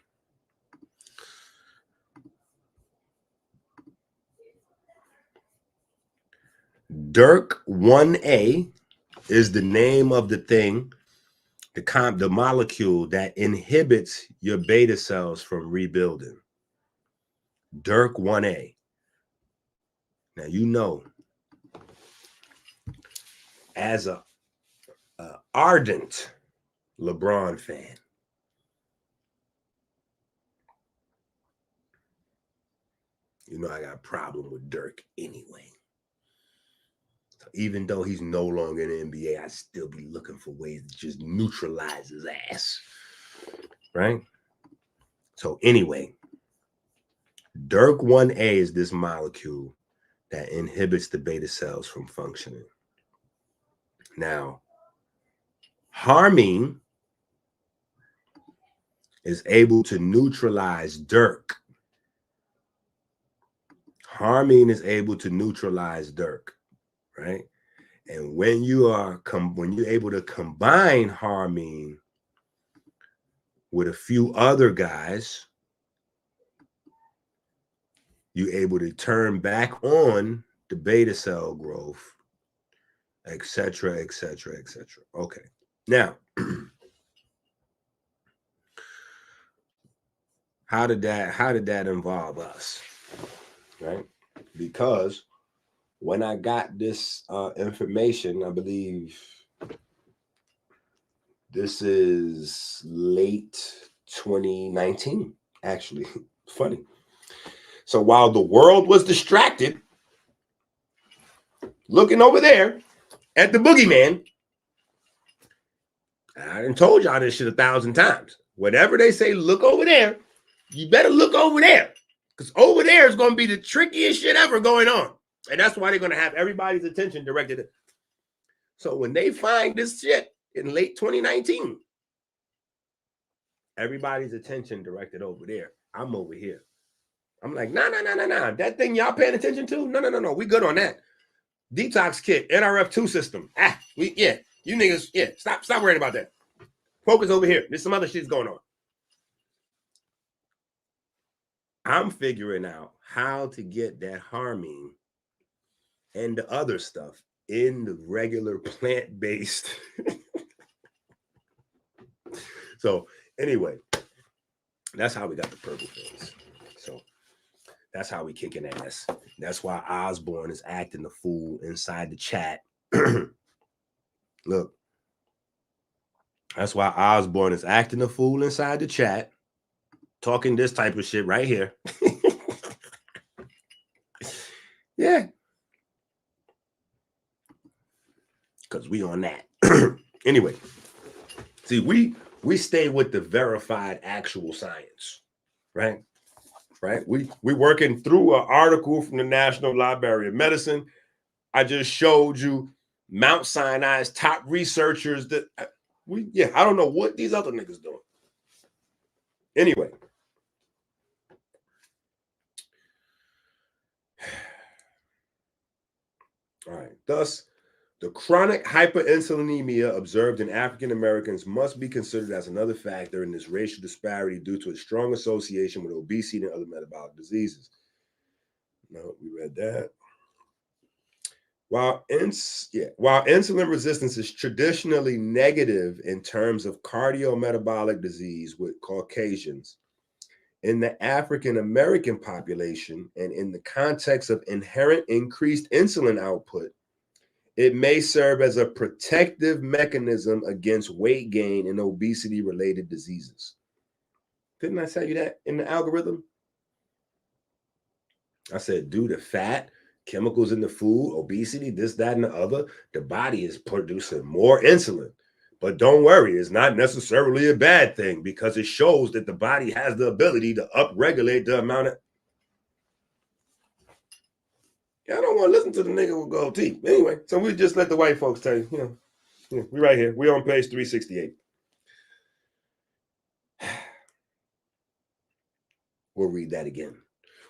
Dirk 1A is the name of the thing, the molecule that inhibits your beta cells from rebuilding. Dirk 1A. Now, you know, as a ardent LeBron fan, you know I got a problem with Dirk anyway. So even though he's no longer in the NBA, I still be looking for ways to just neutralize his ass. Right? So anyway, Dirk 1A is this molecule that inhibits the beta cells from functioning. Now, harmine is able to neutralize Dirk. Harmine is able to neutralize Dirk, right? And when you're able to combine harmine with a few other guys, you're able to turn back on the beta cell growth, etc., etc., etc. Okay. Now, how did that involve us? Right? Because when I got this information, I believe this is late 2019, actually. Funny. So while the world was distracted, looking over there at the boogeyman, I done told y'all this shit 1,000 times. Whatever they say, look over there, you better look over there. Because over there is going to be the trickiest shit ever going on. And that's why they're going to have everybody's attention directed. So when they find this shit in late 2019, everybody's attention directed over there. I'm over here. I'm like, nah. That thing y'all paying attention to? No. We good on that. Detox kit, NRF2 system. You niggas, stop worrying about that. Focus over here. There's some other shit's going on. I'm figuring out how to get that harmine and the other stuff in the regular plant-based. So anyway, that's how we got the purple things. So that's how we kicking ass. That's why Osborne is acting the fool inside the chat. Look, that's why Osborne is acting the fool inside the chat, talking this type of shit right here. Yeah. Because we on that. Anyway, see, we stay with the verified actual science, right? Right? We working through an article from the National Library of Medicine. I just showed you Mount Sinai's top researchers that I don't know what these other niggas doing. Anyway. All right. Thus, the chronic hyperinsulinemia observed in African Americans must be considered as another factor in this racial disparity due to a strong association with obesity and other metabolic diseases. No, we read that. While insulin resistance is traditionally negative in terms of cardiometabolic disease with Caucasians, in the African American population and in the context of inherent increased insulin output, it may serve as a protective mechanism against weight gain and obesity-related diseases. Didn't I tell you that in the algorithm? I said, due to fat, chemicals in the food, obesity, this, that, and the other, the body is producing more insulin. But don't worry, it's not necessarily a bad thing because it shows that the body has the ability to upregulate the amount of... I don't want to listen to the nigga with gold teeth. Anyway, so we just let the white folks tell you, we right here. We're on page 368. We'll read that again.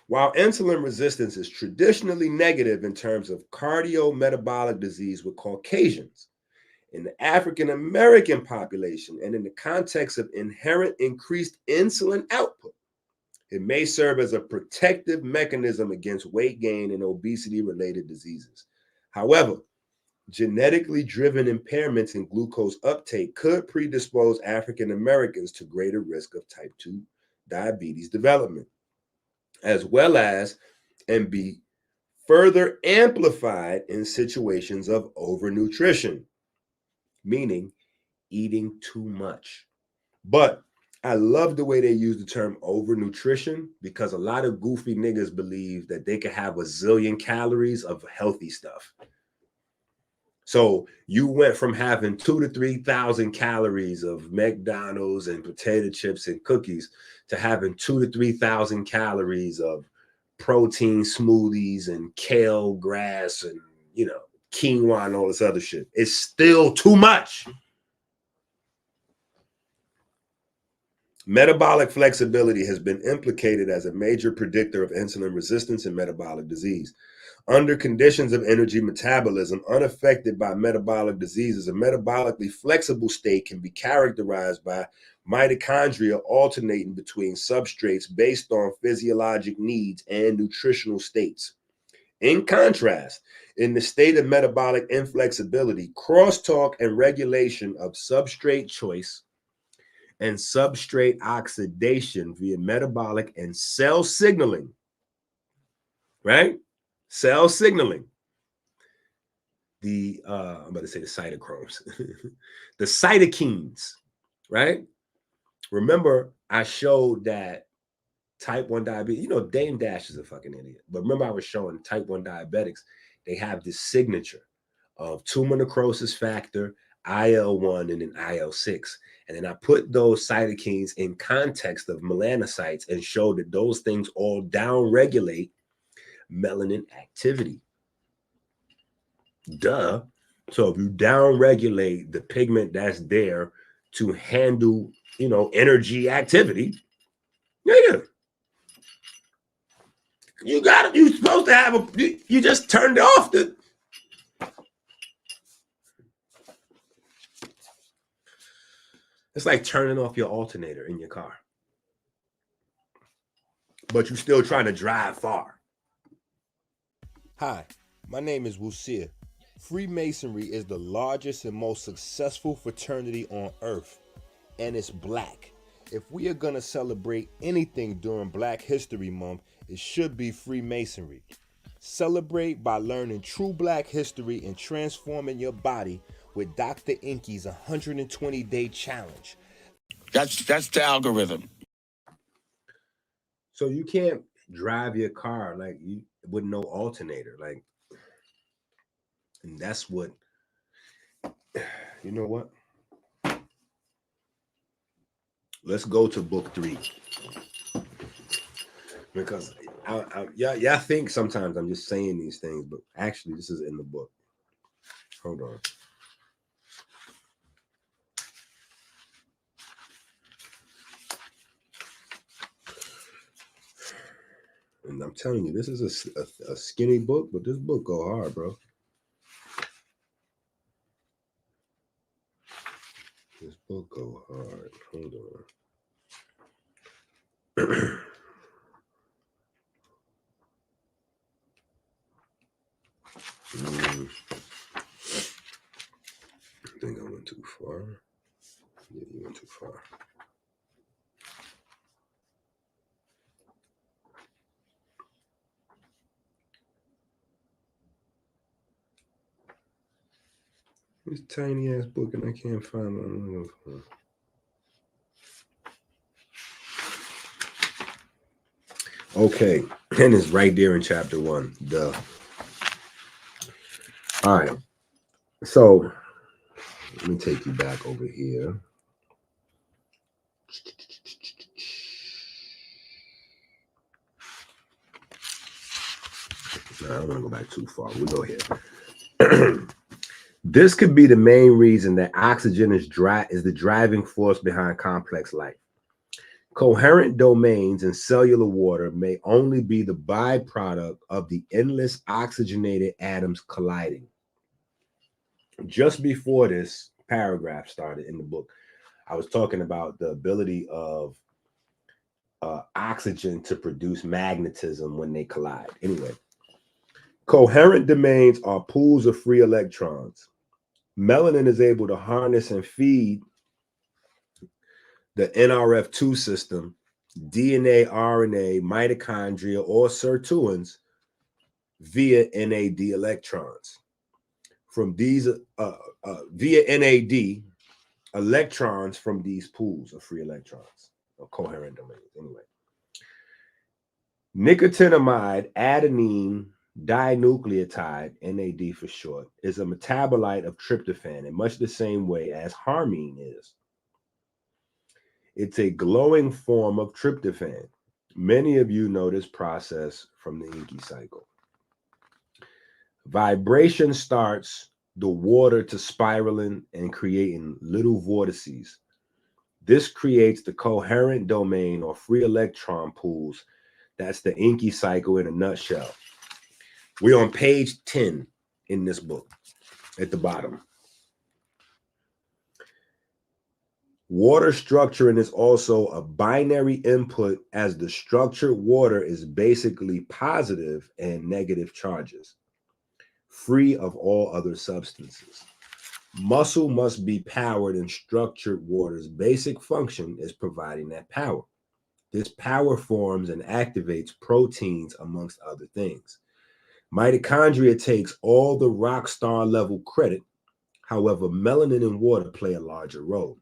While insulin resistance is traditionally negative in terms of cardiometabolic disease with Caucasians, in the African American population and in the context of inherent increased insulin output, it may serve as a protective mechanism against weight gain and obesity-related diseases. However, genetically driven impairments in glucose uptake could predispose African Americans to greater risk of type 2 diabetes development, as well as and be further amplified in situations of overnutrition, meaning eating too much. But I love the way they use the term overnutrition, because a lot of goofy niggas believe that they can have a zillion calories of healthy stuff. So you went from having 2,000 to 3,000 calories of McDonald's and potato chips and cookies to having 2,000 to 3,000 calories of protein smoothies and kale grass and, you know, quinoa and all this other shit. It's still too much. Metabolic flexibility has been implicated as a major predictor of insulin resistance and metabolic disease. Under conditions of energy metabolism unaffected by metabolic diseases, a metabolically flexible state can be characterized by mitochondria alternating between substrates based on physiologic needs and nutritional states. In contrast, in the state of metabolic inflexibility, crosstalk and regulation of substrate choice and substrate oxidation via metabolic and cell signaling, right? Cell signaling. I'm about to say the cytochromes, the cytokines, right? Remember, I showed that type 1 diabetes, you know, Dame Dash is a fucking idiot. But remember, I was showing type 1 diabetics, they have this signature of tumor necrosis factor, IL-1, and then IL-6. And then I put those cytokines in context of melanocytes and showed that those things all downregulate melanin activity. Duh. So if you downregulate the pigment that's there to handle, you know, energy activity, nigga, you got it. You're supposed to have you just turned off the. It's like turning off your alternator in your car, but you're still trying to drive far. Hi, my name is Wusia. Freemasonry is the largest and most successful fraternity on earth, and it's black. If we are going to celebrate anything during Black History Month, it should be Freemasonry. Celebrate by learning true Black history and transforming your body with Dr. EnQi's 120-day challenge. That's the algorithm. So you can't drive your car like you with no alternator, like, and that's what, you know what? Let's go to book 3, because y'all think sometimes I'm just saying these things, but actually this is in the book. Hold on. And I'm telling you, this is a skinny book, but this book go hard, bro. This book go hard. Hold on. I think I went too far. Yeah, you went too far. This tiny ass book, and I can't find what I'm looking for. Okay, and it's right there in chapter 1. Duh. All right. So let me take you back over here. No, I don't want to go back too far. We'll go here. This could be the main reason that oxygen is the driving force behind complex life. Coherent domains in cellular water may only be the byproduct of the endless oxygenated atoms colliding. Just before this paragraph started in the book, I was talking about the ability of oxygen to produce magnetism when they collide. Anyway, coherent domains are pools of free electrons. Melanin is able to harness and feed the NRF2 system, DNA, RNA, mitochondria, or sirtuins via NAD electrons. From these, via NAD, electrons from these pools of free electrons, or coherent domains. Anyway, nicotinamide adenine dinucleotide, NAD for short, is a metabolite of tryptophan in much the same way as harmine is. It's a glowing form of tryptophan. Many of you know this process from the EnQi cycle. Vibration starts the water to spiraling and creating little vortices. This creates the coherent domain or free electron pools. That's the EnQi cycle in a nutshell. We're on page 10 in this book at the bottom. Water structuring is also a binary input, as the structured water is basically positive and negative charges, free of all other substances. Muscle must be powered, and structured water's basic function is providing that power. This power forms and activates proteins, amongst other things. Mitochondria takes all the rock star level credit. However, melanin and water play a larger role.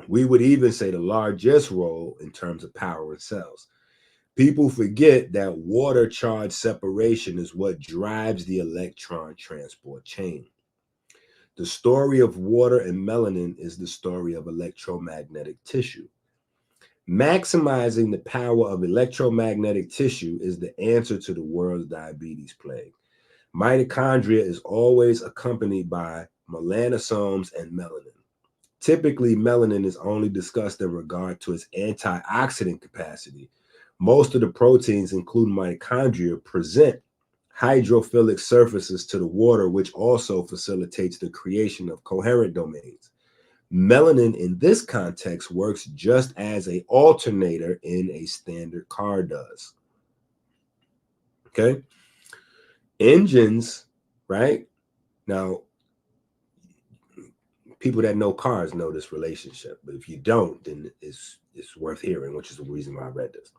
We would even say the largest role in terms of power in cells. People forget that water charge separation is what drives the electron transport chain. The story of water and melanin is the story of electromagnetic tissue. Maximizing the power of electromagnetic tissue is the answer to the world's diabetes plague. Mitochondria is always accompanied by melanosomes and melanin. Typically, melanin is only discussed in regard to its antioxidant capacity. Most of the proteins, including mitochondria, present hydrophilic surfaces to the water, which also facilitates the creation of coherent domains. Melanin in this context works just as an alternator in a standard car does. Okay? Engines, right? Now, people that know cars know this relationship, but if you don't, then it's worth hearing, which is the reason why I read this.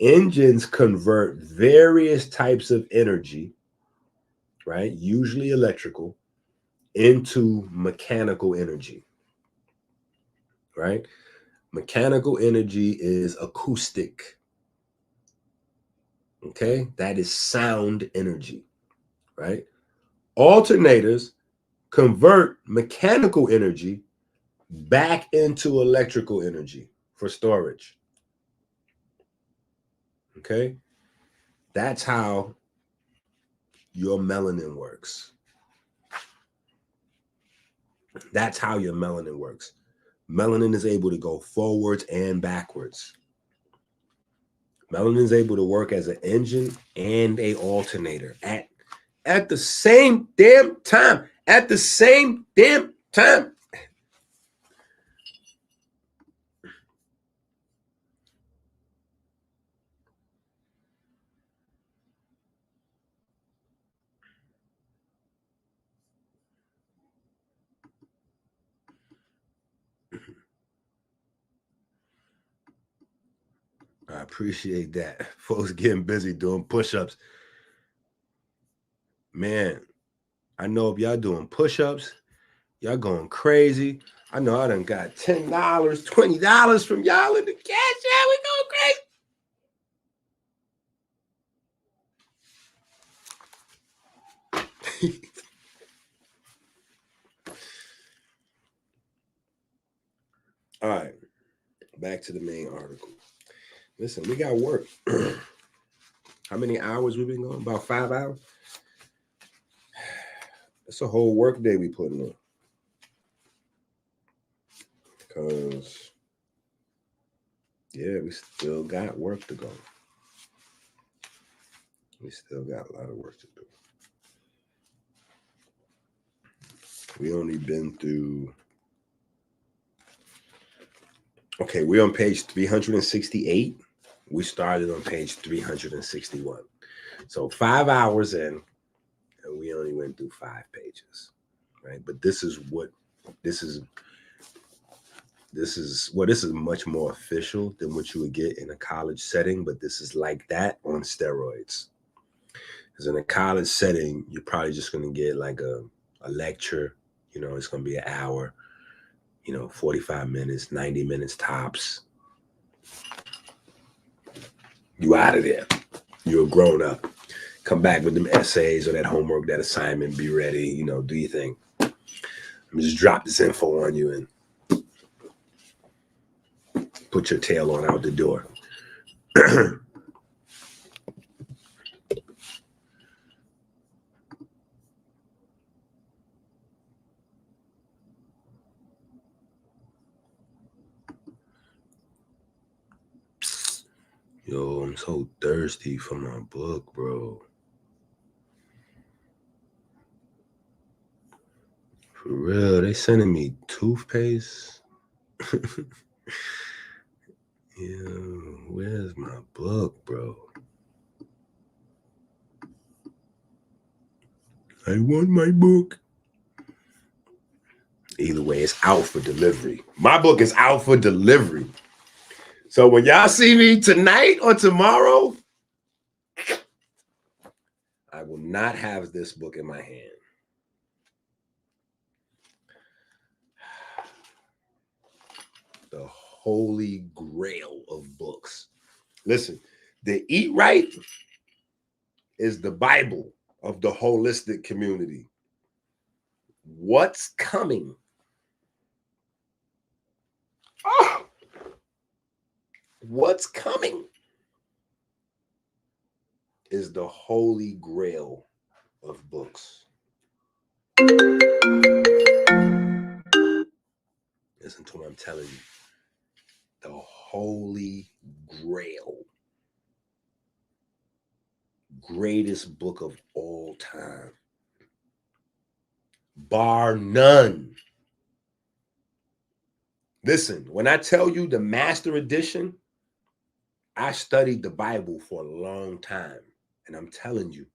Engines convert various types of energy, right, usually electrical, into mechanical energy, right? Mechanical energy is acoustic, okay? That is sound energy, right? Alternators convert mechanical energy back into electrical energy for storage. Okay? That's how your melanin works. That's how your melanin works. Melanin is able to go forwards and backwards. Melanin is able to work as an engine and an alternator at the same damn time. At the same damn time. I appreciate that. Folks getting busy doing push-ups. Man, I know if y'all doing push-ups, y'all going crazy. I know I done got $10, $20 from y'all in the cash. Yeah, we going crazy. All right, back to the main article. Listen, we got work. How many hours we been going? About 5 hours? That's a whole work day we putting in. Because Yeah, we still got work to go. We still got a lot of work to do. We only been through. Okay, we're on page 368. We started on page 361. So 5 hours in, and we only went through 5 pages, right? But this is much more official than what you would get in a college setting, but this is like that on steroids. Because in a college setting, you're probably just going to get like a lecture, it's going to be an hour, 45 minutes, 90 minutes tops. You out of there. You're a grown up. Come back with them essays or that homework, that assignment, be ready, do your thing. Let me just drop this info on you and put your tail on out the door. Yo, I'm so thirsty for my book, bro. For real, they sending me toothpaste. Yo, where's my book, bro? I want my book. Either way, it's out for delivery. My book is out for delivery. So when y'all see me tonight or tomorrow, I will not have this book in my hand. The holy grail of books. Listen, the Eat Right is the Bible of the holistic community. What's coming? Oh, what's coming is the holy grail of books. Listen to what I'm telling you. The holy grail. Greatest book of all time. Bar none. Listen, when I tell you the Master Edition, I studied the Bible for a long time. And I'm telling you,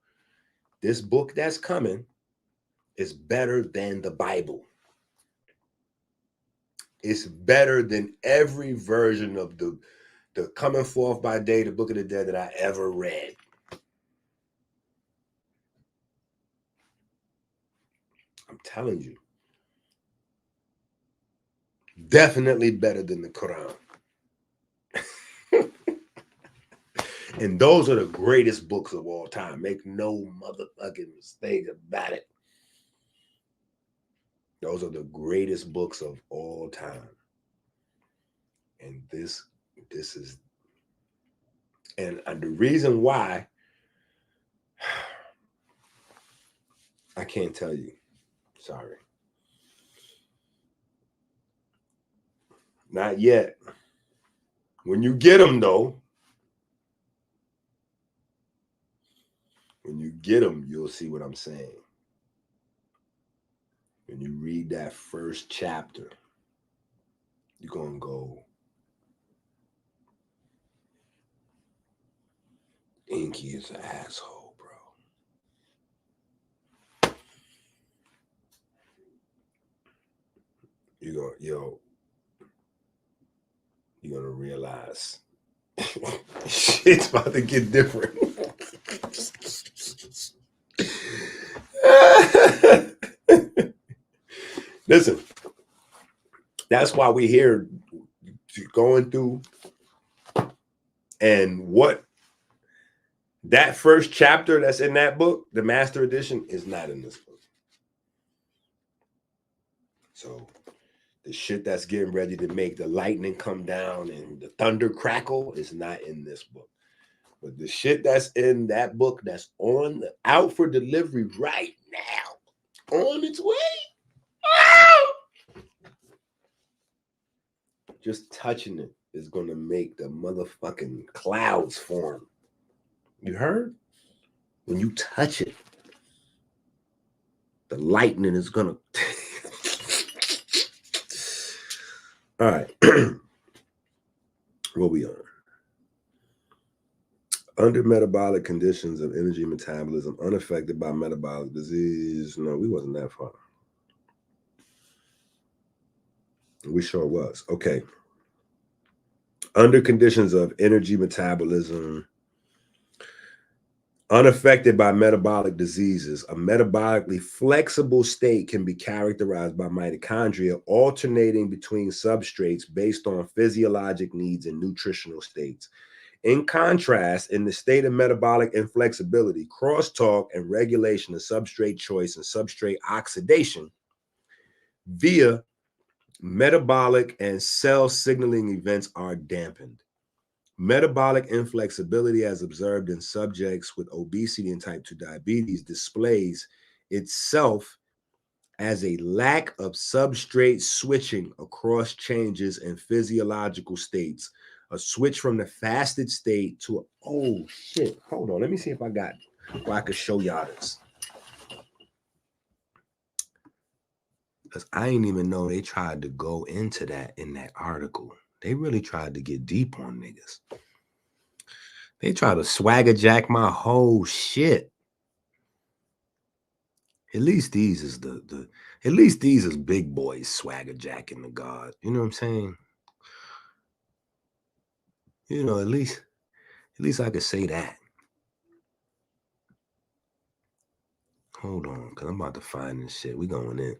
this book that's coming is better than the Bible. It's better than every version of the Coming Forth by Day, the Book of the Dead that I ever read. I'm telling you. Definitely better than the Quran. And those are the greatest books of all time. Make no motherfucking mistake about it. Those are the greatest books of all time. And this is, and the reason why, I can't tell you. Sorry. Not yet. When you get them, though, when you get them, you'll see what I'm saying. When you read that first chapter, you're going to go, EnQi is an asshole, bro. You're going to realize shit's about to get different. Listen, that's why we're here going through, and what that first chapter that's in that book, the Master Edition, is not in this book. So the shit that's getting ready to make the lightning come down and the thunder crackle is not in this book. But the shit that's in that book that's out for delivery right now, on its way, just touching it, is going to make the motherfucking clouds form. You heard? When you touch it, the lightning is going to... All right. What we on? Under metabolic conditions of energy metabolism, unaffected by metabolic disease. No, we wasn't that far. We sure was. Okay. Under conditions of energy metabolism, unaffected by metabolic diseases, a metabolically flexible state can be characterized by mitochondria alternating between substrates based on physiologic needs and nutritional states. In contrast, in the state of metabolic inflexibility, crosstalk and regulation of substrate choice and substrate oxidation via metabolic and cell signaling events are dampened. Metabolic inflexibility, as observed in subjects with obesity and type 2 diabetes, displays itself as a lack of substrate switching across changes in physiological states. A switch from the fasted state to, oh shit, hold on, let me see if I could show y'all this. Because I didn't even know they tried to go into that in that article. They really tried to get deep on niggas. They tried to swagger jack my whole shit. At least these is at least these is big boys swagger jacking the God. You know what I'm saying? You know, at least I could say that. Hold on, because I'm about to find this shit. We going in.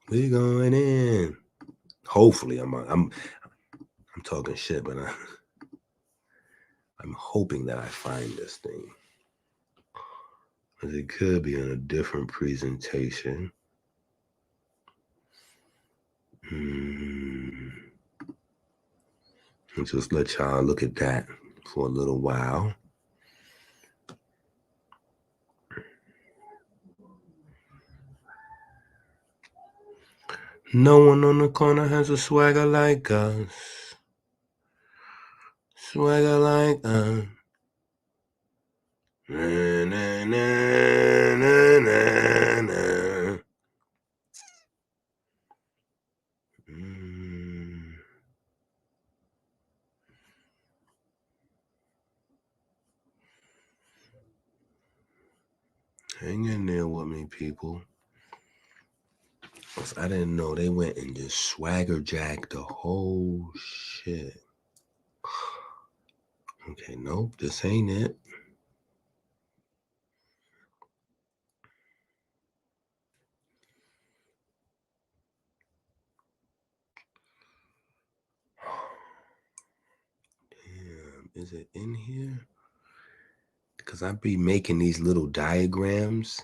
We going in. Hopefully, I'm talking shit, but I'm hoping that I find this thing. Because it could be in a different presentation. I'll just let y'all look at that for a little while. No one on the corner has a swagger like us. Swagger like us. Na, na, na, na, na, na. Hang in there with me, people. I didn't know they went and just swagger jacked the whole shit. Okay, nope, this ain't it. Damn, is it in here? Because I be making these little diagrams.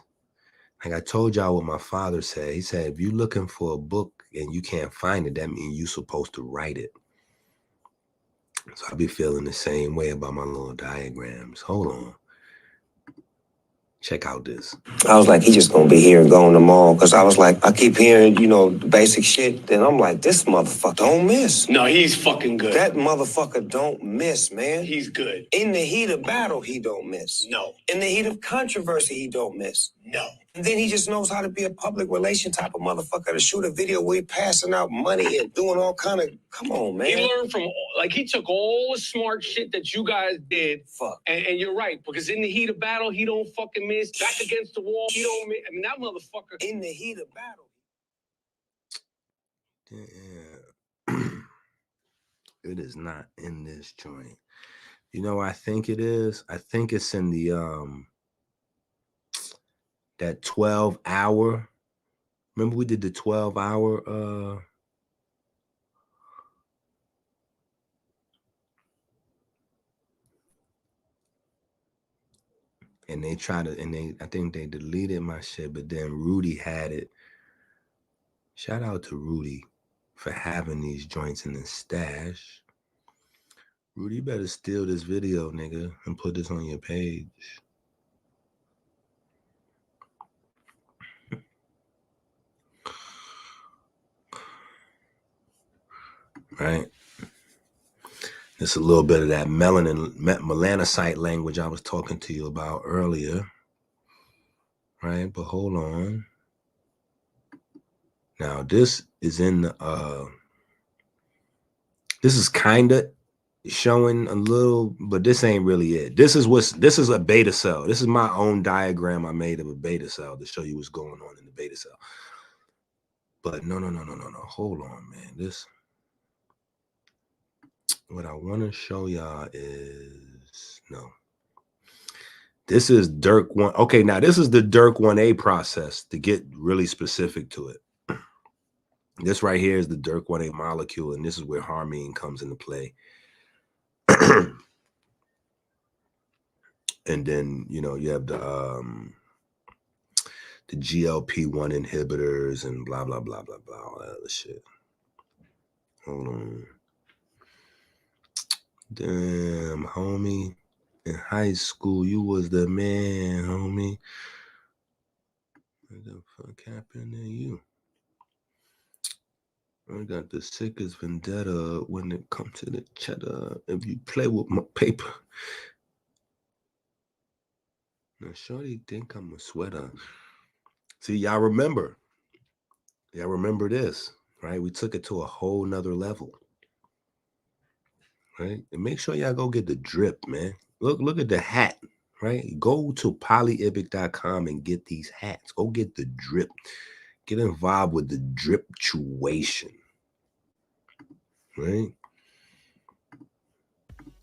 Like I told y'all what my father said. He said, if you're looking for a book and you can't find it, that means you're supposed to write it. So I be feeling the same way about my little diagrams. Hold on. Check out this. I was like, he just gonna be here and going tomorrow. Because I was like, I keep hearing, the basic shit. Then I'm like, this motherfucker don't miss. No, he's fucking good. That motherfucker don't miss, man. He's good. In the heat of battle, he don't miss. No. In the heat of controversy, he don't miss. No. And then he just knows how to be a public relation type of motherfucker to shoot a video where he passing out money and doing all kind of, come on, man. He learned from, he took all the smart shit that you guys did. Fuck. And you're right, because in the heat of battle, he don't fucking miss. Back against the wall, he don't miss. I mean, that motherfucker. In the heat of battle. Yeah. It is not in this joint. You know what I think it is? I think it's in the that 12-hour. Remember we did the 12-hour and they tried to, I think they deleted my shit, but then Rudy had it. Shout out to Rudy for having these joints in his stash. Rudy, you better steal this video, nigga, and put this on your page. right? It's a little bit of that melanocyte language I was talking to you about earlier, right? But hold on. Now this is in the this is kind of showing a little, but this ain't really it. This is a beta cell. This is my own diagram I made of a beta cell to show you what's going on in the beta cell. But no. Hold on, man. This, what I want to show y'all is, no. This is Dirk 1. Okay, now this is the Dirk 1A process to get really specific to it. This right here is the Dirk 1A molecule, and this is where harmine comes into play. And then, you know, you have the GLP-1 inhibitors and blah, blah, blah, blah, blah, all that other shit. Hold on. Damn, homie. In high school, you was the man, homie. What the fuck happened to you? I got the sickest vendetta when it comes to the cheddar. If you play with my paper. Now, shorty think I'm a sweater. See, y'all remember. Y'all remember this, right? We took it to a whole nother level. Right? And make sure y'all go get the drip, man. Look at the hat, right? Go to polyibic.com and get these hats. Go get the drip. Get involved with the drip-tuation. Right?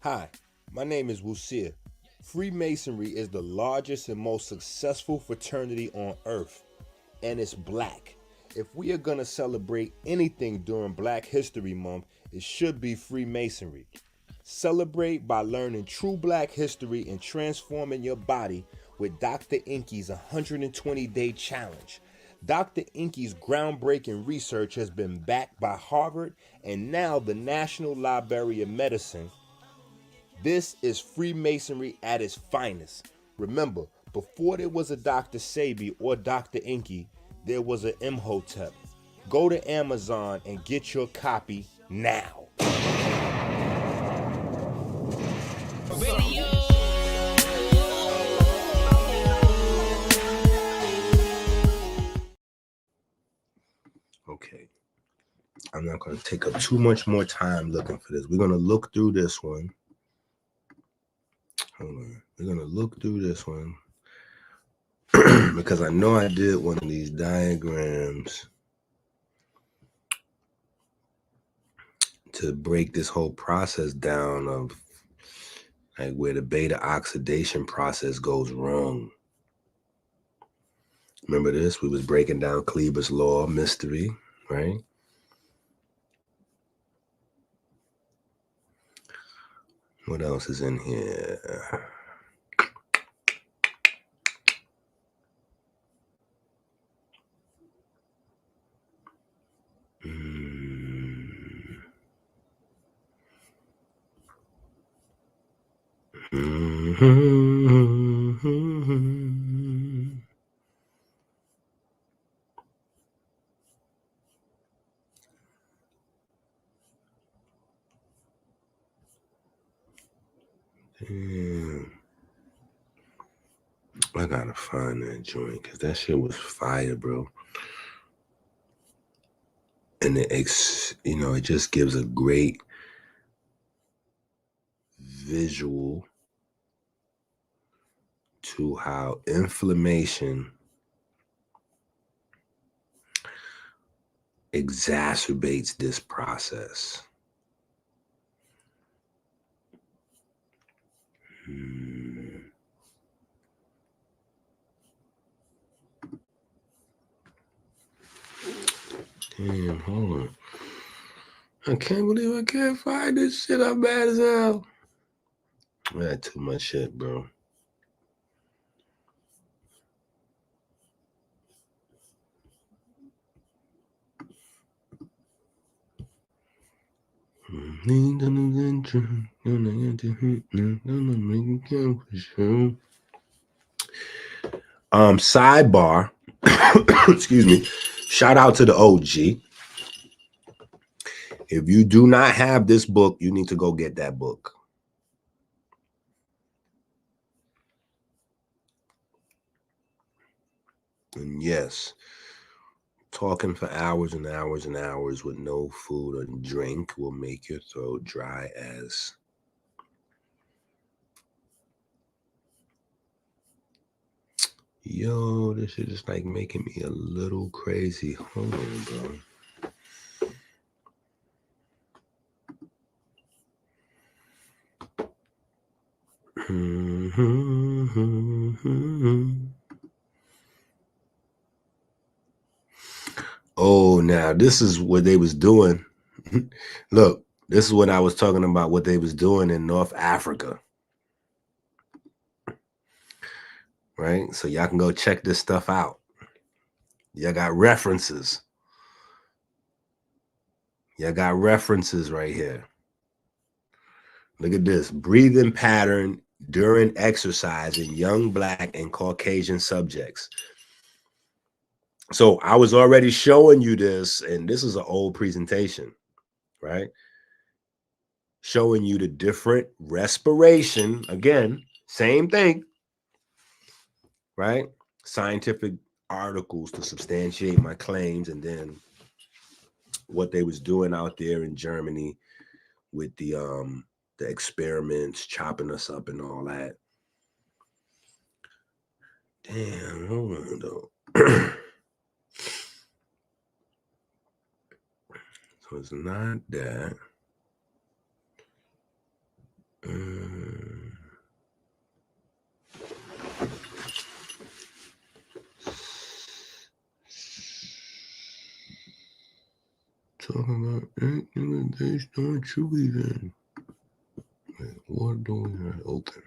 Hi, my name is Wusir. Freemasonry is the largest and most successful fraternity on earth, and it's black. If we are going to celebrate anything during Black History Month, it should be Freemasonry. Celebrate by learning true Black history and transforming your body with Dr. EnQi's 120-day challenge. Dr. EnQi's groundbreaking research has been backed by Harvard and now the National Library of Medicine. This is Freemasonry at its finest. Remember, before there was a Dr. Sebi or Dr. EnQi, there was an Imhotep. Go to Amazon and get your copy now. Okay. I'm not going to take up too much more time looking for this. We're going to look through this one. Hold on. We're going to look through this one because I know I did one of these diagrams to break this whole process down of like where the beta oxidation process goes wrong. Remember this? We was breaking down Kleber's law mystery, right? What else is in here? Damn. I gotta find that joint because that shit was fire, bro. And it just gives a great visual to how inflammation exacerbates this process. Damn, hold on. I can't believe I can't find this shit. I'm mad as hell. I had too much shit, bro. Sidebar. Excuse me. Shout out to the OG. If you do not have this book, you need to go get that book. And yes, talking for hours and hours and hours with no food or drink will make your throat dry as... Yo, this is just like making me a little crazy. Hold on, bro. Oh, now this is what they was doing. Look, this is what I was talking about, what they was doing in North Africa. Right? So y'all can go check this stuff out. Y'all got references. Y'all got references right here. Look at this. Breathing pattern during exercise in young Black and Caucasian subjects. So I was already showing you this, and this is an old presentation, right? Showing you the different respiration. Again, same thing, right? Scientific articles to substantiate my claims, and then what they was doing out there in Germany with the experiments, chopping us up and all that. Damn, hold on though. So it's not that. Talking about anything based on truly then. Wait, what door is that open?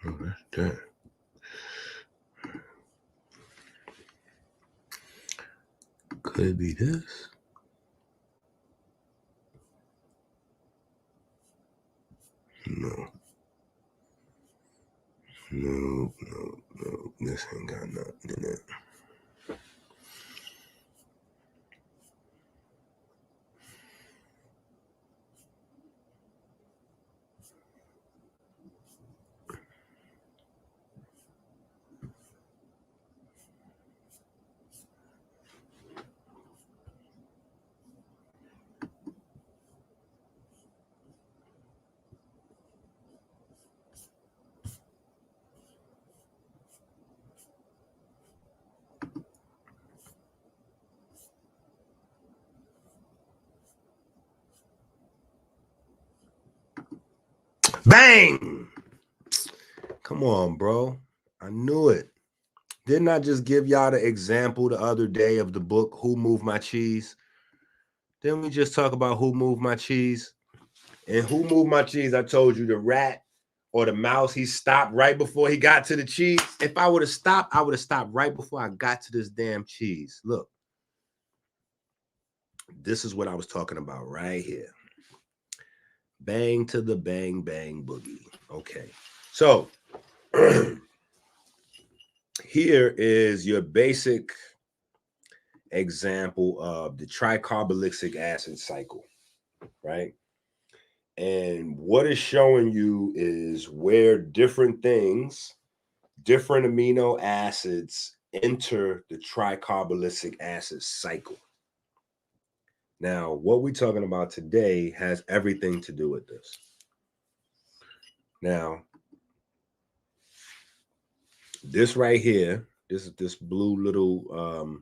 Oh, that's that. Could it be this? No. No. This ain't got nothing in it. Bang! Come on, bro. I knew it. Didn't I just give y'all the example the other day of the book, Who Moved My Cheese? Didn't we just talk about who moved my cheese? And who moved my cheese? I told you the rat or the mouse, he stopped right before he got to the cheese. If I would have stopped, I would have stopped right before I got to this damn cheese. Look, this is what I was talking about right here. Bang to the bang, bang boogie. Okay. So here is your basic example of the tricarboxylic acid cycle, right? And what it's showing you is where different things, different amino acids enter the tricarboxylic acid cycle. Now, what we're talking about today has everything to do with this. Now, this right here, this blue little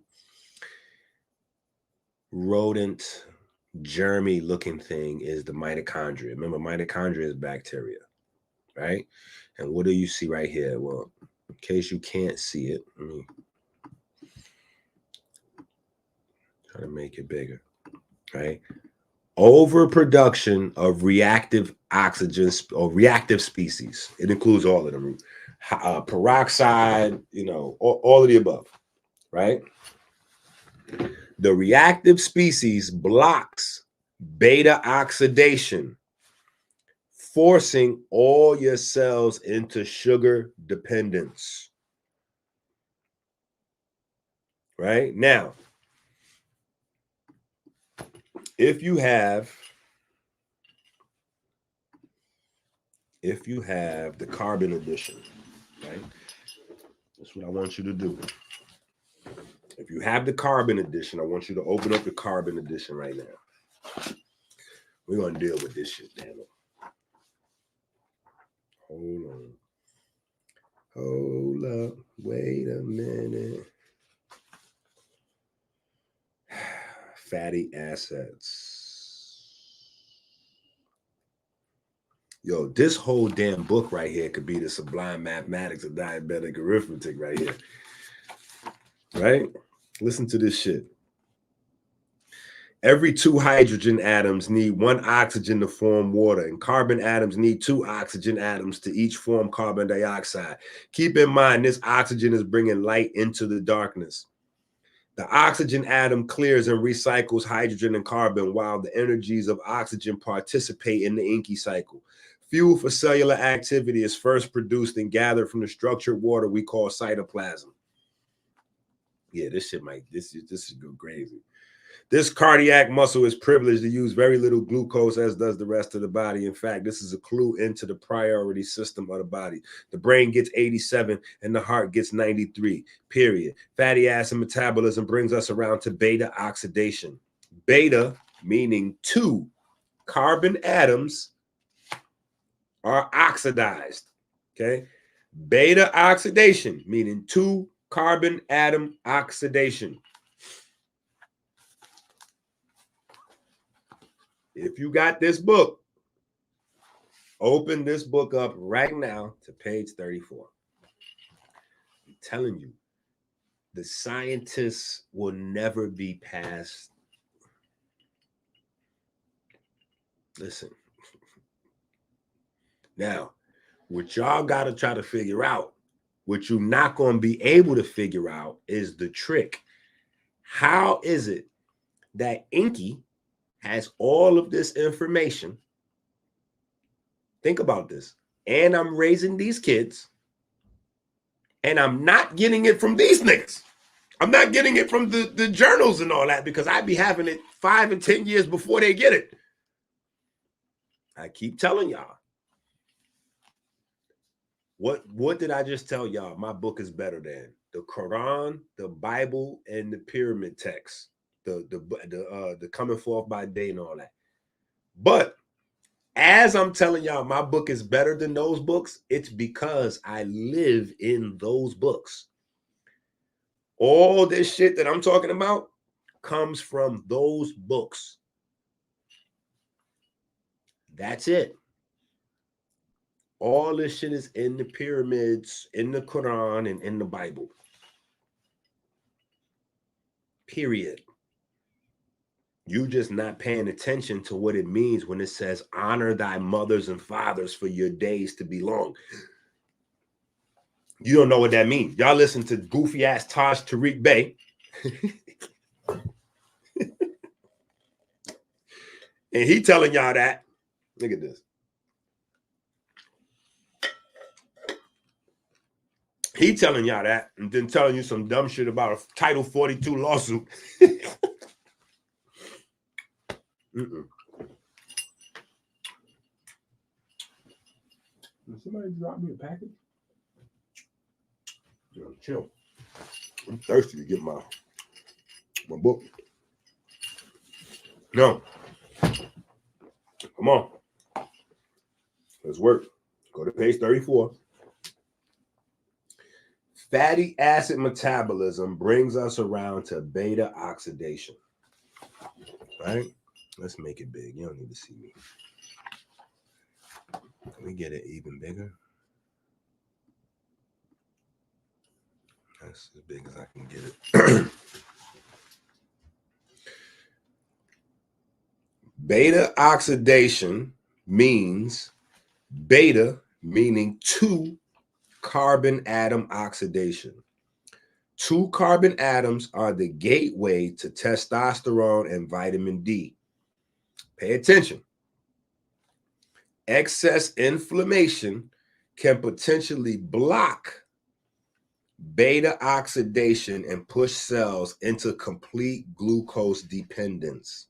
rodent germy looking thing is the mitochondria. Remember, mitochondria is bacteria, right? And what do you see right here? Well, in case you can't see it, let me try to make it bigger, right? Overproduction of reactive oxygen or reactive species. It includes all of them. Peroxide, all of the above, right? The reactive species blocks beta oxidation, forcing all your cells into sugar dependence. Right? Now, if you have the carbon addition, right? That's what I want you to do. If you have the carbon addition, I want you to open up the carbon addition right now. We're going to deal with this shit, damn it. Hold on. Hold up. Wait a minute. Fatty acids. Yo, this whole damn book right here could be the sublime mathematics of diabetic arithmetic right here. Right? Listen to this shit. Every 2 hydrogen atoms need 1 oxygen to form water, and carbon atoms need 2 oxygen atoms to each form carbon dioxide. Keep in mind, this oxygen is bringing light into the darkness. The oxygen atom clears and recycles hydrogen and carbon, while the energies of oxygen participate in the EnQi cycle. Fuel for cellular activity is first produced and gathered from the structured water we call cytoplasm. Yeah, this shit might, this is go crazy. This cardiac muscle is privileged to use very little glucose, as does the rest of the body. In fact, this is a clue into the priority system of the body. The brain gets 87 and the heart gets 93, period. Fatty acid metabolism brings us around to beta oxidation. Beta meaning 2 carbon atoms are oxidized, okay? Beta oxidation meaning 2 carbon atom oxidation. If you got this book, open this book up right now to page 34. I'm telling you, the scientists will never be past. Listen. Now, what y'all got to try to figure out, what you're not going to be able to figure out is the trick. How is it that EnQi has all of this information? Think about this. And I'm raising these kids, and I'm not getting it from these niggas. I'm not getting it from the journals and all that, because I'd be having it 5 and 10 years before they get it. I keep telling y'all. What did I just tell y'all? My book is better than the Quran, the Bible, and the pyramid texts. The coming forth by day and all that. But as I'm telling y'all, my book is better than those books, it's because I live in those books. All this shit that I'm talking about comes from those books. That's it. All this shit is in the pyramids, in the Quran, and in the Bible. Period. You just not paying attention to what it means when it says, honor thy mothers and fathers for your days to be long. You don't know what that means. Y'all listen to goofy ass Taj Tariq Bey. And he telling y'all that. Look at this. He telling y'all that and then telling you some dumb shit about a Title 42 lawsuit. Did somebody drop me a package? Yo, chill. I'm thirsty to get my book. No. Come on. Let's work. Go to page 34. Fatty acid metabolism brings us around to beta oxidation. Right? Let's make it big. You don't need to see me. Can we get it even bigger? That's as big as I can get it. Beta oxidation means beta meaning 2 carbon atom oxidation. 2 carbon atoms are the gateway to testosterone and vitamin D. Pay attention. Excess inflammation can potentially block beta oxidation and push cells into complete glucose dependence.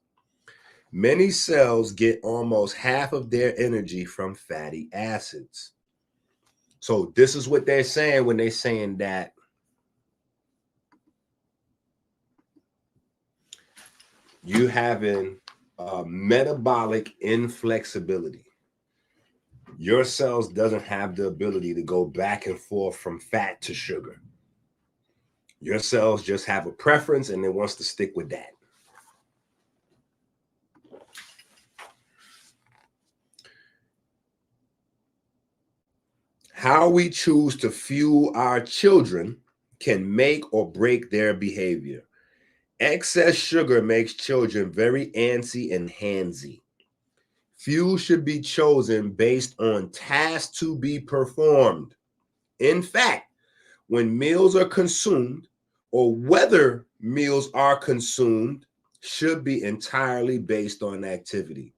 Many cells get almost half of their energy from fatty acids. So this is what they're saying when they're saying that you having metabolic inflexibility. Your cells doesn't have the ability to go back and forth from fat to sugar. Your cells just have a preference and it wants to stick with that. How we choose to fuel our children can make or break their behavior. Excess sugar makes children very antsy and handsy. Fuel should be chosen based on tasks to be performed. In fact, when meals are consumed or whether meals are consumed should be entirely based on activity.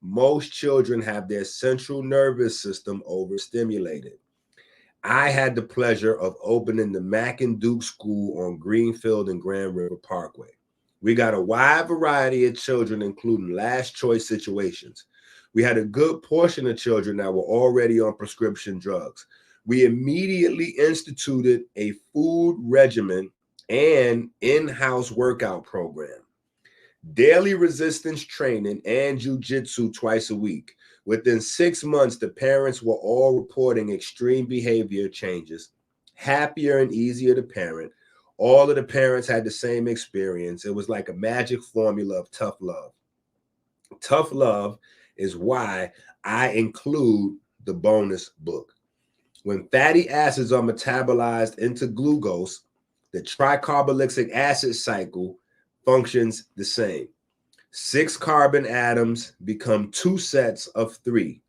Most children have their central nervous system overstimulated. I had the pleasure of opening the Mack and Duke School on Greenfield and Grand River Parkway. We got a wide variety of children, including last choice situations. We had a good portion of children that were already on prescription drugs. We immediately instituted a food regimen and in-house workout program, daily resistance training, and jiu-jitsu twice a week. Within 6 months, the parents were all reporting extreme behavior changes, happier and easier to parent. All of the parents had the same experience. It was like a magic formula of tough love. Tough love is why I include the bonus book. When fatty acids are metabolized into glucose, the tricarboxylic acid cycle functions the same. 6 carbon atoms become 2 sets of 3.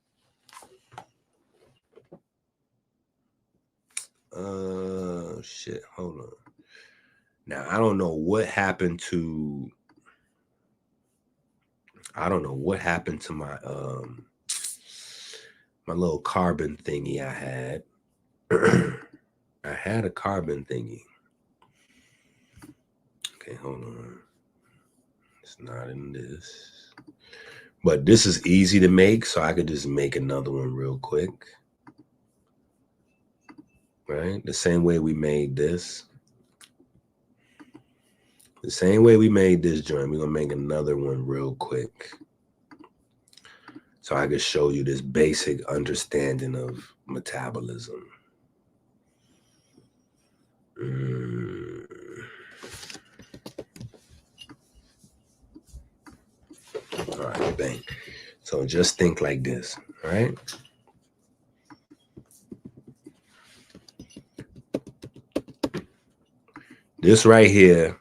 Shit, hold on. Now, I don't know what happened to my my little carbon thingy I had. I had a carbon thingy. Okay, hold on. It's not in this. But this is easy to make, so I could just make another one real quick. Right? The same way we made this. The same way we made this joint, we're going to make another one real quick. So I can show you this basic understanding of metabolism. All right, bang. So just think like this, all right? This right here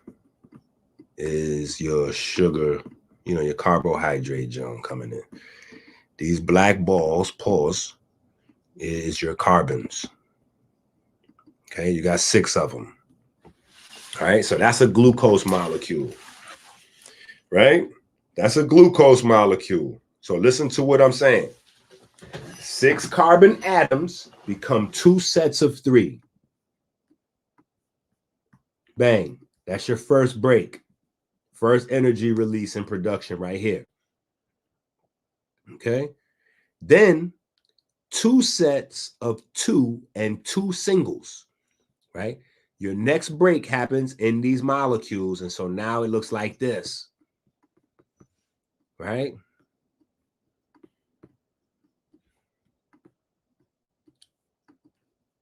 is your sugar, your carbohydrate junk coming in. These black balls, pause, is your carbons. Okay, you got 6 of them. All right, so that's a glucose molecule, right? That's a glucose molecule. So listen to what I'm saying. 6 carbon atoms become 2 sets of 3. Bang. That's your first break. First energy release and production right here. Okay. Then 2 sets of 2 and 2 singles, right? Your next break happens in these molecules. And so now it looks like this, right?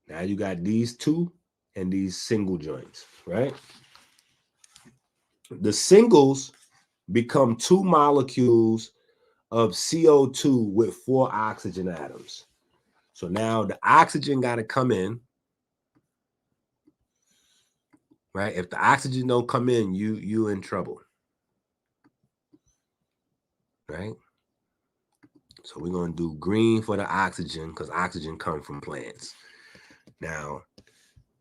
Now you got these 2 and these single joints, right? The singles become 2 molecules of CO2 with 4 oxygen atoms. So now the oxygen got to come in, right? If the oxygen don't come in, you in trouble, right? So we're going to do green for the oxygen because oxygen comes from plants. Now,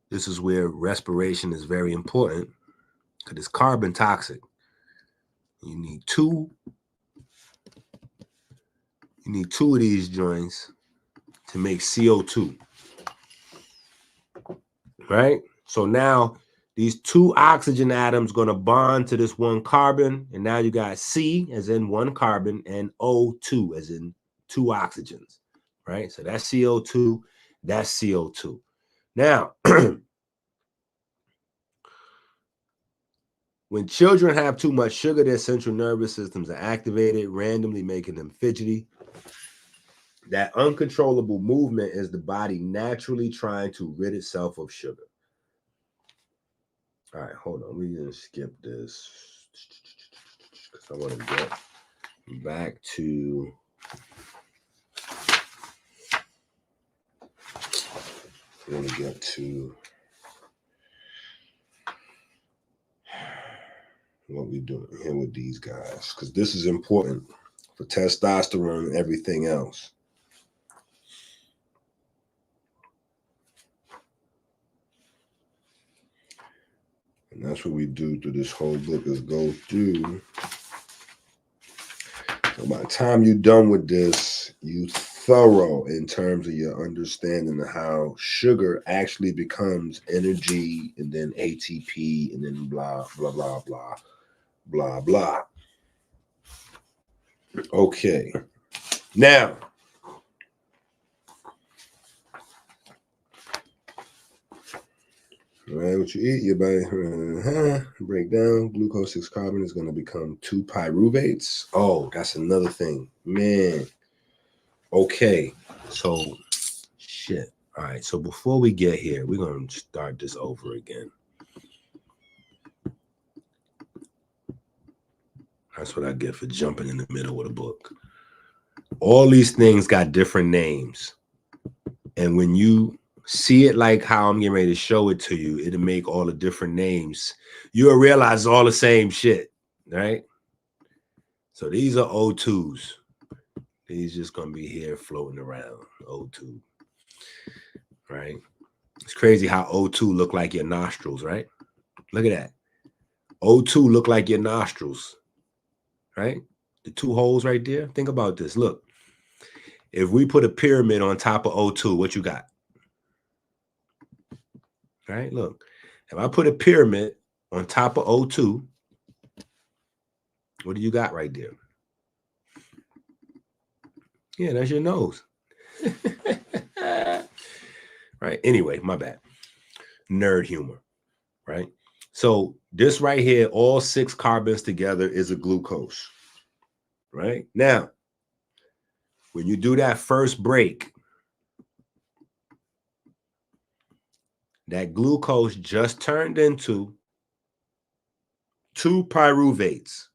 this is where respiration is very important because it's carbon toxic. You need 2 of these joints to make CO2, right? So now These two oxygen atoms going to bond to this one carbon. And now you got C as in one carbon and O2 as in two oxygens, right? So that's CO2, that's CO2. Now, when children have too much sugar, their central nervous systems are activated, randomly making them fidgety. That uncontrollable movement is the body naturally trying to rid itself of sugar. All right, hold on. We're going to skip this because I want to get back to what we're doing here with these guys, because this is important for testosterone and everything else. And that's what we do through this whole book, is go through. So by the time you're done with this, you thorough in terms of your understanding of how sugar actually becomes energy and then ATP and then blah, blah, blah, blah, blah, blah. Okay. Now, all right, what you eat, your body break down. Glucose 6-carbon is going to become 2 pyruvates. Oh, that's another thing, man. Okay, so shit. All right, so before we get here, we're going to start this over again. That's what I get for jumping in the middle of the book. All these things got different names, and when you see it like how I'm getting ready to show it to you, it'll make all the different names. You'll realize it's all the same shit, right? So these are O2s. These just gonna be here floating around. O2, right? It's crazy how O2 look like your nostrils, right? Look at that. O2 look like your nostrils, right? The two holes right there. Think about this. Look, if we put a pyramid on top of O2, what you got? Right? Look, if I put a pyramid on top of O2, what do you got right there? Yeah, that's your nose. Right? Anyway, my bad. Nerd humor, right? So this right here, all 6 carbons together is a glucose, right? Now, when you do that first break, that glucose just turned into 2 pyruvates.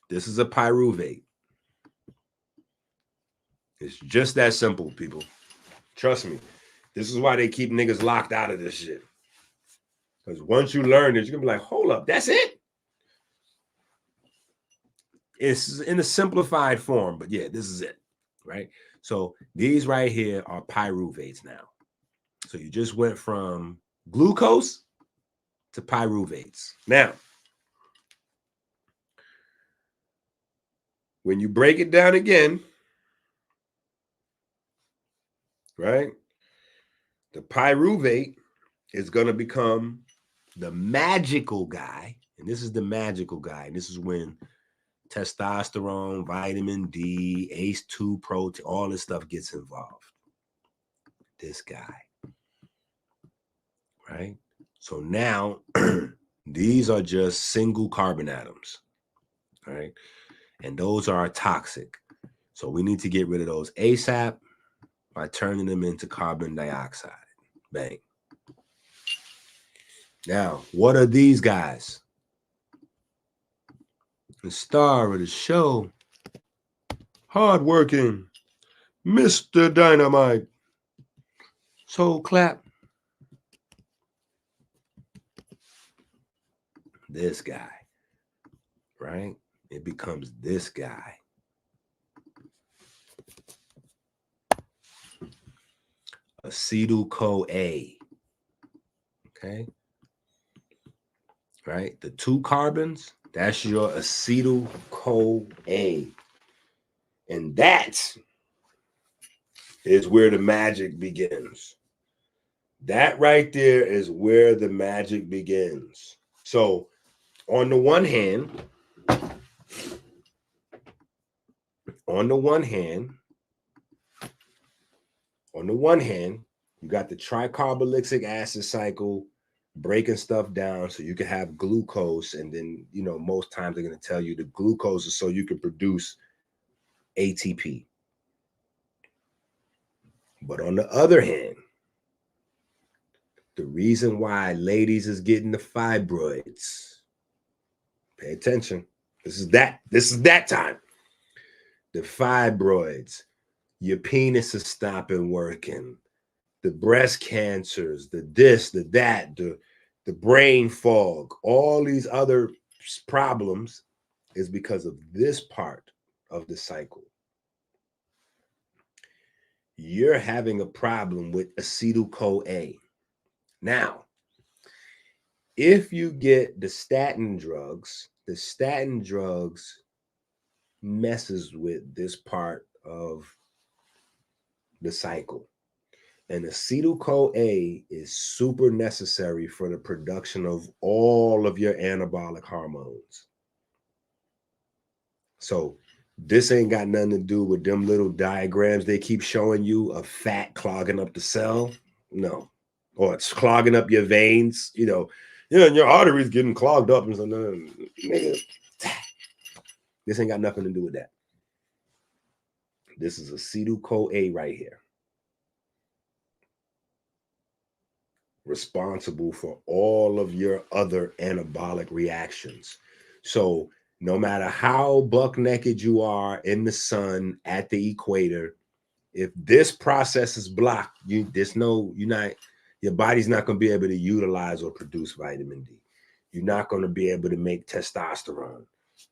This is a pyruvate. It's just that simple, people. Trust me. This is why they keep niggas locked out of this shit. Because once you learn this, you're going to be like, hold up, that's it? It's in a simplified form, but yeah, this is it, right? So these right here are pyruvates now. So you just went from glucose to pyruvates. Now, when you break it down again, right, the pyruvate is going to become the magical guy. And this is the magical guy. And this is when testosterone, vitamin D, ACE2 protein, all this stuff gets involved. This guy. Right? So now these are just single carbon atoms. Right? And those are toxic. So we need to get rid of those ASAP by turning them into carbon dioxide. Bang. Now, what are these guys? The star of the show, hardworking Mr. Dynamite. So clap. This guy, right? It becomes this guy. Acetyl-CoA. Okay. Right? The 2 carbons, that's your acetyl-CoA. And that is where the magic begins. That right there is where the magic begins. So on the one hand, you got the tricarboxylic acid cycle breaking stuff down so you can have glucose. And then, you know, most times they're going to tell you the glucose is so you can produce ATP. But on the other hand, the reason why ladies is getting the fibroids, pay attention. This is that time. The fibroids, your penis is stopping working, the breast cancers, the this, the that, the brain fog, all these other problems is because of this part of the cycle. You're having a problem with acetyl-CoA. Now, if you get the statin drugs messes with this part of the cycle. And acetyl-CoA is super necessary for the production of all of your anabolic hormones. So this ain't got nothing to do with them little diagrams they keep showing you of fat clogging up the cell. No. Or it's clogging up your veins, you know, and your arteries getting clogged up. And so, no. This ain't got nothing to do with that. This is acetyl-CoA right here. Responsible for all of your other anabolic reactions. So no matter how buck naked you are in the sun at the equator, if this process is blocked, your body's not going to be able to utilize or produce vitamin D. You're not going to be able to make testosterone.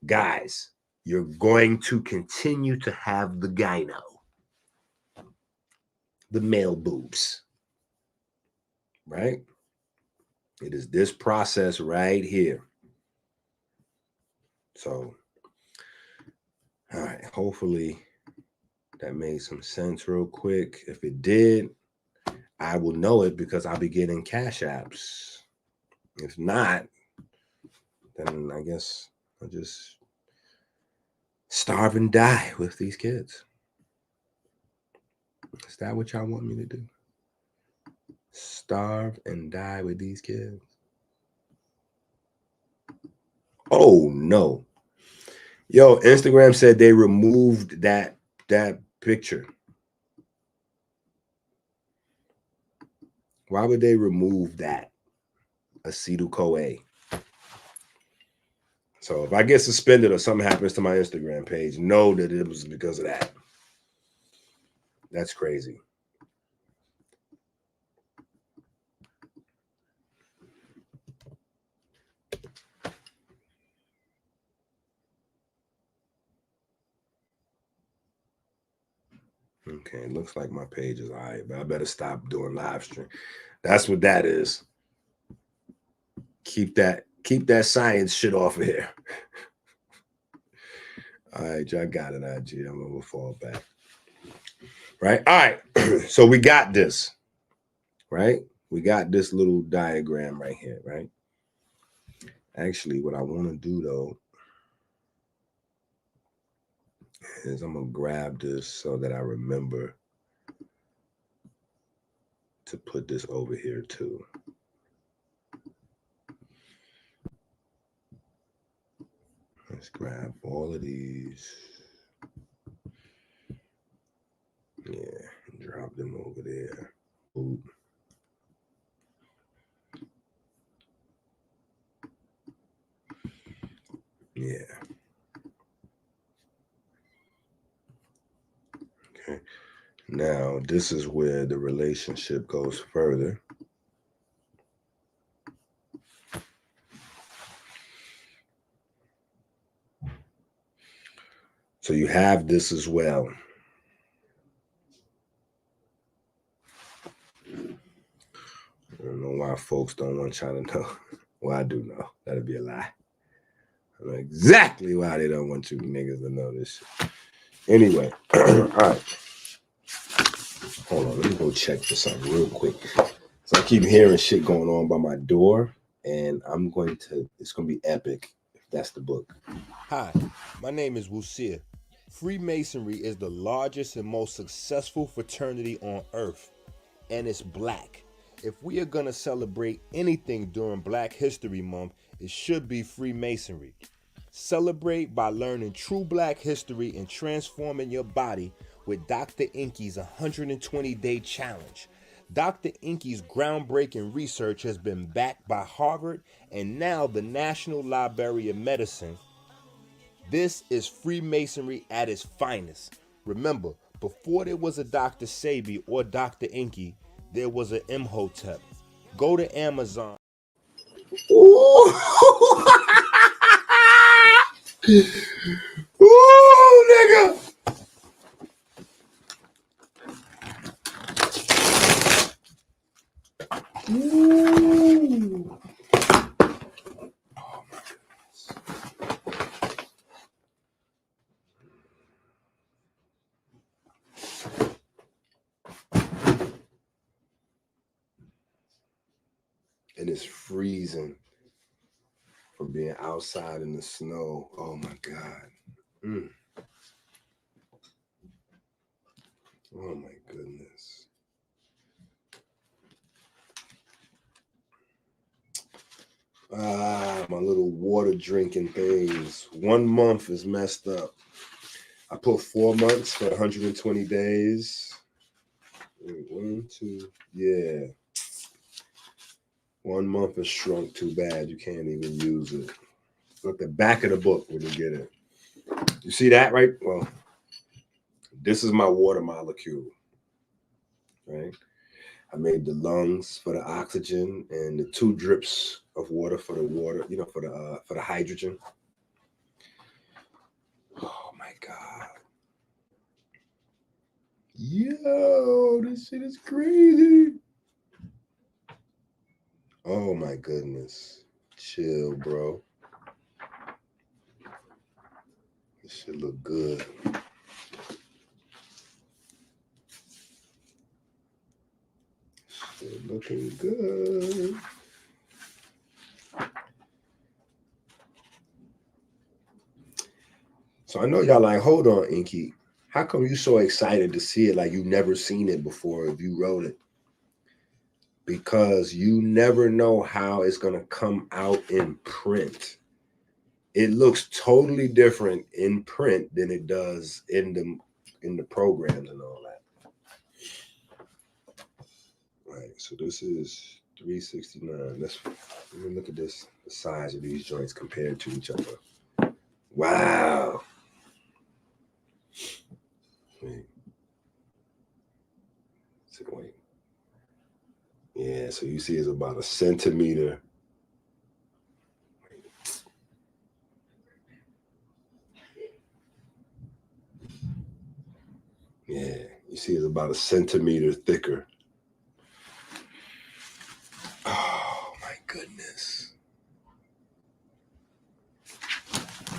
Guys, you're going to continue to have the gyno, the male boobs, right? It is this process right here. So, all right, hopefully that made some sense real quick. If it did, I will know it because I'll be getting cash apps. If not, then I guess I'll just starve and die with these kids. Is that what y'all want me to do? Starve and die with these kids? Oh no. Yo, Instagram said they removed that picture. Why would they remove that acetyl-CoA? So if I get suspended or something happens to my Instagram page, know that it was because of that. That's crazy. Okay, it looks like my page is all right, but I better stop doing live stream. That's what that is. Keep that science shit off of here. All right, y'all got it, IG. I'm gonna fall back. Right? All right. So we got this, right? We got this little diagram right here, right? Actually, what I want to do though is I'm gonna grab this so that I remember to put this over here too. Let's grab all of these. Yeah, drop them over there. Ooh. Yeah. Okay. Now, this is where the relationship goes further. So you have this as well. I don't know why folks don't want y'all to know. Well, I do know. That'd be a lie. I know exactly why they don't want you niggas to know this shit. Anyway, all right. Hold on, let me go check for something real quick. So I keep hearing shit going on by my door, and it's going to be epic if that's the book. Hi, my name is Wusia. Freemasonry is the largest and most successful fraternity on earth, and it's black. If we are going to celebrate anything during Black History Month, it should be Freemasonry. Celebrate by learning true Black history and transforming your body with Dr. EnQi's 120-day challenge. Dr. EnQi's groundbreaking research has been backed by Harvard and now the National Library of Medicine. This is Freemasonry at its finest. Remember, before there was a Dr. Sebi or Dr. EnQi, there was an Imhotep. Go to Amazon. Ooh, ooh, nigga. Ooh. And it's freezing from being outside in the snow. Oh my God. Oh my goodness. My little water drinking things. 1 month is messed up. I put 4 months for 120 days. Wait, 1, 2, yeah. 1 month is shrunk too bad. You can't even use it. Look at the back of the book when you get it. You see that, right? Well, this is my water molecule, right? I made the lungs for the oxygen and the 2 drips of water for the water, for the hydrogen. Oh my God. Yo, this shit is crazy. Oh my goodness. Chill, bro. This shit look good. Shit looking good. So I know y'all like, hold on, EnQi. How come you so excited to see it like you never seen it before if you wrote it? Because you never know how it's going to come out in print. It looks totally different in print than it does in the programs and all that. Right, so this is 369. Let me look at this, the size of these joints compared to each other. Wow. Wait. Yeah, so you see it's about 1 centimeter. Yeah, you see it's about 1 centimeter thicker. Oh my goodness.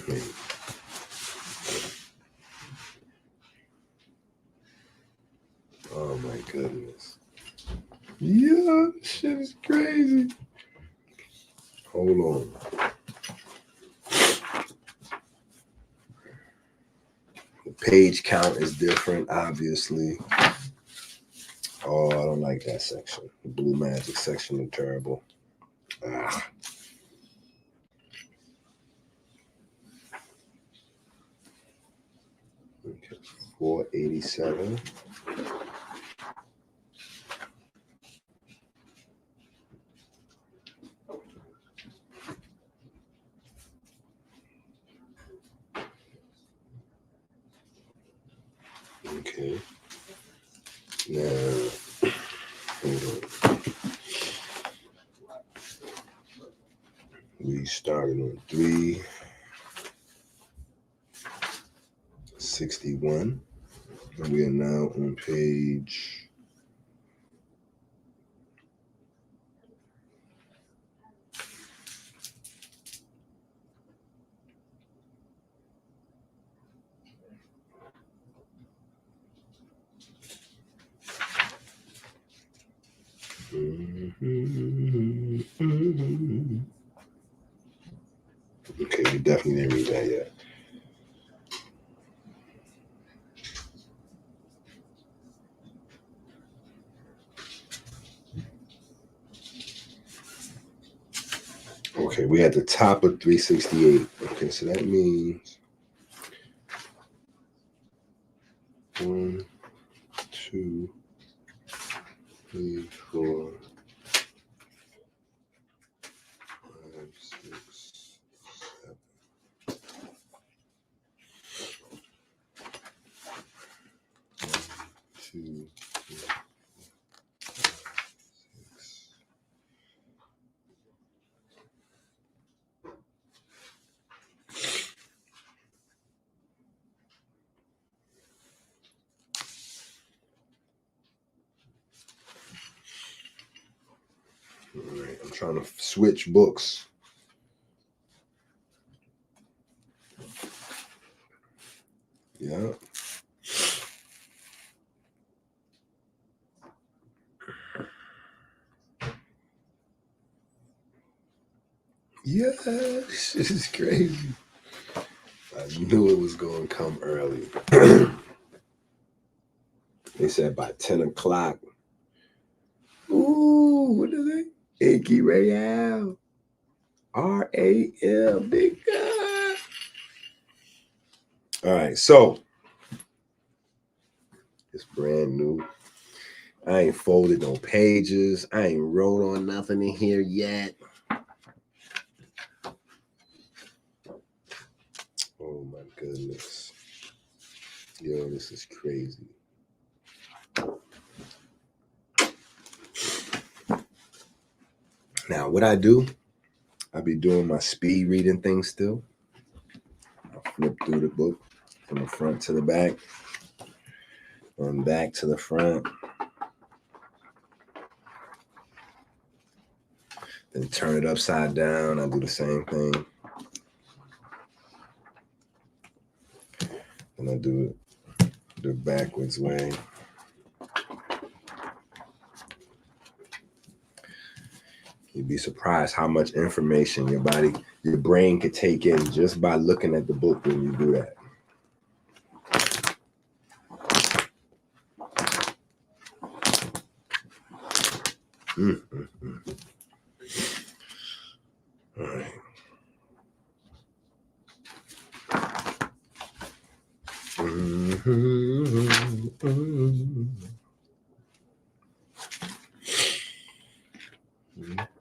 Wait. Oh my goodness. Yeah, this shit is crazy. Hold on. The page count is different, obviously. Oh, I don't like that section. The Blue Magic section is terrible. Ah. Okay, 487. Okay. Now, hold on. We started on 361. And we are now on page 1. Okay, we definitely didn't read that yet. Okay, we at the top of 368. Okay, so that means 1, 2, 3, 4, 5, 6, 7. 2, 3, 4, 5, 6. All right, I'm trying to switch books. Yeah. Yeah, this is crazy. I knew it was going to come early. They said by 10 o'clock. Ooh, what is it? EnQi Real. RAM. Big God. All right, so it's brand new. I ain't folded no pages. I ain't wrote on nothing in here yet. Oh my goodness. Yo, this is crazy. Now, what I do, I be doing my speed reading thing still. I flip through the book from the front to the back, and back to the front. Then turn it upside down. I do the same thing. And I do it the backwards way. You'd be surprised how much information your brain could take in just by looking at the book when you do that. All right.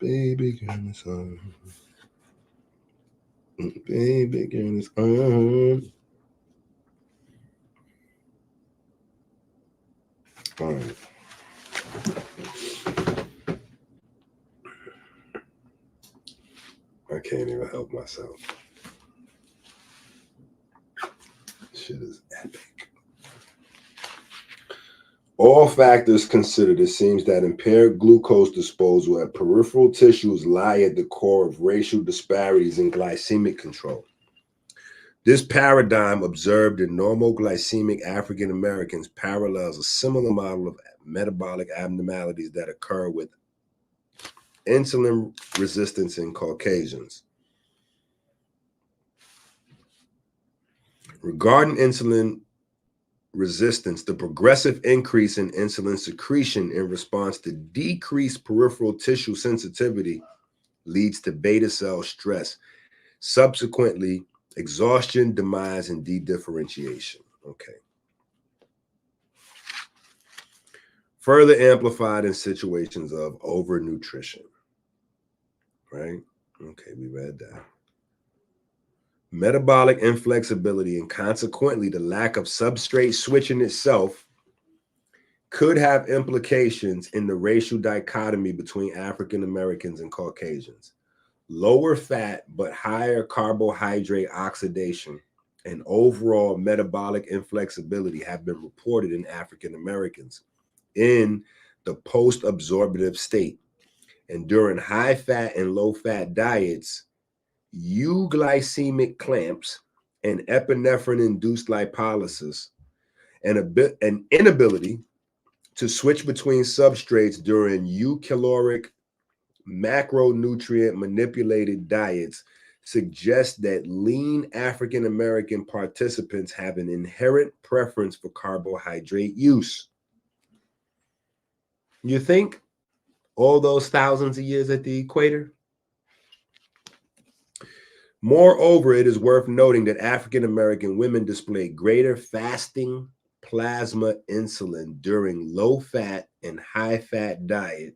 Baby girl is on. Baby girl is on. All right. I can't even help myself. Shit is epic. All factors considered, it seems that impaired glucose disposal at peripheral tissues lie at the core of racial disparities in glycemic control. This paradigm, observed in normoglycemic African Americans, parallels a similar model of metabolic abnormalities that occur with insulin resistance in Caucasians. Regarding insulin resistance, the progressive increase in insulin secretion in response to decreased peripheral tissue sensitivity leads to beta cell stress, subsequently exhaustion, demise, and dedifferentiation. Okay. Further amplified in situations of overnutrition. Right? Okay, we read that. Metabolic inflexibility and consequently the lack of substrate switching itself could have implications in the racial dichotomy between African Americans and Caucasians. Lower fat but higher carbohydrate oxidation and overall metabolic inflexibility have been reported in African Americans in the post-absorptive state. And during high fat and low fat diets, euglycemic clamps and epinephrine-induced lipolysis and an inability to switch between substrates during eucaloric macronutrient manipulated diets suggests that lean African American participants have an inherent preference for carbohydrate use. You think all those thousands of years at the equator? Moreover, it is worth noting that African American women display greater fasting plasma insulin during low-fat and high-fat diet,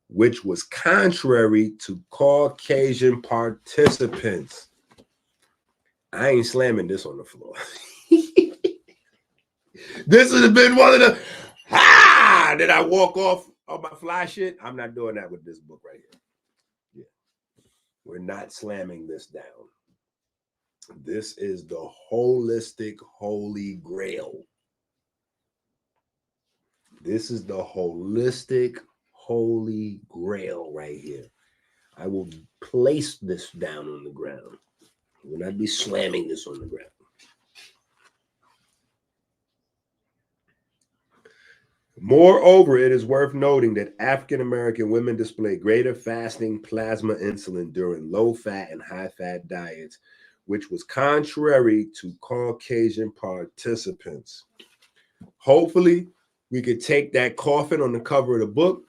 which was contrary to Caucasian participants. I ain't slamming this on the floor. This has been one of the did I walk off on my fly shit? I'm not doing that with this book right here. Yeah. We're not slamming this down. This is the holistic holy grail. This is the holistic holy grail right here. I will place this down on the ground. I will not be slamming this on the ground. Moreover, it is worth noting that African American women display greater fasting plasma insulin during low-fat and high-fat diets, which was contrary to Caucasian participants. Hopefully, we could take that coffin on the cover of the book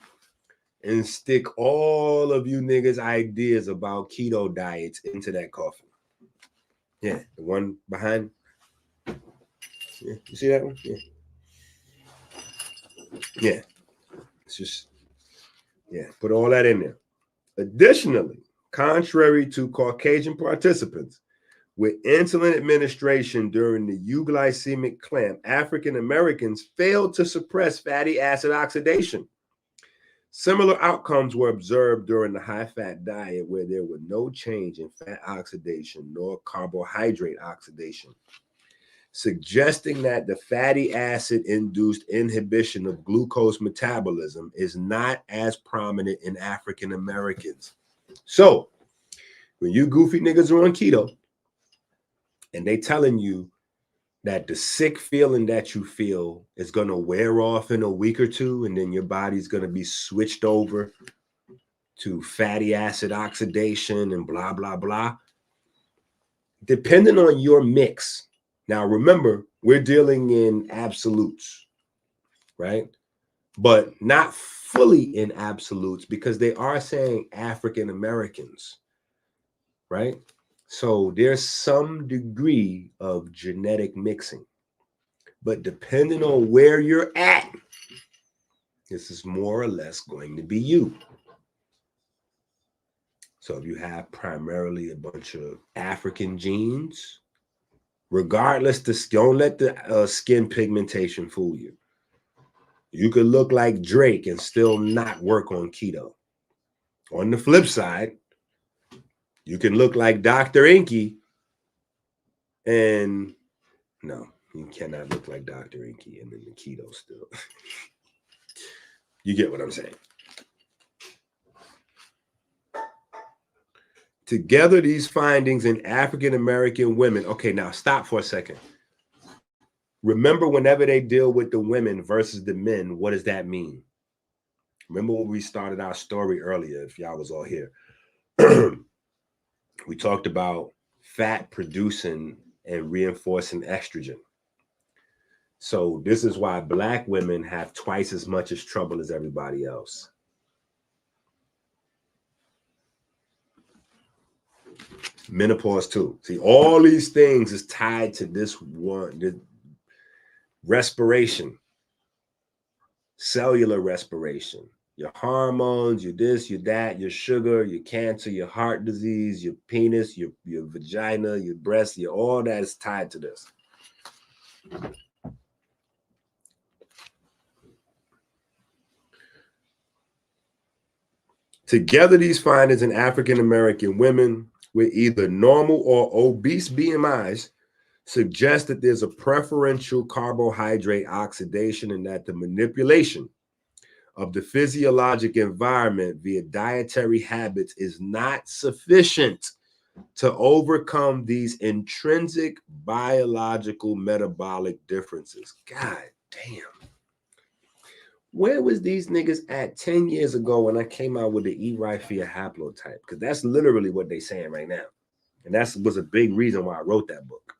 and stick all of you niggas' ideas about keto diets into that coffin. Yeah, the one behind. Yeah, you see that one? Yeah. Yeah. It's just, yeah, put all that in there. Additionally, contrary to Caucasian participants, with insulin administration during the euglycemic clamp, African Americans failed to suppress fatty acid oxidation. Similar outcomes were observed during the high-fat diet, where there were no change in fat oxidation nor carbohydrate oxidation, suggesting that the fatty acid-induced inhibition of glucose metabolism is not as prominent in African Americans. So, when you goofy niggas are on keto, and they telling you that the sick feeling that you feel is going to wear off in a week or two, and then your body's going to be switched over to fatty acid oxidation and blah, blah, blah. Depending on your mix. Now, remember, we're dealing in absolutes, right? But not fully in absolutes, because they are saying African Americans, right? So there's some degree of genetic mixing. But depending on where you're at, this is more or less going to be you. So if you have primarily a bunch of African genes, regardless, don't let the skin pigmentation fool you. You could look like Drake and still not work on keto. On the flip side, you can look like Dr. EnQi and no, you cannot look like Dr. EnQi and then the keto still. You get what I'm saying? Together, these findings in African American women. Okay, now stop for a second. Remember, whenever they deal with the women versus the men, what does that mean? Remember when we started our story earlier, if y'all was all here. We talked about fat producing and reinforcing estrogen. So this is why Black women have twice as much as trouble as everybody else. Menopause too. See, all these things is tied to this one, the respiration, cellular respiration, your hormones, your this, your that, your sugar, your cancer, your heart disease, your penis, your vagina, your breast, all that is tied to this. Together, these findings in African American women with either normal or obese BMIs suggest that there's a preferential carbohydrate oxidation and that the manipulation of the physiologic environment via dietary habits is not sufficient to overcome these intrinsic biological metabolic differences. God damn. Where was these niggas at 10 years ago when I came out with the E-Rifia haplotype? Because that's literally what they're saying right now. And that was a big reason why I wrote that book.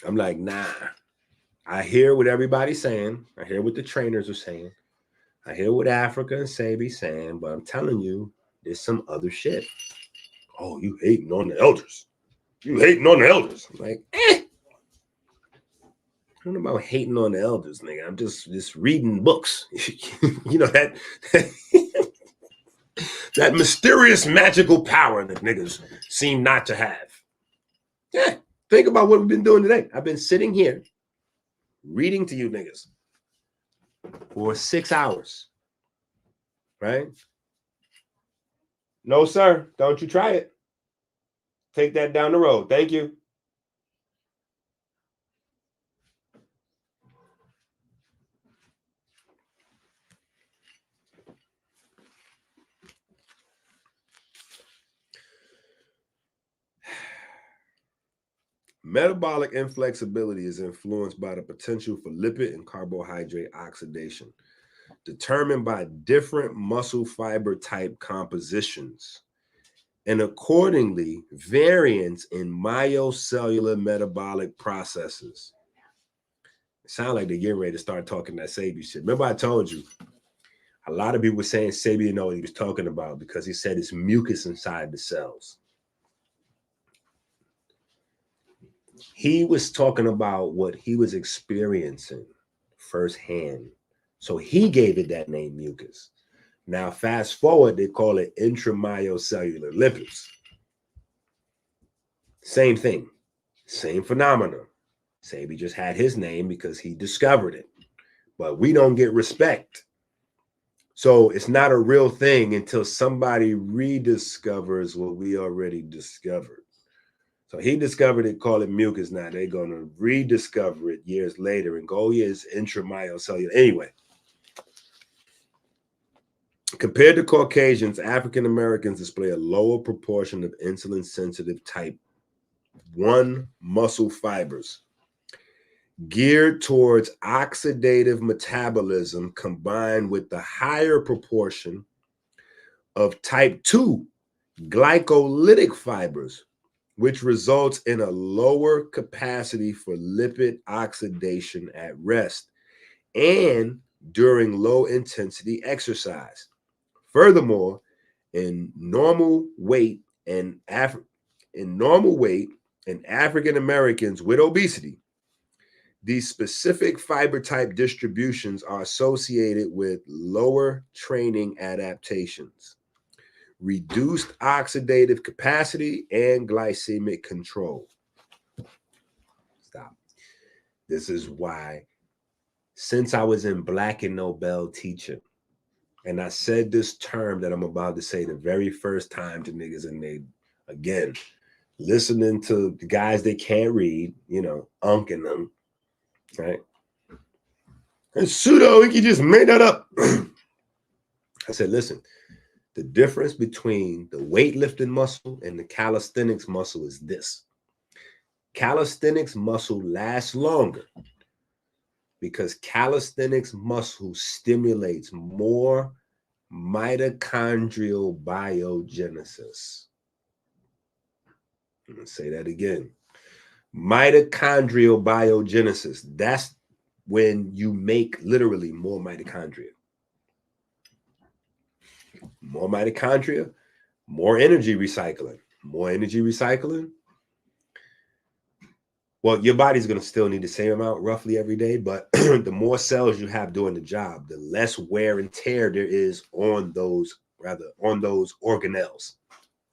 I'm like, nah. I hear what everybody's saying. I hear what the trainers are saying. I hear what Africa and Sabi saying, but I'm telling you, there's some other shit. Oh, you hating on the elders. You hating on the elders. I'm like, I don't know about hating on the elders, nigga. I'm just reading books. You know, that that mysterious magical power that niggas seem not to have. Yeah, think about what we've been doing today. I've been sitting here reading to you niggas for 6 hours, right? No, sir. Don't you try it. Take that down the road. Thank you. Metabolic inflexibility is influenced by the potential for lipid and carbohydrate oxidation, determined by different muscle fiber type compositions, and accordingly, variance in myocellular metabolic processes. It sounds like they're getting ready to start talking that Sabi shit. Remember I told you, a lot of people were saying Sabi didn't know what he was talking about because he said it's mucus inside the cells. He was talking about what he was experiencing firsthand. So he gave it that name, mucus. Now, fast forward, they call it intramyocellular lipids. Same thing, same phenomenon. Sabi just had his name because he discovered it. But we don't get respect. So it's not a real thing until somebody rediscovers what we already discovered. So he discovered it, call it mucus. Now they're going to rediscover it years later and go, oh, yeah, it's intramyocellular. Anyway, compared to Caucasians, African Americans display a lower proportion of insulin-sensitive type 1 muscle fibers geared towards oxidative metabolism combined with the higher proportion of type 2 glycolytic fibers, which results in a lower capacity for lipid oxidation at rest and during low intensity exercise. Furthermore, in normal weight and African Americans with obesity, these specific fiber type distributions are associated with lower training adaptations, reduced oxidative capacity, and glycemic control. Stop. This is why, since I was in Black and Nobel teaching, and I said this term that I'm about to say the very first time to niggas, and they, again, listening to the guys that can't read, you know, unking them, right? And pseudo, he just made that up. I said, listen, the difference between the weightlifting muscle and the calisthenics muscle is this. Calisthenics muscle lasts longer because calisthenics muscle stimulates more mitochondrial biogenesis. I'm going to say that again. Mitochondrial biogenesis. That's when you make literally more mitochondria. More mitochondria, more energy recycling. More energy recycling. Well, your body's going to still need the same amount roughly every day, but the more cells you have doing the job, the less wear and tear there is on those organelles,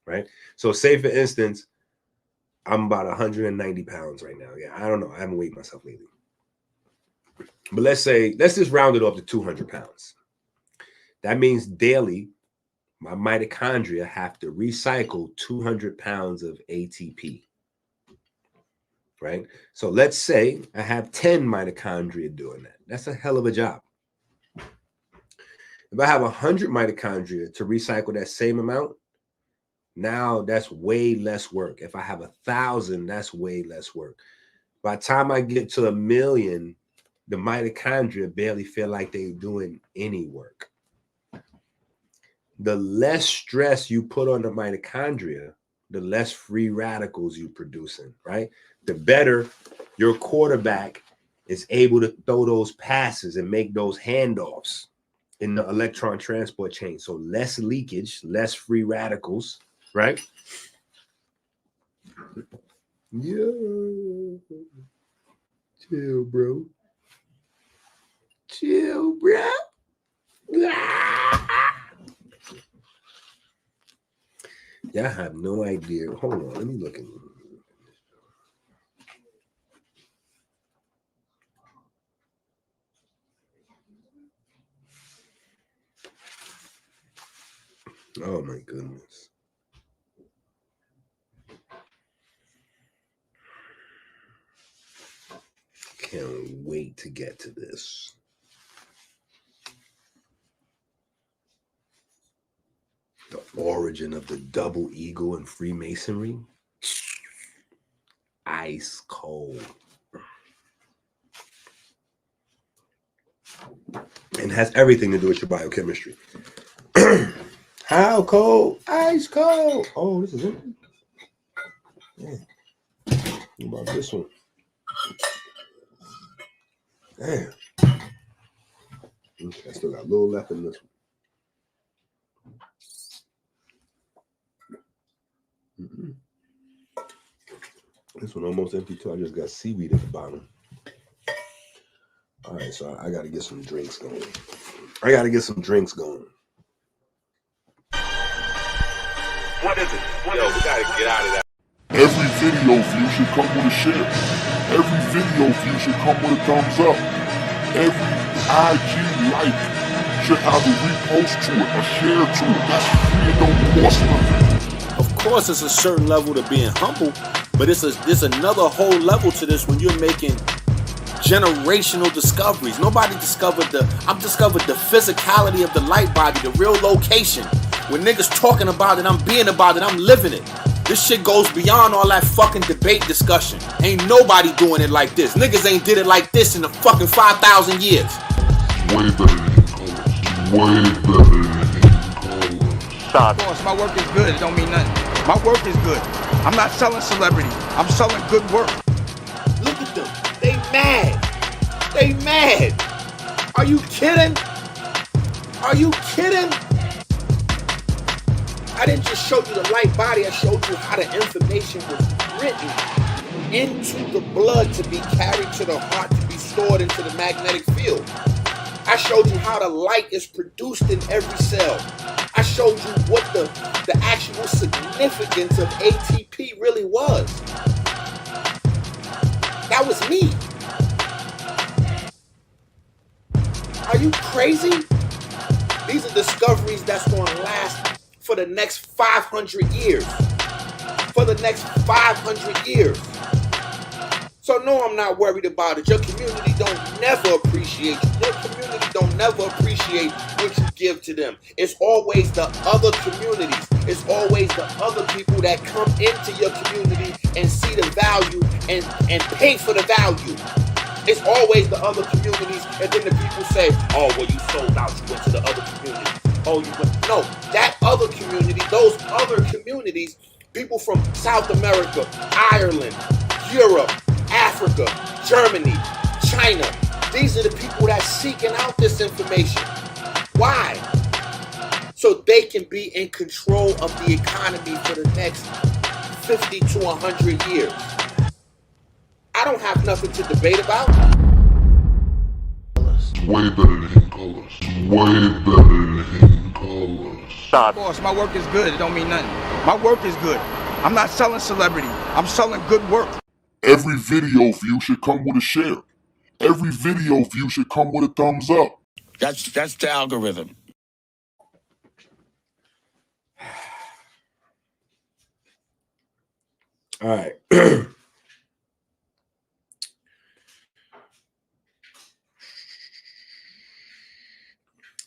right? So say, for instance, I'm about 190 pounds right now. Yeah, I don't know. I haven't weighed myself lately. But let's just round it up to 200 pounds. That means daily, my mitochondria have to recycle 200 pounds of ATP. Right? So let's say I have 10 mitochondria doing that. That's a hell of a job. If I have 100 mitochondria to recycle that same amount, now that's way less work. If I have 1,000, that's way less work. By the time I get to 1 million, the mitochondria barely feel like they're doing any work. The less stress you put on the mitochondria, the less free radicals you're producing, right? The better your quarterback is able to throw those passes and make those handoffs in the electron transport chain. So less leakage, less free radicals, right? Yeah. Chill, bro. Chill, bro. Yeah, I have no idea. Hold on, let me look at it. Oh my goodness. Can't wait to get to this. The origin of the double eagle in Freemasonry. Ice cold. And has everything to do with your biochemistry. How cold? Ice cold. Oh, this is it. Yeah. What about this one? Damn. Okay, I still got a little left in this one. This one almost empty too. I just got seaweed at the bottom. All right, so I got to get some drinks going. What is it? Yo, we got to get out of that. Every video view should come with a share. Every video view should come with a thumbs up. Every IG like should have a repost to it, a share to it. That's free and don't cost nothing. Of course, it's a certain level to being humble, but it's another whole level to this when you're making generational discoveries. Nobody discovered I've discovered the physicality of the light body, the real location. When niggas talking about it, I'm being about it, I'm living it. This shit goes beyond all that fucking debate discussion. Ain't nobody doing it like this. Niggas ain't did it like this in the fucking 5,000 years. Way better than EnQi. Way better than EnQi. Of course, my work is good. It don't mean nothing. My work is good. I'm not selling celebrity. I'm selling good work. Look at them. They mad. They mad. Are you kidding? Are you kidding? I didn't just show you the light body. I showed you how the information was written into the blood to be carried to the heart, to be stored into the magnetic field. I showed you how the light is produced in every cell. I showed you what the actual significance of ATP really was. That was me. Are you crazy? These are discoveries that's going to last for the next 500 years. For the next 500 years. So no, I'm not worried about it. Your community don't never appreciate you. Your community don't never appreciate what you give to them. It's always the other communities. It's always the other people that come into your community and see the value and pay for the value. It's always the other communities, and then the people say, oh, well, you sold out, you went to the other community. Oh, you went. No, that other community, those other communities, people from South America, Ireland, Europe, Africa, Germany, China, these are the people that's seeking out this information. Why? So they can be in control of the economy for the next 50 to 100 years. I don't have nothing to debate about. Way better than EnQi. Way better than EnQi. Of course, my work is good. It don't mean nothing. My work is good. I'm not selling celebrity. I'm selling good work. Every video view should come with a share. Every video view should come with a thumbs up. That's the algorithm. All right.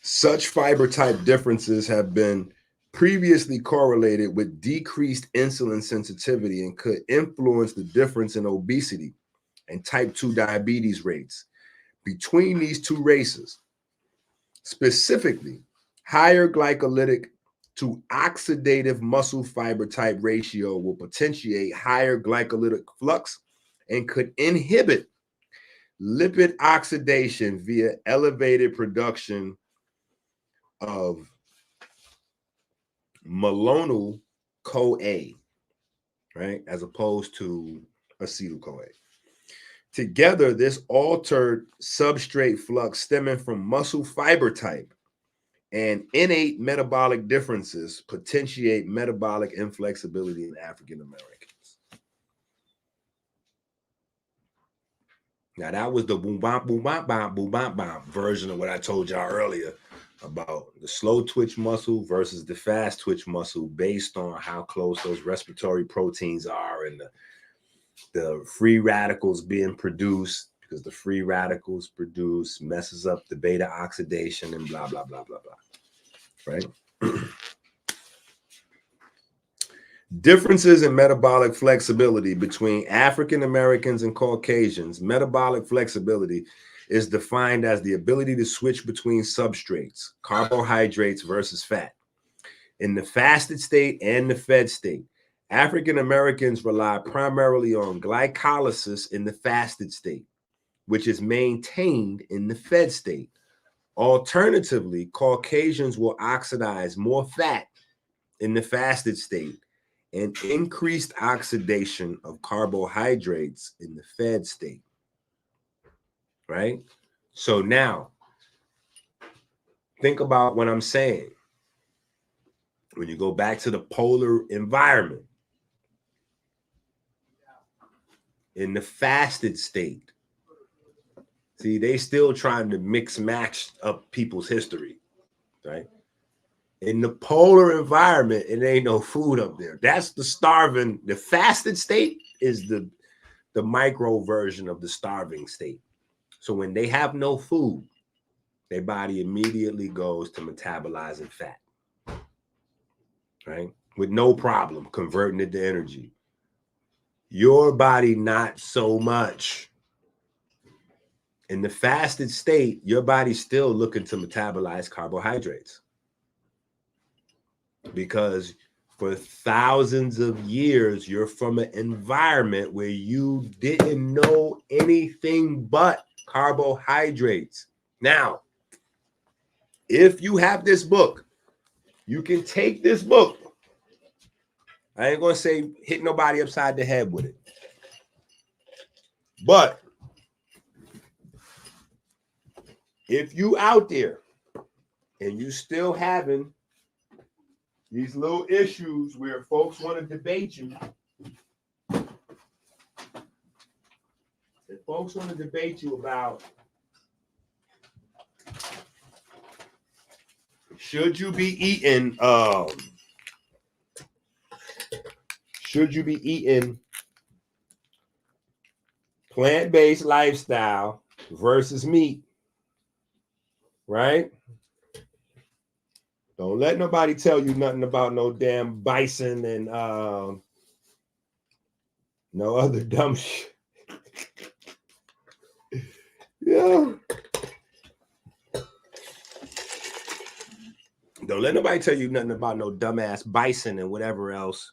Such fiber type differences have been previously correlated with decreased insulin sensitivity and could influence the difference in obesity and type 2 diabetes rates. between these two races. Specifically, higher glycolytic to oxidative muscle fiber type ratio will potentiate higher glycolytic flux and could inhibit lipid oxidation via elevated production of malonyl CoA, right, as opposed to acetyl CoA. Together, this altered substrate flux stemming from muscle fiber type and innate metabolic differences potentiate metabolic inflexibility in African Americans. Now, that was the boom, bam, boom, bam, bam, boom, bam, bam version of what I told y'all earlier about the slow twitch muscle versus the fast twitch muscle based on how close those respiratory proteins are and the free radicals being produced, because the free radicals produce messes up the beta oxidation and blah, blah, blah, blah, blah, right? Differences in metabolic flexibility between African Americans and Caucasians. Metabolic flexibility is defined as the ability to switch between substrates, carbohydrates versus fat, in the fasted state and the fed state. African Americans rely primarily on glycolysis in the fasted state, which is maintained in the fed state. Alternatively, Caucasians will oxidize more fat in the fasted state and increased oxidation of carbohydrates in the fed state, right? So now, think about what I'm saying. When you go back to the polar environment, in the fasted state, see, they still trying to mix match up people's history, right? In the polar environment, it ain't no food up there. That's the starving. The fasted state is the micro version of the starving state. So when they have no food, their body immediately goes to metabolizing fat, right? With no problem converting it to energy. Your body, not so much. In the fasted state, your body's still looking to metabolize carbohydrates, because for thousands of years, you're from an environment where you didn't know anything but carbohydrates. Now, if you have this book, you can take this book. I ain't going to say hit nobody upside the head with it. But if you out there and you still having these little issues where folks want to debate you, if folks want to debate you about should you be eating plant-based lifestyle versus meat, right? Don't let nobody tell you nothing about no damn bison and no other dumb shit. Yeah. Don't let nobody tell you nothing about no dumbass bison and whatever else.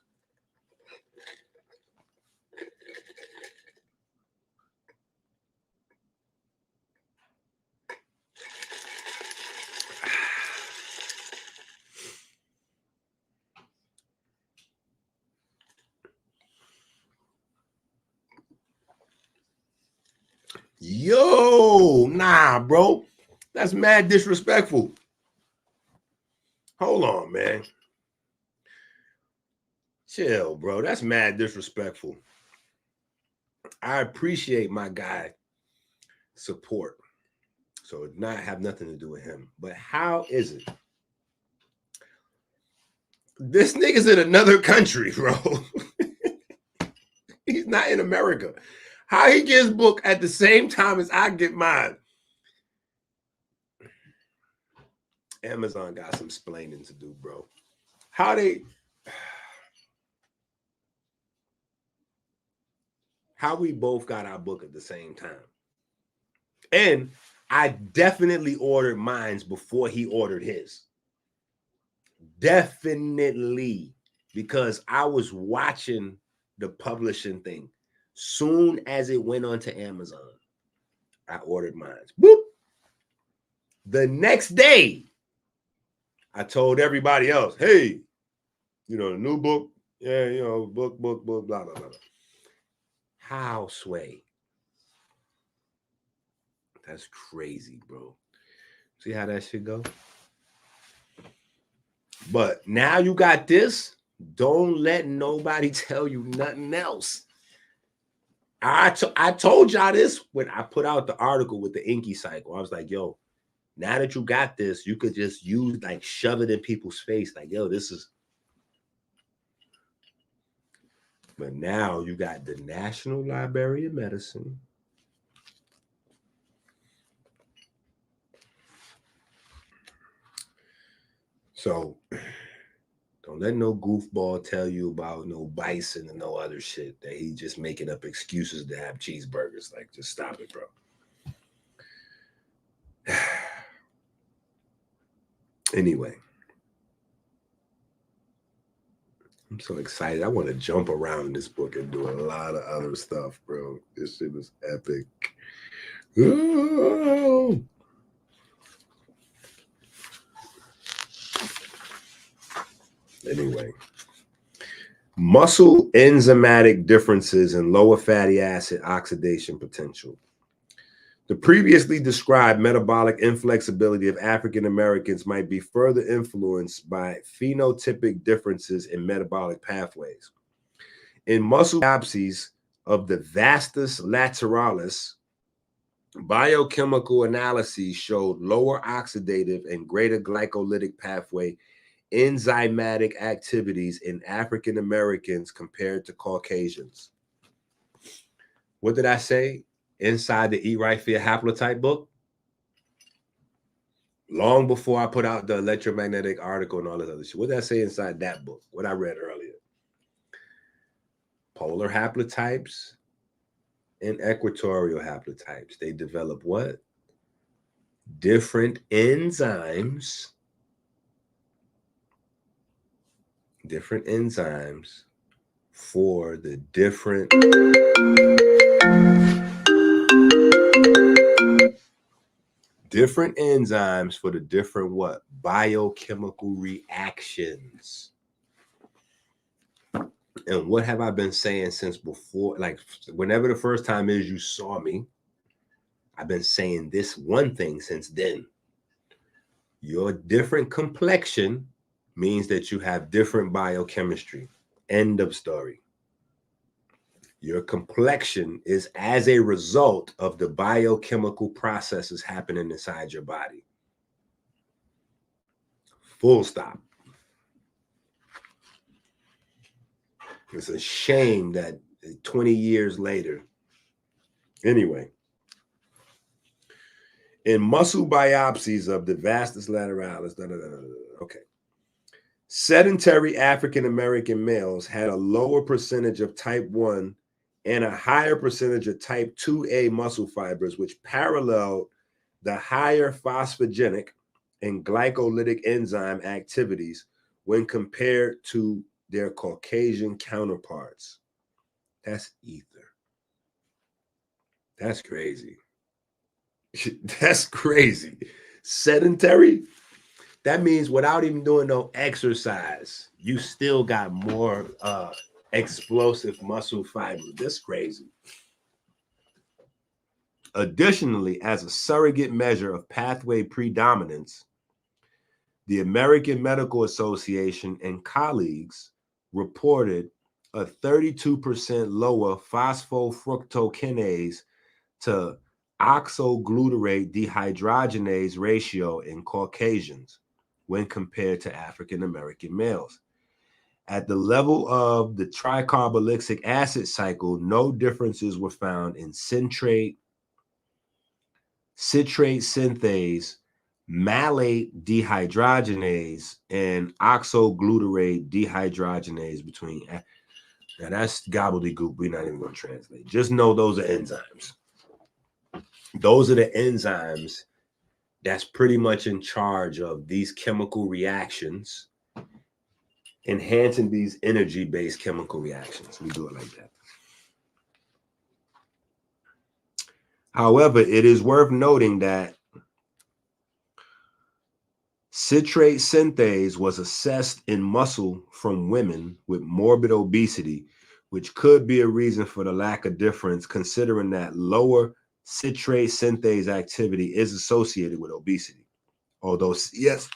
Yo, nah, bro. That's mad disrespectful. Hold on, man. Chill, bro. That's mad disrespectful. I appreciate my guy support. So it not have nothing to do with him. But how is it? This nigga's in another country, bro. He's not in America. How he gets booked at the same time as I get mine? Amazon got some splaining to do, bro. How we both got our book at the same time? And I definitely ordered mine before he ordered his. Definitely, because I was watching the publishing thing. Soon as it went onto Amazon, I ordered mine. Boop. The next day, I told everybody else, hey, you know, the new book, yeah, you know, book, blah, blah, blah, blah. How, Sway? That's crazy, bro. See how that shit go? But now you got this. Don't let nobody tell you nothing else. I told y'all this when I put out the article with the EnQi cycle. I was like, yo, now that you got this, you could just use, like, shove it in people's face. Like, yo, this is. But now you got the National Library of Medicine. So don't let no goofball tell you about no bison and no other shit that he just making up excuses to have cheeseburgers. Like, just stop it, bro. Anyway, I'm so excited. I want to jump around in this book and do a lot of other stuff, bro. This shit is epic. Oh. Anyway, muscle enzymatic differences in lower fatty acid oxidation potential. The previously described metabolic inflexibility of African Americans might be further influenced by phenotypic differences in metabolic pathways. In muscle biopsies of the vastus lateralis, biochemical analyses showed lower oxidative and greater glycolytic pathway enzymatic activities in African Americans compared to Caucasians. What did I say inside the Eat Right Fear haplotype book? Long before I put out the electromagnetic article and all this other shit. What did I say inside that book? What I read earlier. Polar haplotypes and equatorial haplotypes. They develop what? Different enzymes. Different enzymes for the different enzymes for the different what? Biochemical reactions. And what have I been saying since before? Like, whenever the first time is you saw me, I've been saying this one thing since then. Your different complexion means that you have different biochemistry. End of story. Your complexion is as a result of the biochemical processes happening inside your body. Full stop. It's a shame that 20 years later. Anyway, in muscle biopsies of the vastus lateralis, okay. Sedentary African American males had a lower percentage of type 1 and a higher percentage of type 2A muscle fibers, which paralleled the higher phosphogenic and glycolytic enzyme activities when compared to their Caucasian counterparts. That's ether. That's crazy. That's crazy. Sedentary? That means without even doing no exercise, you still got more explosive muscle fiber. That's crazy. Additionally, as a surrogate measure of pathway predominance, the American Medical Association and colleagues reported a 32% lower phosphofructokinase to oxoglutarate dehydrogenase ratio in Caucasians when compared to African American males. At the level of the tricarboxylic acid cycle, no differences were found in citrate synthase, malate dehydrogenase, and oxoglutarate dehydrogenase between. Now that's gobbledygook. We're not even going to translate. Just know those are enzymes. those are the enzymes that's pretty much in charge of these chemical reactions, enhancing these energy-based chemical reactions. We do it like that. However, it is worth noting that citrate synthase was assessed in muscle from women with morbid obesity, which could be a reason for the lack of difference, considering that lower citrate synthase activity is associated with obesity. Although, yes.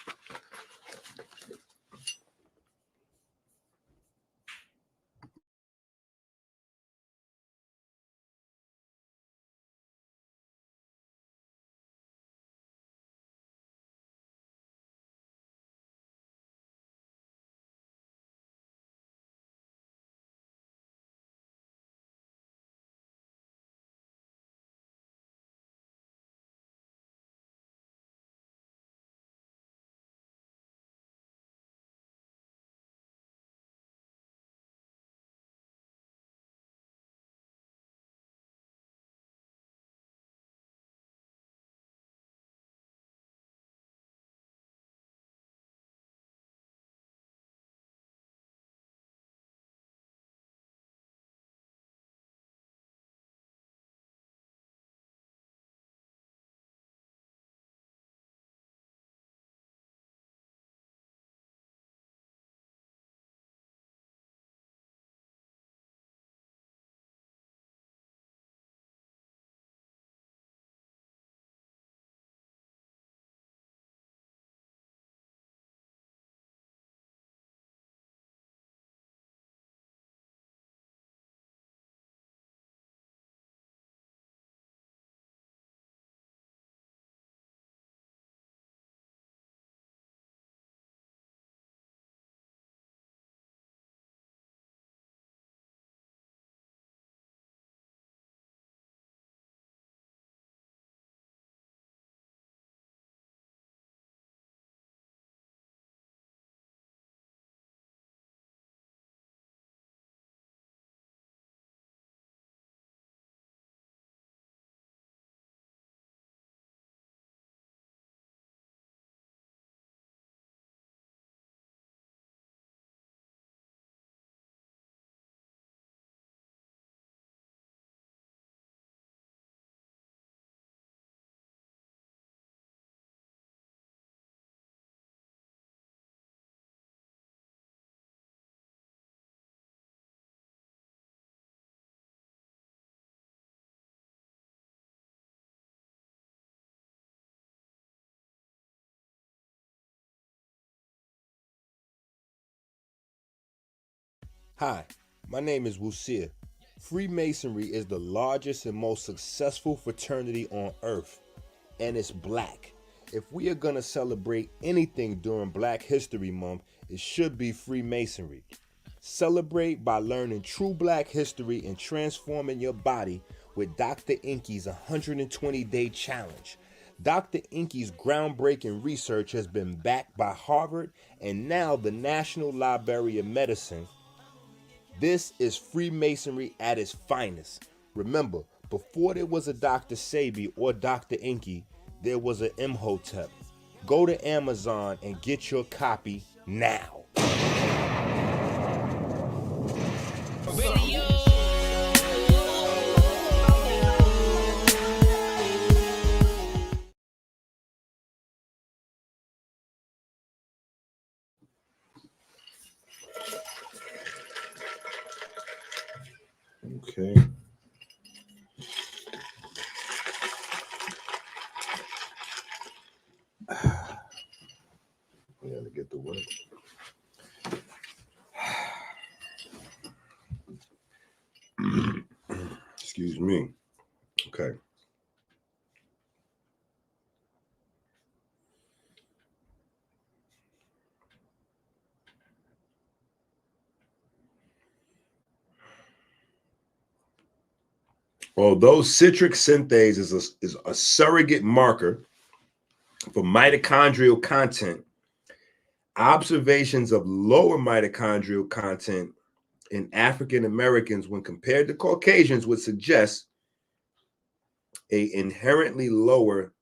Hi, my name is Wusia. Freemasonry is the largest and most successful fraternity on earth, and it's black. If we are going to celebrate anything during Black History Month, it should be Freemasonry. Celebrate by learning true black history and transforming your body with Dr. EnQi's 120-day challenge. Dr. EnQi's groundbreaking research has been backed by Harvard and now the National Library of Medicine. This is Freemasonry at its finest. Remember, before there was a Dr. Sebi or Dr. EnQi, there was an Imhotep. Go to Amazon and get your copy now. Okay. I gotta get the word. Excuse me. Okay. Although citric synthase is a surrogate marker for mitochondrial content, observations of lower mitochondrial content in African Americans when compared to Caucasians would suggest a inherently lower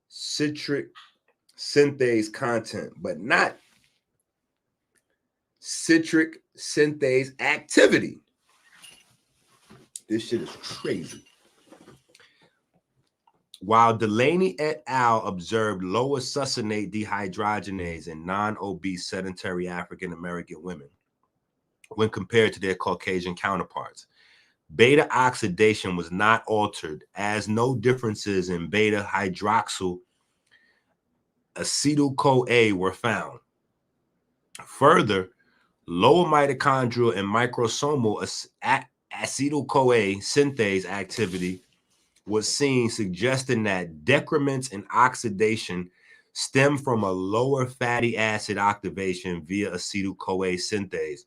citric synthase content, but not citric synthase activity. This shit is crazy. While Delaney et al. Observed lower succinate dehydrogenase in non-obese sedentary African American women when compared to their Caucasian counterparts, beta oxidation was not altered, as no differences in beta hydroxyl acetyl-CoA were found. Further, lower mitochondrial and microsomal acetyl-CoA synthase activity was seen, suggesting that decrements in oxidation stem from a lower fatty acid activation via acetyl-CoA synthase.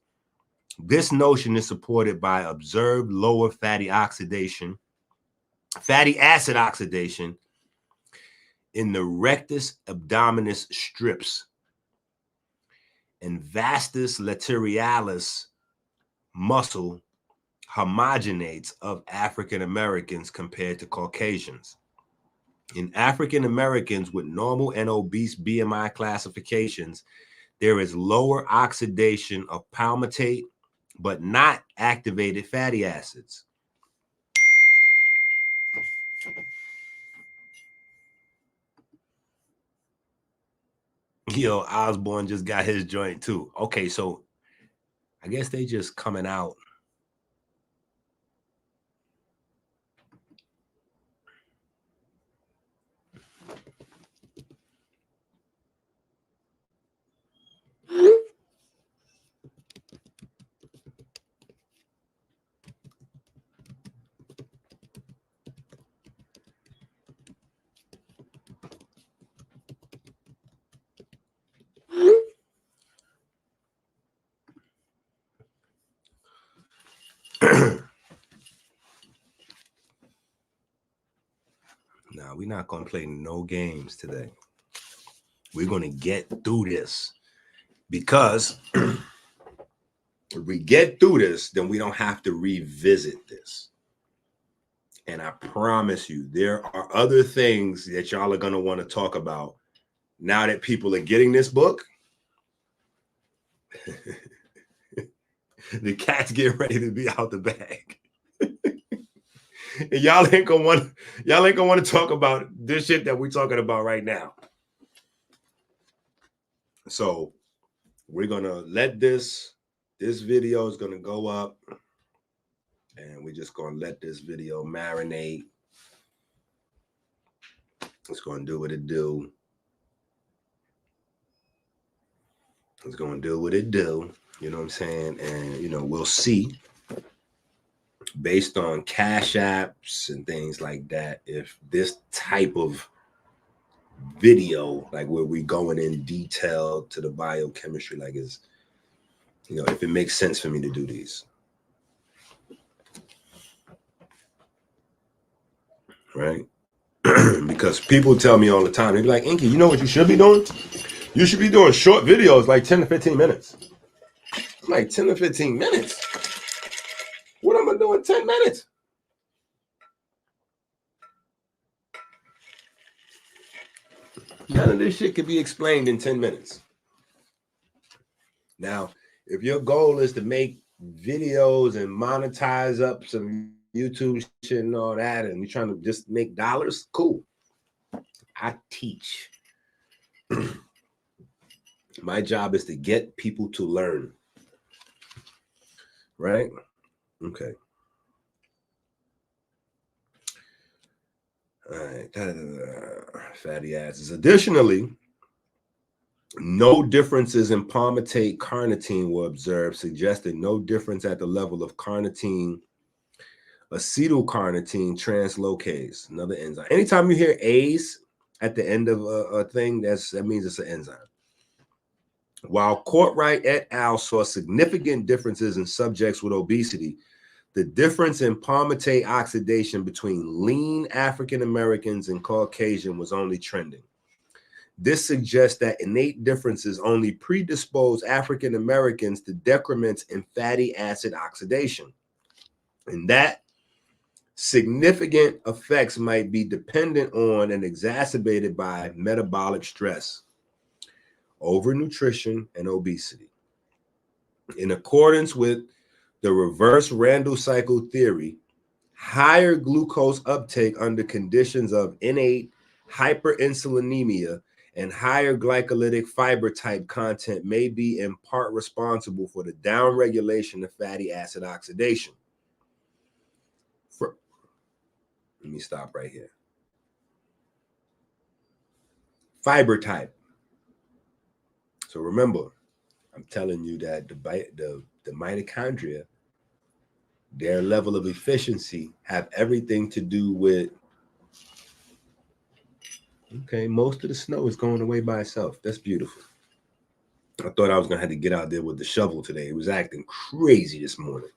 This notion is supported by observed lower fatty acid oxidation in the rectus abdominis strips and vastus lateralis muscle homogenates of African Americans compared to Caucasians. In African Americans with normal and obese BMI classifications, there is lower oxidation of palmitate, but not activated fatty acids. Yo, Osborne just got his joint too. Okay, so I guess they just coming out. Now, we're not going to play no games today. We're going to get through this, because if we get through this, then we don't have to revisit this. And I promise you, there are other things that y'all are going to want to talk about now that people are getting this book. The cat's getting ready to be out the bag. And y'all ain't gonna want to talk about this shit that we're talking about right now. So we're gonna let this video is gonna go up, and we're just gonna let this video marinate. It's gonna do what it do. It's gonna do what it do. You know what I'm saying? And we'll see, based on cash apps and things like that, if this type of video, like where we going in detail to the biochemistry, like is, if it makes sense for me to do these. Right? Because people tell me all the time, they be like, EnQi, you know what you should be doing? You should be doing short videos, like 10 to 15 minutes. I'm like, 10 to 15 minutes? What am I doing 10 minutes? None of this shit can be explained in 10 minutes. Now, if your goal is to make videos and monetize up some YouTube shit and all that, and you're trying to just make dollars, cool. I teach. My job is to get people to learn. Right? Okay. All right. Fatty acids. Additionally, no differences in palmitate carnitine were observed, suggesting no difference at the level of carnitine, acetylcarnitine translocase, another enzyme. Anytime you hear A's at the end of a thing, that means it's an enzyme. While Courtwright et al. Saw significant differences in subjects with obesity, the difference in palmitate oxidation between lean African Americans and Caucasian was only trending. This suggests that innate differences only predispose African Americans to decrements in fatty acid oxidation, and that Significant effects might be dependent on and exacerbated by metabolic stress, overnutrition, and obesity. In accordance with the reverse Randall cycle theory, higher glucose uptake under conditions of innate hyperinsulinemia and higher glycolytic fiber type content may be in part responsible for the downregulation of fatty acid oxidation. Let me stop right here. Fiber type. So remember, I'm telling you that the mitochondria, their level of efficiency, have everything to do with, okay, most of the snow is going away by itself. That's beautiful. I thought I was going to have to get out there with the shovel today. It was acting crazy this morning.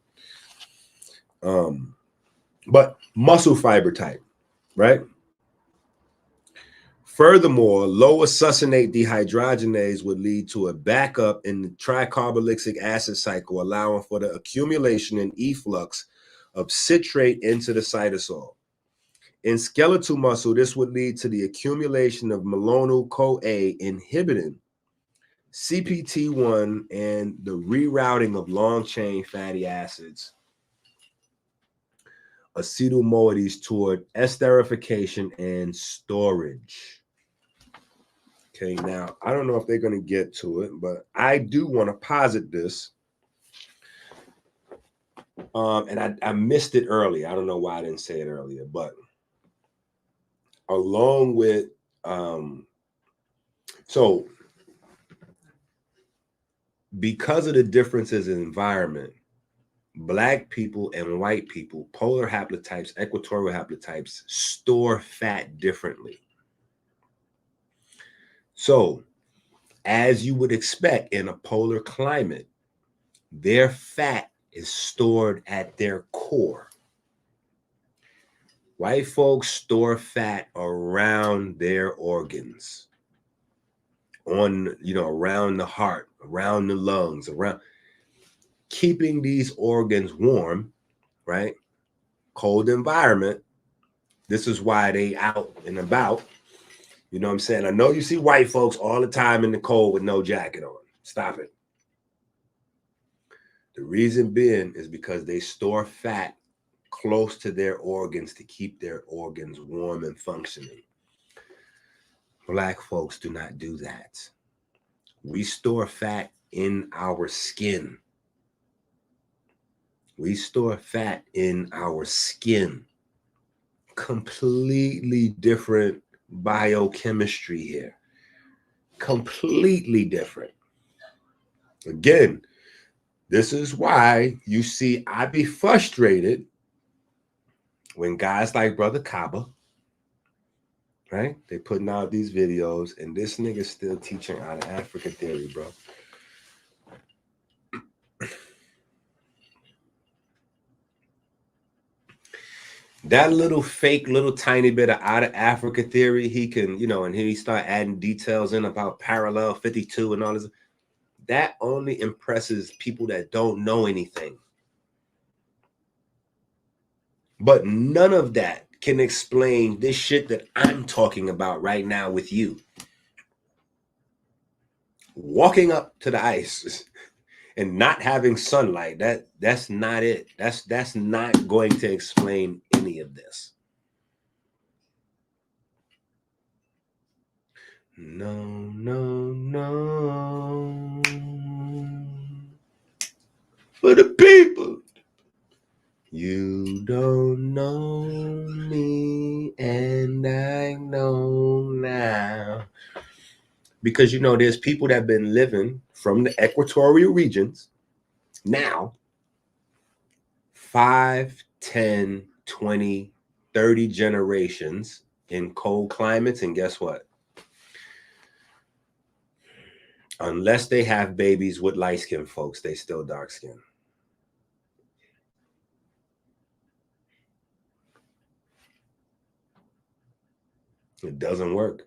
But muscle fiber type, right? Furthermore, lower succinate dehydrogenase would lead to a backup in the tricarboxylic acid cycle, allowing for the accumulation and efflux of citrate into the cytosol. In skeletal muscle, this would lead to the accumulation of melanoid-CoA inhibiting CPT1 and the rerouting of long-chain fatty acids, acetyl moieties, toward esterification and storage. Okay, now, I don't know if they're going to get to it, but I do want to posit this. And I missed it earlier. I don't know why I didn't say it earlier, but along with, so because of the differences in environment, Black people and white people, polar haplotypes, equatorial haplotypes, store fat differently. So, as you would expect in a polar climate, their fat is stored at their core. White folks store fat around their organs, around the heart, around the lungs, around keeping these organs warm, right? Cold environment. This is why they out and about. You know what I'm saying? I know you see white folks all the time in the cold with no jacket on. Stop it. The reason being is because they store fat close to their organs to keep their organs warm and functioning. Black folks do not do that. We store fat in our skin. We store fat in our skin. Completely different biochemistry here. Completely different. Again, this is why you see I be frustrated when guys like Brother Kaba, right? They putting out these videos and this nigga's still teaching out of Africa theory, bro. That little fake, little tiny bit of out of Africa theory, he can, and he start adding details in about parallel 52 and all this. That only impresses people that don't know anything. But none of that can explain this shit that I'm talking about right now with you. Walking up to the ice and not having sunlight, that's not it. That's not going to explain any of this. No, no, no. For the people. You don't know me, and I know now. Because, there's people that have been living from the equatorial regions now 5, 10, 20, 30 generations in cold climates. And guess what? Unless they have babies with light-skinned folks, they still dark-skinned. It doesn't work.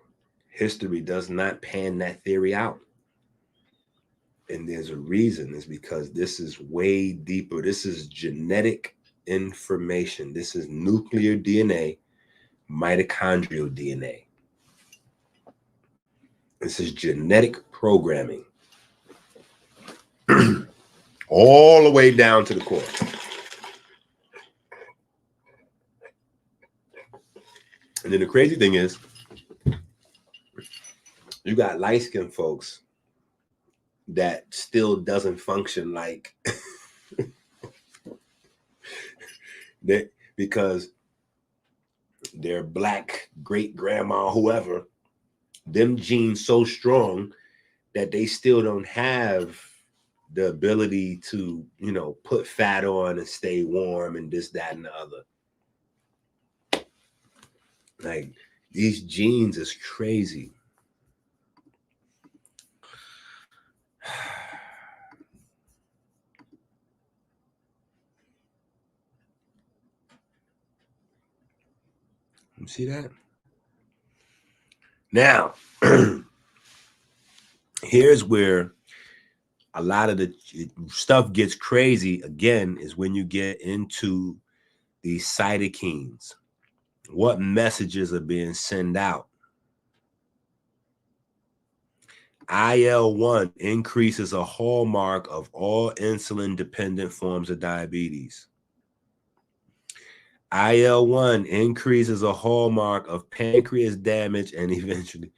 History does not pan that theory out. And there's a reason. It's because this is way deeper. This is genetic information. This is nuclear DNA, mitochondrial DNA. This is genetic programming. All the way down to the core. And then the crazy thing is, you got light-skinned folks that still doesn't function like that because their black great grandma, whoever, them genes so strong that they still don't have the ability to, you know, put fat on and stay warm and this, that, and the other. Like, these genes is crazy. You see that? Now, here's where a lot of the stuff gets crazy again, is when you get into these cytokines. What messages are being sent out? IL-1 increases a hallmark of all insulin-dependent forms of diabetes. IL-1 increases a hallmark of pancreas damage and eventually.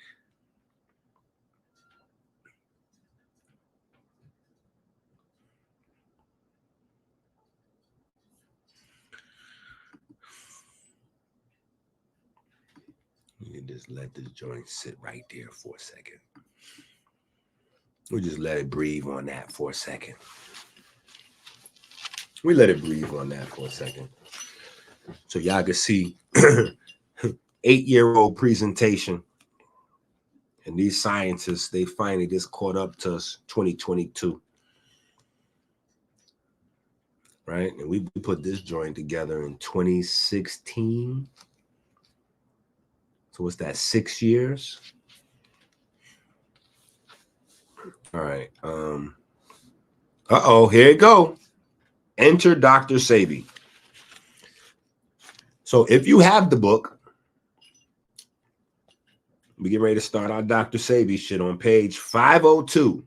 You just let this joint sit right there for a second. We just let it breathe on that for a second. We let it breathe on that for a second. So y'all can see 8-year-old presentation. And these scientists, they finally just caught up to us 2022. Right? And we put this joint together in 2016. So what's that, 6 years? All right. Uh-oh, here it go. Enter Dr. Sebi. So if you have the book, we get ready to start our Dr. Sebi shit on page 502.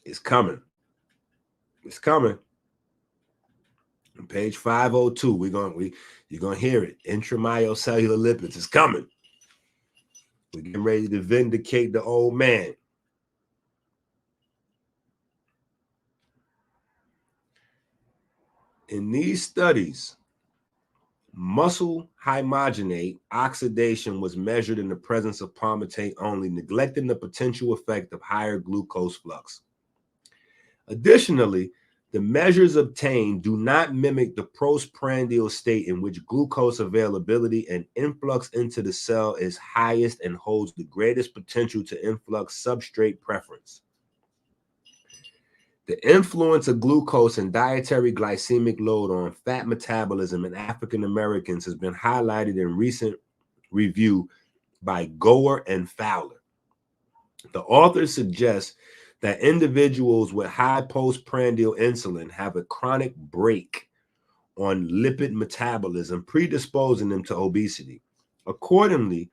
It's coming. It's coming. On page 502, you're gonna hear it. Intramyocellular lipids is coming. We're getting ready to vindicate the old man. In these studies, muscle homogenate oxidation was measured in the presence of palmitate only, neglecting the potential effect of higher glucose flux. Additionally, the measures obtained do not mimic the postprandial state in which glucose availability and influx into the cell is highest and holds the greatest potential to influx substrate preference. The influence of glucose and dietary glycemic load on fat metabolism in African Americans has been highlighted in recent review by Goer and Fowler. The authors suggest that individuals with high postprandial insulin have a chronic brake on lipid metabolism, predisposing them to obesity. Accordingly,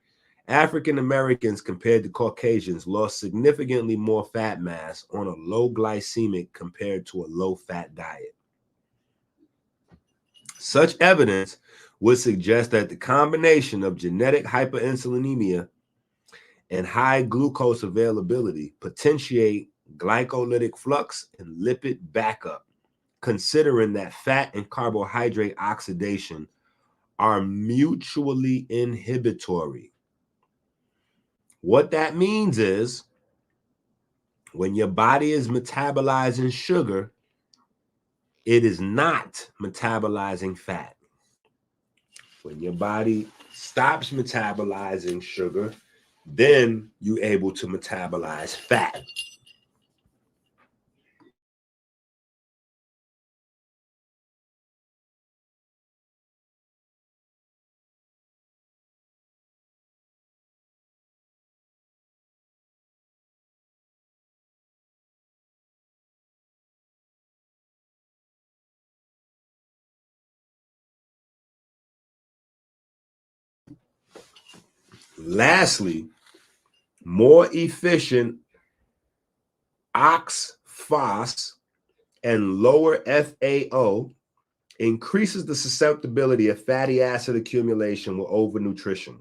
African Americans compared to Caucasians lost significantly more fat mass on a low glycemic compared to a low fat diet. Such evidence would suggest that the combination of genetic hyperinsulinemia and high glucose availability potentiate glycolytic flux and lipid backup, considering that fat and carbohydrate oxidation are mutually inhibitory. What that means is when your body is metabolizing sugar, it is not metabolizing fat. When your body stops metabolizing sugar, then you're able to metabolize fat. Lastly, more efficient ox-phos and lower FAO increases the susceptibility of fatty acid accumulation with overnutrition.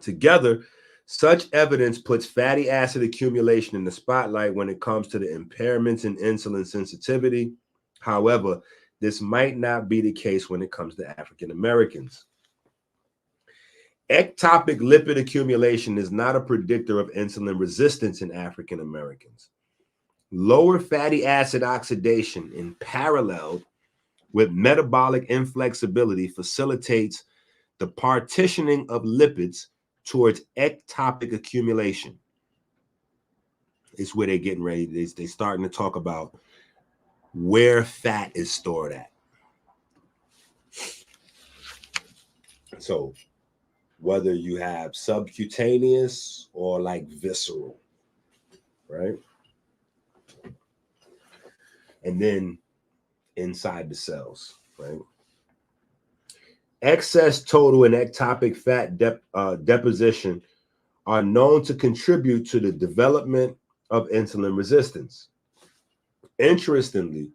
Together, such evidence puts fatty acid accumulation in the spotlight when it comes to the impairments in insulin sensitivity. However, this might not be the case when it comes to African Americans. Ectopic lipid accumulation is not a predictor of insulin resistance in African Americans. Lower fatty acid oxidation in parallel with metabolic inflexibility facilitates the partitioning of lipids towards ectopic accumulation. It's where they're getting ready. They're starting to talk about where fat is stored at. So whether you have subcutaneous or like visceral, right? And then inside the cells, right? Excess total and ectopic fat deposition are known to contribute to the development of insulin resistance. Interestingly,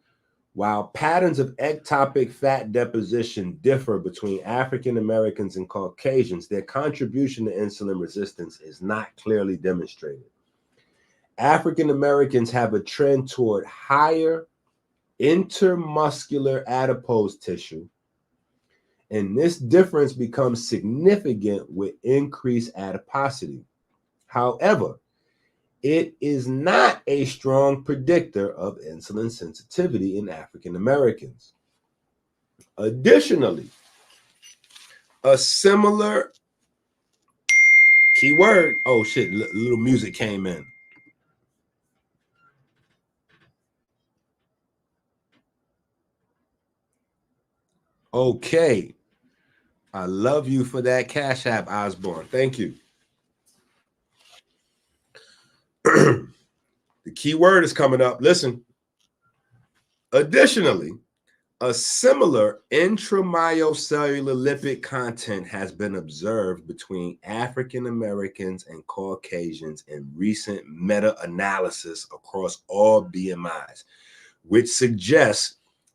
while patterns of ectopic fat deposition differ between African Americans and Caucasians, their contribution to insulin resistance is not clearly demonstrated. African Americans have a trend toward higher intermuscular adipose tissue, and this difference becomes significant with increased adiposity. However, it is not a strong predictor of insulin sensitivity in African Americans. Additionally, a similar keyword, oh shit, little music came in. Okay. I love you for that Cash App, Osborne. Thank you. The key word is coming up. Listen. Additionally, a similar intramyocellular lipid content has been observed between African Americans and Caucasians in recent meta-analysis across all BMIs, which suggests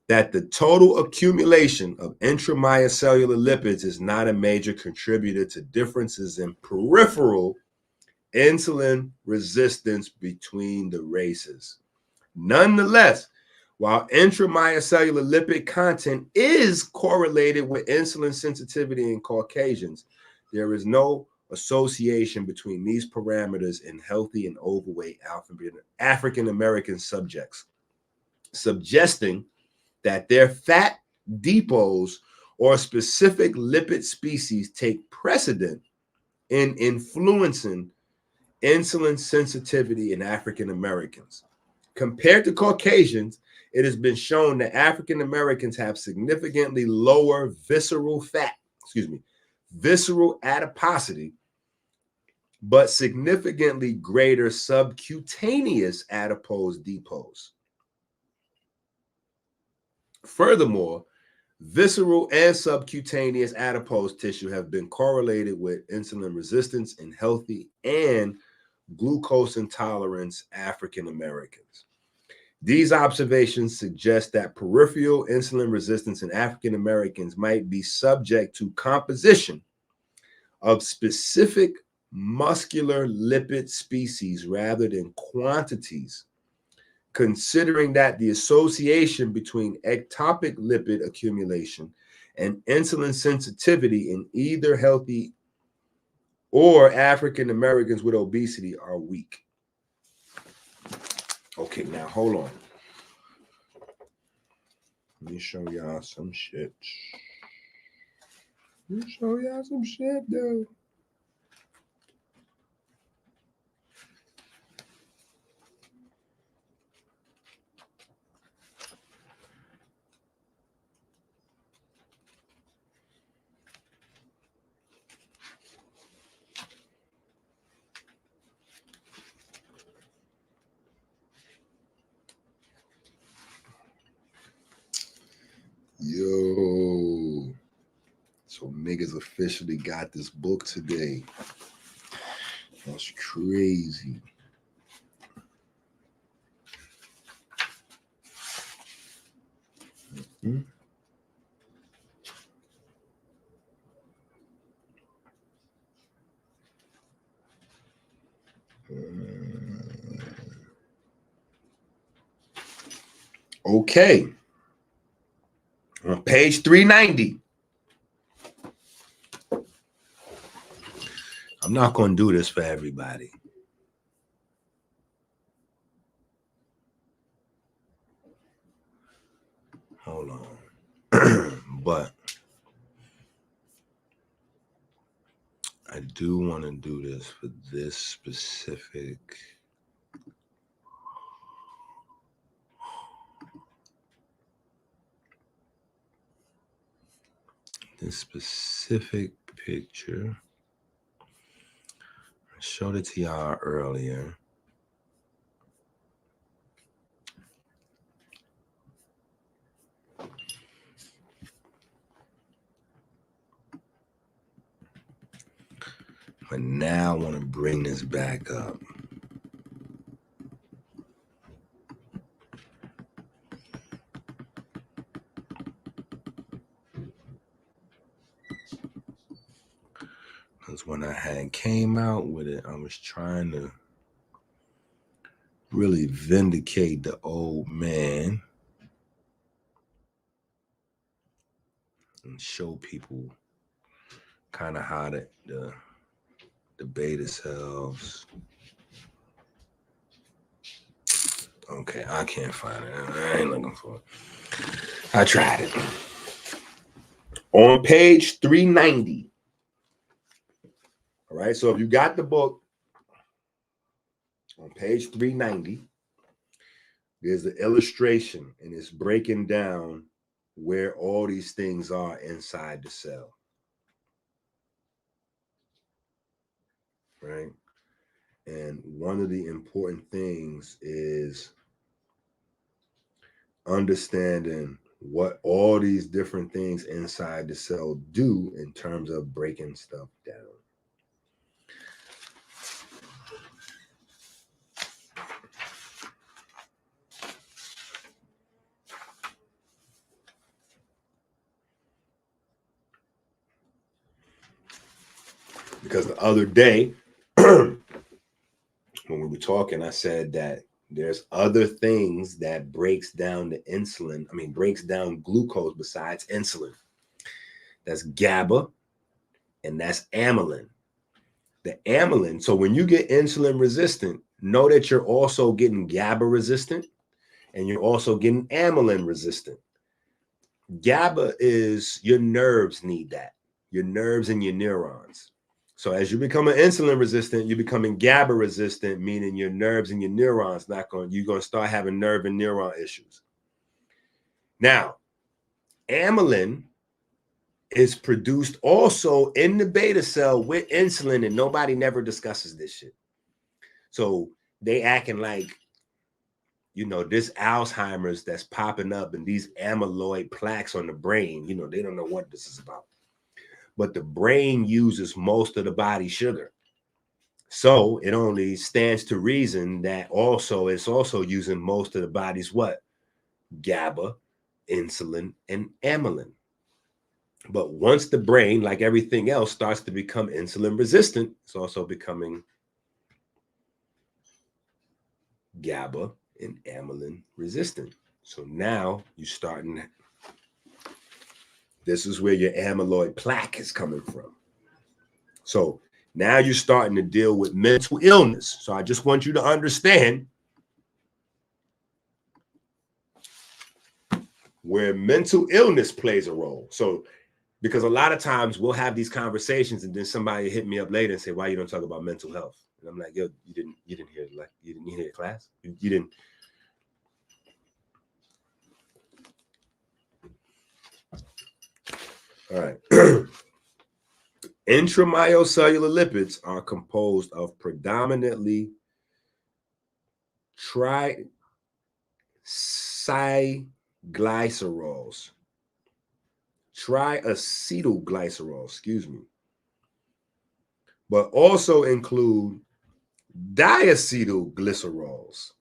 that the total accumulation of intramyocellular lipids is not a major contributor to differences in peripheral insulin resistance between the races. Nonetheless, while intramyocellular lipid content is correlated with insulin sensitivity in Caucasians, there is no association between these parameters in healthy and overweight African American subjects, suggesting that their fat depots or specific lipid species take precedent in influencing insulin sensitivity in African Americans. Compared to Caucasians, it has been shown that African Americans have significantly lower visceral adiposity, but significantly greater subcutaneous adipose depots. Furthermore, visceral and subcutaneous adipose tissue have been correlated with insulin resistance in healthy and glucose intolerance African Americans. These observations suggest that peripheral insulin resistance in African Americans might be subject to composition of specific muscular lipid species rather than quantities, considering that the association between ectopic lipid accumulation and insulin sensitivity in either healthy or African Americans with obesity are weak. Okay, now hold on. Let me show y'all some shit. Though. Yo. So niggas officially got this book today. That's crazy. Mm-hmm. Okay. On page 390. I'm not going to do this for everybody. Hold on. But I do want to do this for this specific. This specific picture. I showed it to y'all earlier. But now I want to bring this back up. Because when I had came out with it, I was trying to really vindicate the old man and show people kind of how the beta cells. Okay, I can't find it. I ain't looking for it. I tried it. On page 390. All right, so if you got the book, on page 390, there's the illustration, and it's breaking down where all these things are inside the cell. Right? And one of the important things is understanding what all these different things inside the cell do in terms of breaking stuff down. Because the other day, when we were talking, I said that there's other things that breaks down the insulin, breaks down glucose besides insulin. That's GABA and that's amylin. The amylin, so when you get insulin resistant, know that you're also getting GABA resistant and you're also getting amylin resistant. GABA is your nerves need that, your nerves and your neurons. So as you become an insulin resistant, you're becoming GABA resistant, meaning your nerves and your neurons you're going to start having nerve and neuron issues. Now, amylin is produced also in the beta cell with insulin, and nobody never discusses this shit. So they acting like, this Alzheimer's that's popping up and these amyloid plaques on the brain, they don't know what this is about. But the brain uses most of the body's sugar. So it only stands to reason that it's also using most of the body's what? GABA, insulin, and amylin. But once the brain, like everything else, starts to become insulin resistant, it's also becoming GABA and amylin resistant. So now you're starting, this is where your amyloid plaque is coming from. So now you're starting to deal with mental illness. So I just want you to understand where mental illness plays a role. So, because a lot of times we'll have these conversations and then somebody hit me up later and say, why you don't talk about mental health? And I'm like, yo, you didn't hear the class? You didn't. All right. Intramyocellular lipids are composed of predominantly triglycerols. triacetylglycerol, excuse me, but also include diacetylglycerols,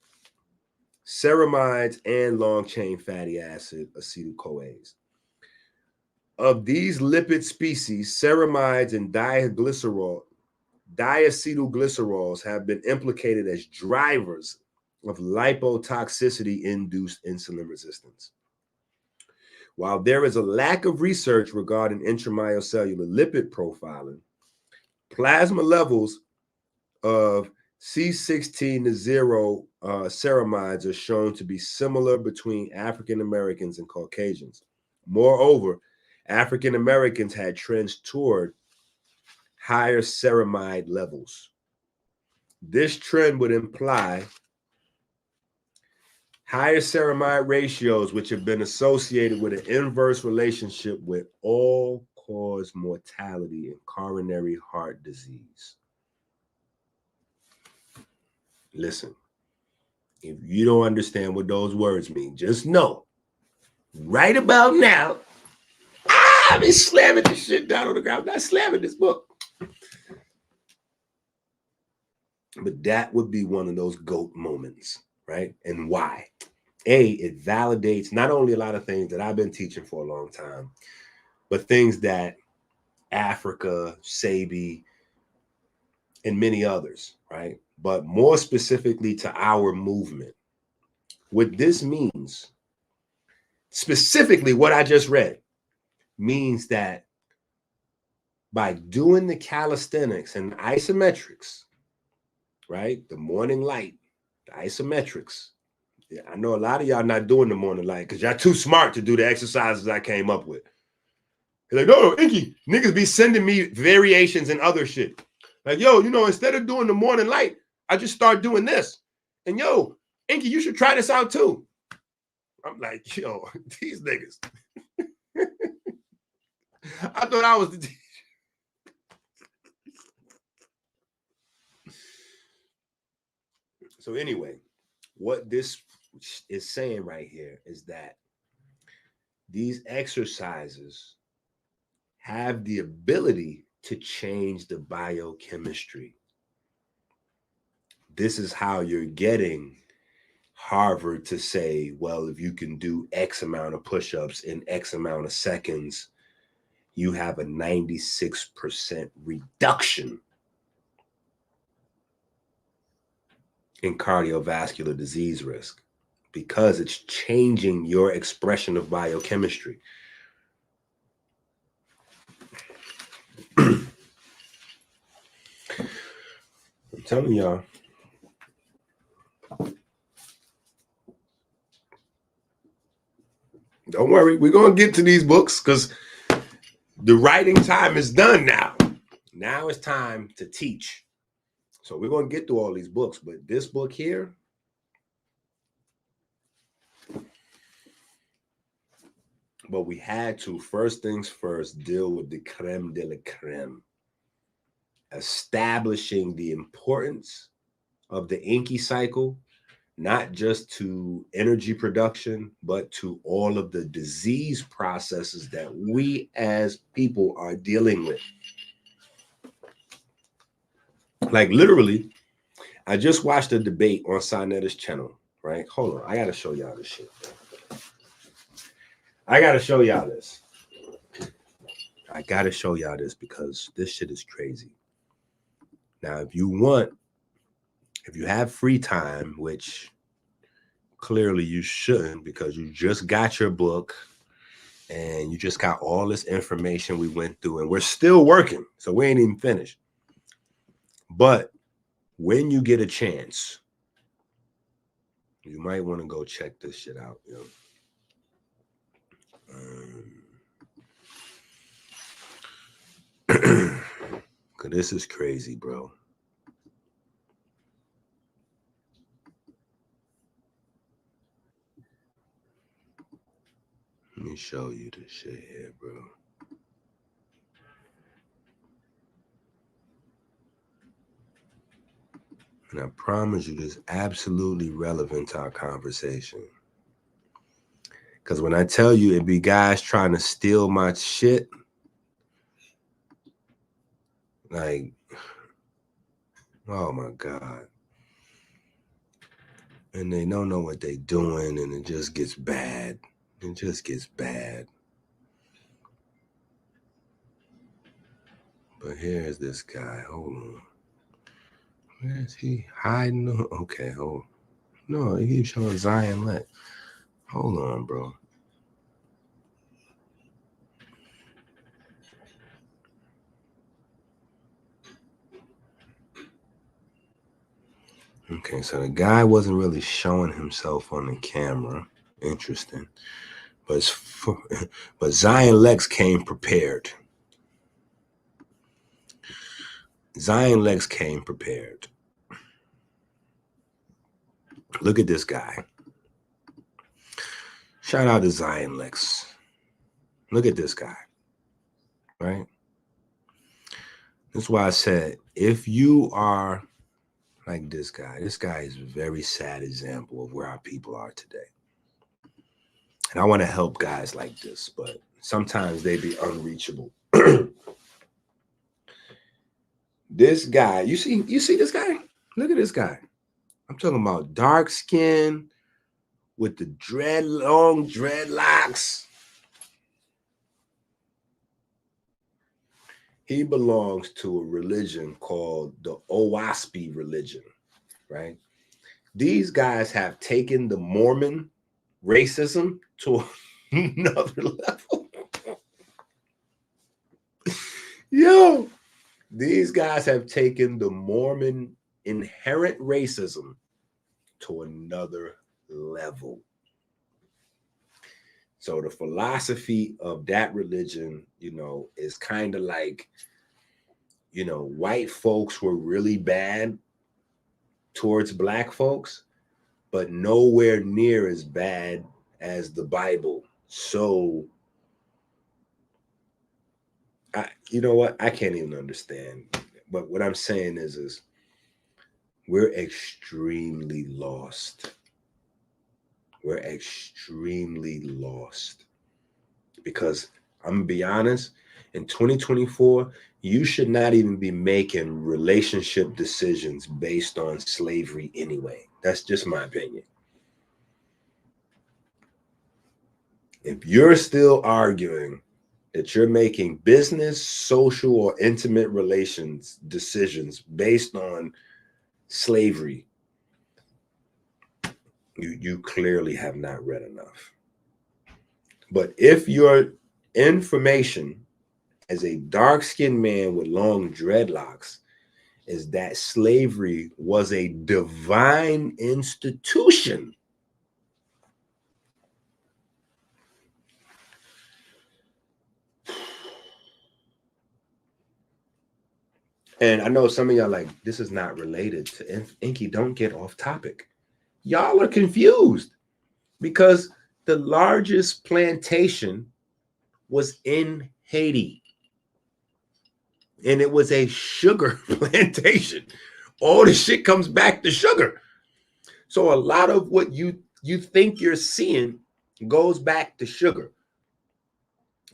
ceramides, and long-chain fatty acid acetyl-CoAs. Of these lipid species, ceramides and diacetylglycerols have been implicated as drivers of lipotoxicity-induced insulin resistance. While there is a lack of research regarding intramyocellular lipid profiling, plasma levels of C16-0 ceramides are shown to be similar between African Americans and Caucasians. Moreover, African Americans had trends toward higher ceramide levels. This trend would imply higher ceramide ratios, which have been associated with an inverse relationship with all-cause mortality and coronary heart disease. Listen, if you don't understand what those words mean, just know right about now, I've been slamming this shit down on the ground. I'm not slamming this book. But that would be one of those GOAT moments, right? And why? A, it validates not only a lot of things that I've been teaching for a long time, but things that Africa, Sabi, and many others, right? But more specifically to our movement. What this means, specifically what I just read, means that by doing the calisthenics and isometrics, right? The morning light, the isometrics. Yeah, I know a lot of y'all not doing the morning light because y'all too smart to do the exercises I came up with. They're like, no, EnQi, niggas be sending me variations and other shit. Like, yo, you know, instead of doing the morning light, I just start doing this. And yo, EnQi, you should try this out too. I'm like, yo, these niggas. I thought I was the teacher. So anyway, what this is saying right here is that these exercises have the ability to change the biochemistry. This is how you're getting Harvard to say, well, if you can do X amount of push-ups in X amount of seconds, you have a 96% reduction in cardiovascular disease risk because it's changing your expression of biochemistry. I'm telling y'all. Don't worry, we're going to get to these books because the writing time is done now. Now it's time to teach. So we're going to get through all these books, but this book here, but we had to, first things first, deal with the creme de la creme, establishing the importance of the EnQi cycle, not just to energy production, but to all of the disease processes that we as people are dealing with. Like literally, I just watched a debate on Sinetta's channel, right? Hold on, I gotta show y'all this shit. I gotta show y'all this. I gotta show y'all this because this shit is crazy. Now, if you have free time, which clearly you shouldn't because you just got your book and you just got all this information we went through and we're still working, so we ain't even finished. But when you get a chance, you might want to go check this shit out, you know. Cause this is crazy, bro. Let me show you this shit here, bro. And I promise you this is absolutely relevant to our conversation. Because when I tell you it be guys trying to steal my shit, like, oh my God. And they don't know what they doing, and it just gets bad. It just gets bad. But here's this guy. Hold on. Where is he hiding? Okay, hold on. No, he keeps showing Zion Lex. Hold on, bro. Okay, so the guy wasn't really showing himself on the camera. Interesting. But Zion Lex came prepared. Zion Lex came prepared. Look at this guy. Shout out to Zion Lex. Look at this guy. Right? That's why I said, if you are like this guy is a very sad example of where our people are today. And I want to help guys like this, but sometimes they be unreachable. This guy, you see this guy? Look at this guy. I'm talking about dark skin with the long dreadlocks. He belongs to a religion called the Owaspy religion, right? These guys have taken the Mormon racism to another level. Yo, these guys have taken the Mormon inherent racism to another level. So the philosophy of that religion, is kind of like, white folks were really bad towards black folks, but nowhere near as bad as the Bible. So, you know what? I can't even understand. But what I'm saying is we're extremely lost. We're extremely lost. Because I'm going to be honest, in 2024, you should not even be making relationship decisions based on slavery anyway. That's just my opinion. If you're still arguing that you're making business, social, or intimate relations decisions based on slavery, you clearly have not read enough. But if your information as a dark-skinned man with long dreadlocks is that slavery was a divine institution, and I know some of y'all like, this is not related to EnQi, don't get off topic. Y'all are confused because the largest plantation was in Haiti. And it was a sugar plantation. All the shit comes back to sugar. So a lot of what you think you're seeing goes back to sugar.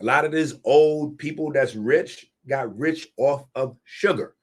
A lot of these old people that's rich got rich off of sugar.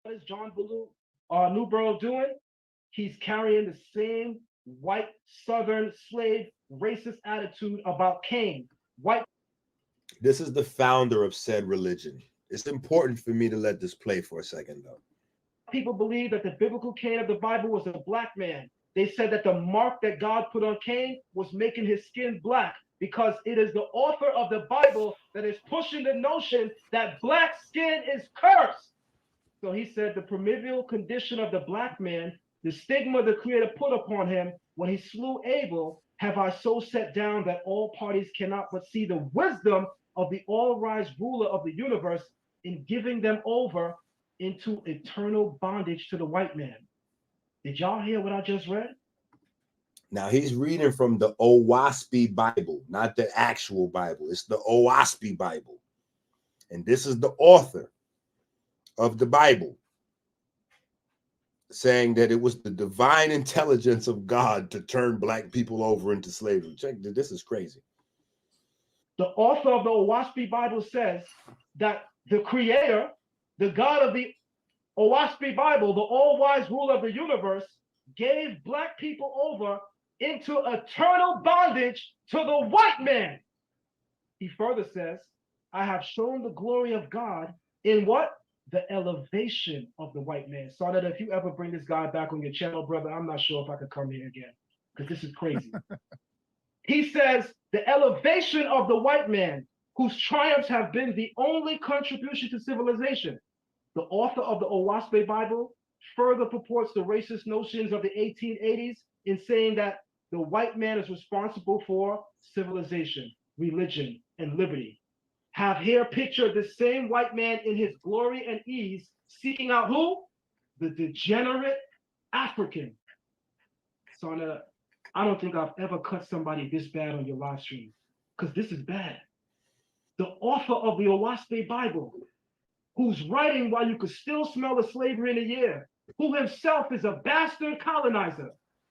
What is John Newborough doing? He's carrying the same white Southern slave racist attitude about Cain. This is the founder of said religion. It's important for me to let this play for a second, though. people believe that the biblical Cain of the Bible was a black man. They said that the mark that God put on Cain was making his skin black, because it is the author of the Bible that is pushing the notion that black skin is cursed. So he said the primordial condition of the black man, the stigma the Creator put upon him when he slew Abel, have I so set down that all parties cannot but see the wisdom of the all-wise ruler of the universe in giving them over into eternal bondage to the white man. Did y'all hear what I just read? Now he's reading from the OWASP Bible, not the actual Bible. It's the OWASP Bible. And this is the author of the Bible saying that it was the divine intelligence of God to turn black people over into slavery. Check, this is crazy. The author of the OWASP Bible says that the Creator, the God of the OWASP Bible, the all-wise ruler of the universe, gave black people over into eternal bondage to the white man. He further says, I have shown the glory of God in what? The elevation of the white man. So that if you ever bring this guy back on your channel, brother, I'm not sure if I could come here again, because this is crazy. He says the elevation of the white man, whose triumphs have been the only contribution to civilization. The author of the OWASP Bible further purports the racist notions of the 1880s in saying that the white man is responsible for civilization, religion, and liberty. Have here pictured the same white man in his glory and ease, seeking out who? The degenerate African. So I don't think I've ever cut somebody this bad on your live stream, because this is bad. The author of the OWASP Bible, who's writing while you could still smell the slavery in the air, who himself is a bastard colonizer,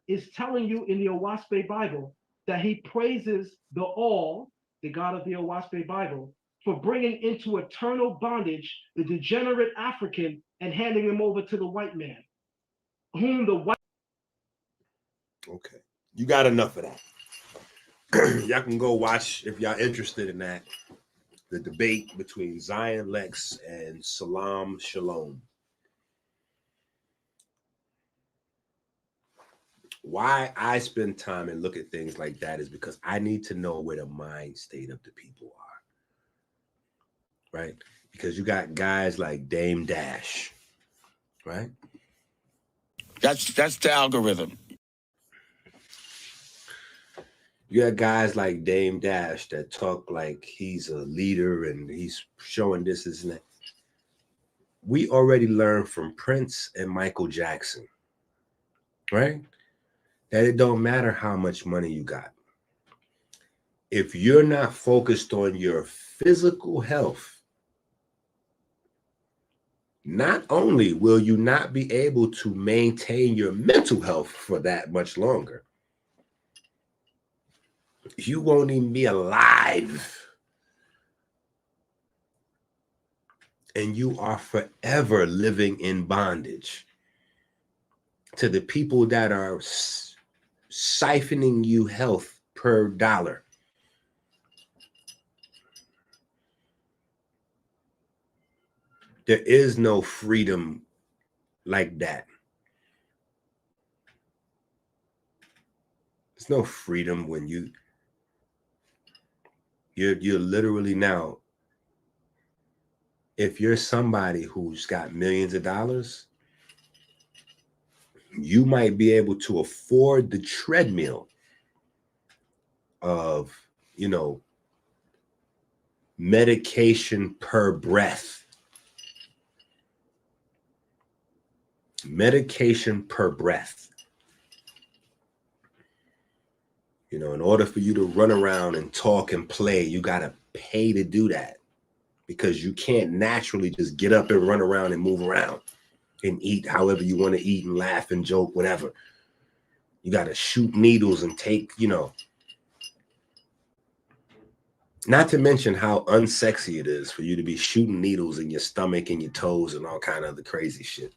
is telling you in the OWASP Bible that he praises the all, the God of the OWASP Bible, for bringing into eternal bondage the degenerate African and handing him over to the white man, whom the white... Okay, you got enough of that. Y'all can go watch, if y'all interested in that, the debate between Zion Lex and Salam Shalom. Why I spend time and look at things like that is because I need to know where the mind state of the people are, right? Because you got guys like Dame Dash, right? That's the algorithm. You got guys like Dame Dash that talk like he's a leader and he's showing this and that. We already learned from Prince and Michael Jackson, right? That it don't matter how much money you got. If you're not focused on your physical health, not only will you not be able to maintain your mental health for that much longer, you won't even be alive. And you are forever living in bondage to the people that are siphoning you health per dollar. There is no freedom like that. There's no freedom when you're literally now, if you're somebody who's got millions of dollars, you might be able to afford the treadmill of, medication per breath. Medication per breath. In order for you to run around and talk and play, you got to pay to do that, because you can't naturally just get up and run around and move around and eat however you want to eat and laugh and joke, whatever. You got to shoot needles and take, not to mention how unsexy it is for you to be shooting needles in your stomach and your toes and all kind of other crazy shit.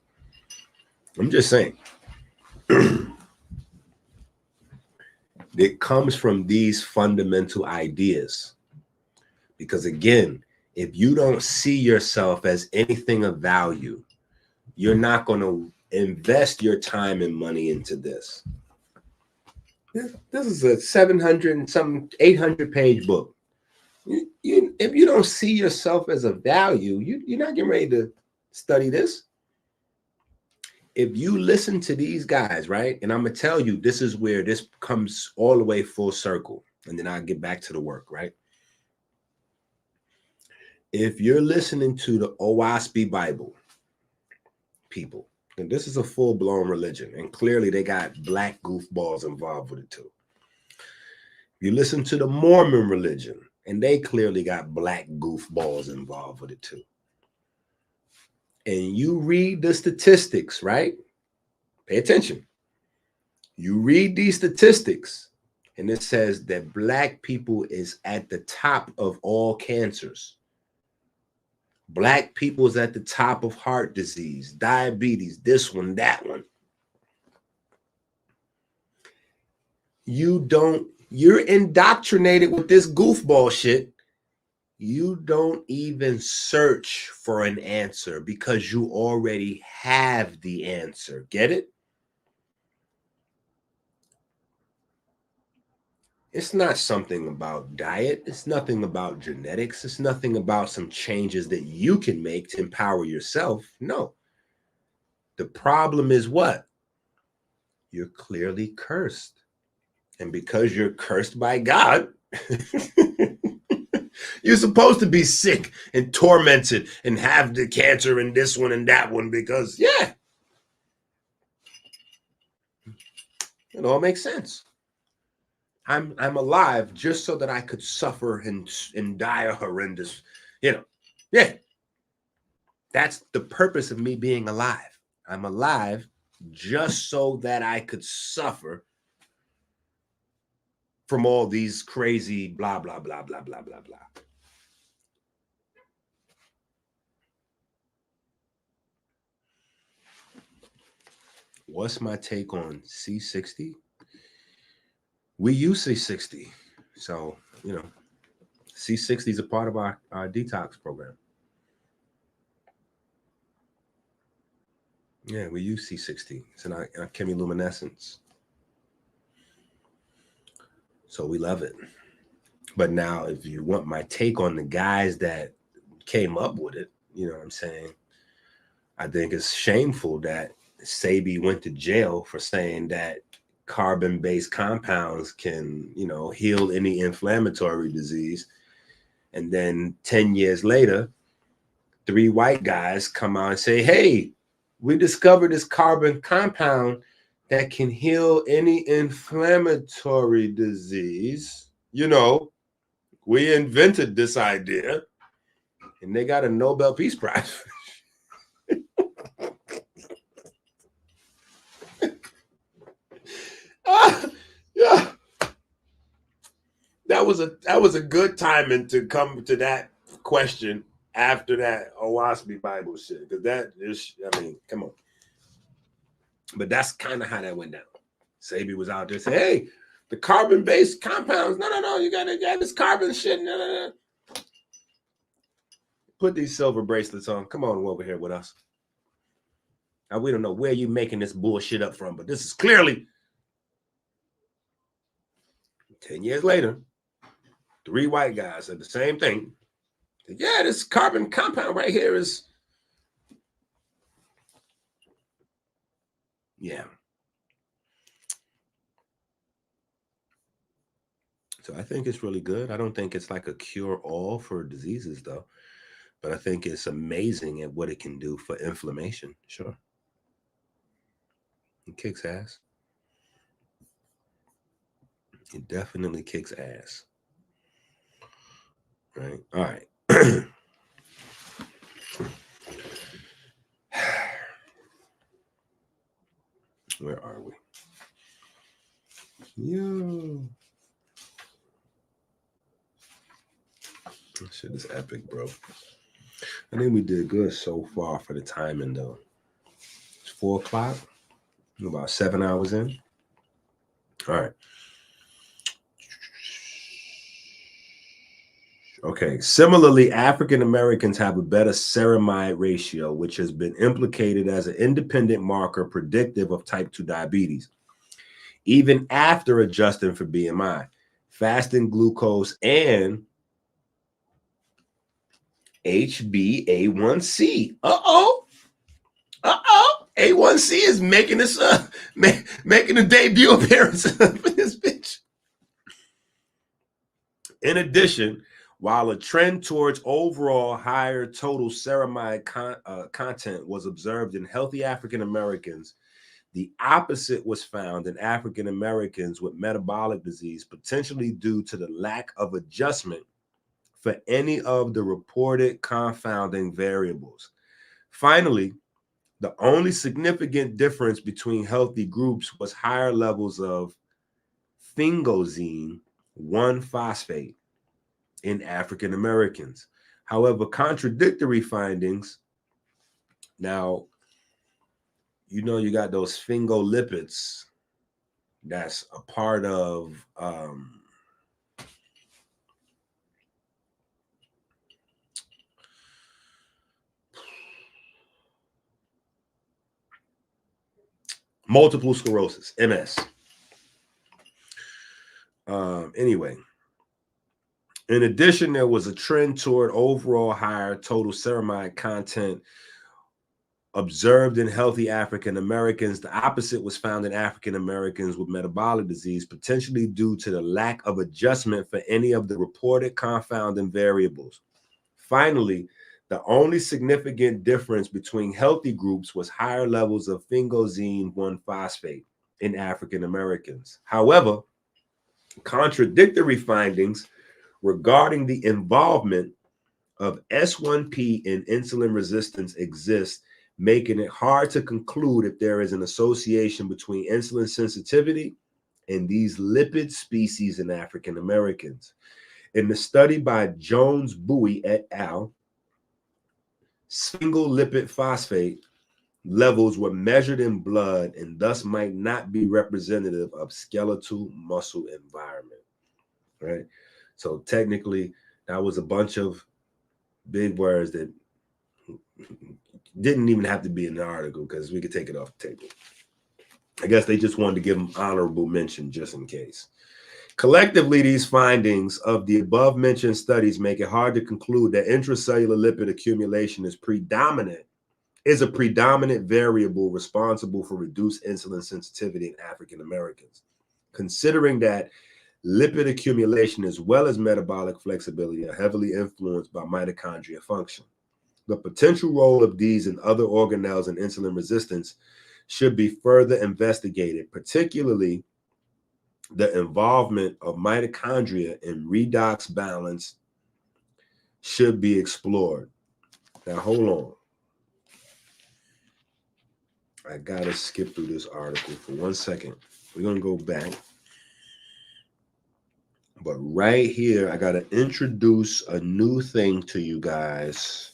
I'm just saying. It comes from these fundamental ideas. Because again, if you don't see yourself as anything of value, you're not going to invest your time and money into this. This is a 700 and some 800 page book. If you don't see yourself as a value, you're not getting ready to study this. If you listen to these guys, right? And I'm going to tell you, this is where this comes all the way full circle. And then I'll get back to the work, right? If you're listening to the OWASP Bible people, and this is a full-blown religion, and clearly they got black goofballs involved with it too. You listen to the Mormon religion, and they clearly got black goofballs involved with it too. And you read the statistics, right? Pay attention. You read these statistics, and it says that black people is at the top of all cancers. Black people is at the top of heart disease, diabetes, this one, that one. You're indoctrinated with this goofball shit. You don't even search for an answer because you already have the answer. Get it? It's not something about diet. It's nothing about genetics. It's nothing about some changes that you can make to empower yourself. No. The problem is what? You're clearly cursed. And because you're cursed by God, you're supposed to be sick and tormented and have the cancer and this one and that one because, yeah, it all makes sense. I'm alive just so that I could suffer and die a horrendous, yeah. That's the purpose of me being alive. I'm alive just so that I could suffer from all these crazy blah, blah, blah, blah, blah, blah, blah. What's my take on C60? We use C60. So, C60 is a part of our detox program. Yeah, we use C60. It's in our chemiluminescence. So we love it. But now, if you want my take on the guys that came up with it, you know what I'm saying? I think it's shameful that Sebi went to jail for saying that carbon-based compounds can, heal any inflammatory disease. And then 10 years later, 3 white guys come out and say, hey, we discovered this carbon compound that can heal any inflammatory disease. We invented this idea, and they got a Nobel Peace Prize. Yeah. That was a good timing to come to that question after that OWASP Bible shit, because that is, come on. But that's kind of how that went down. Sebi was out there saying, hey, the carbon-based compounds, no, you gotta get this carbon shit. No. Put these silver bracelets on. Come on over here with us. Now, we don't know where you making this bullshit up from, but this is clearly 10 years later, 3 white guys said the same thing. Yeah, this carbon compound right here is, yeah. So I think it's really good. I don't think it's like a cure-all for diseases, though. But I think it's amazing at what it can do for inflammation. Sure. It kicks ass. It definitely kicks ass. Right? All right. Where are we? Yo. This shit is epic, bro. I think we did good so far for the timing, though. It's 4 o'clock. We're about 7 hours in. All right. Okay. Similarly, African Americans have a better ceramide ratio, which has been implicated as an independent marker predictive of type 2 diabetes, even after adjusting for BMI, fasting glucose, and HbA1c. A1C is making this making a debut appearance for this bitch. In addition, while a trend towards overall higher total ceramide content was observed in healthy African Americans, the opposite was found in African Americans with metabolic disease, potentially due to the lack of adjustment for any of the reported confounding variables. Finally, the only significant difference between healthy groups was higher levels of sphingosine 1-phosphate in African Americans. However, contradictory findings. Now, you know, you got those sphingolipids that's a part of multiple sclerosis, MS. Anyway, in addition, there was a trend toward overall higher total ceramide content observed in healthy African Americans. The opposite was found in African Americans with metabolic disease, potentially due to the lack of adjustment for any of the reported confounding variables. Finally, the only significant difference between healthy groups was higher levels of sphingosine 1-phosphate in African Americans. However, contradictory findings regarding the involvement of S1P in insulin resistance exist, making it hard to conclude if there is an association between insulin sensitivity and these lipid species in African Americans. In the study by Jones-Bowie et al., sphingolipid phosphate levels were measured in blood and thus might not be representative of skeletal muscle environment, right? So technically, that was a bunch of big words that didn't even have to be in the article because we could take it off the table. I guess they just wanted to give them honorable mention just in case. Collectively, these findings of the above mentioned studies make it hard to conclude that intracellular lipid accumulation is a predominant variable responsible for reduced insulin sensitivity in African Americans. Considering that lipid accumulation as well as metabolic flexibility are heavily influenced by mitochondria function, the potential role of these and other organelles in insulin resistance should be further investigated, particularly the involvement of mitochondria in redox balance should be explored. Now, hold on. I gotta skip through this article for 1 second. We're gonna go back. But right here, I gotta introduce a new thing to you guys.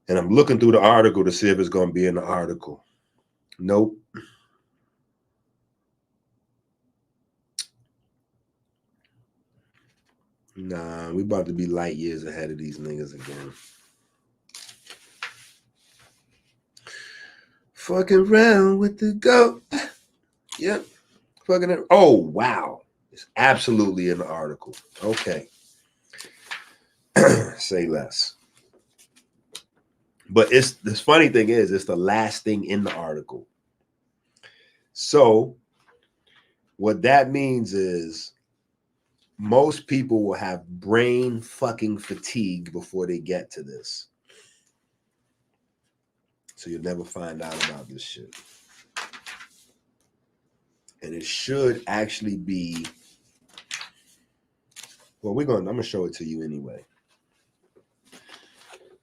And I'm looking through the article to see if it's gonna be in the article. Nope. Nah, we about to be light years ahead of these niggas again. Fucking around with the goat. Yep. Fucking it. Oh, wow. It's absolutely in the article. Okay. Say less. But it's this funny thing is it's the last thing in the article. So what that means is most people will have brain fucking fatigue before they get to this. So you'll never find out about this shit. And it should actually be, well, I'm gonna show it to you anyway.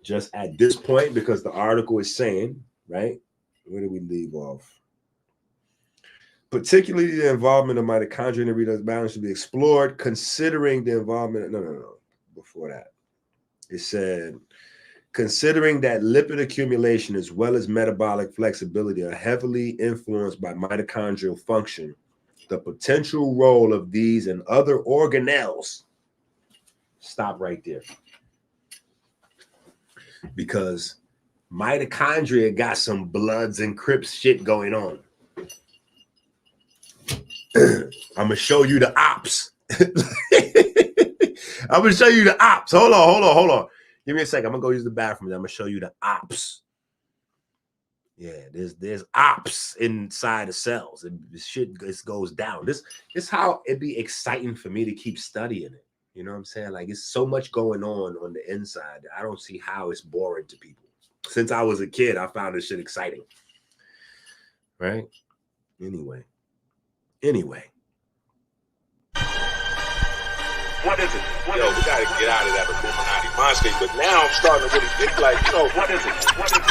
Just at this point, because the article is saying, right? Where did we leave off? Particularly the involvement of mitochondria in the redox balance should be explored, considering the involvement. No. Before that, it said, considering that lipid accumulation as well as metabolic flexibility are heavily influenced by mitochondrial function, the potential role of these and other organelles Stop right there. Because mitochondria got some Bloods and Crips shit going on. I'm gonna show you the ops. I'm gonna show you the ops. Hold on. Give me a second. I'm gonna go use the bathroom. I'm gonna show you the ops. Yeah, there's ops inside the cells, and this shit goes down. This how it be exciting for me to keep studying it. You know what I'm saying? Like, it's so much going on the inside that I don't see how it's boring to people. Since I was a kid, I found this shit exciting. Right? Anyway. What is it? Yo, we gotta get out of that Illuminati mindscape. But now I'm starting to really think like, what is it?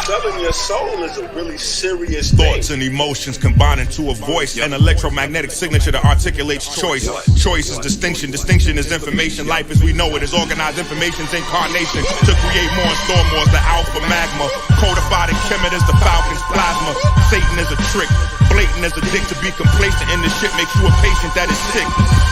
Selling your soul is a really serious Thoughts thing. and emotions combine into a voice, an electromagnetic signature that articulates choice. Choice is distinction. Distinction is information. Life as we know it is organized information's incarnation to create more and store more is the alpha magma. Codified in Kemet is the Falcon's plasma. Satan is a trick. Blatant as a dick to be complacent in this shit makes you a patient that is sick.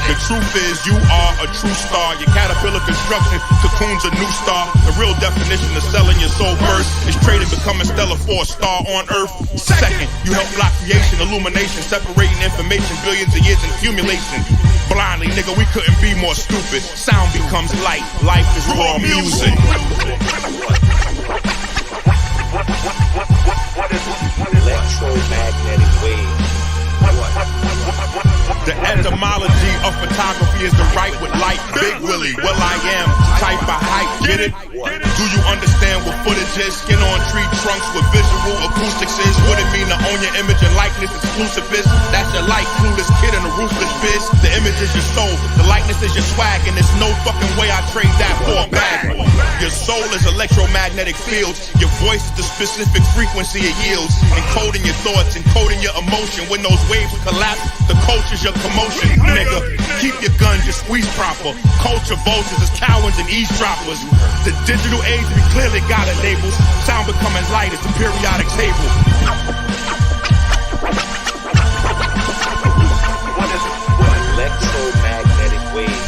The truth is you are a true star. Your caterpillar construction cocoons a new star. The real definition of selling your soul first is trading becoming stellar for a star on earth. Second, you help block creation, illumination, separating information, billions of years in accumulation. Blindly, nigga, we couldn't be more stupid. Sound becomes light. Life is raw music. Electromagnetic waves. The etymology of photography is the right with light. Big Willie, well I am, type of hype, get it? Do you understand what footage is? Skin on tree trunks with visual acoustics is. What it mean to own your image and likeness exclusive is? That's your light, clueless kid in a ruthless biz. The image is your soul, the likeness is your swag, and there's no fucking way I trade that for a bag. Your soul is electromagnetic fields. Your voice is the specific frequency it yields. Encoding your thoughts, encoding your emotion. When those waves collapse, the culture's your commotion. Nigga, keep your guns, your squeeze proper. Culture vultures is cowards and eavesdroppers. The digital age, we clearly got it labels. Sound becoming light as the periodic table. What is it? Electromagnetic waves.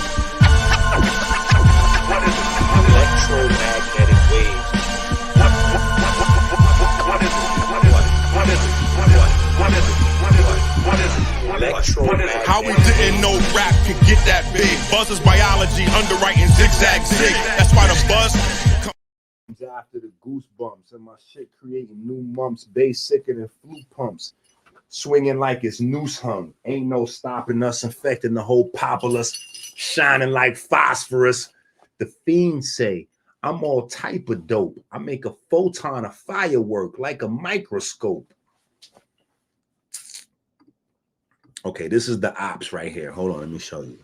What is it? Electromagnetic waves. What is it? What is it? What is it? What is it? Electromagnetic. How we didn't know rap could get that big. Buzz is biology, underwriting zigzag zig. That's why the buzz after the goosebumps and my shit creating new mumps, bass sicker than flu pumps, swinging like it's noose hung. Ain't no stopping us, infecting the whole populace, shining like phosphorus. The fiends say I'm all type of dope. I make a photon of firework like a microscope. Okay, this is the ops right here. Hold on, let me show you.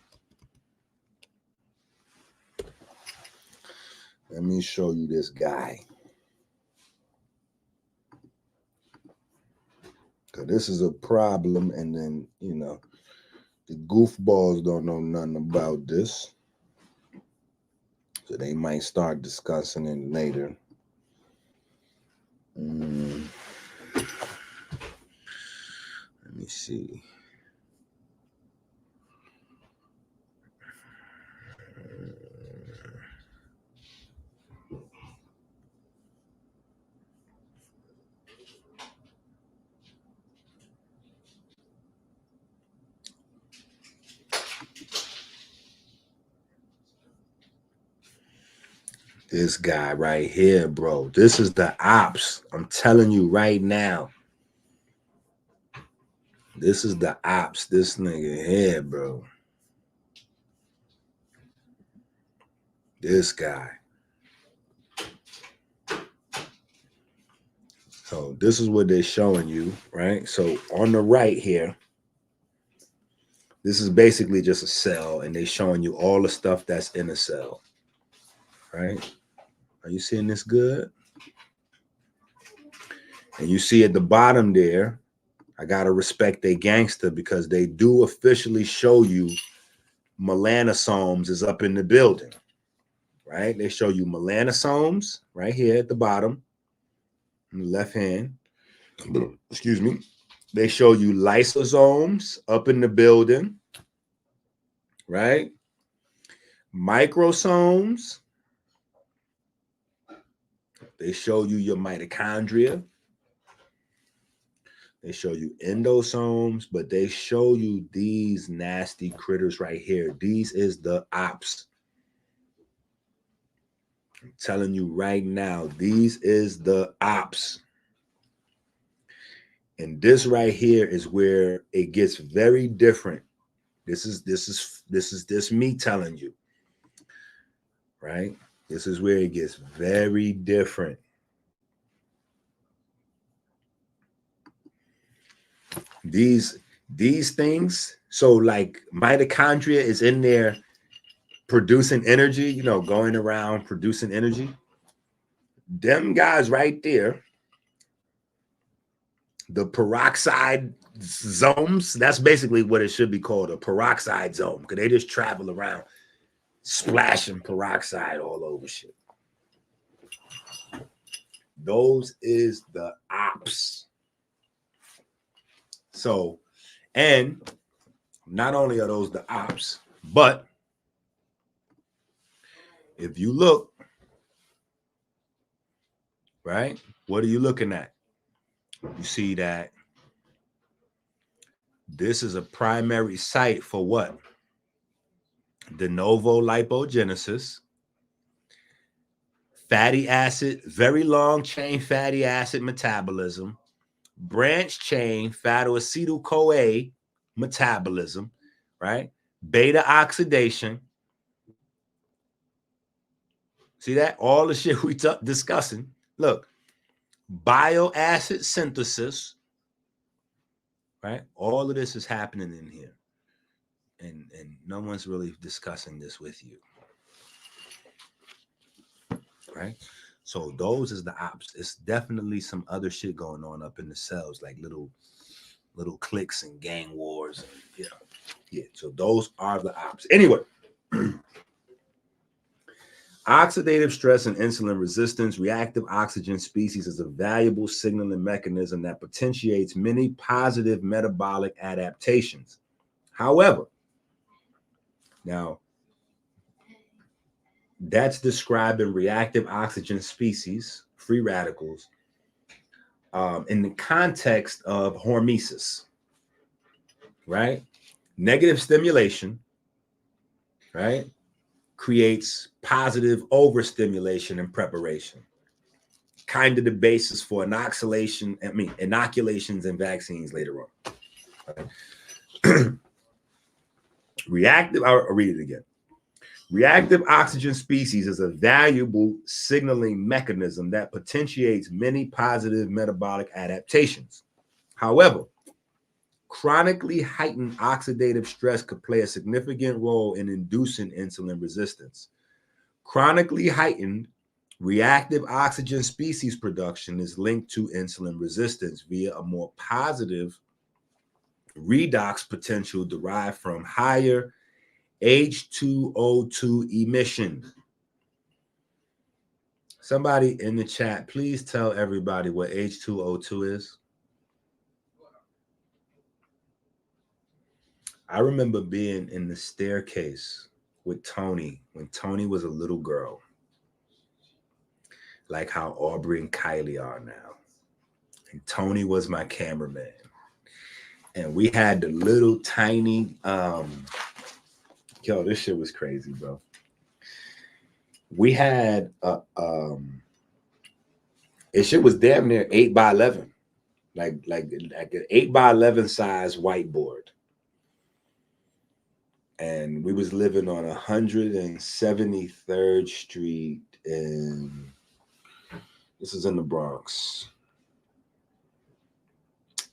Let me show you this guy. Because this is a problem, and then, the goofballs don't know nothing about this. So they might start discussing it later. Let me see. This guy right here, bro. This is the ops. I'm telling you right now. This is the ops. This nigga here, bro. This guy. So this is what they're showing you, right? So on the right here, this is basically just a cell, and they're showing you all the stuff that's in a cell, right? Are you seeing this good? And you see at the bottom there, I gotta respect they gangster because they do officially show you melanosomes is up in the building, right? They show you melanosomes right here at the bottom, on the left hand. Excuse me. They show you lysosomes up in the building, right? Microsomes, they show you your mitochondria. They show you endosomes, but they show you these nasty critters right here. These is the ops. I'm telling you right now, these is the ops. And this right here is where it gets very different. This is me telling you, right? This is where it gets very different. These things, so like mitochondria is in there producing energy, you know, going around producing energy. Them guys right there, the peroxide zones, that's basically what it should be called, a peroxide zone, because they just travel around splashing peroxide all over shit. Those is the ops. So, and not only are those the ops, but if you look, right, what are you looking at? You see that this is a primary site for what? De novo lipogenesis, fatty acid, very long chain fatty acid metabolism, branch chain fatty-acetyl-CoA metabolism, right? Beta oxidation. See that? All the shit we discussing. Look, bioacid synthesis, right? All of this is happening in here. And no one's really discussing this with you. Right? So those is the ops. It's definitely some other shit going on up in the cells, like little cliques and gang wars. And, you know, yeah. So those are the ops. Anyway, oxidative stress and insulin resistance, reactive oxygen species is a valuable signaling mechanism that potentiates many positive metabolic adaptations. However, now that's describing reactive oxygen species, free radicals, in the context of hormesis, right? Negative stimulation, right, creates positive overstimulation and preparation. Kind of the basis for inoculations and vaccines later on. Right? I'll read it again. Reactive oxygen species is a valuable signaling mechanism that potentiates many positive metabolic adaptations. However, chronically heightened oxidative stress could play a significant role in inducing insulin resistance. Chronically heightened reactive oxygen species production is linked to insulin resistance via a more positive redox potential derived from higher H2O2 emission. Somebody in the chat, please tell everybody what H2O2 is. I remember being in the staircase with Tony when Tony was a little girl, like how Aubrey and Kylie are now. And Tony was my cameraman. And we had the little tiny, this shit was crazy, bro. We had it shit was damn near 8x11, like an 8x11 size whiteboard. And we was living on 173rd Street, and this is in the Bronx.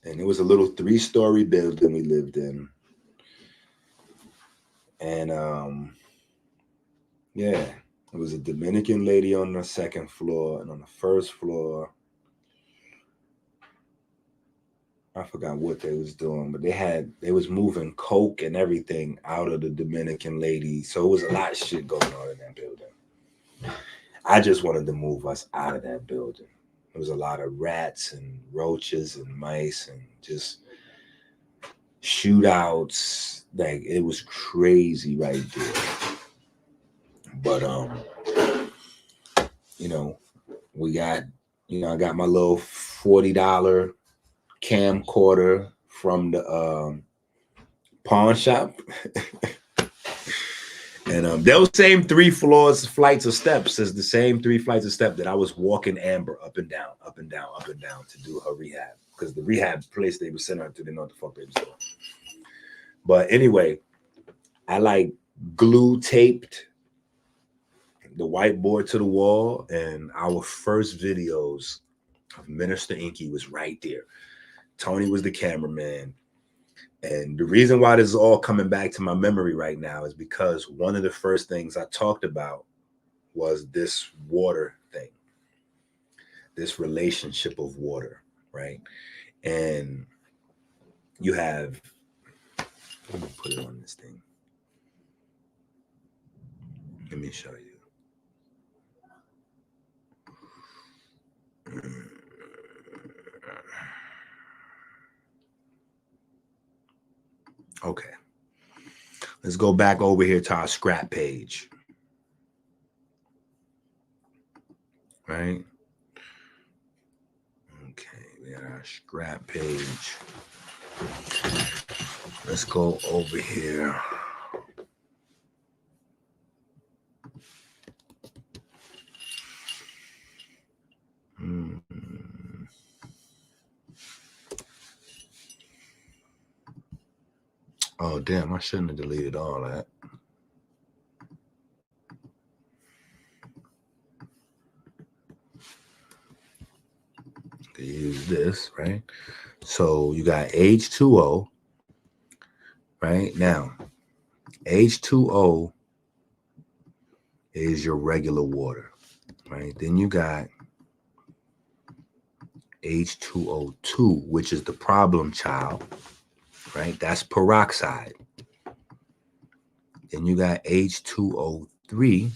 And it was a little 3-story building we lived in. And yeah, it was a Dominican lady on the second floor, and on the first floor, I forgot what they was doing, but they was moving coke and everything out of the Dominican lady. So it was a lot of shit going on in that building. I just wanted to move us out of that building. There was a lot of rats and roaches and mice and just shootouts. Like, it was crazy right there. But you know, we got, I got my little $40 camcorder from the pawn shop. And those same 3 flights of steps is the same 3 flights of steps that I was walking Amber up and down, up and down, up and down to do her rehab. Because the rehab place they would send her to, they know what the fuck they was doing. But anyway, I like glue taped the whiteboard to the wall, and our first videos of Minister EnQi was right there. Tony was the cameraman. And the reason why this is all coming back to my memory right now is because one of the first things I talked about was this water thing, this relationship of water, right? And you have, let me put it on this thing. Let me show you. Okay. Let's go back over here to our scrap page. Right? Okay, we got our scrap page. Let's go over here. Oh, damn, I shouldn't have deleted all that. Use this, right? So you got H2O, right? Now, H2O is your regular water, right? Then you got H2O2, which is the problem child, right? That's peroxide. Then you got H2O3,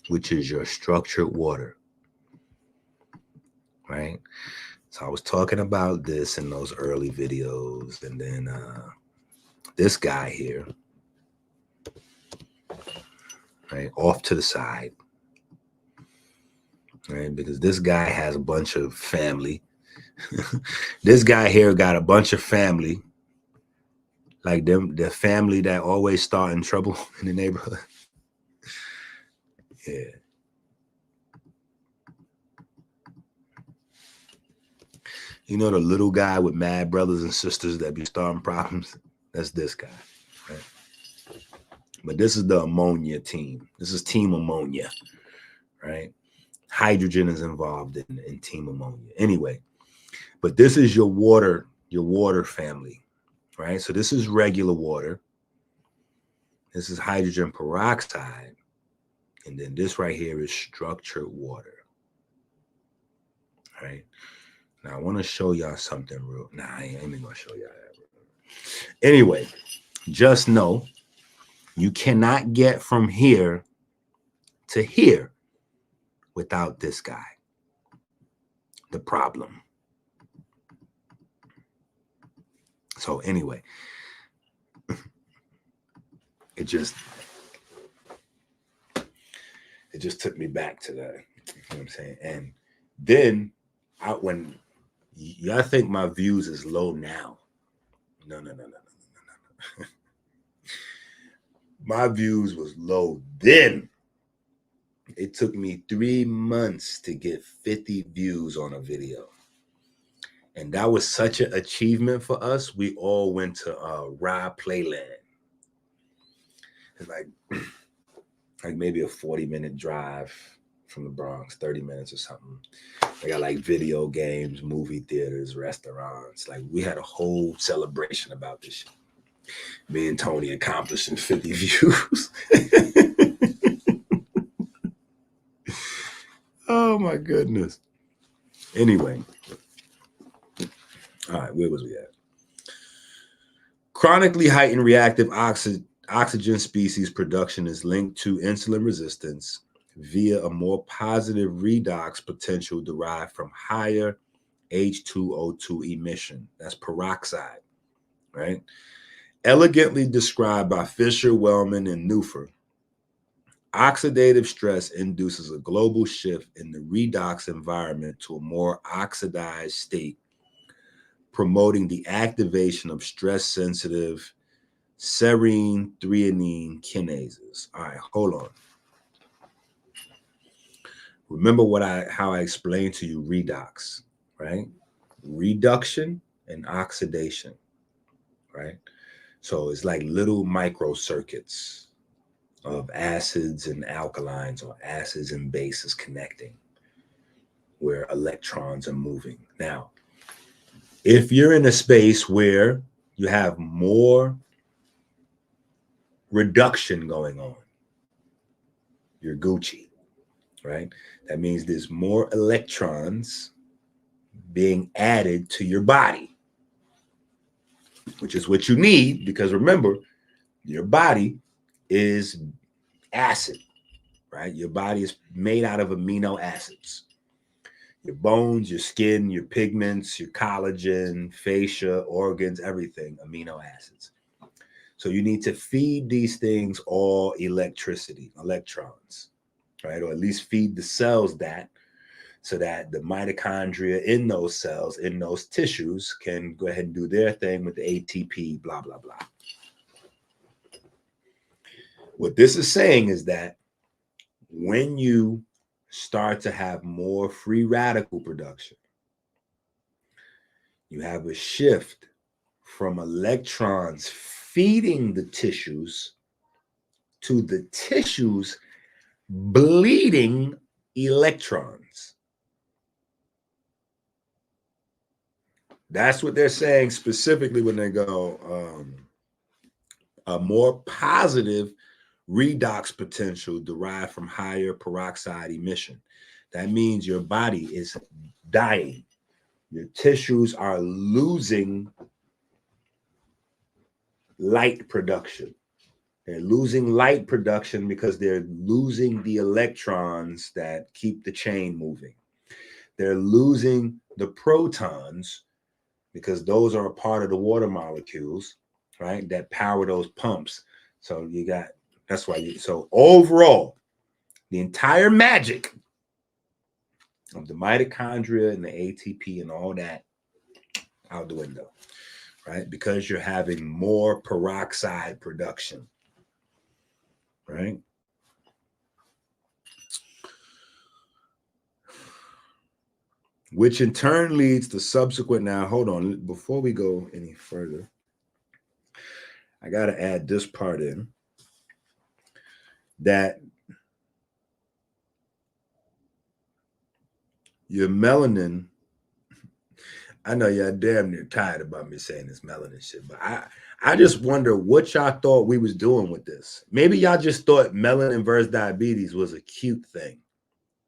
which is your structured water, right? So I was talking about this in those early videos, and then this guy here, right, off to the side, right, because this guy has a bunch of family. This guy here got a bunch of family, like them, the family that always start in trouble in the neighborhood. Yeah. You know, the little guy with mad brothers and sisters that be starting problems? That's this guy, right? But this is the ammonia team. This is team ammonia, right? Hydrogen is involved in team ammonia. Anyway, but this is your water family, right? So this is regular water. This is hydrogen peroxide. And then this right here is structured water, right? Now I want to show y'all something real. Nah, I ain't even gonna show y'all that. Anyway, just know you cannot get from here to here without this guy, the problem. So anyway, it just took me back to that. You know what I'm saying? And then when y'all think my views is low now. No. My views was low then. It took me 3 months to get 50 views on a video. And that was such an achievement for us. We all went to Rye Playland. It's like maybe a 40-minute drive from the Bronx, 30 minutes or something. They got like video games, movie theaters, restaurants. Like we had a whole celebration about this shit. Me and Tony accomplishing 50 views. Oh my goodness. Anyway. All right, where was we at? Chronically heightened reactive oxygen species production is linked to insulin resistance via a more positive redox potential derived from higher H2O2 emission. That's peroxide, right? Elegantly described by Fisher, Wellman, and Neufer. Oxidative stress induces a global shift in the redox environment to a more oxidized state, promoting the activation of stress-sensitive serine threonine kinases. All right, hold on. Remember how I explained to you redox, right? Reduction and oxidation, right? So it's like little microcircuits of acids and alkalines, or acids and bases connecting, where electrons are moving. Now, if you're in a space where you have more reduction going on, you're Gucci, right? That means there's more electrons being added to your body, which is what you need, because remember, your body is acid, right? Your body is made out of amino acids. Your bones, your skin, your pigments, your collagen, fascia, organs, everything, amino acids. So you need to feed these things all electricity, electrons, right? Or at least feed the cells that, so that the mitochondria in those cells, in those tissues, can go ahead and do their thing with the ATP, blah, blah, blah. What this is saying is that when you start to have more free radical production, you have a shift from electrons feeding the tissues to the tissues bleeding electrons. That's what they're saying specifically when they go, a more positive redox potential derived from higher peroxide emission. That means your body is dying. Your tissues are losing light production. They're losing light production because they're losing the electrons that keep the chain moving. They're losing the protons because those are a part of the water molecules, right, that power those pumps. So you got, that's why so overall, the entire magic of the mitochondria and the ATP and all that out the window, right? Because you're having more peroxide production, right? Which in turn leads to subsequent, now hold on, before we go any further, I got to add this part in, that your melanin, I know y'all damn near tired about me saying this melanin shit, but I just wonder what y'all thought we was doing with this. Maybe y'all just thought melanin versus diabetes was a cute thing.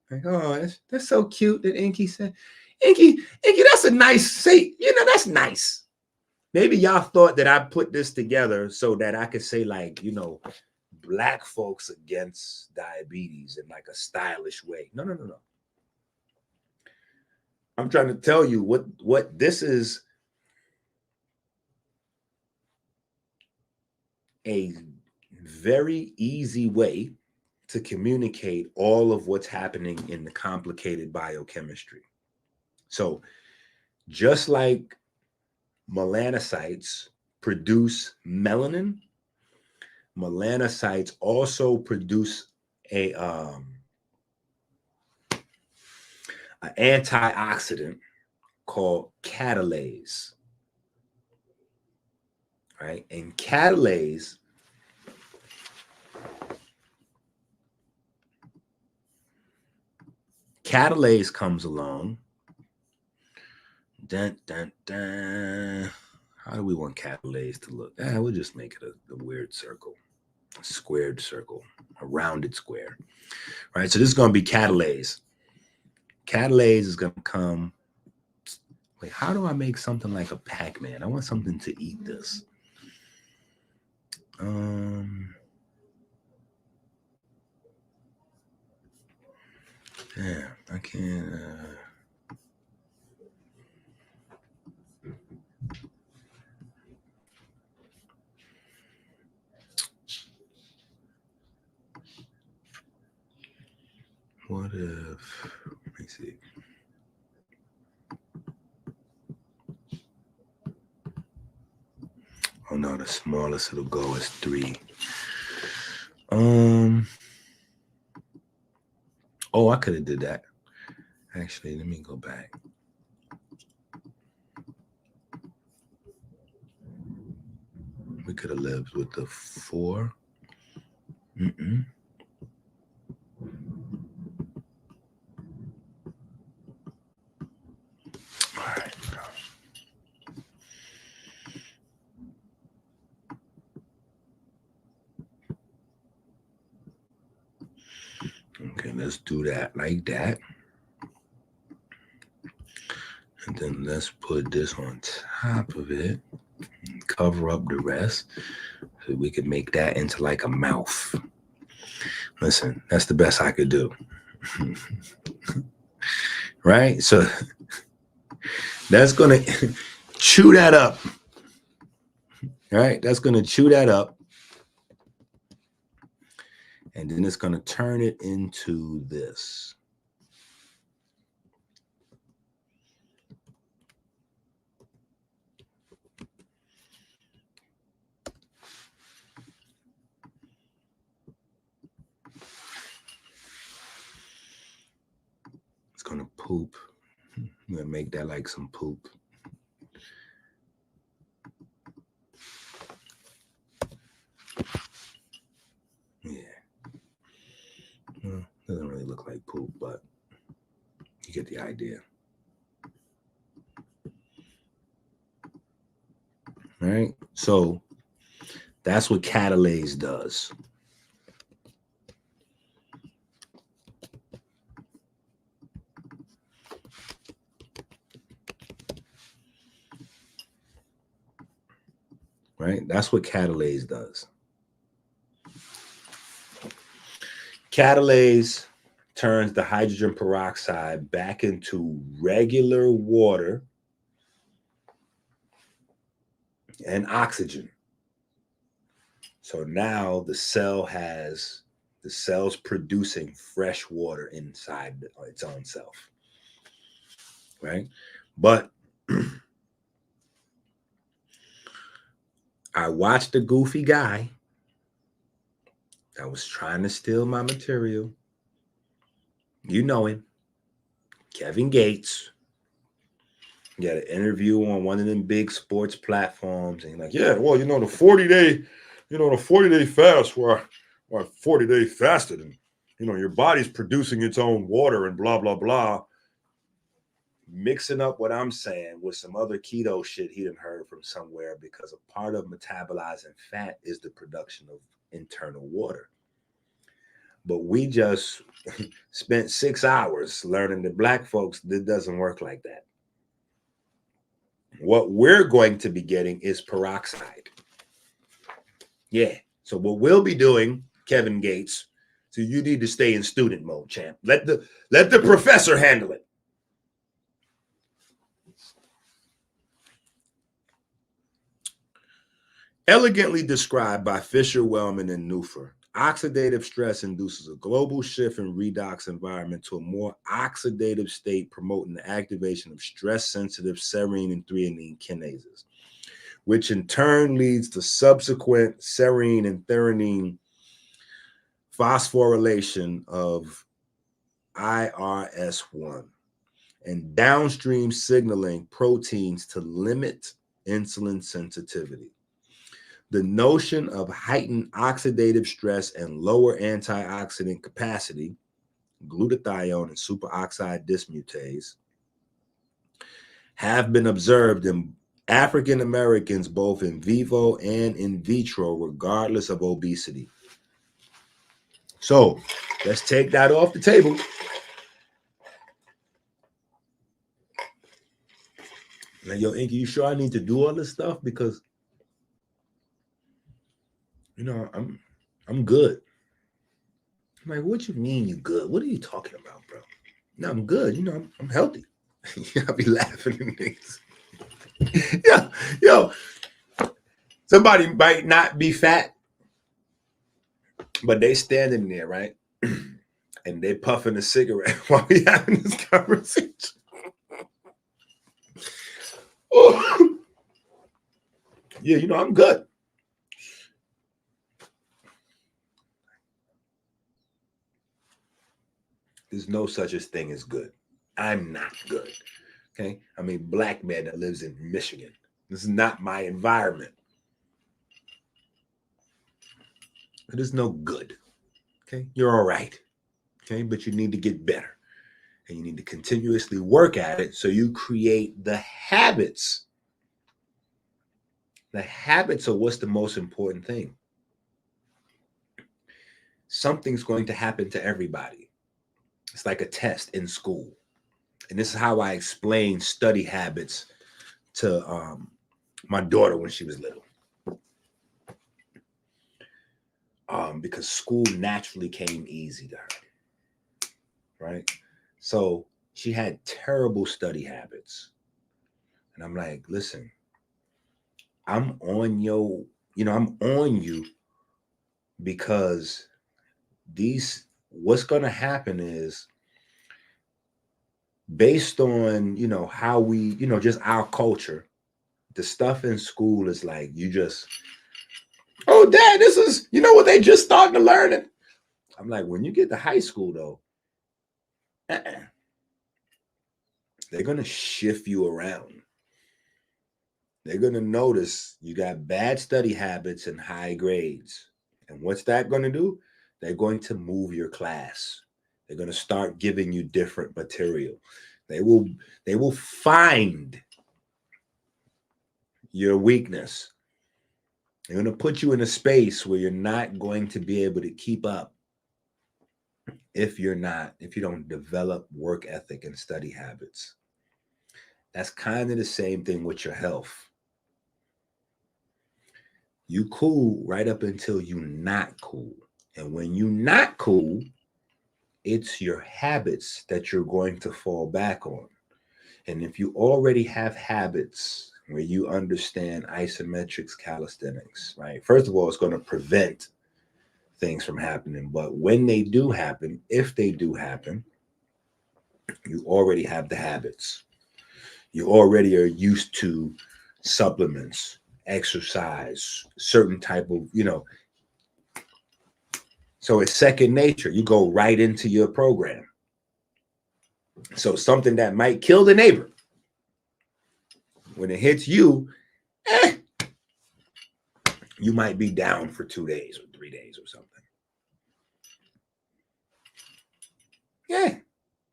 Like, oh, that's so cute that EnQi said. EnQi, that's a nice say. You know, that's nice. Maybe y'all thought that I put this together so that I could say, like, you know, Black folks against diabetes in like a stylish way. No. I'm trying to tell you what this is. A very easy way to communicate all of what's happening in the complicated biochemistry. So just like melanocytes produce melanin, melanocytes also produce an antioxidant called catalase, right? And catalase comes along. Dun, dun, dun. How do we want catalase to look? We'll just make it a weird circle, a squared circle, a rounded square, right? So this is going to be catalase. Catalase is going to come. Wait, how do I make something like a Pac-Man? I want something to eat this. Yeah, I can't. What if, let me see. Oh no, the smallest it'll go is 3. Oh, I could have did that. Actually, let me go back. We could have lived with the 4. All right. Okay, let's do that like that. And then let's put this on top of it and cover up the rest so we can make that into like a mouth. Listen, that's the best I could do. Right? So that's going to chew that up. Right? That's going to chew that up. And then it's going to turn it into this. It's going to poop. I'm going to make that like some poop. Yeah. Well, doesn't really look like poop, but you get the idea. All right. So that's what catalase does. Right? That's what catalase does. Catalase turns the hydrogen peroxide back into regular water and oxygen. So now the cell's producing fresh water inside its own self. Right? But I watched a goofy guy that was trying to steal my material. You know him, Kevin Gates. He got an interview on one of them big sports platforms, and he's like, "Yeah, well, the 40-day fast, where 40-day fasted, and your body's producing its own water and blah blah blah." Mixing up what I'm saying with some other keto shit he done heard from somewhere, because a part of metabolizing fat is the production of internal water. But we just spent 6 hours learning that black folks, it doesn't work like that. What we're going to be getting is peroxide. Yeah. So what we'll be doing, Kevin Gates, so you need to stay in student mode, champ. Let the professor handle it. Elegantly described by Fisher, Wellman, and Neufer, oxidative stress induces a global shift in redox environment to a more oxidative state, promoting the activation of stress-sensitive serine and threonine kinases, which in turn leads to subsequent serine and threonine phosphorylation of IRS1 and downstream signaling proteins to limit insulin sensitivity. The notion of heightened oxidative stress and lower antioxidant capacity, glutathione and superoxide dismutase, have been observed in African Americans both in vivo and in vitro, regardless of obesity. So let's take that off the table. Now, yo, EnQi, you sure I need to do all this stuff? Because I'm good. I'm like, what you mean you good? What are you talking about, bro? No, I'm good. I'm healthy. I'll be laughing at niggas. Yo, somebody might not be fat, but they standing there, right? and they puffing a cigarette while we having this conversation. Yeah, you know, I'm good. There's no such a thing as good. I'm not good. Okay. I'm a black man that lives in Michigan. This is not my environment. There's no good. Okay. You're all right. Okay. But you need to get better. And you need to continuously work at it so you create the habits. The habits are what's the most important thing. Something's going to happen to everybody. It's like a test in school. And this is how I explain study habits to my daughter when she was little. Because school naturally came easy to her. Right? So she had terrible study habits. And I'm like, listen, I'm on you because what's going to happen is based on, how we, just our culture, the stuff in school is like, oh, Dad, this is, what they just starting to learn it. I'm like, when you get to high school though, they're going to shift you around. They're going to notice you got bad study habits and high grades. And what's that going to do? They're going to move your class. They're going to start giving you different material. They will find your weakness. They're going to put you in a space where you're not going to be able to keep up if you don't develop work ethic and study habits. That's kind of the same thing with your health. You cool right up until you not cool. And when you not cool, it's your habits that you're going to fall back on. And if you already have habits where you understand isometrics calisthenics, right? First of all, it's going to prevent things from happening. But when they do happen, if they do happen, you already have the habits. You already are used to supplements, exercise, certain type of, so it's second nature. You go right into your program. So something that might kill the neighbor, when it hits you, you might be down for 2 days or 3 days or something. Yeah,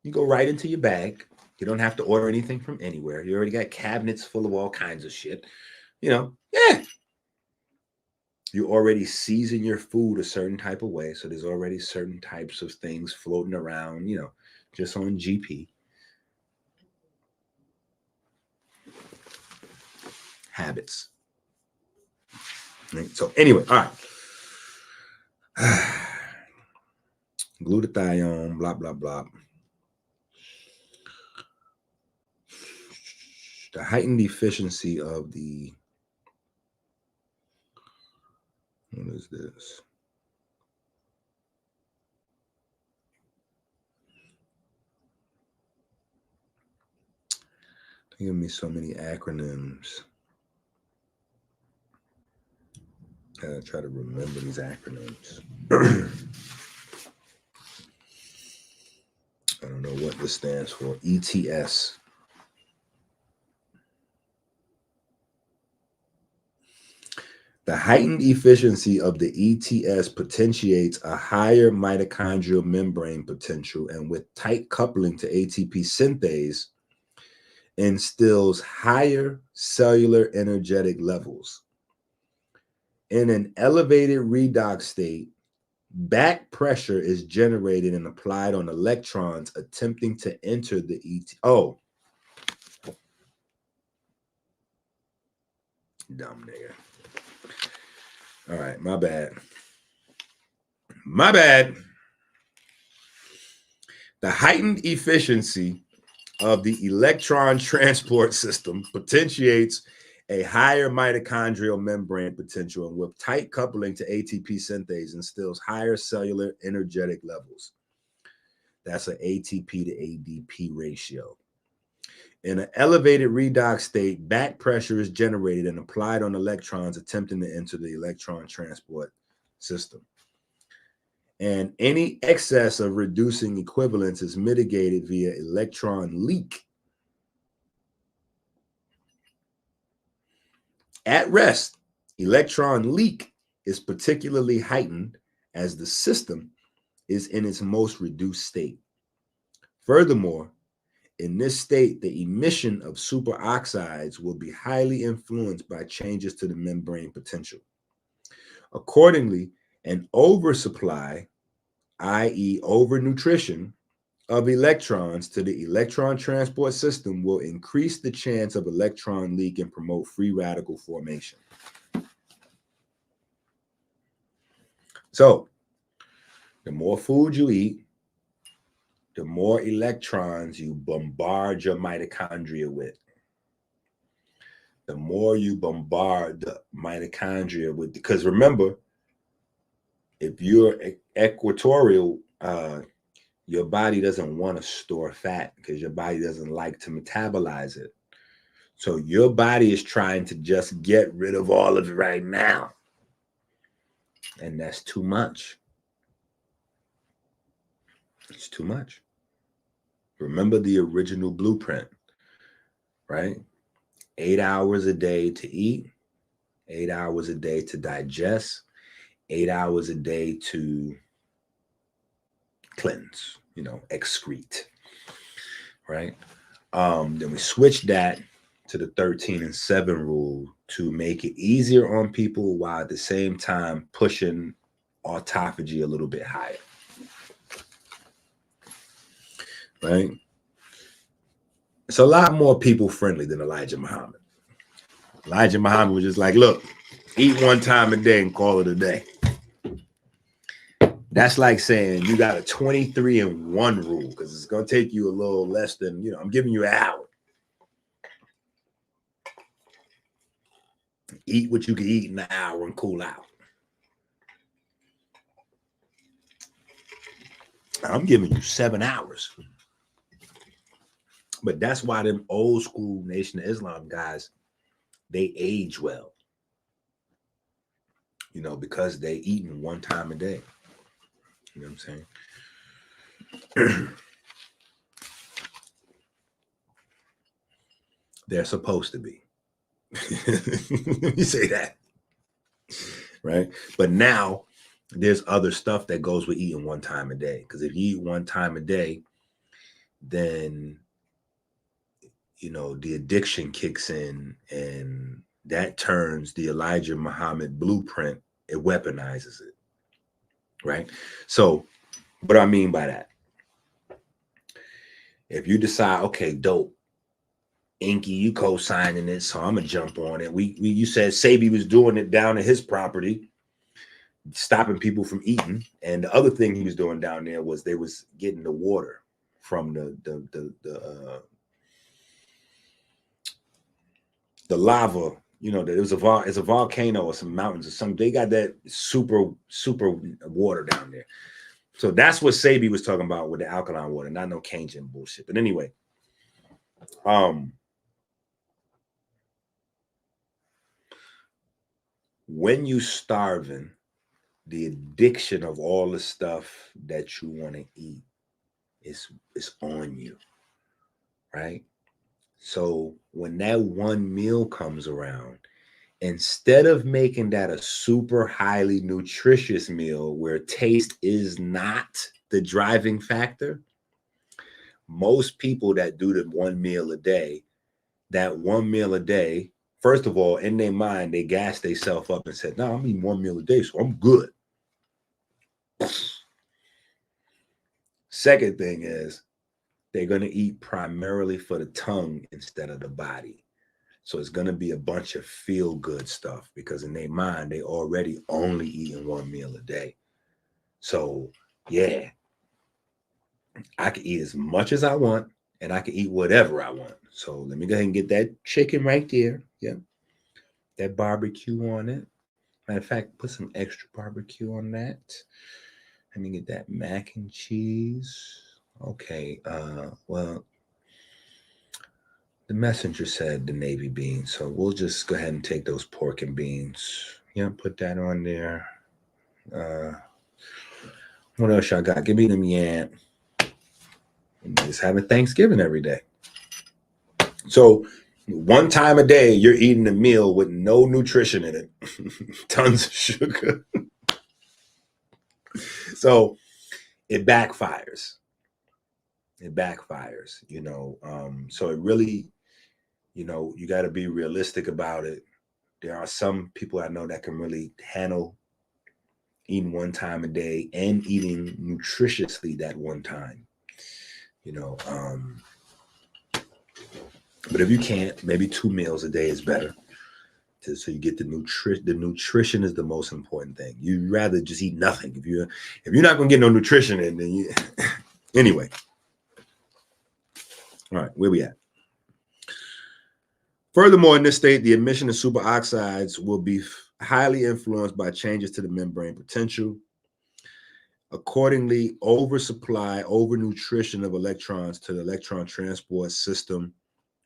you go right into your bag. You don't have to order anything from anywhere. You already got cabinets full of all kinds of shit. Yeah. You already season your food a certain type of way. So there's already certain types of things floating around, just on GP. Habits. Right? So anyway, all right. Glutathione, blah, blah, blah. The heightened efficiency of the, what is this? They give me so many acronyms. I gotta try to remember these acronyms. I don't know what this stands for. ETS. The heightened efficiency of the ETS potentiates a higher mitochondrial membrane potential, and with tight coupling to ATP synthase, instills higher cellular energetic levels. In an elevated redox state, back pressure is generated and applied on electrons attempting to enter the ET. Oh, dumb nigga. All right, my bad. My bad. The heightened efficiency of the electron transport system potentiates a higher mitochondrial membrane potential, and with tight coupling to ATP synthase instills higher cellular energetic levels. That's an ATP to ADP ratio. In an elevated redox state, back pressure is generated and applied on electrons attempting to enter the electron transport system. And any excess of reducing equivalence is mitigated via electron leak. At rest, electron leak is particularly heightened as the system is in its most reduced state. Furthermore, in this state, the emission of superoxides will be highly influenced by changes to the membrane potential. Accordingly, an oversupply, i.e. overnutrition, of electrons to the electron transport system will increase the chance of electron leak and promote free radical formation. So, the more food you eat, the more electrons you bombard your mitochondria with. The more you bombard the mitochondria with, because remember, if you're equatorial, your body doesn't want to store fat because your body doesn't like to metabolize it. So your body is trying to just get rid of all of it right now. And that's too much. It's too much. Remember the original blueprint, right? 8 hours a day to eat, 8 hours a day to digest, 8 hours a day to cleanse, excrete, right? Then we switched that to the 13 and 7 rule to make it easier on people while at the same time pushing autophagy a little bit higher, right? It's a lot more people friendly than Elijah Muhammad. Elijah Muhammad was just like, look, eat one time a day and call it a day. That's like saying you got a 23 and 1 rule because it's going to take you a little less than, I'm giving you an hour. Eat what you can eat in an hour and cool out. I'm giving you 7 hours. But that's why them old school Nation of Islam guys, they age well. Because they eating one time a day. You know what I'm saying? They're supposed to be. You say that. Right? But now there's other stuff that goes with eating one time a day. Because if you eat one time a day, then the addiction kicks in and that turns the Elijah Muhammad blueprint, it weaponizes it. Right? So what do I mean by that? If you decide, okay, dope, EnQi, you co-signing it, so I'm gonna jump on it. You said Sabi was doing it down at his property, stopping people from eating, and the other thing he was doing down there was they was getting the water from the lava. It's a volcano or some mountains or something. They got that super water down there. So that's what Sabi was talking about with the alkaline water, not no Cajun bullshit. But anyway, when you starving, the addiction of all the stuff that you want to eat is on you, right? So when that one meal comes around, instead of making that a super highly nutritious meal where taste is not the driving factor, most people that do the one meal a day, first of all, in their mind, they gas themselves up and said, no, I'm eating one meal a day, so I'm good. Second thing is they're going to eat primarily for the tongue instead of the body. So it's going to be a bunch of feel-good stuff because in their mind, they already only eating one meal a day. So, yeah, I can eat as much as I want and I can eat whatever I want. So let me go ahead and get that chicken right there. Yeah. That barbecue on it. Matter of fact, put some extra barbecue on that. Let me get that mac and cheese. Okay. Well, the messenger said the navy beans, so we'll just go ahead and take those pork and beans. Yeah, put that on there. What else y'all got? Give me them yam. Just having Thanksgiving every day. So one time a day, you're eating a meal with no nutrition in it, tons of sugar. So it backfires. It backfires, So it really, you got to be realistic about it. There are some people I know that can really handle eating one time a day and eating nutritiously that one time, but if you can't, maybe 2 meals a day is better. So you get the nutrition. The nutrition is the most important thing. You'd rather just eat nothing. If you're not gonna get no nutrition in, then you anyway. All right, where we at? Furthermore, in this state, the emission of superoxides will be highly influenced by changes to the membrane potential. Accordingly, oversupply, overnutrition of electrons to the electron transport system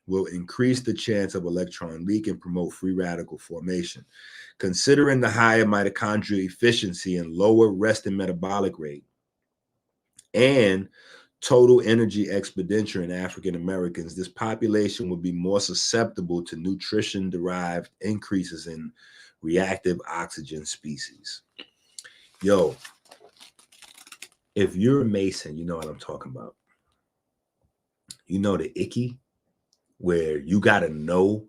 will increase the chance of electron leak and promote free radical formation. Considering the higher mitochondrial efficiency and lower resting metabolic rate and total energy expenditure in African Americans, this population would be more susceptible to nutrition-derived increases in reactive oxygen species. Yo, if you're a Mason, you know what I'm talking about. You know the EnQi, where you got to know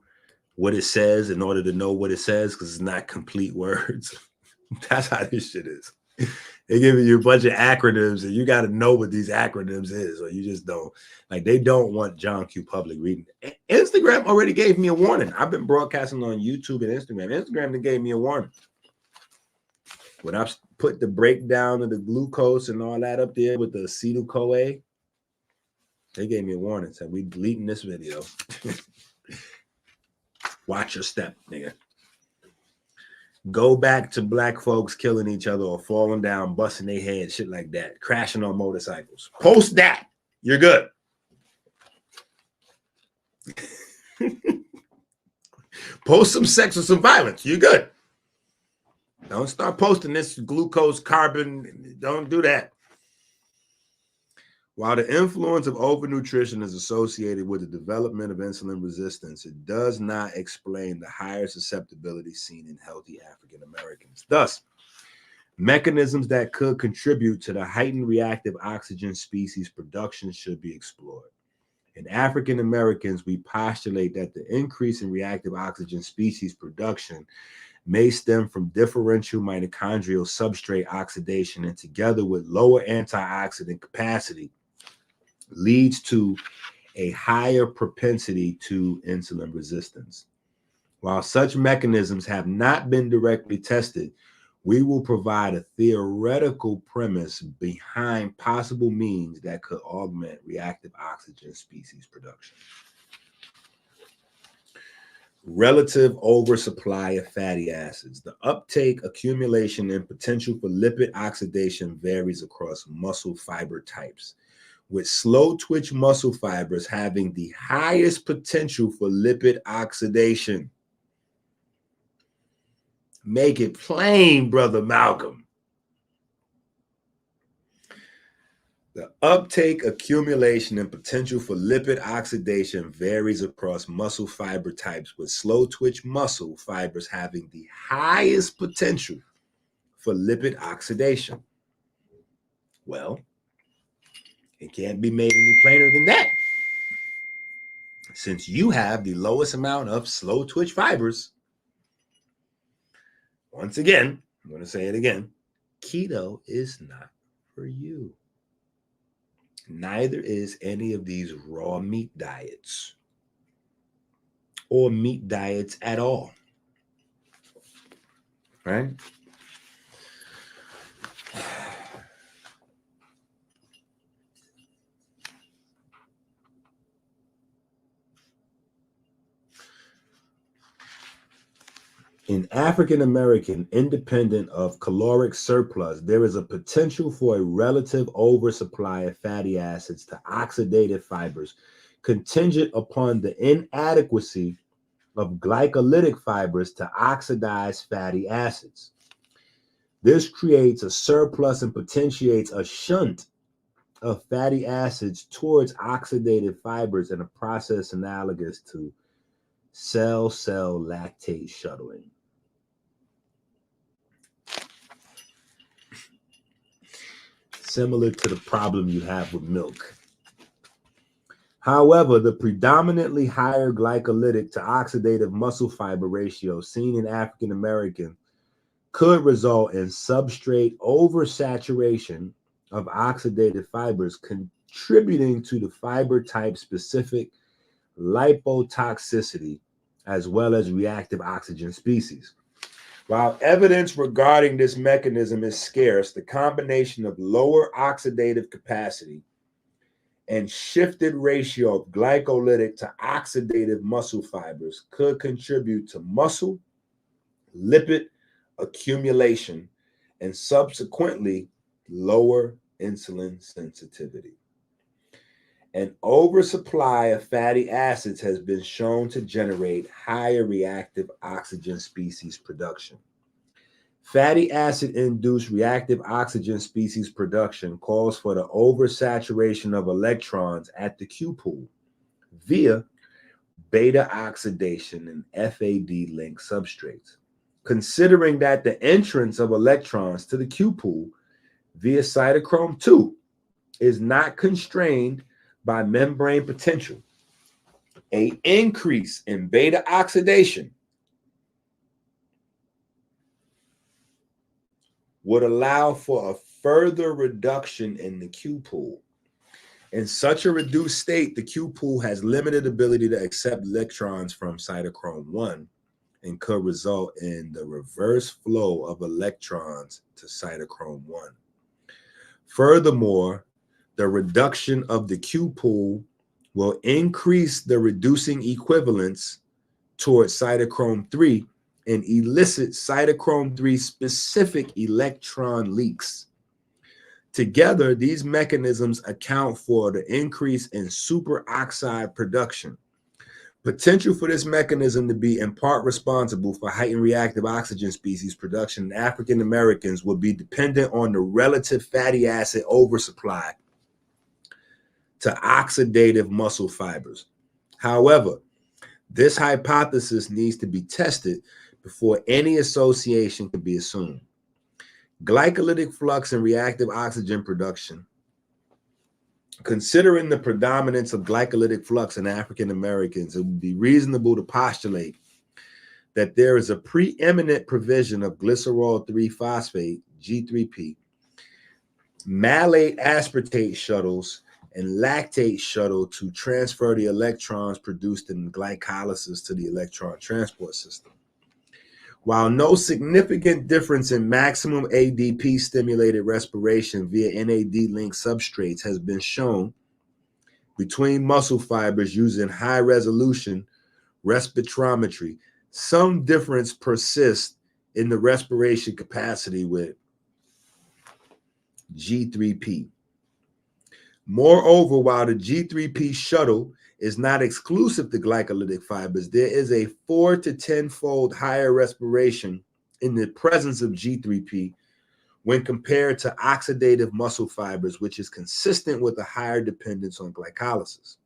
what it says in order to know what it says because it's not complete words. That's how this shit is. They're giving you a bunch of acronyms and you got to know what these acronyms is, or you just don't. Like, they don't want John Q. Public reading. Instagram already gave me a warning. I've been broadcasting on YouTube and Instagram. Instagram gave me a warning. When I put the breakdown of the glucose and all that up there with the acetyl-CoA, they gave me a warning. Said, we deleting this video. Watch your step, nigga. Go back to black folks killing each other or falling down, busting their head, shit like that, crashing on motorcycles. Post that. You're good. Post some sex or some violence. You're good. Don't start posting this glucose, carbon. Don't do that. While the influence of overnutrition is associated with the development of insulin resistance, it does not explain the higher susceptibility seen in healthy African Americans. Thus, mechanisms that could contribute to the heightened reactive oxygen species production should be explored. In African Americans, we postulate that the increase in reactive oxygen species production may stem from differential mitochondrial substrate oxidation, and together with lower antioxidant capacity, leads to a higher propensity to insulin resistance. While such mechanisms have not been directly tested, we will provide a theoretical premise behind possible means that could augment reactive oxygen species production. Relative oversupply of fatty acids. The uptake, accumulation, and potential for lipid oxidation varies across muscle fiber types, with slow twitch muscle fibers having the highest potential for lipid oxidation. Make it plain, Brother Malcolm. The uptake, accumulation, and potential for lipid oxidation varies across muscle fiber types, with slow twitch muscle fibers having the highest potential for lipid oxidation. Well, it can't be made any plainer than that. Since you have the lowest amount of slow twitch fibers, once again, I'm going to say it again, keto is not for you. Neither is any of these raw meat diets or meat diets at all. Right? In African American, independent of caloric surplus, there is a potential for a relative oversupply of fatty acids to oxidative fibers, contingent upon the inadequacy of glycolytic fibers to oxidize fatty acids. This creates a surplus and potentiates a shunt of fatty acids towards oxidative fibers in a process analogous to cell-cell lactate shuttling. Similar to the problem you have with milk. However, the predominantly higher glycolytic to oxidative muscle fiber ratio seen in African American could result in substrate oversaturation of oxidative fibers, contributing to the fiber type specific lipotoxicity as well as reactive oxygen species. While evidence regarding this mechanism is scarce, the combination of lower oxidative capacity and shifted ratio of glycolytic to oxidative muscle fibers could contribute to muscle lipid accumulation and subsequently lower insulin sensitivity. An oversupply of fatty acids has been shown to generate higher reactive oxygen species production. Fatty acid-induced reactive oxygen species production calls for the oversaturation of electrons at the Q-pool via beta oxidation and FAD-link substrates. Considering that the entrance of electrons to the Q-pool via cytochrome 2 is not constrained by membrane potential, an increase in beta oxidation would allow for a further reduction in the Q-pool. In such a reduced state, the Q-pool has limited ability to accept electrons from cytochrome 1 and could result in the reverse flow of electrons to cytochrome 1. Furthermore, the reduction of the Q-pool will increase the reducing equivalence towards cytochrome 3 and elicit cytochrome 3 specific electron leaks. Together, these mechanisms account for the increase in superoxide production. Potential for this mechanism to be in part responsible for heightened reactive oxygen species production in African Americans will be dependent on the relative fatty acid oversupply to oxidative muscle fibers. However, this hypothesis needs to be tested before any association can be assumed. Glycolytic flux and reactive oxygen production. Considering the predominance of glycolytic flux in African Americans, it would be reasonable to postulate that there is a preeminent provision of glycerol 3-phosphate, G3P, malate aspartate shuttles, and lactate shuttle to transfer the electrons produced in glycolysis to the electron transport system. While no significant difference in maximum ADP stimulated respiration via NAD-linked substrates has been shown between muscle fibers using high-resolution respirometry, some difference persists in the respiration capacity with G3P. Moreover, while the G3P shuttle is not exclusive to glycolytic fibers, there is a 4 to 10-fold higher respiration in the presence of G3P when compared to oxidative muscle fibers, which is consistent with a higher dependence on glycolysis.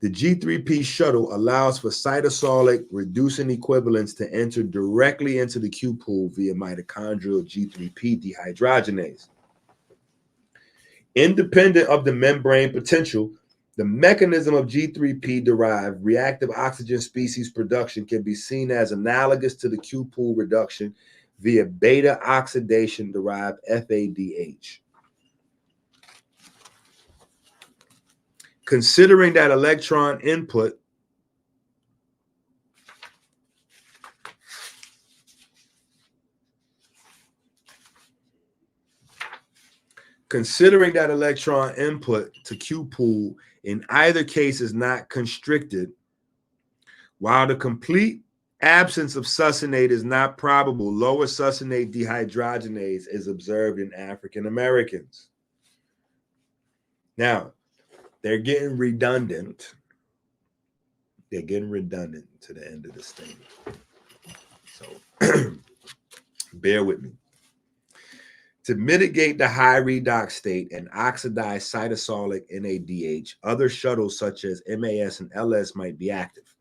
The G3P shuttle allows for cytosolic reducing equivalents to enter directly into the Q-pool via mitochondrial G3P dehydrogenase. Independent of the membrane potential, the mechanism of G3P-derived reactive oxygen species production can be seen as analogous to the Q-pool reduction via beta oxidation-derived FADH. Considering that electron input to Q-pool in either case is not constricted, while the complete Absence of succinate is not probable. Lower succinate dehydrogenase is observed in African Americans. Now, they're getting redundant. They're getting redundant to the end of this thing. So bear with me. To mitigate the high redox state and oxidize cytosolic NADH, other shuttles such as MAS and LS might be active.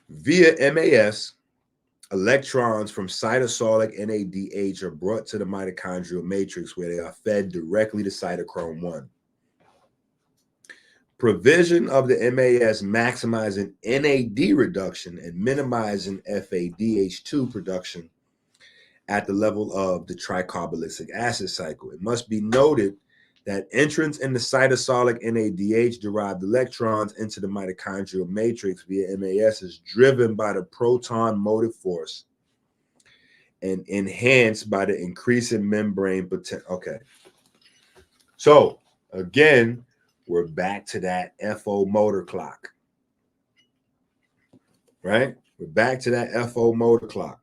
Via MAS, electrons from cytosolic NADH are brought to the mitochondrial matrix where they are fed directly to cytochrome 1. Provision of the MAS maximizing NAD reduction and minimizing FADH2 production at the level of the tricarboxylic acid cycle. It must be noted that entrance in the cytosolic NADH-derived electrons into the mitochondrial matrix via MAS is driven by the proton motive force and enhanced by the increase in membrane potential. Okay. So, again, we're back to that FO motor clock, right? We're back to that FO motor clock.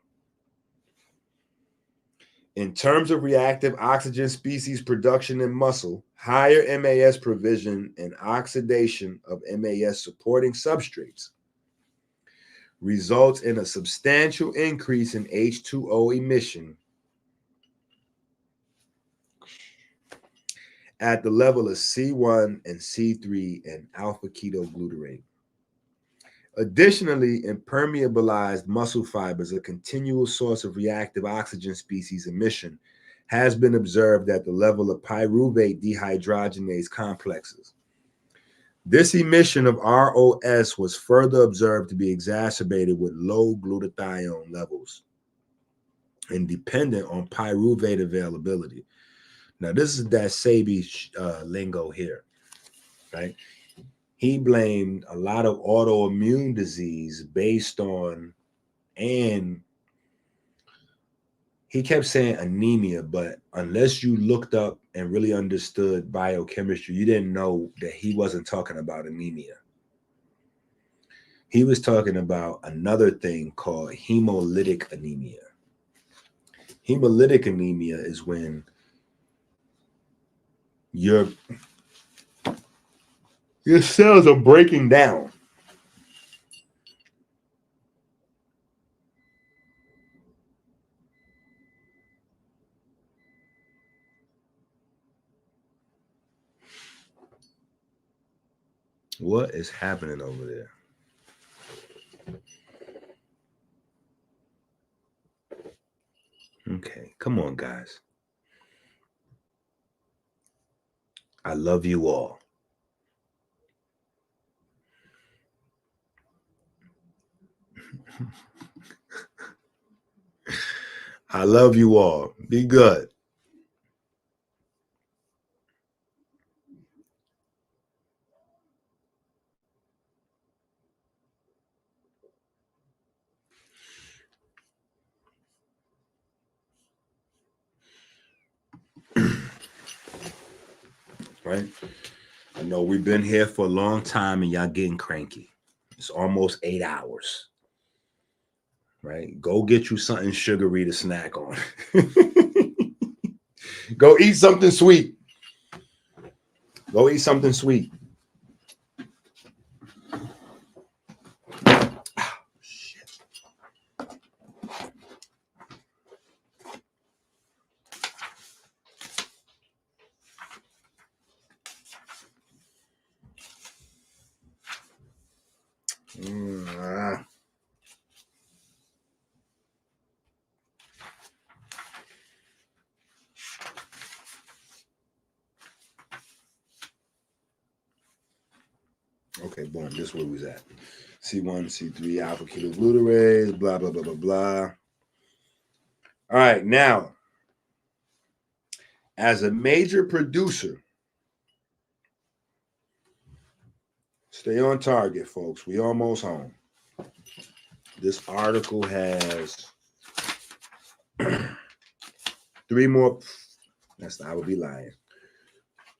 In terms of reactive oxygen species production in muscle, higher MAS provision and oxidation of MAS supporting substrates results in a substantial increase in H2O emission at the level of C1 and C3 and alpha ketoglutarate. Additionally, impermeabilized muscle fibers, a continual source of reactive oxygen species emission, has been observed at the level of pyruvate dehydrogenase complexes. This emission of ROS was further observed to be exacerbated with low glutathione levels and dependent on pyruvate availability. Now, this is that Sabi lingo here, right? He blamed a lot of autoimmune disease based on, and he kept saying anemia, but unless you looked up and really understood biochemistry, you didn't know that he wasn't talking about anemia. He was talking about another thing called hemolytic anemia. Hemolytic anemia is when your cells are breaking down. What is happening over there? Okay, come on, guys. I love you all. I love you all. Be good. Right? I know we've been here for a long time and y'all getting cranky. It's almost 8 hours. Right? Go get you something sugary to snack on. Go eat something sweet. Go eat something sweet. Oh, shit. Okay, boom. This is where we was at. C1, C3, alpha ketoglutarase, blah, blah, blah, blah, blah. All right, now, as a major producer, stay on target, folks. We almost home. This article has 3 more. I would be lying.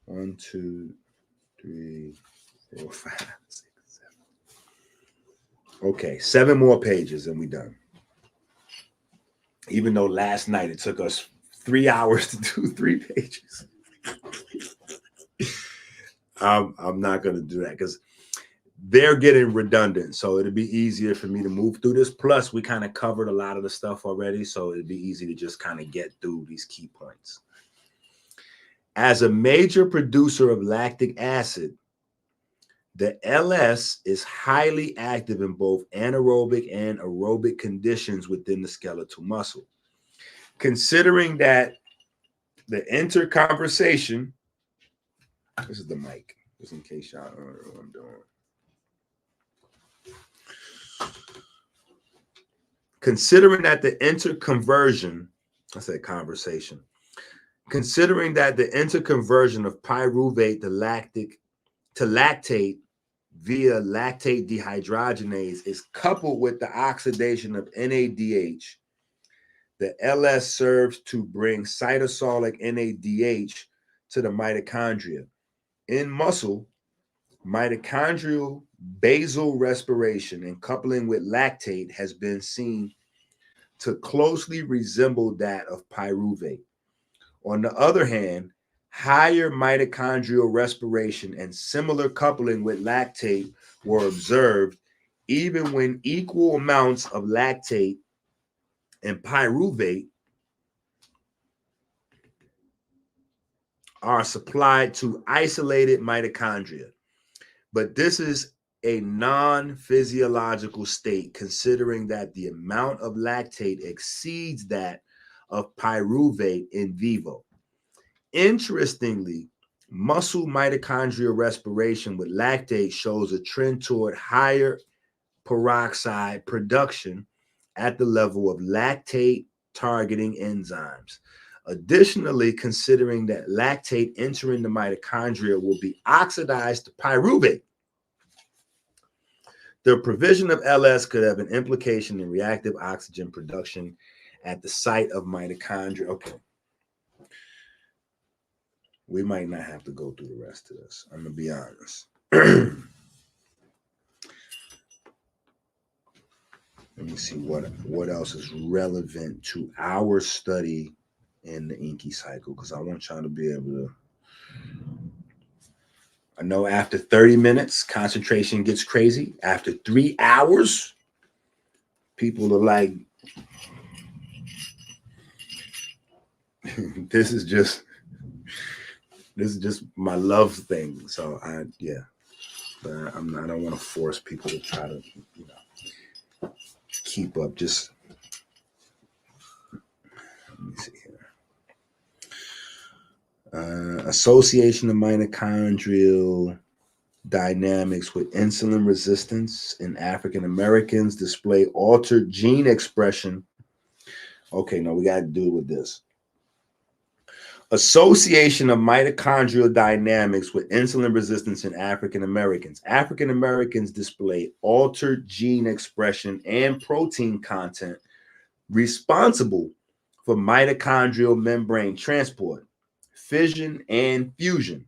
1, 2, 3, 4, 5, 6, 7. Okay, 7 more pages and we done. Even though last night it took us 3 hours to do 3 pages. I'm not going to do that because they're getting redundant. So it'd be easier for me to move through this. Plus, we kind of covered a lot of the stuff already. So it'd be easy to just kind of get through these key points. As a major producer of lactic acid, the LS is highly active in both anaerobic and aerobic conditions within the skeletal muscle. Considering that the interconversation, this is the mic, just in case y'all don't know what I'm doing. Considering that the interconversion, I said conversation, considering that the interconversion of pyruvate to lactate via lactate dehydrogenase is coupled with the oxidation of NADH, the LS serves to bring cytosolic NADH to the mitochondria. In muscle, mitochondrial basal respiration and coupling with lactate has been seen to closely resemble that of pyruvate. On the other hand, higher mitochondrial respiration and similar coupling with lactate were observed even when equal amounts of lactate and pyruvate are supplied to isolated mitochondria. But this is a non-physiological state, considering that the amount of lactate exceeds that of pyruvate in vivo. Interestingly, muscle mitochondrial respiration with lactate shows a trend toward higher peroxide production at the level of lactate targeting enzymes. Additionally, considering that lactate entering the mitochondria will be oxidized to pyruvate, the provision of LS could have an implication in reactive oxygen production at the site of mitochondria. Okay. We might not have to go through the rest of this. I'm going to be honest. Let me see what else is relevant to our study in the EnQi cycle, because I want y'all to be able to. I know after 30 minutes, concentration gets crazy. After 3 hours, people are like, this is just my love thing. So I don't want to force people to try to, keep up. Just let me see here. Association of mitochondrial dynamics with insulin resistance in African Americans display altered gene expression. Okay, no, we got to do it with this. Association of mitochondrial dynamics with insulin resistance in African Americans. African Americans display altered gene expression and protein content responsible for mitochondrial membrane transport, fission, and fusion.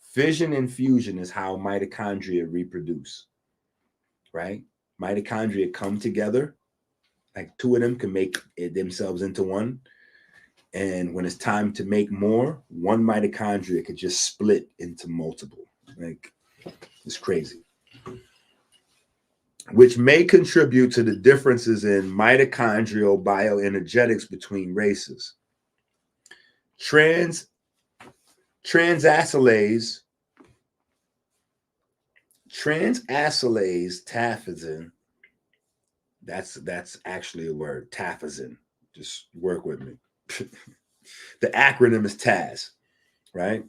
Fission and fusion is how mitochondria reproduce, right? Mitochondria come together, like 2 of them can make it themselves into one. And when it's time to make more, one mitochondria could just split into multiple. Like, it's crazy. Which may contribute to the differences in mitochondrial bioenergetics between races. Transacylase tafazin. That's actually a word, tafazin. Just work with me. The acronym is TAZ, right?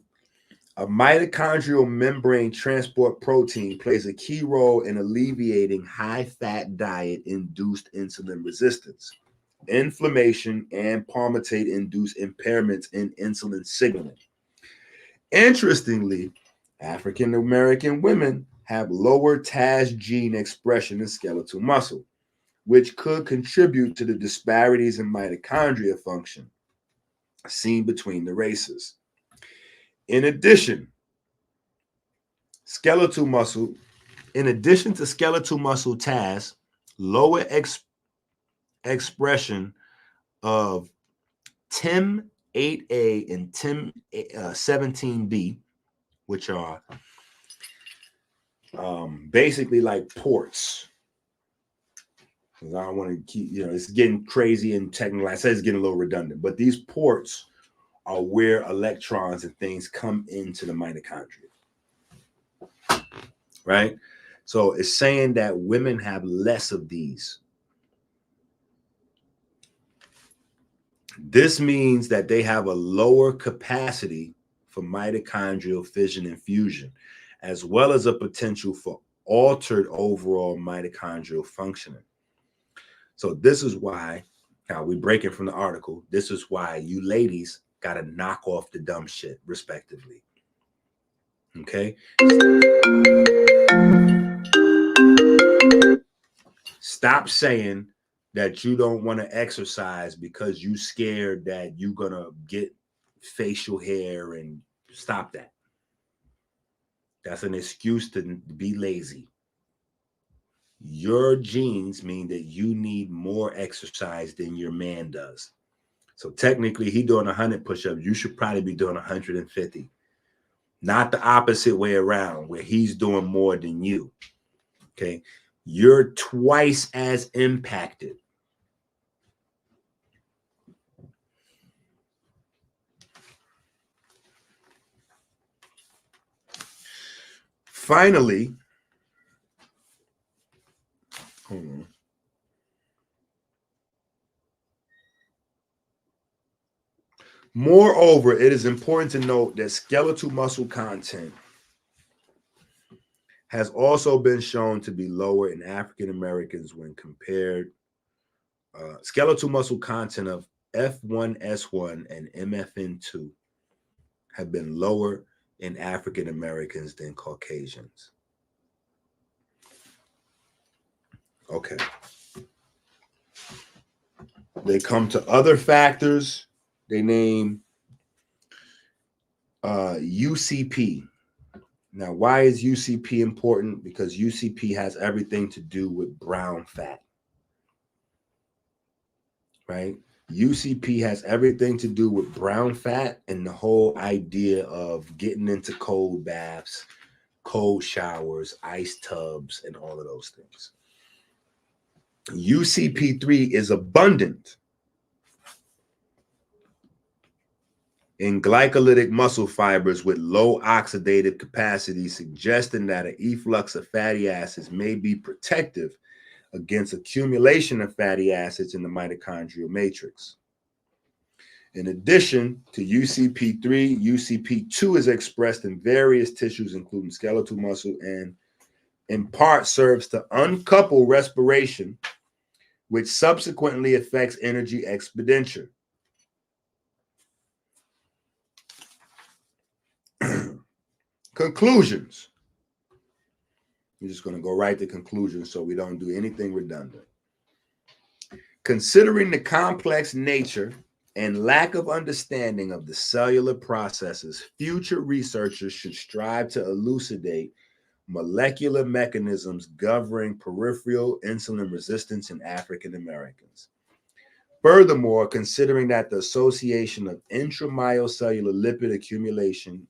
A mitochondrial membrane transport protein plays a key role in alleviating high-fat diet-induced insulin resistance, inflammation, and palmitate-induced impairments in insulin signaling. Interestingly, African American women have lower TAZ gene expression in skeletal muscle, which could contribute to the disparities in mitochondria function seen between the races. In addition, skeletal muscle, in addition to skeletal muscle tasks, lower expression of TIM8A and TIM17B, which are basically like ports. Because I don't want to keep, it's getting crazy and technical. I said it's getting a little redundant, but these ports are where electrons and things come into the mitochondria. Right? So it's saying that women have less of these. This means that they have a lower capacity for mitochondrial fission and fusion, as well as a potential for altered overall mitochondrial functioning. So this is why, now we're breaking from the article, this is why you ladies got to knock off the dumb shit, respectively. Okay? Stop saying that you don't want to exercise because you scared that you're going to get facial hair, and stop that. That's an excuse to be lazy. Your genes mean that you need more exercise than your man does. So technically, he doing 100 push-ups. You should probably be doing 150. Not the opposite way around, where he's doing more than you. Okay? You're twice as impacted. Finally, hold on. Moreover, it is important to note that skeletal muscle content has also been shown to be lower in African Americans when compared. Skeletal muscle content of F1S1 and MFN2 have been lower in African Americans than Caucasians. Okay. They come to other factors. They name UCP. Now, why is UCP important? Because UCP has everything to do with brown fat. Right? UCP has everything to do with brown fat and the whole idea of getting into cold baths, cold showers, ice tubs, and all of those things. UCP3 is abundant in glycolytic muscle fibers with low oxidative capacity, suggesting that an efflux of fatty acids may be protective against accumulation of fatty acids in the mitochondrial matrix. In addition to UCP3, UCP2 is expressed in various tissues, including skeletal muscle, and in part serves to uncouple respiration, which subsequently affects energy expenditure. Conclusions. We're just going to go right to conclusions so we don't do anything redundant. Considering the complex nature and lack of understanding of the cellular processes, future researchers should strive to elucidate molecular mechanisms governing peripheral insulin resistance in African Americans. Furthermore, considering that the association of intramyocellular lipid accumulation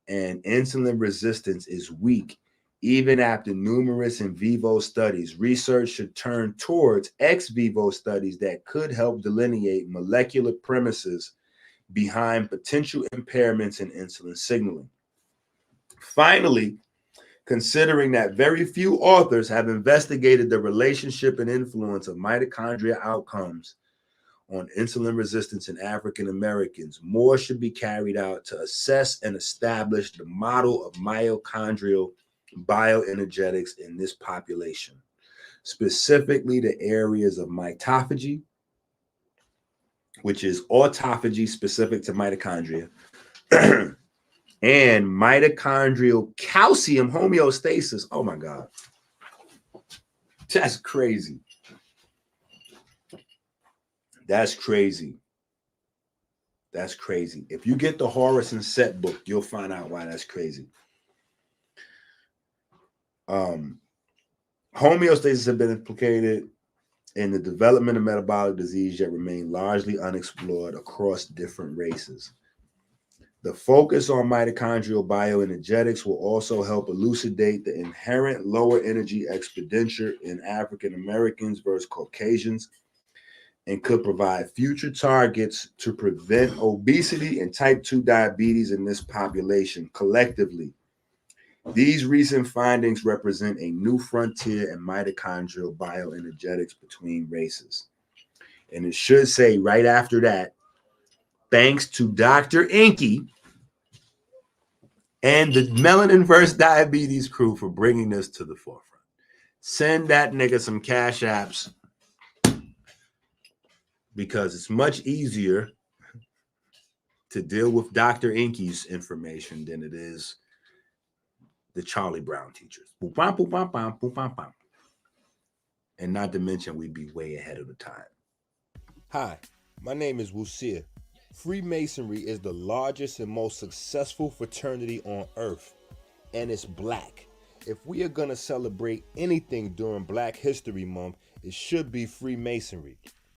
and insulin resistance is weak, even after numerous in vivo studies, research should turn towards ex vivo studies that could help delineate molecular premises behind potential impairments in insulin signaling. Finally, considering that very few authors have investigated the relationship and influence of mitochondria outcomes on insulin resistance in African Americans, more should be carried out to assess and establish the model of mitochondrial bioenergetics in this population, specifically the areas of mitophagy, which is autophagy specific to mitochondria, and mitochondrial calcium homeostasis. Oh my God. That's crazy. That's crazy. That's crazy. If you get the Horace and Set book, you'll find out why that's crazy. Homeostasis have been implicated in the development of metabolic disease yet remain largely unexplored across different races. The focus on mitochondrial bioenergetics will also help elucidate the inherent lower energy expenditure in African Americans versus Caucasians and could provide future targets to prevent obesity and type 2 diabetes in this population collectively. These recent findings represent a new frontier in mitochondrial bioenergetics between races. And it should say right after that, thanks to Dr. EnQi and the Melanin vs. Diabetes crew for bringing this to the forefront. Send that nigga some cash apps because it's much easier to deal with Dr. EnQi's information than it is the Charlie Brown teachers. Boop, bam, boop, bam, bam, boop, bam, bam. And not to mention, we'd be way ahead of the time. Hi, my name is Wusia. Freemasonry is the largest and most successful fraternity on earth, and it's black. If we are going to celebrate anything during Black History Month, it should be Freemasonry.